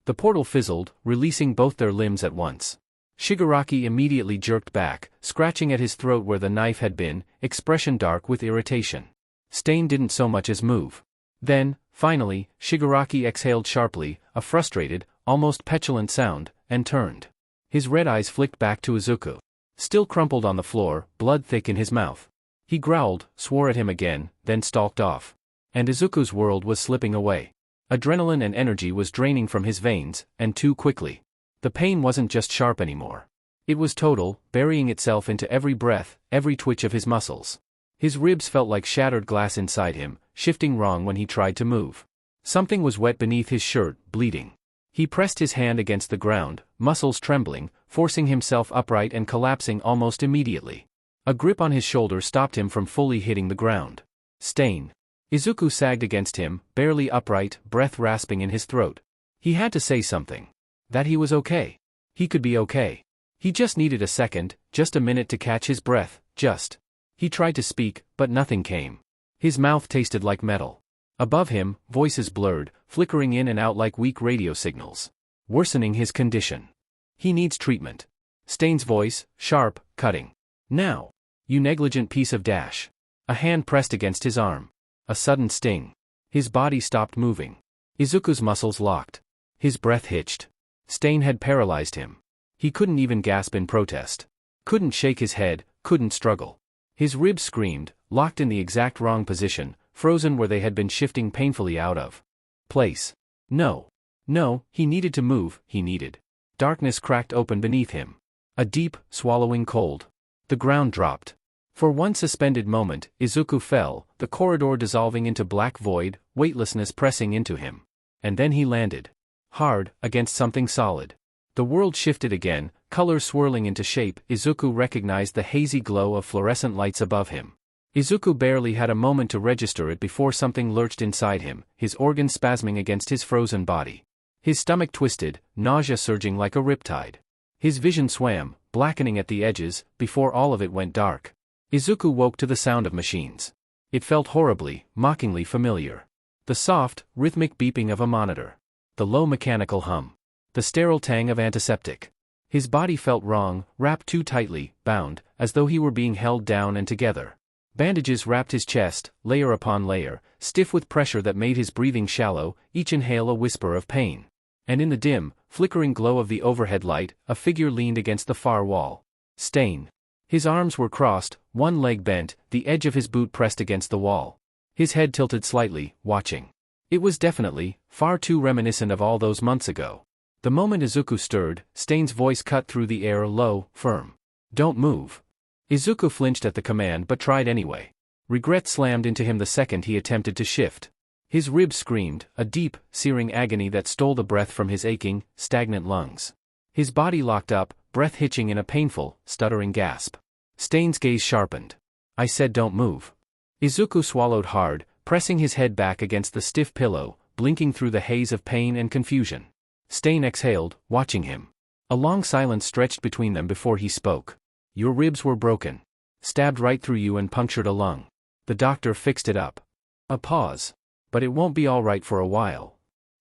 The portal fizzled, releasing both their limbs at once. Shigaraki immediately jerked back, scratching at his throat where the knife had been, expression dark with irritation. Stain didn't so much as move. Then, finally, Shigaraki exhaled sharply, a frustrated, almost petulant sound, and turned. His red eyes flicked back to Izuku. Still crumpled on the floor, blood thick in his mouth. He growled, swore at him again, then stalked off. And Izuku's world was slipping away. Adrenaline and energy was draining from his veins, and too quickly. The pain wasn't just sharp anymore. It was total, burying itself into every breath, every twitch of his muscles. His ribs felt like shattered glass inside him, shifting wrong when he tried to move. Something was wet beneath his shirt, bleeding. He pressed his hand against the ground, muscles trembling, forcing himself upright and collapsing almost immediately. A grip on his shoulder stopped him from fully hitting the ground. Stain. Izuku sagged against him, barely upright, breath rasping in his throat. He had to say something. That he was okay. He could be okay. He just needed a second, just a minute to catch his breath, just. He tried to speak, but nothing came. His mouth tasted like metal. Above him, voices blurred, flickering in and out like weak radio signals. Worsening his condition. He needs treatment. Stain's voice, sharp, cutting. Now. You negligent piece of dash. A hand pressed against his arm. A sudden sting. His body stopped moving. Izuku's muscles locked. His breath hitched. Stain had paralyzed him. He couldn't even gasp in protest. Couldn't shake his head, couldn't struggle. His ribs screamed, locked in the exact wrong position, frozen where they had been shifting painfully out of place. No. No, he needed to move, he needed. Darkness cracked open beneath him. A deep, swallowing cold. The ground dropped. For one suspended moment, Izuku fell, the corridor dissolving into black void, weightlessness pressing into him. And then he landed. Hard, against something solid. The world shifted again, colors swirling into shape. Izuku recognized the hazy glow of fluorescent lights above him. Izuku barely had a moment to register it before something lurched inside him, his organs spasming against his frozen body. His stomach twisted, nausea surging like a riptide. His vision swam, blackening at the edges, before all of it went dark. Izuku woke to the sound of machines. It felt horribly, mockingly familiar. The soft, rhythmic beeping of a monitor. The low mechanical hum. The sterile tang of antiseptic. His body felt wrong, wrapped too tightly, bound, as though he were being held down and together. Bandages wrapped his chest, layer upon layer, stiff with pressure that made his breathing shallow, each inhale a whisper of pain. And in the dim, flickering glow of the overhead light, a figure leaned against the far wall. Stain. His arms were crossed, one leg bent, the edge of his boot pressed against the wall. His head tilted slightly, watching. It was definitely, far too reminiscent of all those months ago. The moment Izuku stirred, Stain's voice cut through the air low, firm. Don't move. Izuku flinched at the command but tried anyway. Regret slammed into him the second he attempted to shift. His ribs screamed, a deep, searing agony that stole the breath from his aching, stagnant lungs. His body locked up, breath hitching in a painful, stuttering gasp. Stain's gaze sharpened. I said don't move. Izuku swallowed hard, pressing his head back against the stiff pillow, blinking through the haze of pain and confusion. Stain exhaled, watching him. A long silence stretched between them before he spoke. Your ribs were broken. Stabbed right through you and punctured a lung. The doctor fixed it up. A pause. But it won't be all right for a while.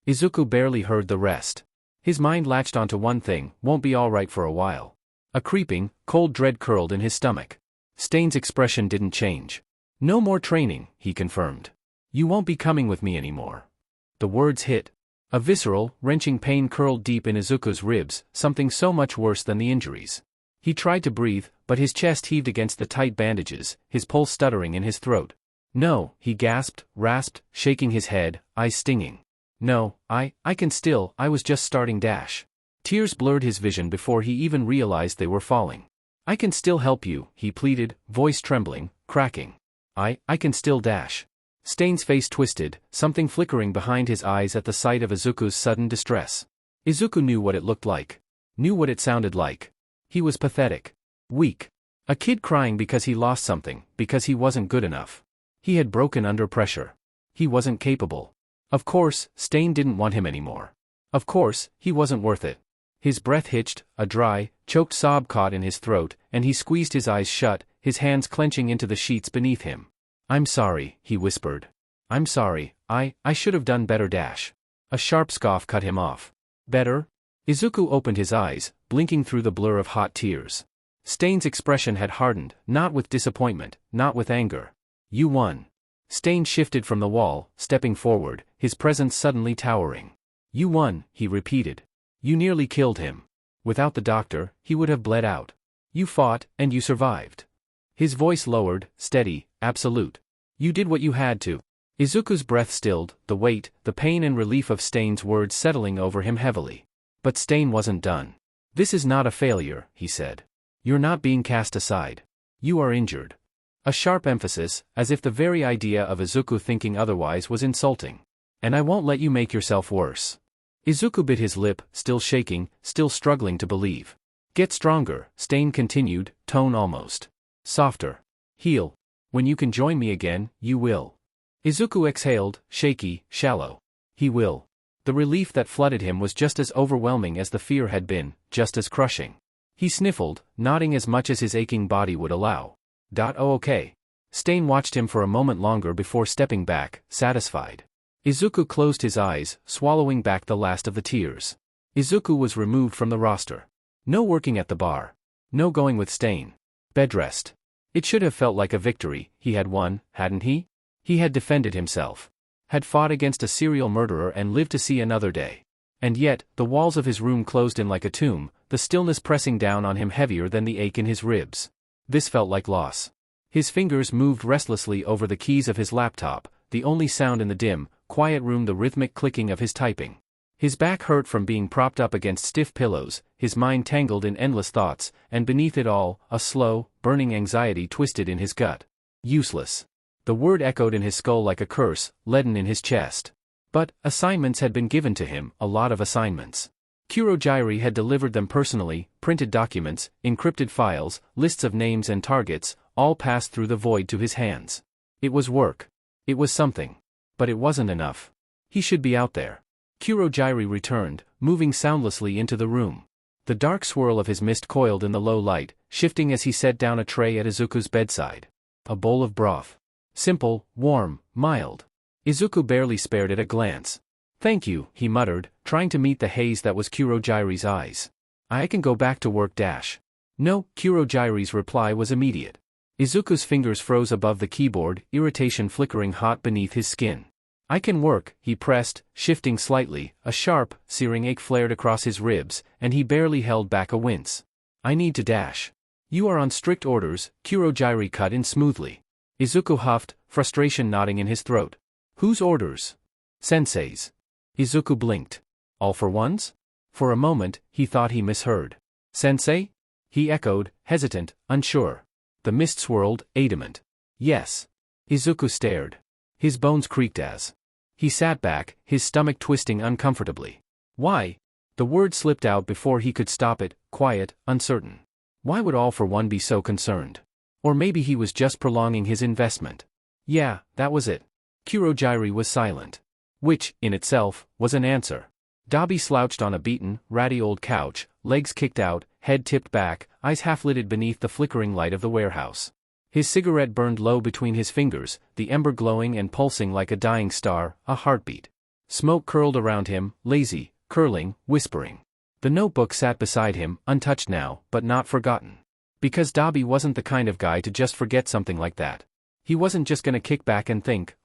Izuku barely heard the rest. His mind latched onto one thing, won't be all right for a while. A creeping, cold dread curled in his stomach. Stain's expression didn't change. No more training, he confirmed. You won't be coming with me anymore. The words hit. A visceral, wrenching pain curled deep in Izuku's ribs, something so much worse than the injuries. He tried to breathe, but his chest heaved against the tight bandages, his pulse stuttering in his throat. No, he gasped, rasped, shaking his head, eyes stinging. No, I can still, I was just starting dash. Tears blurred his vision before he even realized they were falling. I can still help you, he pleaded, voice trembling, cracking. I can still dash. Stain's face twisted, something flickering behind his eyes at the sight of Izuku's sudden distress. Izuku knew what it looked like. Knew what it sounded like. He was pathetic. Weak. A kid crying because he lost something, because he wasn't good enough. He had broken under pressure. He wasn't capable. Of course, Stain didn't want him anymore. Of course, he wasn't worth it. His breath hitched, a dry, choked sob caught in his throat, and he squeezed his eyes shut, his hands clenching into the sheets beneath him. I'm sorry, he whispered. I'm sorry, I should have done better dash. A sharp scoff cut him off. Better? Izuku opened his eyes, blinking through the blur of hot tears. Stain's expression had hardened, not with disappointment, not with anger. You won. Stain shifted from the wall, stepping forward, his presence suddenly towering. You won, he repeated. You nearly killed him. Without the doctor, he would have bled out. You fought, and you survived. His voice lowered, steady, absolute. You did what you had to. Izuku's breath stilled, the weight, the pain and relief of Stain's words settling over him heavily. But Stain wasn't done. This is not a failure, he said. You're not being cast aside. You are injured. A sharp emphasis, as if the very idea of Izuku thinking otherwise was insulting. And I won't let you make yourself worse. Izuku bit his lip, still shaking, still struggling to believe. Get stronger, Stain continued, tone almost softer. Heal. When you can join me again, you will. Izuku exhaled, shaky, shallow. He will. The relief that flooded him was just as overwhelming as the fear had been, just as crushing. He sniffled, nodding as much as his aching body would allow. Oh okay. Stain watched him for a moment longer before stepping back, satisfied. Izuku closed his eyes, swallowing back the last of the tears. Izuku was removed from the roster. No working at the bar. No going with Stain. Bed rest. It should have felt like a victory. He had won, hadn't he? He had defended himself. Had fought against a serial murderer and lived to see another day. And yet, the walls of his room closed in like a tomb, the stillness pressing down on him heavier than the ache in his ribs. This felt like loss. His fingers moved restlessly over the keys of his laptop, the only sound in the dim, quiet room the rhythmic clicking of his typing. His back hurt from being propped up against stiff pillows, his mind tangled in endless thoughts, and beneath it all, a slow, burning anxiety twisted in his gut. Useless. The word echoed in his skull like a curse, leaden in his chest. But, assignments had been given to him, a lot of assignments. Kurogiri had delivered them personally, printed documents, encrypted files, lists of names and targets, all passed through the void to his hands. It was work. It was something. But it wasn't enough. He should be out there. Kurogiri returned, moving soundlessly into the room. The dark swirl of his mist coiled in the low light, shifting as he set down a tray at Izuku's bedside. A bowl of broth. Simple, warm, mild. Izuku barely spared it a glance. Thank you, he muttered, trying to meet the haze that was Kurogiri's eyes. I can go back to work dash. No, Kurogiri's reply was immediate. Izuku's fingers froze above the keyboard, irritation flickering hot beneath his skin. I can work, he pressed, shifting slightly, a sharp, searing ache flared across his ribs, and he barely held back a wince. I need to dash. You are on strict orders, Kurogiri cut in smoothly. Izuku huffed, frustration knotting in his throat. Whose orders? Sensei's. Izuku blinked. All for one's? For a moment, he thought he misheard. Sensei? He echoed, hesitant, unsure. The mist swirled, adamant. Yes. Izuku stared. His bones creaked as he sat back, his stomach twisting uncomfortably. Why? The word slipped out before he could stop it, quiet, uncertain. Why would All for One be so concerned? Or maybe he was just prolonging his investment. Yeah, that was it. Kurogiri was silent. Which, in itself, was an answer. Dabi slouched on a beaten, ratty old couch, legs kicked out, head tipped back, eyes half-lidded beneath the flickering light of the warehouse. His cigarette burned low between his fingers, the ember glowing and pulsing like a dying star, a heartbeat. Smoke curled around him, lazy, curling, whispering. The notebook sat beside him, untouched now, but not forgotten. Because Dabi wasn't the kind of guy to just forget something like that. He wasn't just gonna kick back and think,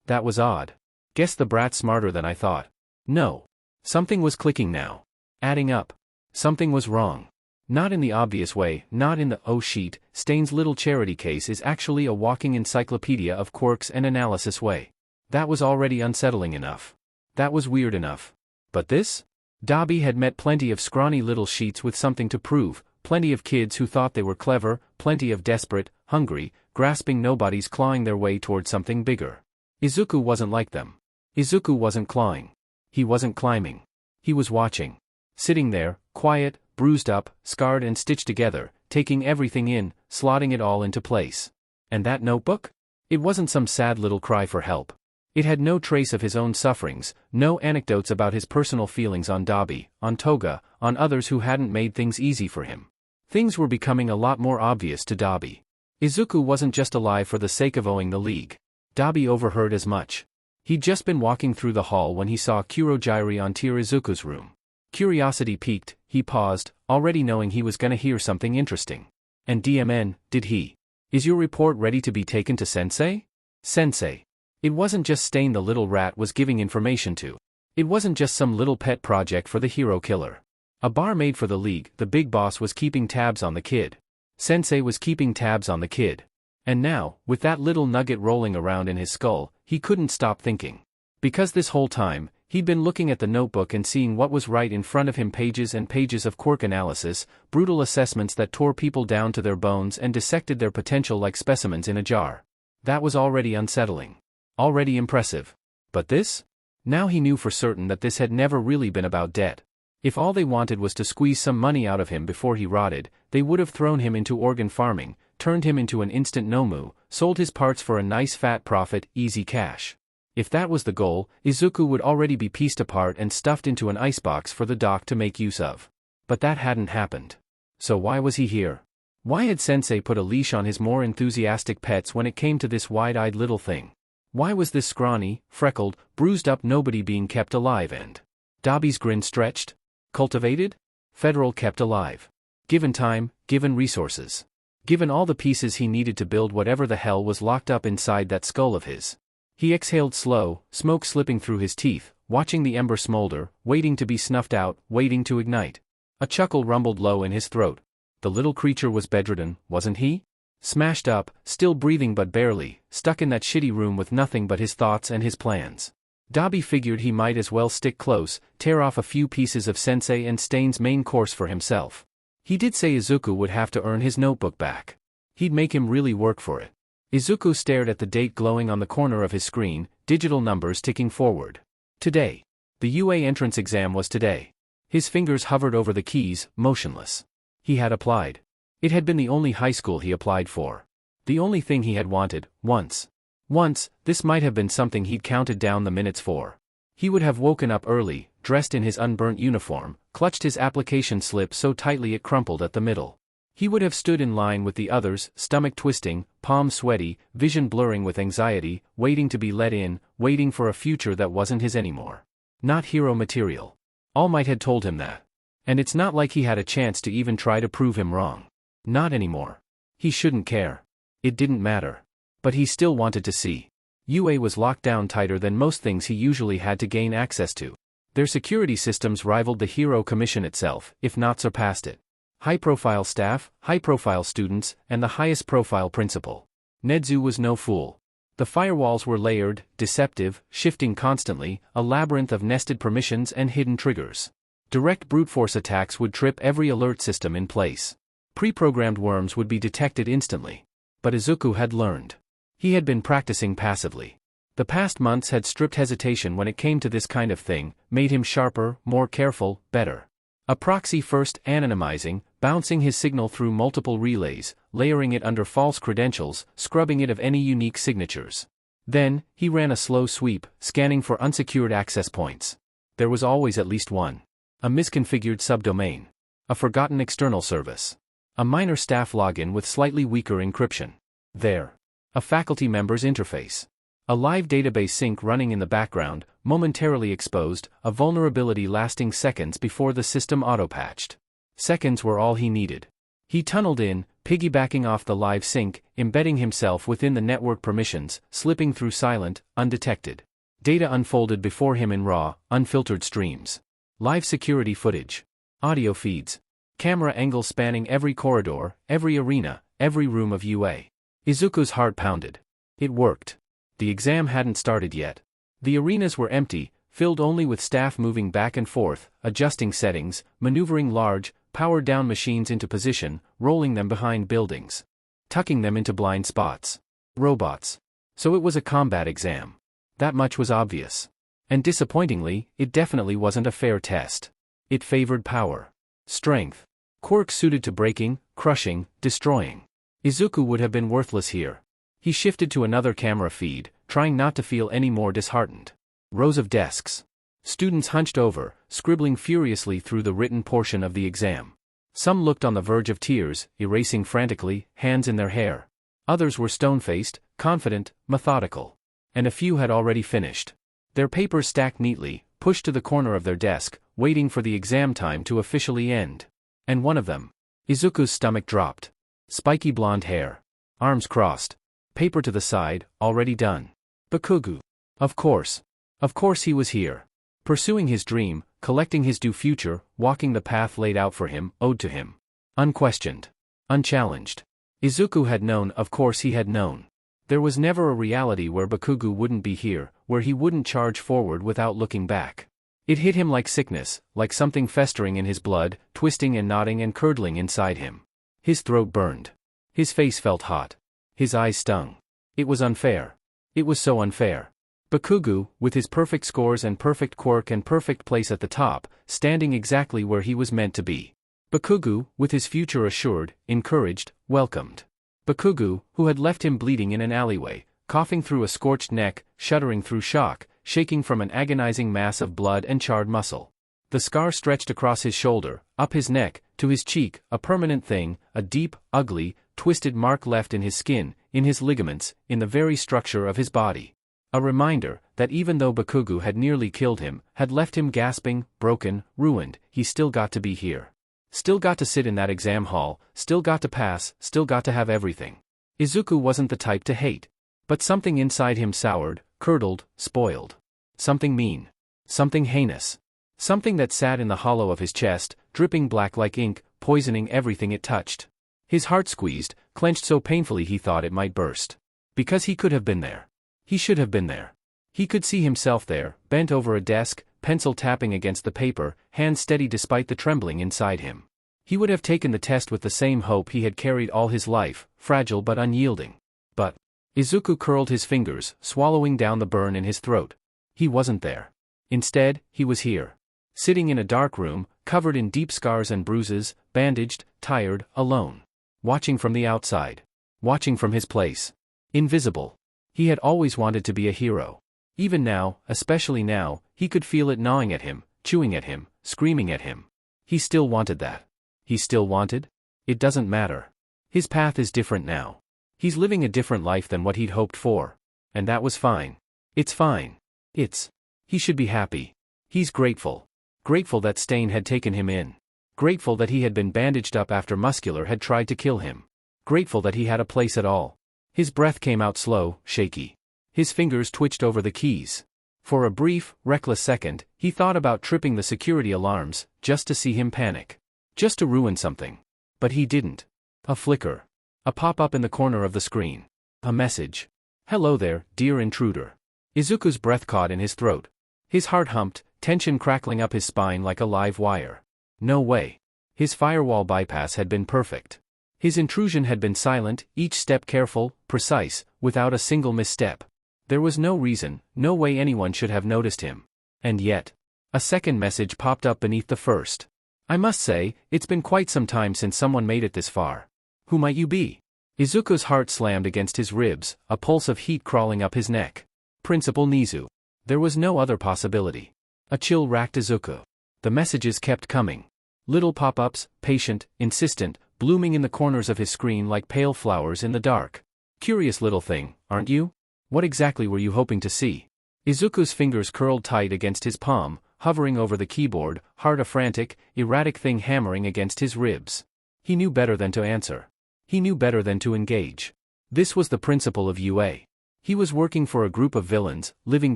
that was odd. Guess the brat's smarter than I thought. No. Something was clicking now. Adding up. Something was wrong. Not in the obvious way, not in the oh shit, Stain's little charity case is actually a walking encyclopedia of quirks and analysis way. That was already unsettling enough. That was weird enough. But this? Dabi had met plenty of scrawny little sheets with something to prove, plenty of kids who thought they were clever, plenty of desperate, hungry, grasping nobodies clawing their way toward something bigger. Izuku wasn't like them. Izuku wasn't clawing. He wasn't climbing. He was watching. Sitting there, quiet, bruised up, scarred and stitched together, taking everything in, slotting it all into place. And that notebook? It wasn't some sad little cry for help. It had no trace of his own sufferings, no anecdotes about his personal feelings on Dabi, on Toga, on others who hadn't made things easy for him. Things were becoming a lot more obvious to Dabi. Izuku wasn't just alive for the sake of owing the league. Dabi overheard as much. He'd just been walking through the hall when he saw Kurogiri enter Izuku's room. Curiosity piqued, he paused, already knowing he was gonna hear something interesting. And DMN, did he? Is your report ready to be taken to Sensei? Sensei. It wasn't just Stain the little rat was giving information to. It wasn't just some little pet project for the hero killer. A bar made for the league, the big boss was keeping tabs on the kid. Sensei was keeping tabs on the kid. And now, with that little nugget rolling around in his skull, he couldn't stop thinking. Because this whole time, he'd been looking at the notebook and seeing what was right in front of him, pages and pages of quirk analysis, brutal assessments that tore people down to their bones and dissected their potential like specimens in a jar. That was already unsettling. Already impressive. But this? Now he knew for certain that this had never really been about debt. If all they wanted was to squeeze some money out of him before he rotted, they would have thrown him into organ farming, turned him into an instant Nomu, sold his parts for a nice fat profit, easy cash. If that was the goal, Izuku would already be pieced apart and stuffed into an icebox for the doc to make use of. But that hadn't happened. So why was he here? Why had Sensei put a leash on his more enthusiastic pets when it came to this wide-eyed little thing? Why was this scrawny, freckled, bruised-up nobody being kept alive and Dabi's grin stretched? Cultivated? Federal kept alive. Given time, given resources. Given all the pieces he needed to build whatever the hell was locked up inside that skull of his. He exhaled slow, smoke slipping through his teeth, watching the ember smolder, waiting to be snuffed out, waiting to ignite. A chuckle rumbled low in his throat. The little creature was bedridden, wasn't he? Smashed up, still breathing but barely, stuck in that shitty room with nothing but his thoughts and his plans. Dabi figured he might as well stick close, tear off a few pieces of Sensei and Stain's main course for himself. He did say Izuku would have to earn his notebook back. He'd make him really work for it. Izuku stared at the date glowing on the corner of his screen, digital numbers ticking forward. Today. The UA entrance exam was today. His fingers hovered over the keys, motionless. He had applied. It had been the only high school he applied for. The only thing he had wanted, once. Once, this might have been something he'd counted down the minutes for. He would have woken up early, dressed in his unburnt uniform, clutched his application slip so tightly it crumpled at the middle. He would have stood in line with the others, stomach twisting, palms sweaty, vision blurring with anxiety, waiting to be let in, waiting for a future that wasn't his anymore. Not hero material. All Might had told him that. And it's not like he had a chance to even try to prove him wrong. Not anymore. He shouldn't care. It didn't matter. But he still wanted to see. UA was locked down tighter than most things he usually had to gain access to. Their security systems rivaled the Hero Commission itself, if not surpassed it. High-profile staff, high-profile students, and the highest-profile principal. Nizu was no fool. The firewalls were layered, deceptive, shifting constantly, a labyrinth of nested permissions and hidden triggers. Direct brute force attacks would trip every alert system in place. Pre-programmed worms would be detected instantly. But Izuku had learned. He had been practicing passively. The past months had stripped hesitation when it came to this kind of thing, made him sharper, more careful, better. A proxy first, anonymizing, bouncing his signal through multiple relays, layering it under false credentials, scrubbing it of any unique signatures. Then, he ran a slow sweep, scanning for unsecured access points. There was always at least one. A misconfigured subdomain. A forgotten external service. A minor staff login with slightly weaker encryption. There. A faculty member's interface. A live database sync running in the background, momentarily exposed, a vulnerability lasting seconds before the system auto-patched. Seconds were all he needed. He tunneled in, piggybacking off the live sync, embedding himself within the network permissions, slipping through silent, undetected. Data unfolded before him in raw, unfiltered streams. Live security footage. Audio feeds. Camera angles spanning every corridor, every arena, every room of UA. Izuku's heart pounded. It worked. The exam hadn't started yet. The arenas were empty, filled only with staff moving back and forth, adjusting settings, maneuvering large, powered-down machines into position, rolling them behind buildings. Tucking them into blind spots. Robots. So it was a combat exam. That much was obvious. And disappointingly, it definitely wasn't a fair test. It favored power. Strength. Quirks suited to breaking, crushing, destroying. Izuku would have been worthless here. He shifted to another camera feed, trying not to feel any more disheartened. Rows of desks. Students hunched over, scribbling furiously through the written portion of the exam. Some looked on the verge of tears, erasing frantically, hands in their hair. Others were stone-faced, confident, methodical. And a few had already finished. Their papers stacked neatly, pushed to the corner of their desk, waiting for the exam time to officially end. And one of them. Izuku's stomach dropped. Spiky blonde hair. Arms crossed. Paper to the side, already done. Bakugou. Of course. Of course he was here. Pursuing his dream, collecting his due future, walking the path laid out for him, owed to him. Unquestioned. Unchallenged. Izuku had known, of course he had known. There was never a reality where Bakugou wouldn't be here, where he wouldn't charge forward without looking back. It hit him like sickness, like something festering in his blood, twisting and knotting and curdling inside him. His throat burned. His face felt hot. His eyes stung. It was unfair. It was so unfair. Bakugou, with his perfect scores and perfect quirk and perfect place at the top, standing exactly where he was meant to be. Bakugou, with his future assured, encouraged, welcomed. Bakugou, who had left him bleeding in an alleyway, coughing through a scorched neck, shuddering through shock, shaking from an agonizing mass of blood and charred muscle. The scar stretched across his shoulder, up his neck, to his cheek, a permanent thing, a deep, ugly, twisted mark left in his skin, in his ligaments, in the very structure of his body. A reminder that even though Bakugou had nearly killed him, had left him gasping, broken, ruined, he still got to be here. Still got to sit in that exam hall, still got to pass, still got to have everything. Izuku wasn't the type to hate. But something inside him soured, curdled, spoiled. Something mean. Something heinous. Something that sat in the hollow of his chest, dripping black like ink, poisoning everything it touched. His heart squeezed, clenched so painfully he thought it might burst. Because he could have been there. He should have been there. He could see himself there, bent over a desk, pencil tapping against the paper, hands steady despite the trembling inside him. He would have taken the test with the same hope he had carried all his life, fragile but unyielding. But Izuku curled his fingers, swallowing down the burn in his throat. He wasn't there. Instead, he was here. Sitting in a dark room, covered in deep scars and bruises, bandaged, tired, alone. Watching from the outside. Watching from his place. Invisible. He had always wanted to be a hero. Even now, especially now, he could feel it gnawing at him, chewing at him, screaming at him. He still wanted that. He still wanted? It doesn't matter. His path is different now. He's living a different life than what he'd hoped for. And that was fine. It's fine. He should be happy. He's grateful. Grateful that Stain had taken him in. Grateful that he had been bandaged up after Muscular had tried to kill him. Grateful that he had a place at all. His breath came out slow, shaky. His fingers twitched over the keys. For a brief, reckless second, he thought about tripping the security alarms, just to see him panic. Just to ruin something. But he didn't. A flicker. A pop-up in the corner of the screen. A message. Hello there, dear intruder. Izuku's breath caught in his throat. His heart humped, tension crackling up his spine like a live wire. No way. His firewall bypass had been perfect. His intrusion had been silent, each step careful, precise, without a single misstep. There was no reason, no way anyone should have noticed him. And yet, a second message popped up beneath the first. I must say, it's been quite some time since someone made it this far. Who might you be? Izuku's heart slammed against his ribs, a pulse of heat crawling up his neck. Principal Nizu. There was no other possibility. A chill racked Izuku. The messages kept coming. Little pop-ups, patient, insistent, blooming in the corners of his screen like pale flowers in the dark. Curious little thing, aren't you? What exactly were you hoping to see? Izuku's fingers curled tight against his palm, hovering over the keyboard, heart a frantic, erratic thing hammering against his ribs. He knew better than to answer. He knew better than to engage. This was the principle of UA. He was working for a group of villains, living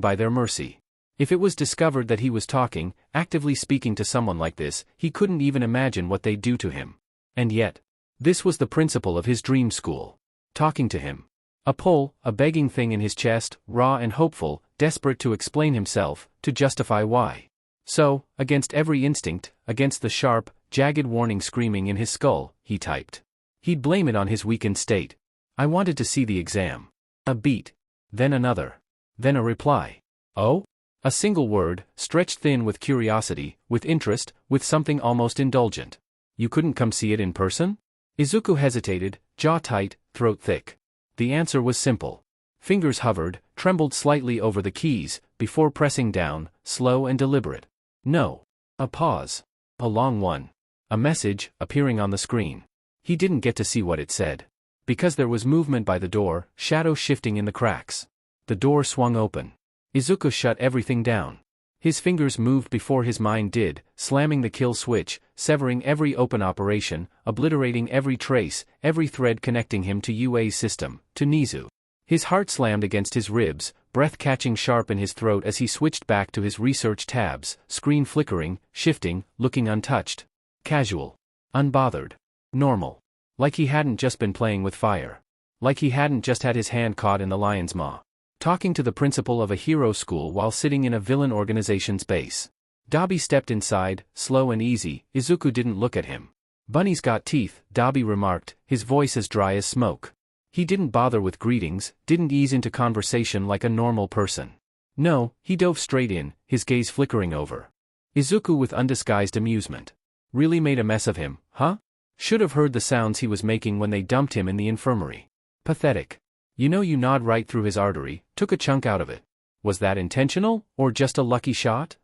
by their mercy. If it was discovered that he was talking, actively speaking to someone like this, he couldn't even imagine what they'd do to him. And yet, this was the principle of his dream school. Talking to him. A pull, a begging thing in his chest, raw and hopeful, desperate to explain himself, to justify why. So, against every instinct, against the sharp, jagged warning screaming in his skull, he typed. He'd blame it on his weakened state. I wanted to see the exam. A beat. Then another. Then a reply. Oh? A single word, stretched thin with curiosity, with interest, with something almost indulgent. You couldn't come see it in person? Izuku hesitated, jaw tight, throat thick. The answer was simple. Fingers hovered, trembled slightly over the keys, before pressing down, slow and deliberate. No. A pause. A long one. A message, appearing on the screen. He didn't get to see what it said. Because there was movement by the door, shadows shifting in the cracks. The door swung open. Izuku shut everything down. His fingers moved before his mind did, slamming the kill switch, severing every open operation, obliterating every trace, every thread connecting him to UA's system, to Nizu. His heart slammed against his ribs, breath catching sharp in his throat as he switched back to his research tabs, screen flickering, shifting, looking untouched. Casual. Unbothered. Normal. Like he hadn't just been playing with fire. Like he hadn't just had his hand caught in the lion's maw. Talking to the principal of a hero school while sitting in a villain organization's base. Dabi stepped inside, slow and easy. Izuku didn't look at him. Bunny's got teeth, Dabi remarked, his voice as dry as smoke. He didn't bother with greetings, didn't ease into conversation like a normal person. No, he dove straight in, his gaze flickering over. Izuku with undisguised amusement. Really made a mess of him, huh? Should have heard the sounds he was making when they dumped him in the infirmary. Pathetic. You know, you gnawed right through his artery, took a chunk out of it. Was that intentional, or just a lucky shot?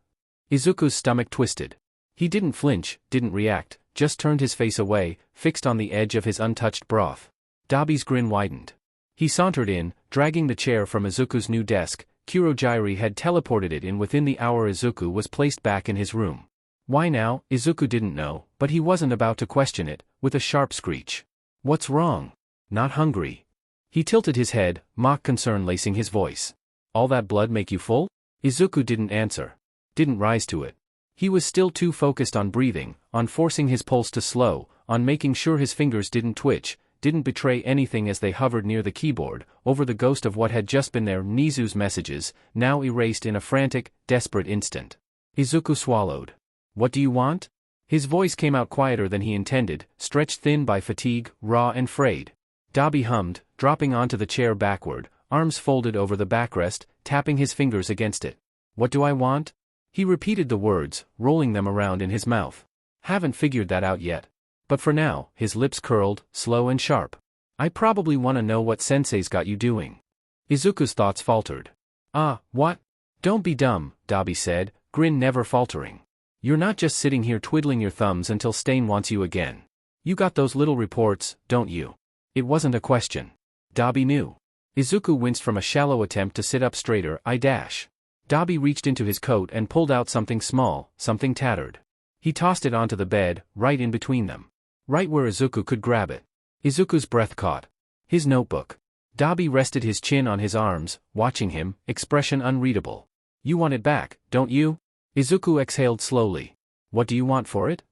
Izuku's stomach twisted. He didn't flinch, didn't react, just turned his face away, fixed on the edge of his untouched broth. Dabi's grin widened. He sauntered in, dragging the chair from Izuku's new desk. Kurogiri had teleported it in within the hour Izuku was placed back in his room. Why now, Izuku didn't know, but he wasn't about to question it, with a sharp screech. What's wrong? Not hungry. He tilted his head, mock concern lacing his voice. All that blood make you full? Izuku didn't answer. Didn't rise to it. He was still too focused on breathing, on forcing his pulse to slow, on making sure his fingers didn't twitch, didn't betray anything as they hovered near the keyboard, over the ghost of what had just been there. Nizu's messages, now erased in a frantic, desperate instant. Izuku swallowed. What do you want? His voice came out quieter than he intended, stretched thin by fatigue, raw and frayed. Dabi hummed, dropping onto the chair backward, arms folded over the backrest, tapping his fingers against it. What do I want? He repeated the words, rolling them around in his mouth. Haven't figured that out yet. But for now, his lips curled, slow and sharp. I probably want to know what sensei's got you doing. Izuku's thoughts faltered. What? Don't be dumb, Dabi said, grin never faltering. You're not just sitting here twiddling your thumbs until Stain wants you again. You got those little reports, don't you? It wasn't a question. Dabi knew. Izuku winced from a shallow attempt to sit up straighter. Dabi reached into his coat and pulled out something small, something tattered. He tossed it onto the bed, right in between them. Right where Izuku could grab it. Izuku's breath caught. His notebook. Dabi rested his chin on his arms, watching him, expression unreadable. You want it back, don't you? Izuku exhaled slowly. What do you want for it?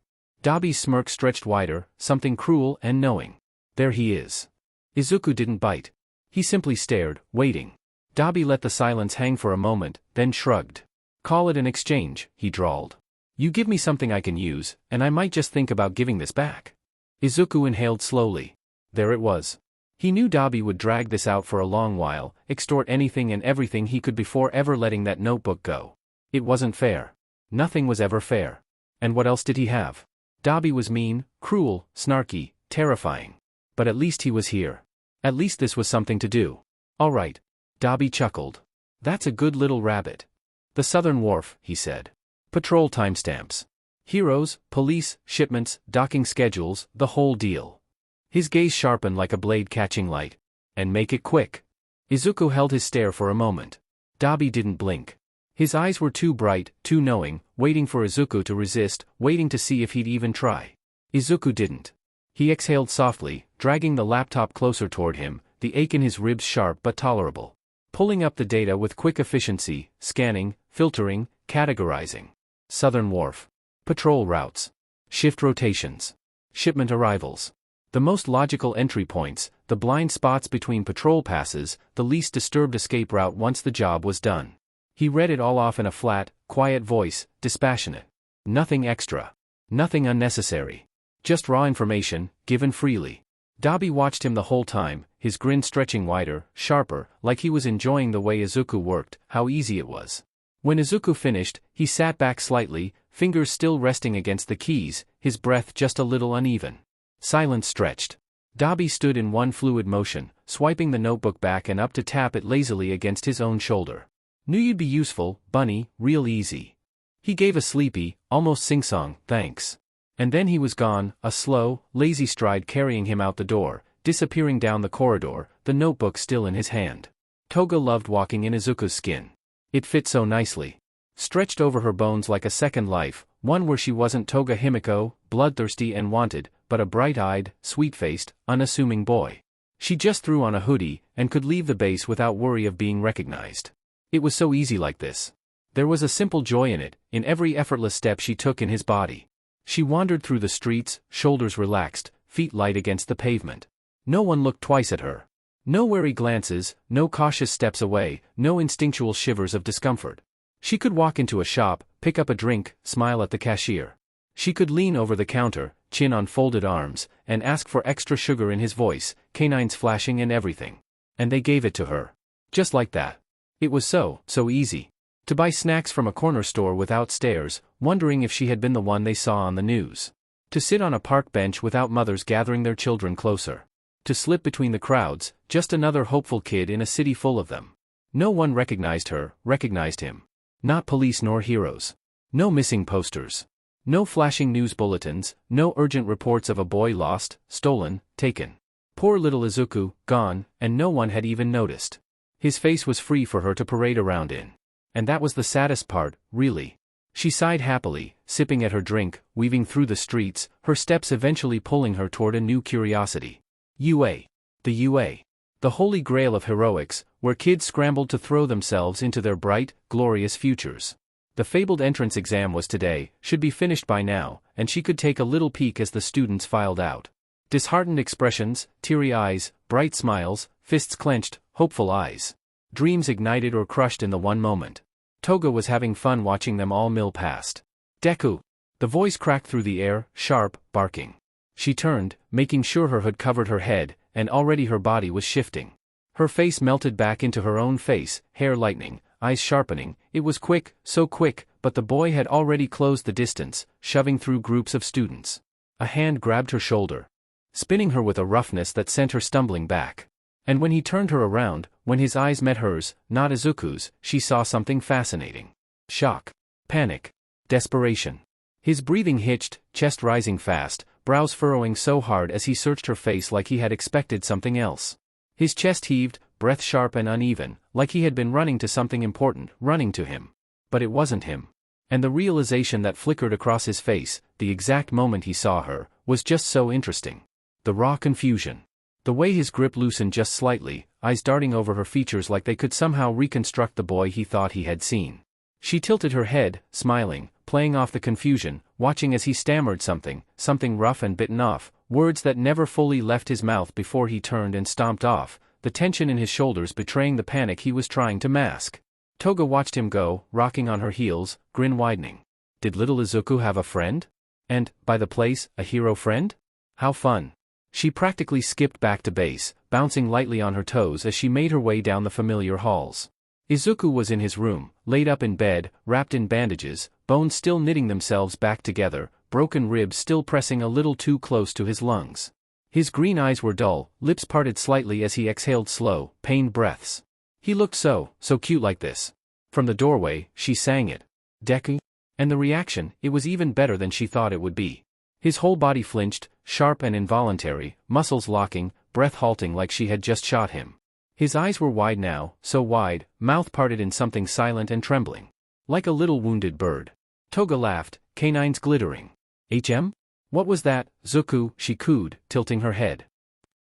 Dabi's smirk stretched wider, something cruel and knowing. There he is. Izuku didn't bite. He simply stared, waiting. Dabi let the silence hang for a moment, then shrugged. Call it an exchange, he drawled. You give me something I can use, and I might just think about giving this back. Izuku inhaled slowly. There it was. He knew Dabi would drag this out for a long while, extort anything and everything he could before ever letting that notebook go. It wasn't fair. Nothing was ever fair. And what else did he have? Dabi was mean, cruel, snarky, terrifying. But at least he was here. At least this was something to do. All right. Dabi chuckled. That's a good little rabbit. The Southern Wharf, he said. Patrol timestamps. Heroes, police, shipments, docking schedules, the whole deal. His gaze sharpened like a blade catching light. And make it quick. Izuku held his stare for a moment. Dabi didn't blink. His eyes were too bright, too knowing, waiting for Izuku to resist, waiting to see if he'd even try. Izuku didn't. He exhaled softly, dragging the laptop closer toward him, the ache in his ribs sharp but tolerable. Pulling up the data with quick efficiency, scanning, filtering, categorizing. Southern Wharf. Patrol routes. Shift rotations. Shipment arrivals. The most logical entry points, the blind spots between patrol passes, the least disturbed escape route once the job was done. He read it all off in a flat, quiet voice, dispassionate. Nothing extra. Nothing unnecessary. Just raw information, given freely. Dabi watched him the whole time, his grin stretching wider, sharper, like he was enjoying the way Izuku worked, how easy it was. When Izuku finished, he sat back slightly, fingers still resting against the keys, his breath just a little uneven. Silence stretched. Dabi stood in one fluid motion, swiping the notebook back and up to tap it lazily against his own shoulder. Knew you'd be useful, bunny, real easy. He gave a sleepy, almost sing-song, thanks. And then he was gone, a slow, lazy stride carrying him out the door, disappearing down the corridor, the notebook still in his hand. Toga loved walking in Izuku's skin. It fit so nicely. Stretched over her bones like a second life, one where she wasn't Toga Himiko, bloodthirsty and wanted, but a bright-eyed, sweet-faced, unassuming boy. She just threw on a hoodie, and could leave the base without worry of being recognized. It was so easy like this. There was a simple joy in it, in every effortless step she took in his body. She wandered through the streets, shoulders relaxed, feet light against the pavement. No one looked twice at her. No wary glances, no cautious steps away, no instinctual shivers of discomfort. She could walk into a shop, pick up a drink, smile at the cashier. She could lean over the counter, chin on folded arms, and ask for extra sugar in his voice, canines flashing and everything. And they gave it to her. Just like that. It was so easy. To buy snacks from a corner store without stares, wondering if she had been the one they saw on the news. To sit on a park bench without mothers gathering their children closer. To slip between the crowds, just another hopeful kid in a city full of them. No one recognized her, recognized him. Not police nor heroes. No missing posters. No flashing news bulletins, no urgent reports of a boy lost, stolen, taken. Poor little Izuku, gone, and no one had even noticed. His face was free for her to parade around in. And that was the saddest part, really. She sighed happily, sipping at her drink, weaving through the streets, her steps eventually pulling her toward a new curiosity. UA. The UA. The holy grail of heroics, where kids scrambled to throw themselves into their bright, glorious futures. The fabled entrance exam was today, should be finished by now, and she could take a little peek as the students filed out. Disheartened expressions, teary eyes, bright smiles, fists clenched, hopeful eyes. Dreams ignited or crushed in the one moment. Toga was having fun watching them all mill past. Deku! The voice cracked through the air, sharp, barking. She turned, making sure her hood covered her head, and already her body was shifting. Her face melted back into her own face, hair lightening, eyes sharpening. It was quick, so quick, but the boy had already closed the distance, shoving through groups of students. A hand grabbed her shoulder, spinning her with a roughness that sent her stumbling back. And when he turned her around, when his eyes met hers, not Izuku's, she saw something fascinating. Shock. Panic. Desperation. His breathing hitched, chest rising fast, brows furrowing so hard as he searched her face like he had expected something else. His chest heaved, breath sharp and uneven, like he had been running to something important, running to him. But it wasn't him. And the realization that flickered across his face, the exact moment he saw her, was just so interesting. The raw confusion. The way his grip loosened just slightly, eyes darting over her features like they could somehow reconstruct the boy he thought he had seen. She tilted her head, smiling, playing off the confusion, watching as he stammered something rough and bitten off, words that never fully left his mouth before he turned and stomped off, the tension in his shoulders betraying the panic he was trying to mask. Toga watched him go, rocking on her heels, grin widening. Did little Izuku have a friend? And, by the place, a hero friend? How fun. She practically skipped back to base, bouncing lightly on her toes as she made her way down the familiar halls. Izuku was in his room, laid up in bed, wrapped in bandages, bones still knitting themselves back together, broken ribs still pressing a little too close to his lungs. His green eyes were dull, lips parted slightly as he exhaled slow, pained breaths. He looked so cute like this. From the doorway, she sang it. Deku? And the reaction, it was even better than she thought it would be. His whole body flinched, sharp and involuntary, muscles locking, breath halting like she had just shot him. His eyes were wide now, so wide, mouth parted in something silent and trembling. Like a little wounded bird. Toga laughed, canines glittering. HM? What was that, Zuku? She cooed, tilting her head.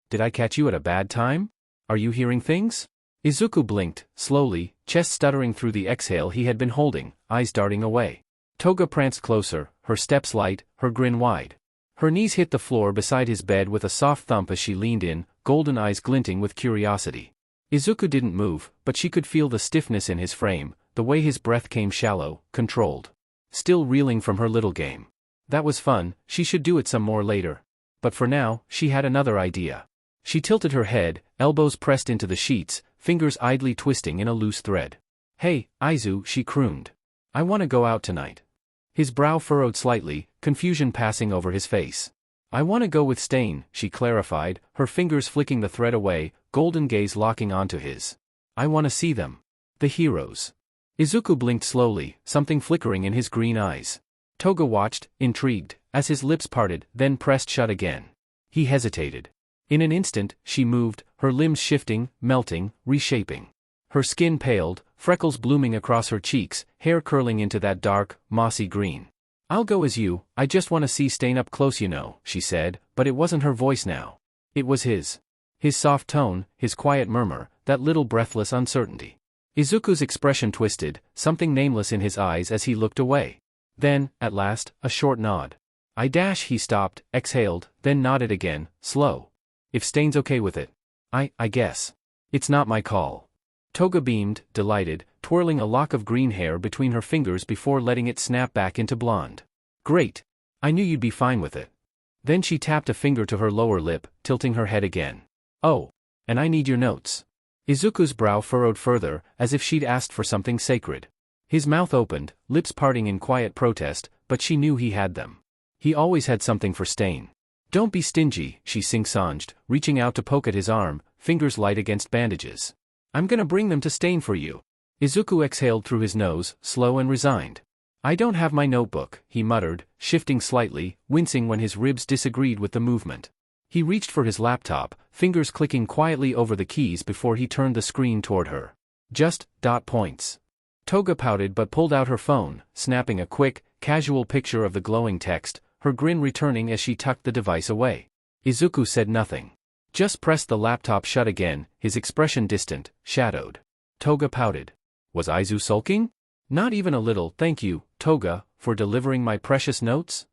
Did I catch you at a bad time? Are you hearing things? Izuku blinked, slowly, chest stuttering through the exhale he had been holding, eyes darting away. Toga pranced closer, her steps light, her grin wide. Her knees hit the floor beside his bed with a soft thump as she leaned in, golden eyes glinting with curiosity. Izuku didn't move, but she could feel the stiffness in his frame, the way his breath came shallow, controlled. Still reeling from her little game. That was fun, she should do it some more later. But for now, she had another idea. She tilted her head, elbows pressed into the sheets, fingers idly twisting in a loose thread. Hey, Izu, she crooned. I want to go out tonight. His brow furrowed slightly, confusion passing over his face. I want to go with Stain, she clarified, her fingers flicking the thread away, golden gaze locking onto his. I want to see them. The heroes. Izuku blinked slowly, something flickering in his green eyes. Toga watched, intrigued, as his lips parted, then pressed shut again. He hesitated. In an instant, she moved, her limbs shifting, melting, reshaping. Her skin paled, freckles blooming across her cheeks, hair curling into that dark, mossy green. I'll go as you, I just want to see Stain up close you know, she said, but it wasn't her voice now. It was his. His soft tone, his quiet murmur, that little breathless uncertainty. Izuku's expression twisted, something nameless in his eyes as he looked away. Then, at last, a short nod. He stopped, exhaled, then nodded again, slow. If Stain's okay with it. I guess. It's not my call. Toga beamed, delighted, twirling a lock of green hair between her fingers before letting it snap back into blonde. Great. I knew you'd be fine with it. Then she tapped a finger to her lower lip, tilting her head again. Oh. And I need your notes. Izuku's brow furrowed further, as if she'd asked for something sacred. His mouth opened, lips parting in quiet protest, but she knew he had them. He always had something for Stain. Don't be stingy, she sing-songed, reaching out to poke at his arm, fingers light against bandages. I'm gonna bring them to Stain for you. Izuku exhaled through his nose, slow and resigned. I don't have my notebook, he muttered, shifting slightly, wincing when his ribs disagreed with the movement. He reached for his laptop, fingers clicking quietly over the keys before he turned the screen toward her. Just, points. Toga pouted but pulled out her phone, snapping a quick, casual picture of the glowing text, her grin returning as she tucked the device away. Izuku said nothing. Just pressed the laptop shut again, his expression distant, shadowed. Toga pouted. Was Izu sulking? Not even a little. Thank you, Toga, for delivering my precious notes?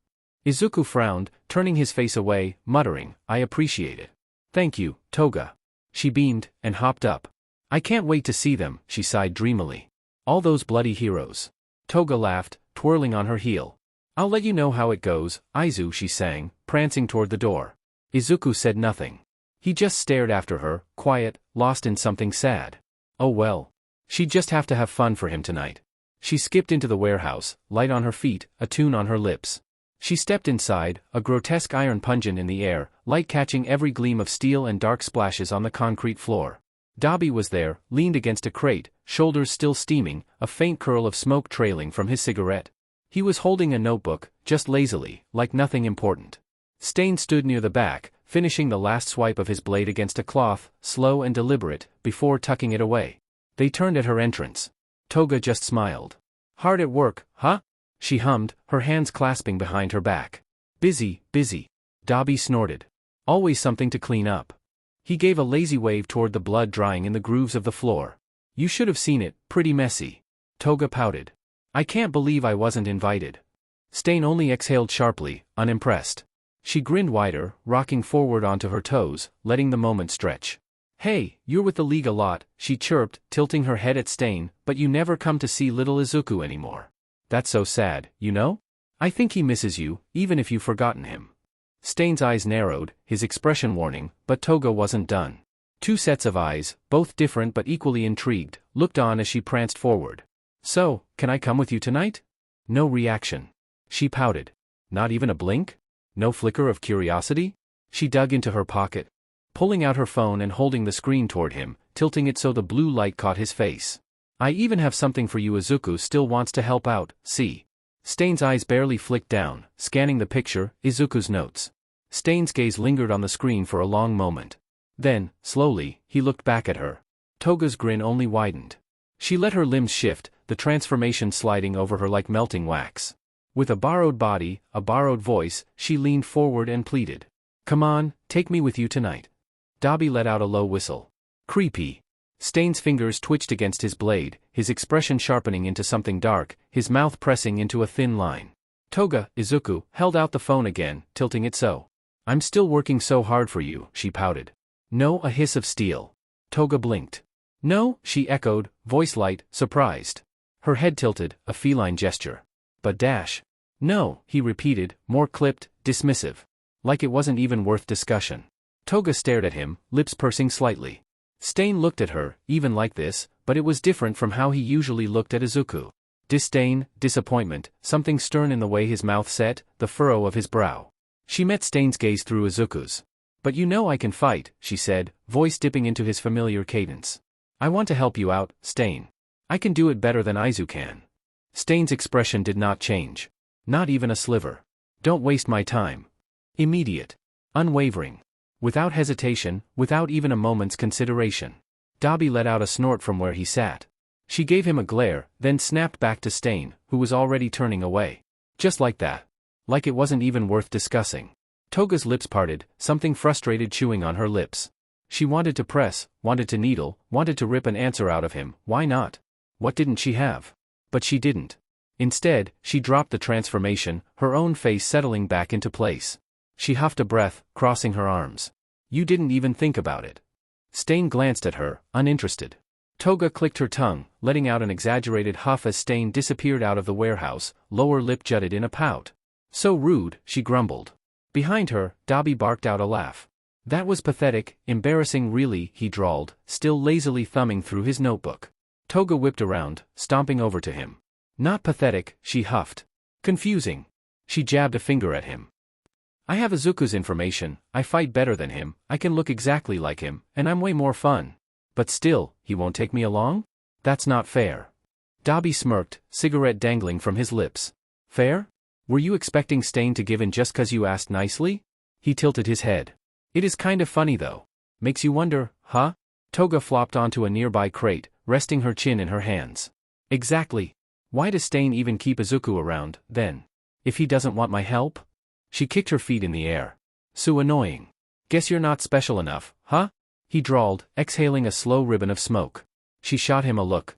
Izuku frowned, turning his face away, muttering, I appreciate it. Thank you, Toga. She beamed, and hopped up. I can't wait to see them, she sighed dreamily. All those bloody heroes. Toga laughed, twirling on her heel. I'll let you know how it goes, Izu, she sang, prancing toward the door. Izuku said nothing. He just stared after her, quiet, lost in something sad. Oh well. She'd just have to have fun for him tonight. She skipped into the warehouse, light on her feet, a tune on her lips. She stepped inside, a grotesque iron pungent in the air, light catching every gleam of steel and dark splashes on the concrete floor. Dabi was there, leaned against a crate, shoulders still steaming, a faint curl of smoke trailing from his cigarette. He was holding a notebook, just lazily, like nothing important. Stain stood near the back, finishing the last swipe of his blade against a cloth, slow and deliberate, before tucking it away. They turned at her entrance. Toga just smiled. Hard at work, huh? She hummed, her hands clasping behind her back. Busy, busy. Dabi snorted. Always something to clean up. He gave a lazy wave toward the blood drying in the grooves of the floor. You should have seen it, pretty messy. Toga pouted. I can't believe I wasn't invited. Stain only exhaled sharply, unimpressed. She grinned wider, rocking forward onto her toes, letting the moment stretch. Hey, you're with the league a lot, she chirped, tilting her head at Stain, but you never come to see little Izuku anymore. That's so sad, you know? I think he misses you, even if you've forgotten him. Stain's eyes narrowed, his expression warning, but Toga wasn't done. Two sets of eyes, both different but equally intrigued, looked on as she pranced forward. So, can I come with you tonight? No reaction. She pouted. Not even a blink? No flicker of curiosity? She dug into her pocket, pulling out her phone and holding the screen toward him, tilting it so the blue light caught his face. I even have something for you. Izuku still wants to help out, see? Stain's eyes barely flicked down, scanning the picture, Izuku's notes. Stain's gaze lingered on the screen for a long moment. Then, slowly, he looked back at her. Toga's grin only widened. She let her limbs shift, the transformation sliding over her like melting wax. With a borrowed body, a borrowed voice, she leaned forward and pleaded. Come on, take me with you tonight. Dabi let out a low whistle. Creepy. Stain's fingers twitched against his blade, his expression sharpening into something dark, his mouth pressing into a thin line. Toga, Izuku, held out the phone again, tilting it so. I'm still working so hard for you, she pouted. No, a hiss of steel. Toga blinked. No, she echoed, voice light, surprised. Her head tilted, a feline gesture. But dash. No, he repeated, more clipped, dismissive. Like it wasn't even worth discussion. Toga stared at him, lips pursing slightly. Stain looked at her, even like this, but it was different from how he usually looked at Izuku. Disdain, disappointment, something stern in the way his mouth set, the furrow of his brow. She met Stain's gaze through Izuku's. But you know I can fight, she said, voice dipping into his familiar cadence. I want to help you out, Stain. I can do it better than Izuku can. Stain's expression did not change. Not even a sliver. Don't waste my time. Immediate. Unwavering. Without hesitation, without even a moment's consideration. Dabi let out a snort from where he sat. She gave him a glare, then snapped back to Stain, who was already turning away. Just like that. Like it wasn't even worth discussing. Toga's lips parted, something frustrated chewing on her lips. She wanted to press, wanted to needle, wanted to rip an answer out of him, why not? What didn't she have? But she didn't. Instead, she dropped the transformation, her own face settling back into place. She huffed a breath, crossing her arms. You didn't even think about it. Stain glanced at her, uninterested. Toga clicked her tongue, letting out an exaggerated huff as Stain disappeared out of the warehouse, lower lip jutted in a pout. So rude, she grumbled. Behind her, Dabi barked out a laugh. That was pathetic, embarrassing really, he drawled, still lazily thumbing through his notebook. Toga whipped around, stomping over to him. Not pathetic, she huffed. Confusing. She jabbed a finger at him. I have Izuku's information, I fight better than him, I can look exactly like him, and I'm way more fun. But still, he won't take me along? That's not fair. Dabi smirked, cigarette dangling from his lips. Fair? Were you expecting Stain to give in just 'cause you asked nicely? He tilted his head. It is kind of funny though. Makes you wonder, huh? Toga flopped onto a nearby crate, resting her chin in her hands. Exactly. Why does Stain even keep Izuku around, then? If he doesn't want my help? She kicked her feet in the air. So annoying. Guess you're not special enough, huh? He drawled, exhaling a slow ribbon of smoke. She shot him a look.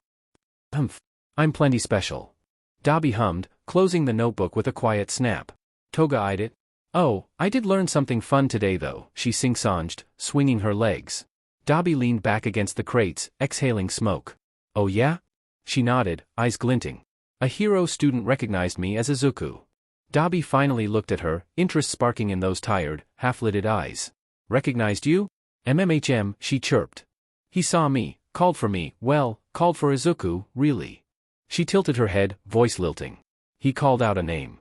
Humph. I'm plenty special. Dabi hummed, closing the notebook with a quiet snap. Toga eyed it. Oh, I did learn something fun today though, she sing-songed, swinging her legs. Dabi leaned back against the crates, exhaling smoke. Oh yeah? She nodded, eyes glinting. A hero student recognized me as Izuku. Dabi finally looked at her, interest sparking in those tired, half-lidded eyes. Recognized you? MMHM, she chirped. He saw me, called for me, well, called for Izuku, really. She tilted her head, voice lilting. He called out a name.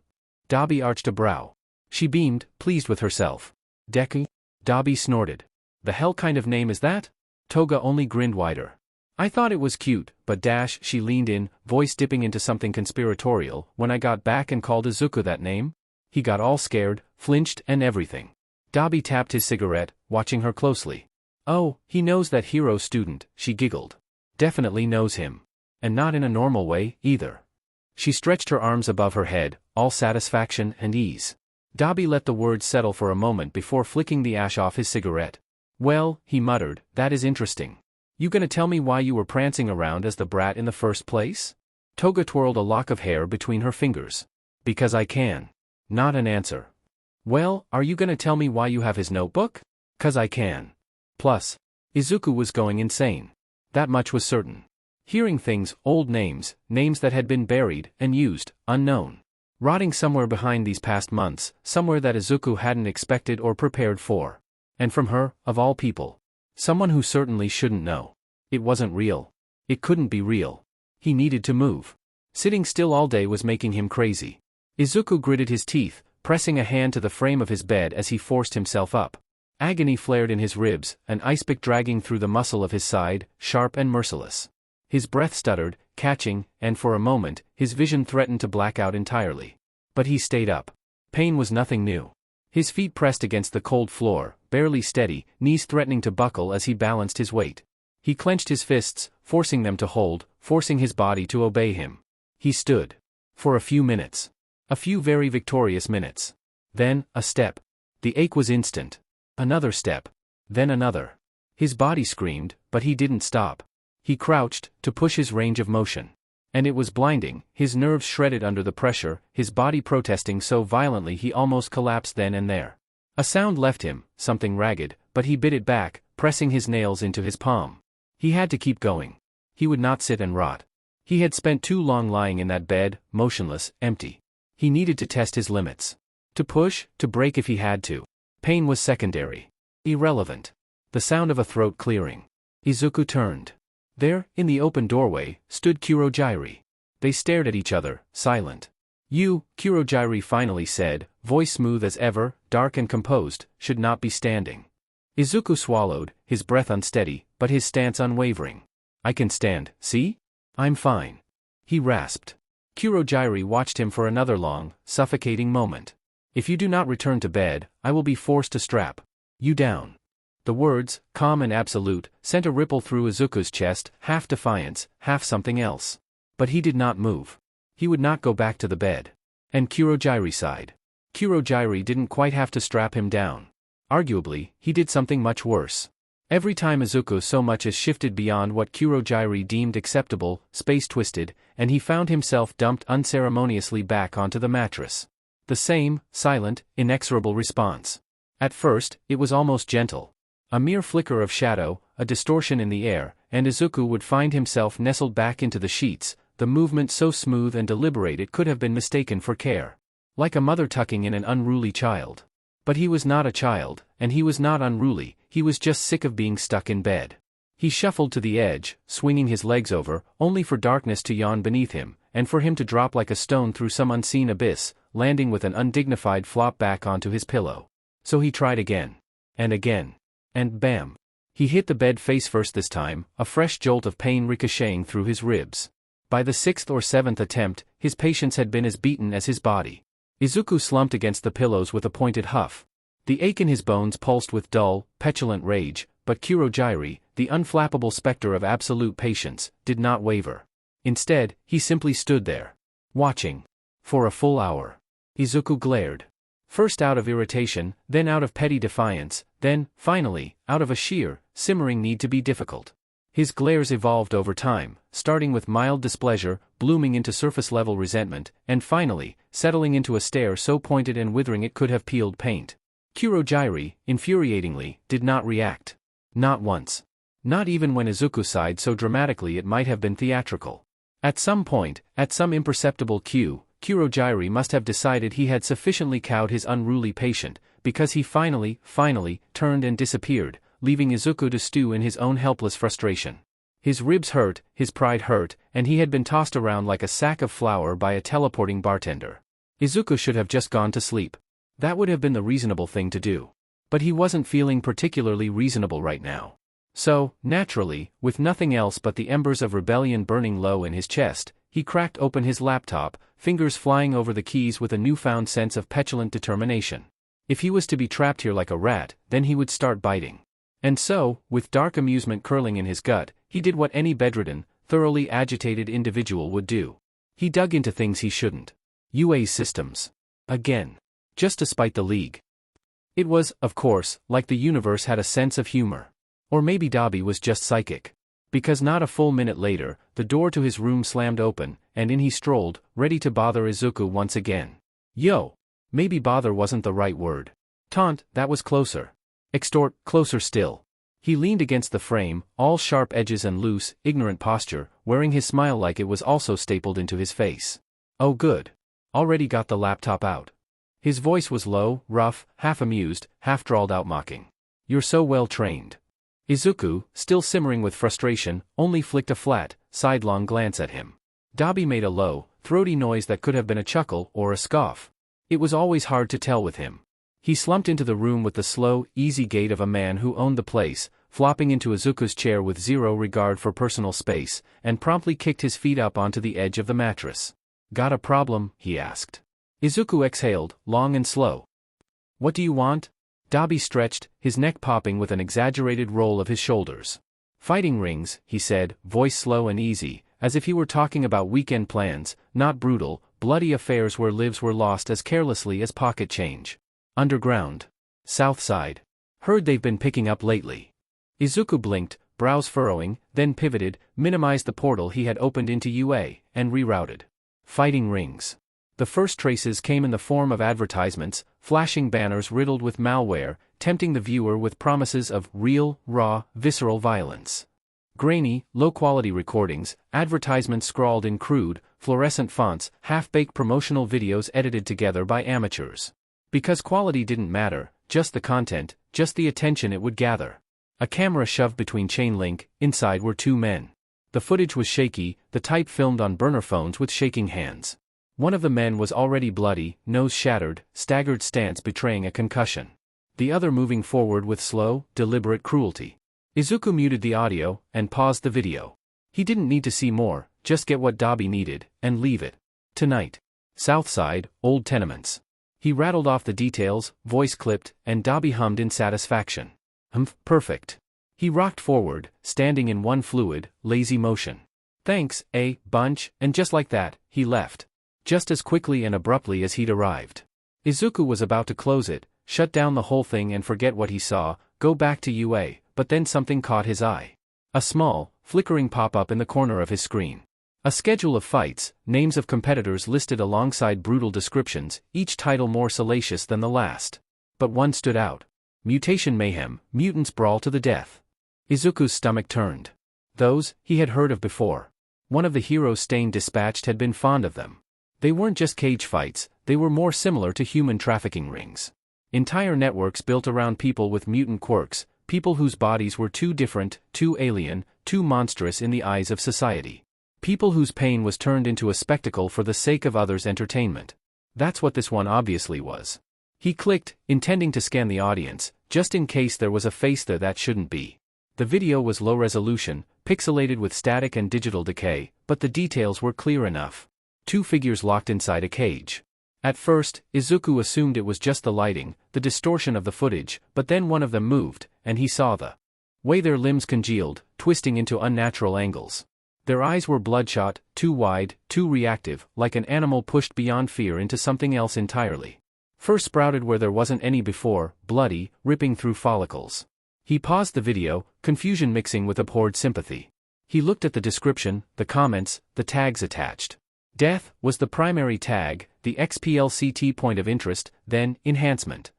Dabi arched a brow. She beamed, pleased with herself. Deku? Dabi snorted. The hell kind of name is that? Toga only grinned wider. I thought it was cute, but dash, she leaned in, voice dipping into something conspiratorial, when I got back and called Izuku that name? He got all scared, flinched and everything. Dabi tapped his cigarette, watching her closely. Oh, he knows that hero student, she giggled. Definitely knows him. And not in a normal way, either. She stretched her arms above her head, all satisfaction and ease. Dabi let the words settle for a moment before flicking the ash off his cigarette. Well, he muttered, that is interesting. You gonna tell me why you were prancing around as the brat in the first place? Toga twirled a lock of hair between her fingers. Because I can. Not an answer. Well, are you gonna tell me why you have his notebook? 'Cause I can. Plus, Izuku was going insane. That much was certain. Hearing things, old names, names that had been buried and used, unknown. Rotting somewhere behind these past months, somewhere that Izuku hadn't expected or prepared for. And from her, of all people. Someone who certainly shouldn't know. It wasn't real. It couldn't be real. He needed to move. Sitting still all day was making him crazy. Izuku gritted his teeth, pressing a hand to the frame of his bed as he forced himself up. Agony flared in his ribs, an ice pick dragging through the muscle of his side, sharp and merciless. His breath stuttered, catching, and for a moment, his vision threatened to black out entirely. But he stayed up. Pain was nothing new. His feet pressed against the cold floor, barely steady, knees threatening to buckle as he balanced his weight. He clenched his fists, forcing them to hold, forcing his body to obey him. He stood. For a few minutes. A few very victorious minutes. Then, a step. The ache was instant. Another step. Then another. His body screamed, but he didn't stop. He crouched, to push his range of motion. And it was blinding, his nerves shredded under the pressure, his body protesting so violently he almost collapsed then and there. A sound left him, something ragged, but he bit it back, pressing his nails into his palm. He had to keep going. He would not sit and rot. He had spent too long lying in that bed, motionless, empty. He needed to test his limits. To push, to break if he had to. Pain was secondary. Irrelevant. The sound of a throat clearing. Izuku turned. There, in the open doorway, stood Kurogiri. They stared at each other, silent. You, Kurogiri finally said, voice smooth as ever, dark and composed, should not be standing. Izuku swallowed, his breath unsteady, but his stance unwavering. I can stand, see? I'm fine. He rasped. Kurogiri watched him for another long, suffocating moment. If you do not return to bed, I will be forced to strap you down. The words, calm and absolute, sent a ripple through Izuku's chest, half defiance, half something else. But he did not move. He would not go back to the bed. And Kurogiri sighed. Kurogiri didn't quite have to strap him down. Arguably, he did something much worse. Every time Izuku so much as shifted beyond what Kurogiri deemed acceptable, space twisted, and he found himself dumped unceremoniously back onto the mattress. The same, silent, inexorable response. At first, it was almost gentle. A mere flicker of shadow, a distortion in the air, and Izuku would find himself nestled back into the sheets, the movement so smooth and deliberate it could have been mistaken for care. Like a mother tucking in an unruly child. But he was not a child, and he was not unruly, he was just sick of being stuck in bed. He shuffled to the edge, swinging his legs over, only for darkness to yawn beneath him, and for him to drop like a stone through some unseen abyss, landing with an undignified flop back onto his pillow. So he tried again. And again. And bam. He hit the bed face first this time, a fresh jolt of pain ricocheting through his ribs. By the 6th or 7th attempt, his patience had been as beaten as his body. Izuku slumped against the pillows with a pointed huff. The ache in his bones pulsed with dull, petulant rage, but Kurogiri, the unflappable specter of absolute patience, did not waver. Instead, he simply stood there. Watching. For a full hour. Izuku glared. First out of irritation, then out of petty defiance, then, finally, out of a sheer, simmering need to be difficult. His glares evolved over time, starting with mild displeasure, blooming into surface-level resentment, and finally, settling into a stare so pointed and withering it could have peeled paint. Kurogiri, infuriatingly, did not react. Not once. Not even when Izuku sighed so dramatically it might have been theatrical. At some point, at some imperceptible cue, Kurogiri must have decided he had sufficiently cowed his unruly patient, because he finally, turned and disappeared, leaving Izuku to stew in his own helpless frustration. His ribs hurt, his pride hurt, and he had been tossed around like a sack of flour by a teleporting bartender. Izuku should have just gone to sleep. That would have been the reasonable thing to do. But he wasn't feeling particularly reasonable right now. So, naturally, with nothing else but the embers of rebellion burning low in his chest, he cracked open his laptop, fingers flying over the keys with a newfound sense of petulant determination. If he was to be trapped here like a rat, then he would start biting. And so, with dark amusement curling in his gut, he did what any bedridden, thoroughly agitated individual would do. He dug into things he shouldn't. UA's systems. Again. Just to spite the League. It was, of course, like the universe had a sense of humor. Or maybe Dabi was just psychic. Because not a full minute later, the door to his room slammed open, and in he strolled, ready to bother Izuku once again. Yo! Maybe bother wasn't the right word. Taunt, that was closer. Extort, closer still. He leaned against the frame, all sharp edges and loose, ignorant posture, wearing his smile like it was also stapled into his face. Oh good. Already got the laptop out. His voice was low, rough, half amused, half drawled out mocking. You're so well trained. Izuku, still simmering with frustration, only flicked a flat, sidelong glance at him. Dabi made a low, throaty noise that could have been a chuckle or a scoff. It was always hard to tell with him. He slumped into the room with the slow, easy gait of a man who owned the place, flopping into Izuku's chair with zero regard for personal space, and promptly kicked his feet up onto the edge of the mattress. Got a problem? He asked. Izuku exhaled, long and slow. What do you want? Dabi stretched, his neck popping with an exaggerated roll of his shoulders. Fighting rings, he said, voice slow and easy, as if he were talking about weekend plans, not brutal, bloody affairs where lives were lost as carelessly as pocket change. Underground. South side. Heard they've been picking up lately. Izuku blinked, brows furrowing, then pivoted, minimized the portal he had opened into UA, and rerouted. Fighting rings. The first traces came in the form of advertisements, flashing banners riddled with malware, tempting the viewer with promises of real, raw, visceral violence. Grainy, low-quality recordings, advertisements scrawled in crude, fluorescent fonts, half-baked promotional videos edited together by amateurs. Because quality didn't matter, just the content, just the attention it would gather. A camera shoved between chain link, inside were two men. The footage was shaky, the type filmed on burner phones with shaking hands. One of the men was already bloody, nose shattered, staggered stance betraying a concussion. The other moving forward with slow, deliberate cruelty. Izuku muted the audio, and paused the video. He didn't need to see more, just get what Dabi needed, and leave it. Tonight. Southside, old tenements. He rattled off the details, voice clipped, and Dabi hummed in satisfaction. Perfect. He rocked forward, standing in one fluid, lazy motion. Thanks, bunch, and just like that, he left. Just as quickly and abruptly as he'd arrived. Izuku was about to close it, shut down the whole thing and forget what he saw, go back to UA, but then something caught his eye. A small, flickering pop-up in the corner of his screen. A schedule of fights, names of competitors listed alongside brutal descriptions, each title more salacious than the last. But one stood out. Mutation Mayhem, Mutants Brawl to the Death. Izuku's stomach turned. Those, he had heard of before. One of the heroes Stain dispatched had been fond of them. They weren't just cage fights, they were more similar to human trafficking rings. Entire networks built around people with mutant quirks, people whose bodies were too different, too alien, too monstrous in the eyes of society. People whose pain was turned into a spectacle for the sake of others' entertainment. That's what this one obviously was. He clicked, intending to scan the audience, just in case there was a face there that shouldn't be. The video was low resolution, pixelated with static and digital decay, but the details were clear enough. Two figures locked inside a cage. At first, Izuku assumed it was just the lighting, the distortion of the footage, but then one of them moved, and he saw the way their limbs congealed, twisting into unnatural angles. Their eyes were bloodshot, too wide, too reactive, like an animal pushed beyond fear into something else entirely. Fur sprouted where there wasn't any before, bloody, ripping through follicles. He paused the video, confusion mixing with abhorred sympathy. He looked at the description, the comments, the tags attached. Death was the primary tag, the XPLCT point of interest, then, enhancement.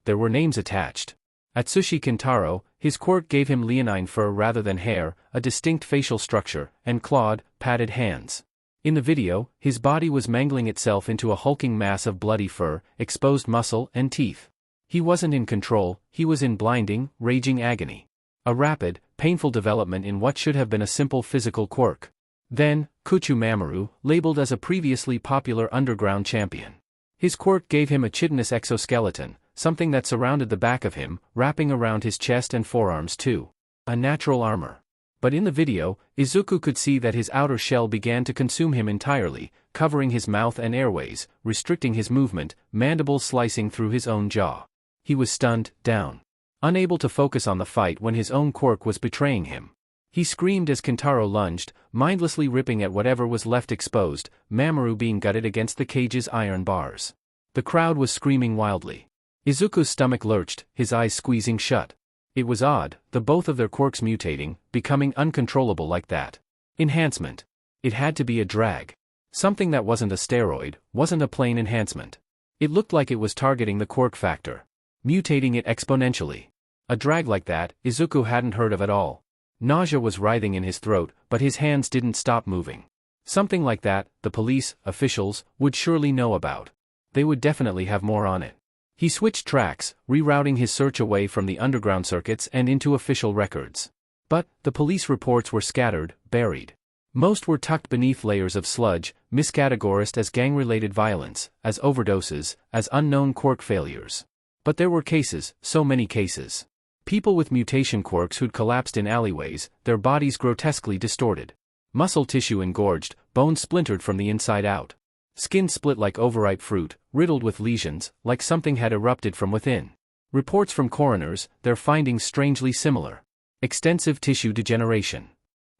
There were names attached. Atsushi Kintaro, his quirk gave him leonine fur rather than hair, a distinct facial structure, and clawed, padded hands. In the video, his body was mangling itself into a hulking mass of bloody fur, exposed muscle, and teeth. He wasn't in control, he was in blinding, raging agony. A rapid, painful development in what should have been a simple physical quirk. Then, Kuchu Mamoru, labeled as a previously popular underground champion. His quirk gave him a chitinous exoskeleton, something that surrounded the back of him, wrapping around his chest and forearms too. A natural armor. But in the video, Izuku could see that his outer shell began to consume him entirely, covering his mouth and airways, restricting his movement, mandibles slicing through his own jaw. He was stunned, down. Unable to focus on the fight when his own quirk was betraying him. He screamed as Kintaro lunged, mindlessly ripping at whatever was left exposed, Mamoru being gutted against the cage's iron bars. The crowd was screaming wildly. Izuku's stomach lurched, his eyes squeezing shut. It was odd, the both of their quirks mutating, becoming uncontrollable like that. Enhancement. It had to be a drag. Something that wasn't a steroid, wasn't a plain enhancement. It looked like it was targeting the quirk factor. Mutating it exponentially. A drag like that, Izuku hadn't heard of at all. Nausea was writhing in his throat, but his hands didn't stop moving. Something like that, the police, officials, would surely know about. They would definitely have more on it. He switched tracks, rerouting his search away from the underground circuits and into official records. But, the police reports were scattered, buried. Most were tucked beneath layers of sludge, miscategorized as gang-related violence, as overdoses, as unknown quirk failures. But there were cases, so many cases. People with mutation quirks who'd collapsed in alleyways, their bodies grotesquely distorted. Muscle tissue engorged, bones splintered from the inside out. Skin split like overripe fruit, riddled with lesions, like something had erupted from within. Reports from coroners, their findings strangely similar. Extensive tissue degeneration.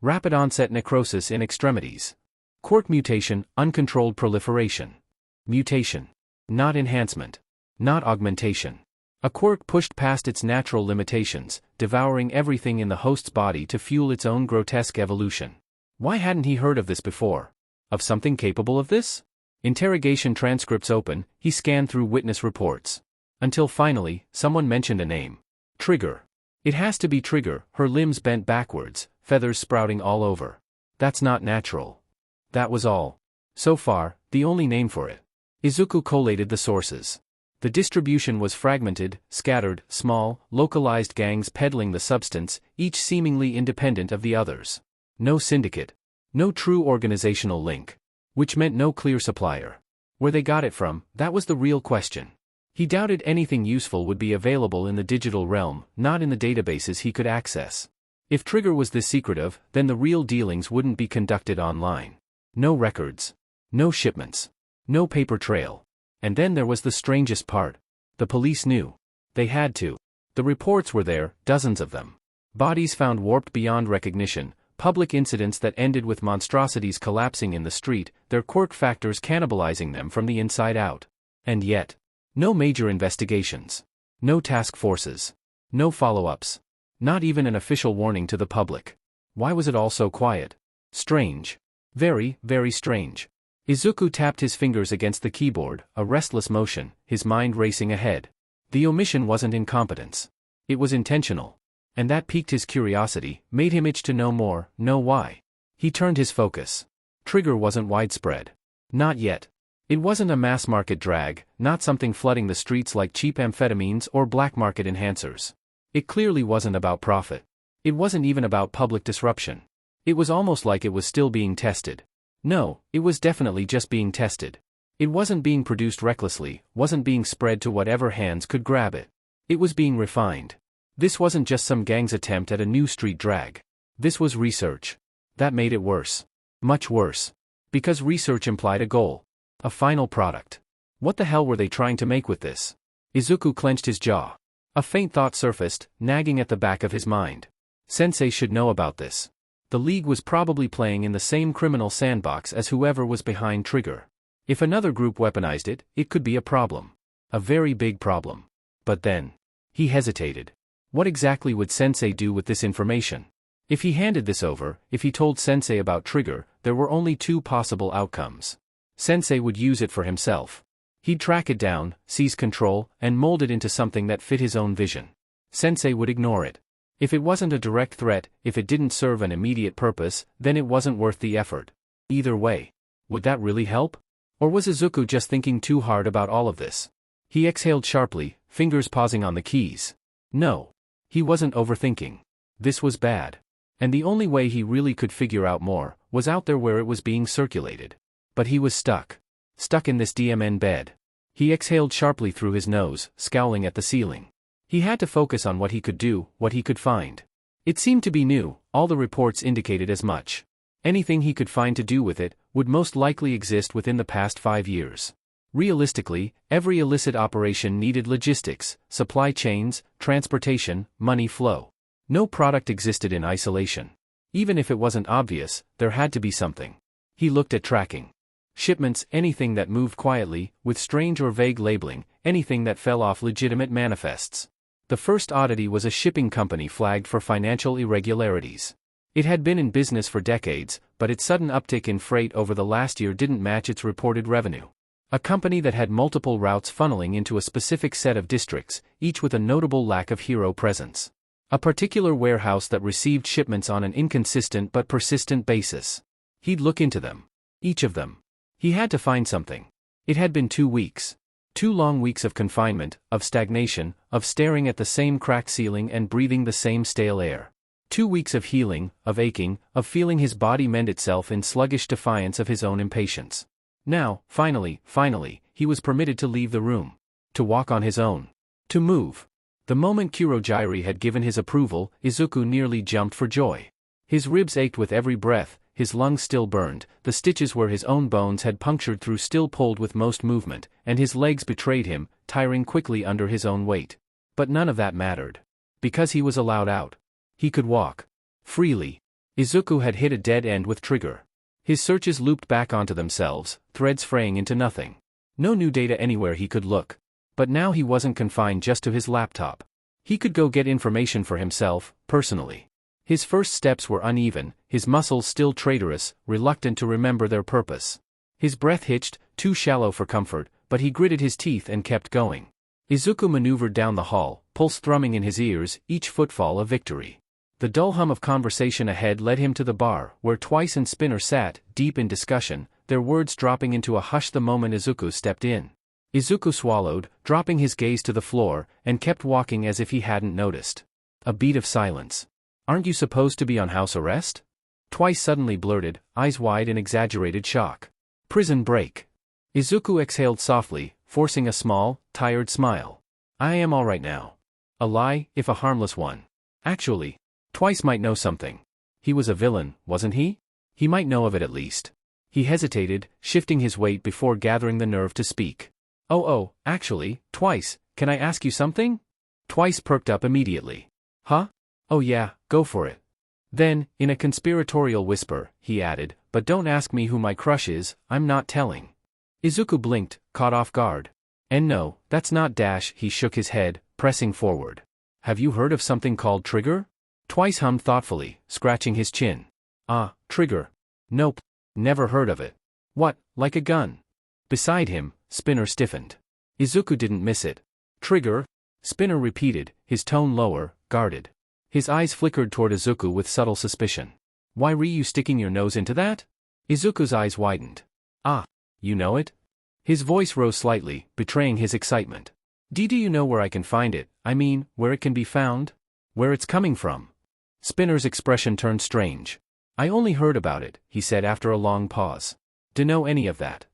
Rapid onset necrosis in extremities. Quirk mutation, uncontrolled proliferation. Mutation. Not enhancement. Not augmentation. A quirk pushed past its natural limitations, devouring everything in the host's body to fuel its own grotesque evolution. Why hadn't he heard of this before? Of something capable of this? Interrogation transcripts open, he scanned through witness reports. Until finally, someone mentioned a name. Trigger. It has to be Trigger, her limbs bent backwards, feathers sprouting all over. That's not natural. That was all. So far, the only name for it. Izuku collated the sources. The distribution was fragmented, scattered, small, localized gangs peddling the substance, each seemingly independent of the others. No syndicate. No true organizational link. Which meant no clear supplier. Where they got it from, that was the real question. He doubted anything useful would be available in the digital realm, not in the databases he could access. If Trigger was this secretive, then the real dealings wouldn't be conducted online. No records. No shipments. No paper trail. And then there was the strangest part. The police knew. They had to. The reports were there, dozens of them. Bodies found warped beyond recognition, public incidents that ended with monstrosities collapsing in the street, their quirk factors cannibalizing them from the inside out. And yet, no major investigations. No task forces. No follow-ups. Not even an official warning to the public. Why was it all so quiet? Strange. Very, very strange. Izuku tapped his fingers against the keyboard, a restless motion, his mind racing ahead. The omission wasn't incompetence. It was intentional. And that piqued his curiosity, made him itch to know more, know why. He turned his focus. Trigger wasn't widespread. Not yet. It wasn't a mass-market drag, not something flooding the streets like cheap amphetamines or black-market enhancers. It clearly wasn't about profit. It wasn't even about public disruption. It was almost like it was still being tested. No, it was definitely just being tested. It wasn't being produced recklessly, wasn't being spread to whatever hands could grab it. It was being refined. This wasn't just some gang's attempt at a new street drag. This was research. That made it worse. Much worse. Because research implied a goal. A final product. What the hell were they trying to make with this? Izuku clenched his jaw. A faint thought surfaced, nagging at the back of his mind. Sensei should know about this. The League was probably playing in the same criminal sandbox as whoever was behind Trigger. If another group weaponized it, it could be a problem. A very big problem. But then. He hesitated. What exactly would Sensei do with this information? If he handed this over, if he told Sensei about Trigger, there were only two possible outcomes. Sensei would use it for himself. He'd track it down, seize control, and mold it into something that fit his own vision. Sensei would ignore it. If it wasn't a direct threat, if it didn't serve an immediate purpose, then it wasn't worth the effort. Either way. Would that really help? Or was Izuku just thinking too hard about all of this? He exhaled sharply, fingers pausing on the keys. No. He wasn't overthinking. This was bad. And the only way he really could figure out more, was out there where it was being circulated. But he was stuck. Stuck in this DMN bed. He exhaled sharply through his nose, scowling at the ceiling. He had to focus on what he could do, what he could find. It seemed to be new, all the reports indicated as much. Anything he could find to do with it, would most likely exist within the past 5 years. Realistically, every illicit operation needed logistics, supply chains, transportation, money flow. No product existed in isolation. Even if it wasn't obvious, there had to be something. He looked at tracking. Shipments, anything that moved quietly, with strange or vague labeling, anything that fell off legitimate manifests. The first oddity was a shipping company flagged for financial irregularities. It had been in business for decades, but its sudden uptick in freight over the last year didn't match its reported revenue. A company that had multiple routes funneling into a specific set of districts, each with a notable lack of hero presence. A particular warehouse that received shipments on an inconsistent but persistent basis. He'd look into them. Each of them. He had to find something. It had been 2 weeks. 2 long weeks of confinement, of stagnation, of staring at the same cracked ceiling and breathing the same stale air. 2 weeks of healing, of aching, of feeling his body mend itself in sluggish defiance of his own impatience. Now, finally, he was permitted to leave the room. To walk on his own. To move. The moment Kurogiri had given his approval, Izuku nearly jumped for joy. His ribs ached with every breath, his lungs still burned, the stitches where his own bones had punctured through still pulled with most movement, and his legs betrayed him, tiring quickly under his own weight. But none of that mattered. Because he was allowed out. He could walk. Freely. Izuku had hit a dead end with Trigger. His searches looped back onto themselves, threads fraying into nothing. No new data anywhere he could look. But now he wasn't confined just to his laptop. He could go get information for himself, personally. His first steps were uneven, his muscles still traitorous, reluctant to remember their purpose. His breath hitched, too shallow for comfort, but he gritted his teeth and kept going. Izuku maneuvered down the hall, pulse thrumming in his ears, each footfall a victory. The dull hum of conversation ahead led him to the bar, where Twice and Spinner sat, deep in discussion, their words dropping into a hush the moment Izuku stepped in. Izuku swallowed, dropping his gaze to the floor, and kept walking as if he hadn't noticed. A beat of silence. "Aren't you supposed to be on house arrest?" Twice suddenly blurted, eyes wide in exaggerated shock. "Prison break." Izuku exhaled softly, forcing a small, tired smile. "I am all right now." A lie, if a harmless one. Actually, Twice might know something. He was a villain, wasn't he? He might know of it at least. He hesitated, shifting his weight before gathering the nerve to speak. Oh, actually, Twice, can I ask you something?" Twice perked up immediately. "Huh? Oh yeah, go for it." Then, in a conspiratorial whisper, he added, "But don't ask me who my crush is, I'm not telling." Izuku blinked, caught off guard. "And no, that's not Dash," he shook his head, pressing forward. "Have you heard of something called Trigger?" Twice hummed thoughtfully, scratching his chin. "Ah, Trigger. Nope. Never heard of it." "What, like a gun?" Beside him, Spinner stiffened. Izuku didn't miss it. "Trigger?" Spinner repeated, his tone lower, guarded. His eyes flickered toward Izuku with subtle suspicion. "Why were you sticking your nose into that?" Izuku's eyes widened. "Ah, you know it?" His voice rose slightly, betraying his excitement. Do you know where I can find it? I mean, where it can be found? Where it's coming from?" Spinner's expression turned strange. "I only heard about it," he said after a long pause. "Dunno any of that."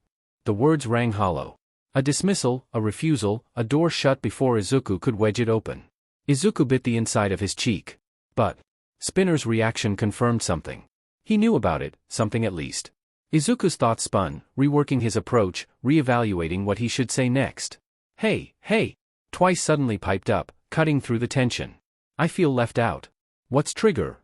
The words rang hollow. A dismissal, a refusal, a door shut before Izuku could wedge it open. Izuku bit the inside of his cheek. But Spinner's reaction confirmed something. He knew about it, something at least. Izuku's thoughts spun, reworking his approach, reevaluating what he should say next. Hey! Twice suddenly piped up, cutting through the tension. "I feel left out." "What's Trigger?"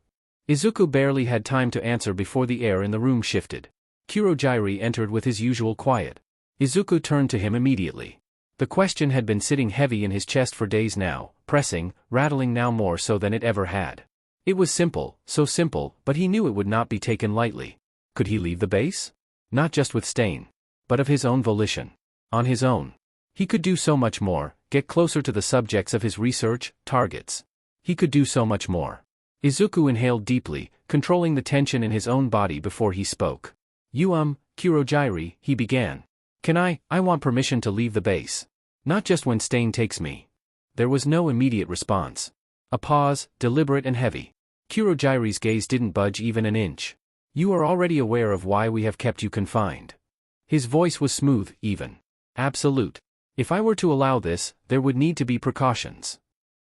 Izuku barely had time to answer before the air in the room shifted. Kurogiri entered with his usual quiet. Izuku turned to him immediately. The question had been sitting heavy in his chest for days now, pressing, rattling now more so than it ever had. It was simple, so simple, but he knew it would not be taken lightly. Could he leave the base? Not just with Stain. But of his own volition. On his own. He could do so much more, get closer to the subjects of his research, targets. He could do so much more. Izuku inhaled deeply, controlling the tension in his own body before he spoke. Kurogiri, he began. "Can I want permission to leave the base. Not just when Stain takes me." There was no immediate response. A pause, deliberate and heavy. Kurogiri's gaze didn't budge even an inch. "You are already aware of why we have kept you confined." His voice was smooth, even. "Absolute. If I were to allow this, there would need to be precautions."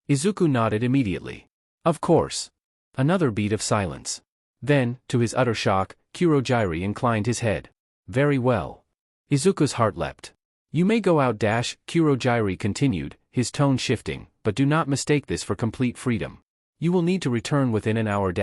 Izuku nodded immediately. "Of course." Another beat of silence. Then, to his utter shock, Kurogiri inclined his head. "Very well." Izuku's heart leapt. "You may go out, Kurogiri continued, his tone shifting, "but do not mistake this for complete freedom. You will need to return within an hour.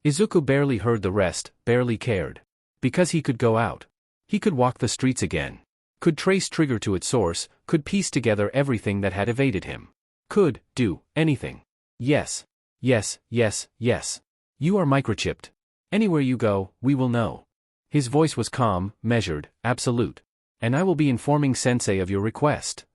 Izuku barely heard the rest, barely cared. Because he could go out. He could walk the streets again. Could trace Trigger to its source, could piece together everything that had evaded him. Could do anything. Yes. Yes, yes, yes. You are microchipped. Anywhere you go, we will know. His voice was calm, measured, absolute. And I will be informing Sensei of your request.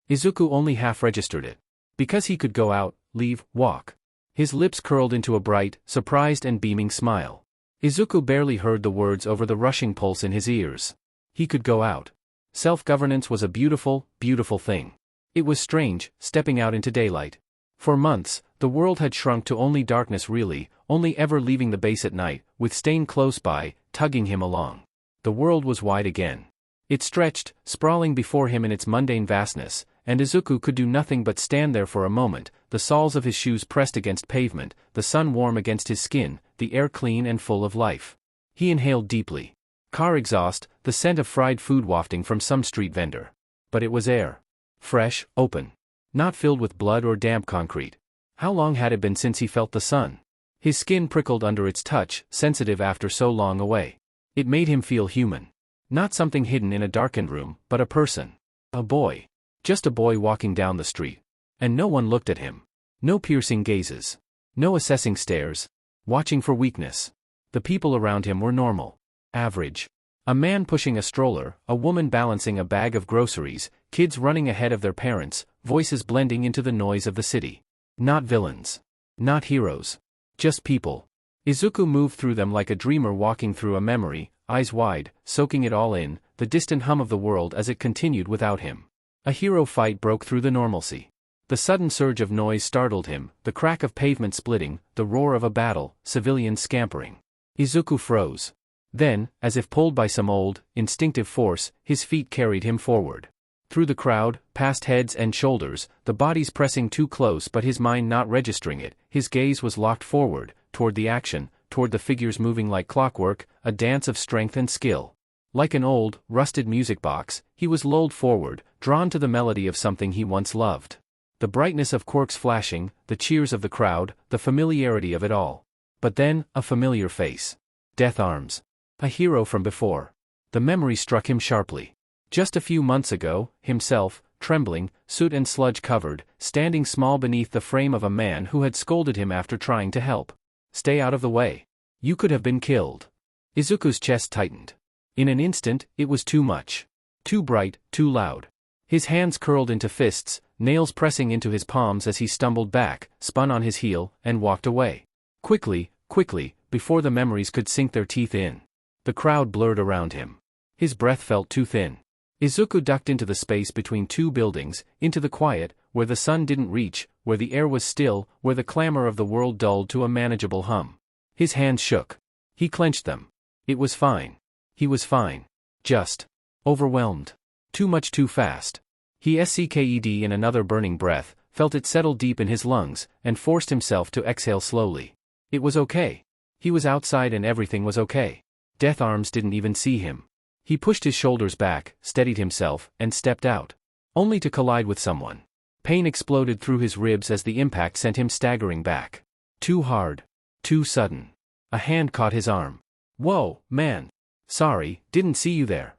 Izuku only half registered it. Because he could go out, leave, walk. His lips curled into a bright, surprised and beaming smile. Izuku barely heard the words over the rushing pulse in his ears. He could go out. Self-governance was a beautiful, beautiful thing. It was strange, stepping out into daylight. For months, the world had shrunk to only darkness really, only ever leaving the base at night, with Stain close by, tugging him along. The world was wide again. It stretched, sprawling before him in its mundane vastness, and Izuku could do nothing but stand there for a moment, the soles of his shoes pressed against pavement, the sun warm against his skin, the air clean and full of life. He inhaled deeply. Car exhaust, the scent of fried food wafting from some street vendor. But it was air. Fresh, open. Not filled with blood or damp concrete. How long had it been since he felt the sun? His skin prickled under its touch, sensitive after so long away. It made him feel human. Not something hidden in a darkened room, but a person. A boy. Just a boy walking down the street. And no one looked at him. No piercing gazes. No assessing stares. Watching for weakness. The people around him were normal. Average. A man pushing a stroller, a woman balancing a bag of groceries, kids running ahead of their parents, voices blending into the noise of the city. Not villains. Not heroes. Just people. Izuku moved through them like a dreamer walking through a memory, eyes wide, soaking it all in, the distant hum of the world as it continued without him. A hero fight broke through the normalcy. The sudden surge of noise startled him, the crack of pavement splitting, the roar of a battle, civilians scampering. Izuku froze. Then, as if pulled by some old, instinctive force, his feet carried him forward. Through the crowd, past heads and shoulders, the bodies pressing too close but his mind not registering it, his gaze was locked forward, toward the action, toward the figures moving like clockwork, a dance of strength and skill. Like an old, rusted music box, he was lulled forward, drawn to the melody of something he once loved. The brightness of quirks flashing, the cheers of the crowd, the familiarity of it all. But then, a familiar face. Death Arms. A hero from before. The memory struck him sharply. Just a few months ago, himself, trembling, soot and sludge covered, standing small beneath the frame of a man who had scolded him after trying to help. Stay out of the way. You could have been killed. Izuku's chest tightened. In an instant, it was too much. Too bright, too loud. His hands curled into fists, nails pressing into his palms as he stumbled back, spun on his heel, and walked away. Quickly, quickly, before the memories could sink their teeth in. The crowd blurred around him. His breath felt too thin. Izuku ducked into the space between two buildings, into the quiet, where the sun didn't reach, where the air was still, where the clamor of the world dulled to a manageable hum. His hands shook. He clenched them. It was fine. He was fine. Just overwhelmed. Too much too fast. He sucked in another burning breath, felt it settle deep in his lungs, and forced himself to exhale slowly. It was okay. He was outside and everything was okay. Death Arms didn't even see him. He pushed his shoulders back, steadied himself, and stepped out. Only to collide with someone. Pain exploded through his ribs as the impact sent him staggering back. Too hard. Too sudden. A hand caught his arm. Whoa, man. Sorry, didn't see you there.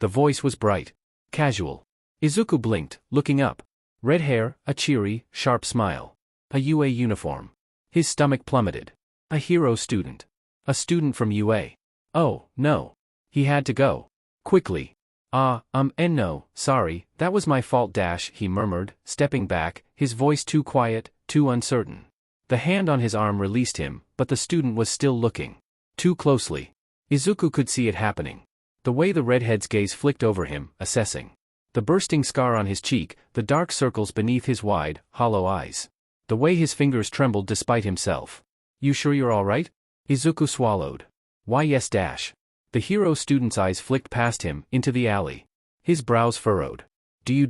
The voice was bright. Casual. Izuku blinked, looking up. Red hair, a cheery, sharp smile. A UA uniform. His stomach plummeted. A hero student. A student from UA. Oh, no. He had to go. Quickly. No, sorry, that was my fault he murmured, stepping back, his voice too quiet, too uncertain. The hand on his arm released him, but the student was still looking. Too closely. Izuku could see it happening. The way the redhead's gaze flicked over him, assessing. The bursting scar on his cheek, the dark circles beneath his wide, hollow eyes. The way his fingers trembled despite himself. You sure you're alright? Izuku swallowed. Why yes The hero student's eyes flicked past him, into the alley. His brows furrowed. Do you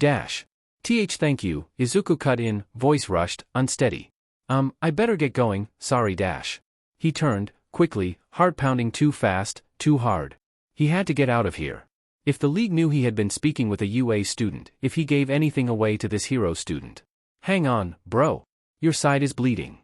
thank you, Izuku cut in, voice rushed, unsteady. I better get going, sorry He turned, quickly, heart pounding too fast, too hard. He had to get out of here. If the league knew he had been speaking with a UA student, if he gave anything away to this hero student. Hang on, bro. Your side is bleeding.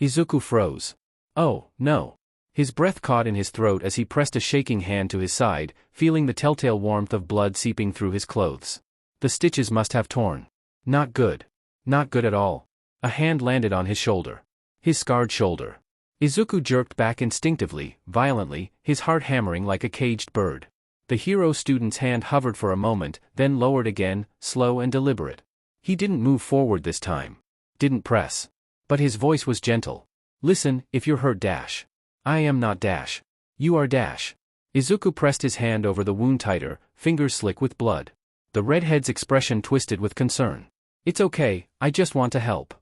Izuku froze. Oh, no. His breath caught in his throat as he pressed a shaking hand to his side, feeling the telltale warmth of blood seeping through his clothes. The stitches must have torn. Not good. Not good at all. A hand landed on his shoulder. His scarred shoulder. Izuku jerked back instinctively, violently, his heart hammering like a caged bird. The hero student's hand hovered for a moment, then lowered again, slow and deliberate. He didn't move forward this time. Didn't press. But his voice was gentle. Listen, if you're hurt dash. I am not dash. You are dash. Izuku pressed his hand over the wound tighter, fingers slick with blood. The redhead's expression twisted with concern. It's okay, I just want to help.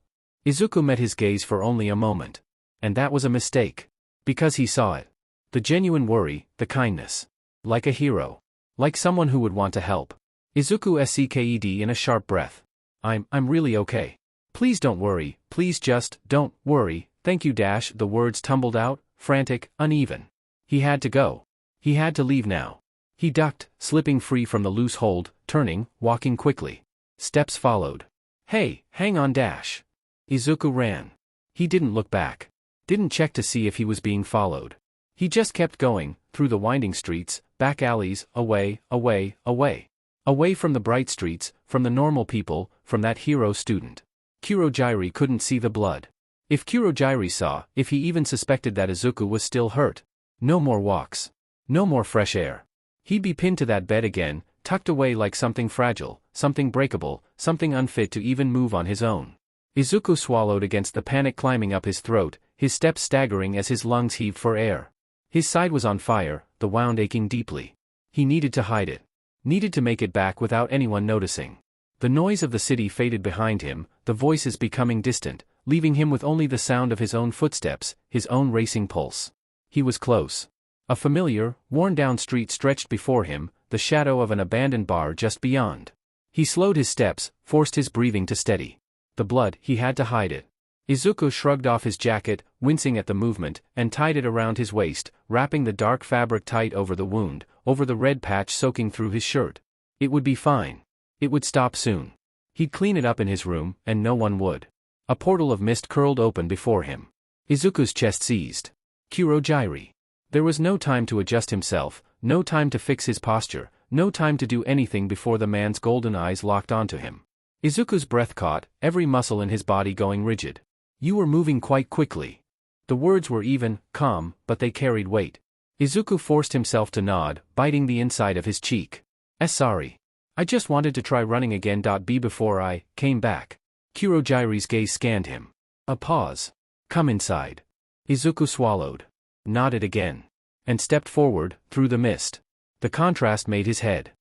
Izuku met his gaze for only a moment. And that was a mistake. Because he saw it. The genuine worry, the kindness. Like a hero. Like someone who would want to help. Izuku sked in a sharp breath. I'm really okay. Please don't worry, please just, don't worry, thank you dash. The words tumbled out, frantic, uneven. He had to go. He had to leave now. He ducked, slipping free from the loose hold, turning, walking quickly. Steps followed. Hey, hang on dash. Izuku ran. He didn't look back. Didn't check to see if he was being followed. He just kept going, through the winding streets, back alleys, away, away, away. Away from the bright streets, from the normal people, from that hero student. Kurogiri couldn't see the blood. If Kurogiri saw, if he even suspected that Izuku was still hurt. No more walks. No more fresh air. He'd be pinned to that bed again, tucked away like something fragile, something breakable, something unfit to even move on his own. Izuku swallowed against the panic climbing up his throat, his steps staggering as his lungs heaved for air. His side was on fire, the wound aching deeply. He needed to hide it. Needed to make it back without anyone noticing. The noise of the city faded behind him, the voices becoming distant, leaving him with only the sound of his own footsteps, his own racing pulse. He was close. A familiar, worn-down street stretched before him, the shadow of an abandoned bar just beyond. He slowed his steps, forced his breathing to steady. The blood, he had to hide it. Izuku shrugged off his jacket, wincing at the movement, and tied it around his waist, wrapping the dark fabric tight over the wound, over the red patch soaking through his shirt. It would be fine. It would stop soon. He'd clean it up in his room, and no one would. A portal of mist curled open before him. Izuku's chest seized. Kurogiri. There was no time to adjust himself, no time to fix his posture, no time to do anything before the man's golden eyes locked onto him. Izuku's breath caught, every muscle in his body going rigid. You were moving quite quickly. The words were even, calm, but they carried weight. Izuku forced himself to nod, biting the inside of his cheek. Sorry. I just wanted to try running again. B before I came back. Kurogiri's gaze scanned him. A pause. Come inside. Izuku swallowed. Nodded again. And stepped forward, through the mist. The contrast made his head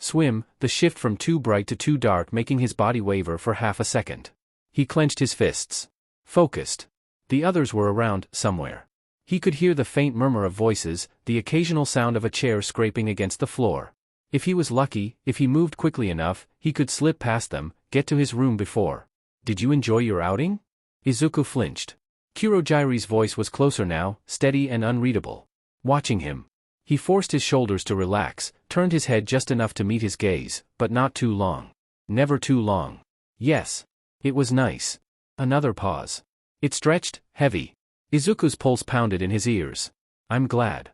swim, the shift from too bright to too dark making his body waver for half a second. He clenched his fists. Focused. The others were around, somewhere. He could hear the faint murmur of voices, the occasional sound of a chair scraping against the floor. If he was lucky, if he moved quickly enough, he could slip past them, get to his room before. Did you enjoy your outing? Izuku flinched. Kurogiri's voice was closer now, steady and unreadable. Watching him. He forced his shoulders to relax, turned his head just enough to meet his gaze, but not too long. Never too long. Yes. It was nice. Another pause. It stretched, heavy. Izuku's pulse pounded in his ears. I'm glad.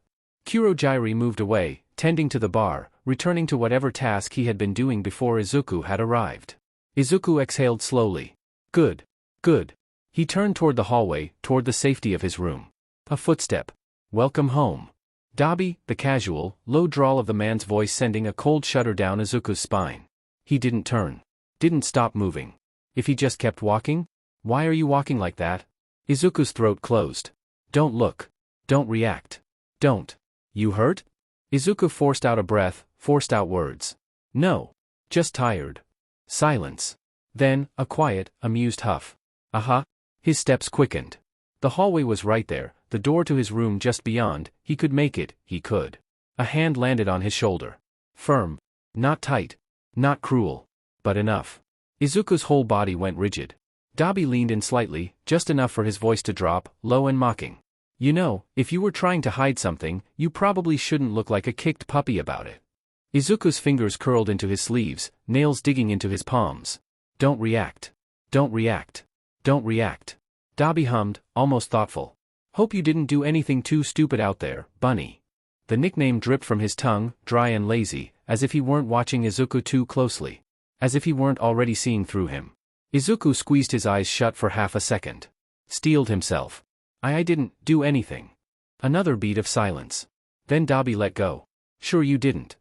Kurogiri moved away, tending to the bar, returning to whatever task he had been doing before Izuku had arrived. Izuku exhaled slowly. Good. Good. He turned toward the hallway, toward the safety of his room. A footstep. Welcome home. Dabi, the casual, low drawl of the man's voice sending a cold shudder down Izuku's spine. He didn't turn. Didn't stop moving. If he just kept walking? Why are you walking like that? Izuku's throat closed. Don't look. Don't react. Don't. You hurt? Izuku forced out a breath, forced out words. No. Just tired. Silence. Then, a quiet, amused huff. Aha. His steps quickened. The hallway was right there, the door to his room just beyond, he could make it, he could. A hand landed on his shoulder. Firm. Not tight. Not cruel. But enough. Izuku's whole body went rigid. Dabi leaned in slightly, just enough for his voice to drop, low and mocking. You know, if you were trying to hide something, you probably shouldn't look like a kicked puppy about it. Izuku's fingers curled into his sleeves, nails digging into his palms. Don't react. Don't react. Don't react. Dabi hummed, almost thoughtful. Hope you didn't do anything too stupid out there, bunny. The nickname dripped from his tongue, dry and lazy, as if he weren't watching Izuku too closely. As if he weren't already seeing through him. Izuku squeezed his eyes shut for half a second. Steeled himself. I didn't do anything. Another beat of silence. Then Dabi let go. Sure you didn't.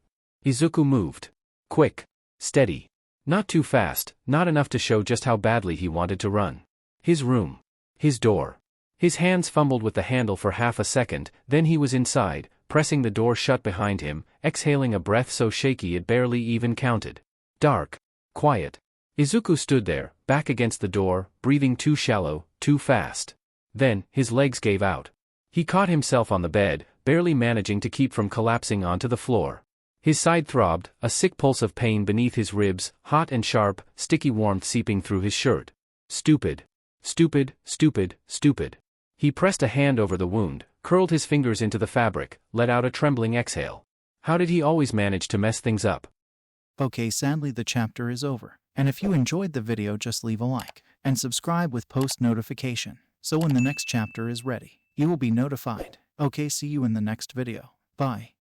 Izuku moved. Quick. Steady. Not too fast, not enough to show just how badly he wanted to run. His room. His door. His hands fumbled with the handle for half a second, then he was inside, pressing the door shut behind him, exhaling a breath so shaky it barely even counted. Dark. Quiet. Izuku stood there, back against the door, breathing too shallow, too fast. Then, his legs gave out. He caught himself on the bed, barely managing to keep from collapsing onto the floor. His side throbbed, a sick pulse of pain beneath his ribs, hot and sharp, sticky warmth seeping through his shirt. Stupid. Stupid, stupid, stupid. He pressed a hand over the wound, curled his fingers into the fabric, let out a trembling exhale. How did he always manage to mess things up? Okay, sadly the chapter is over. And if you enjoyed the video, just leave a like and subscribe with post notification, so when the next chapter is ready, you will be notified. Okay, see you in the next video. Bye.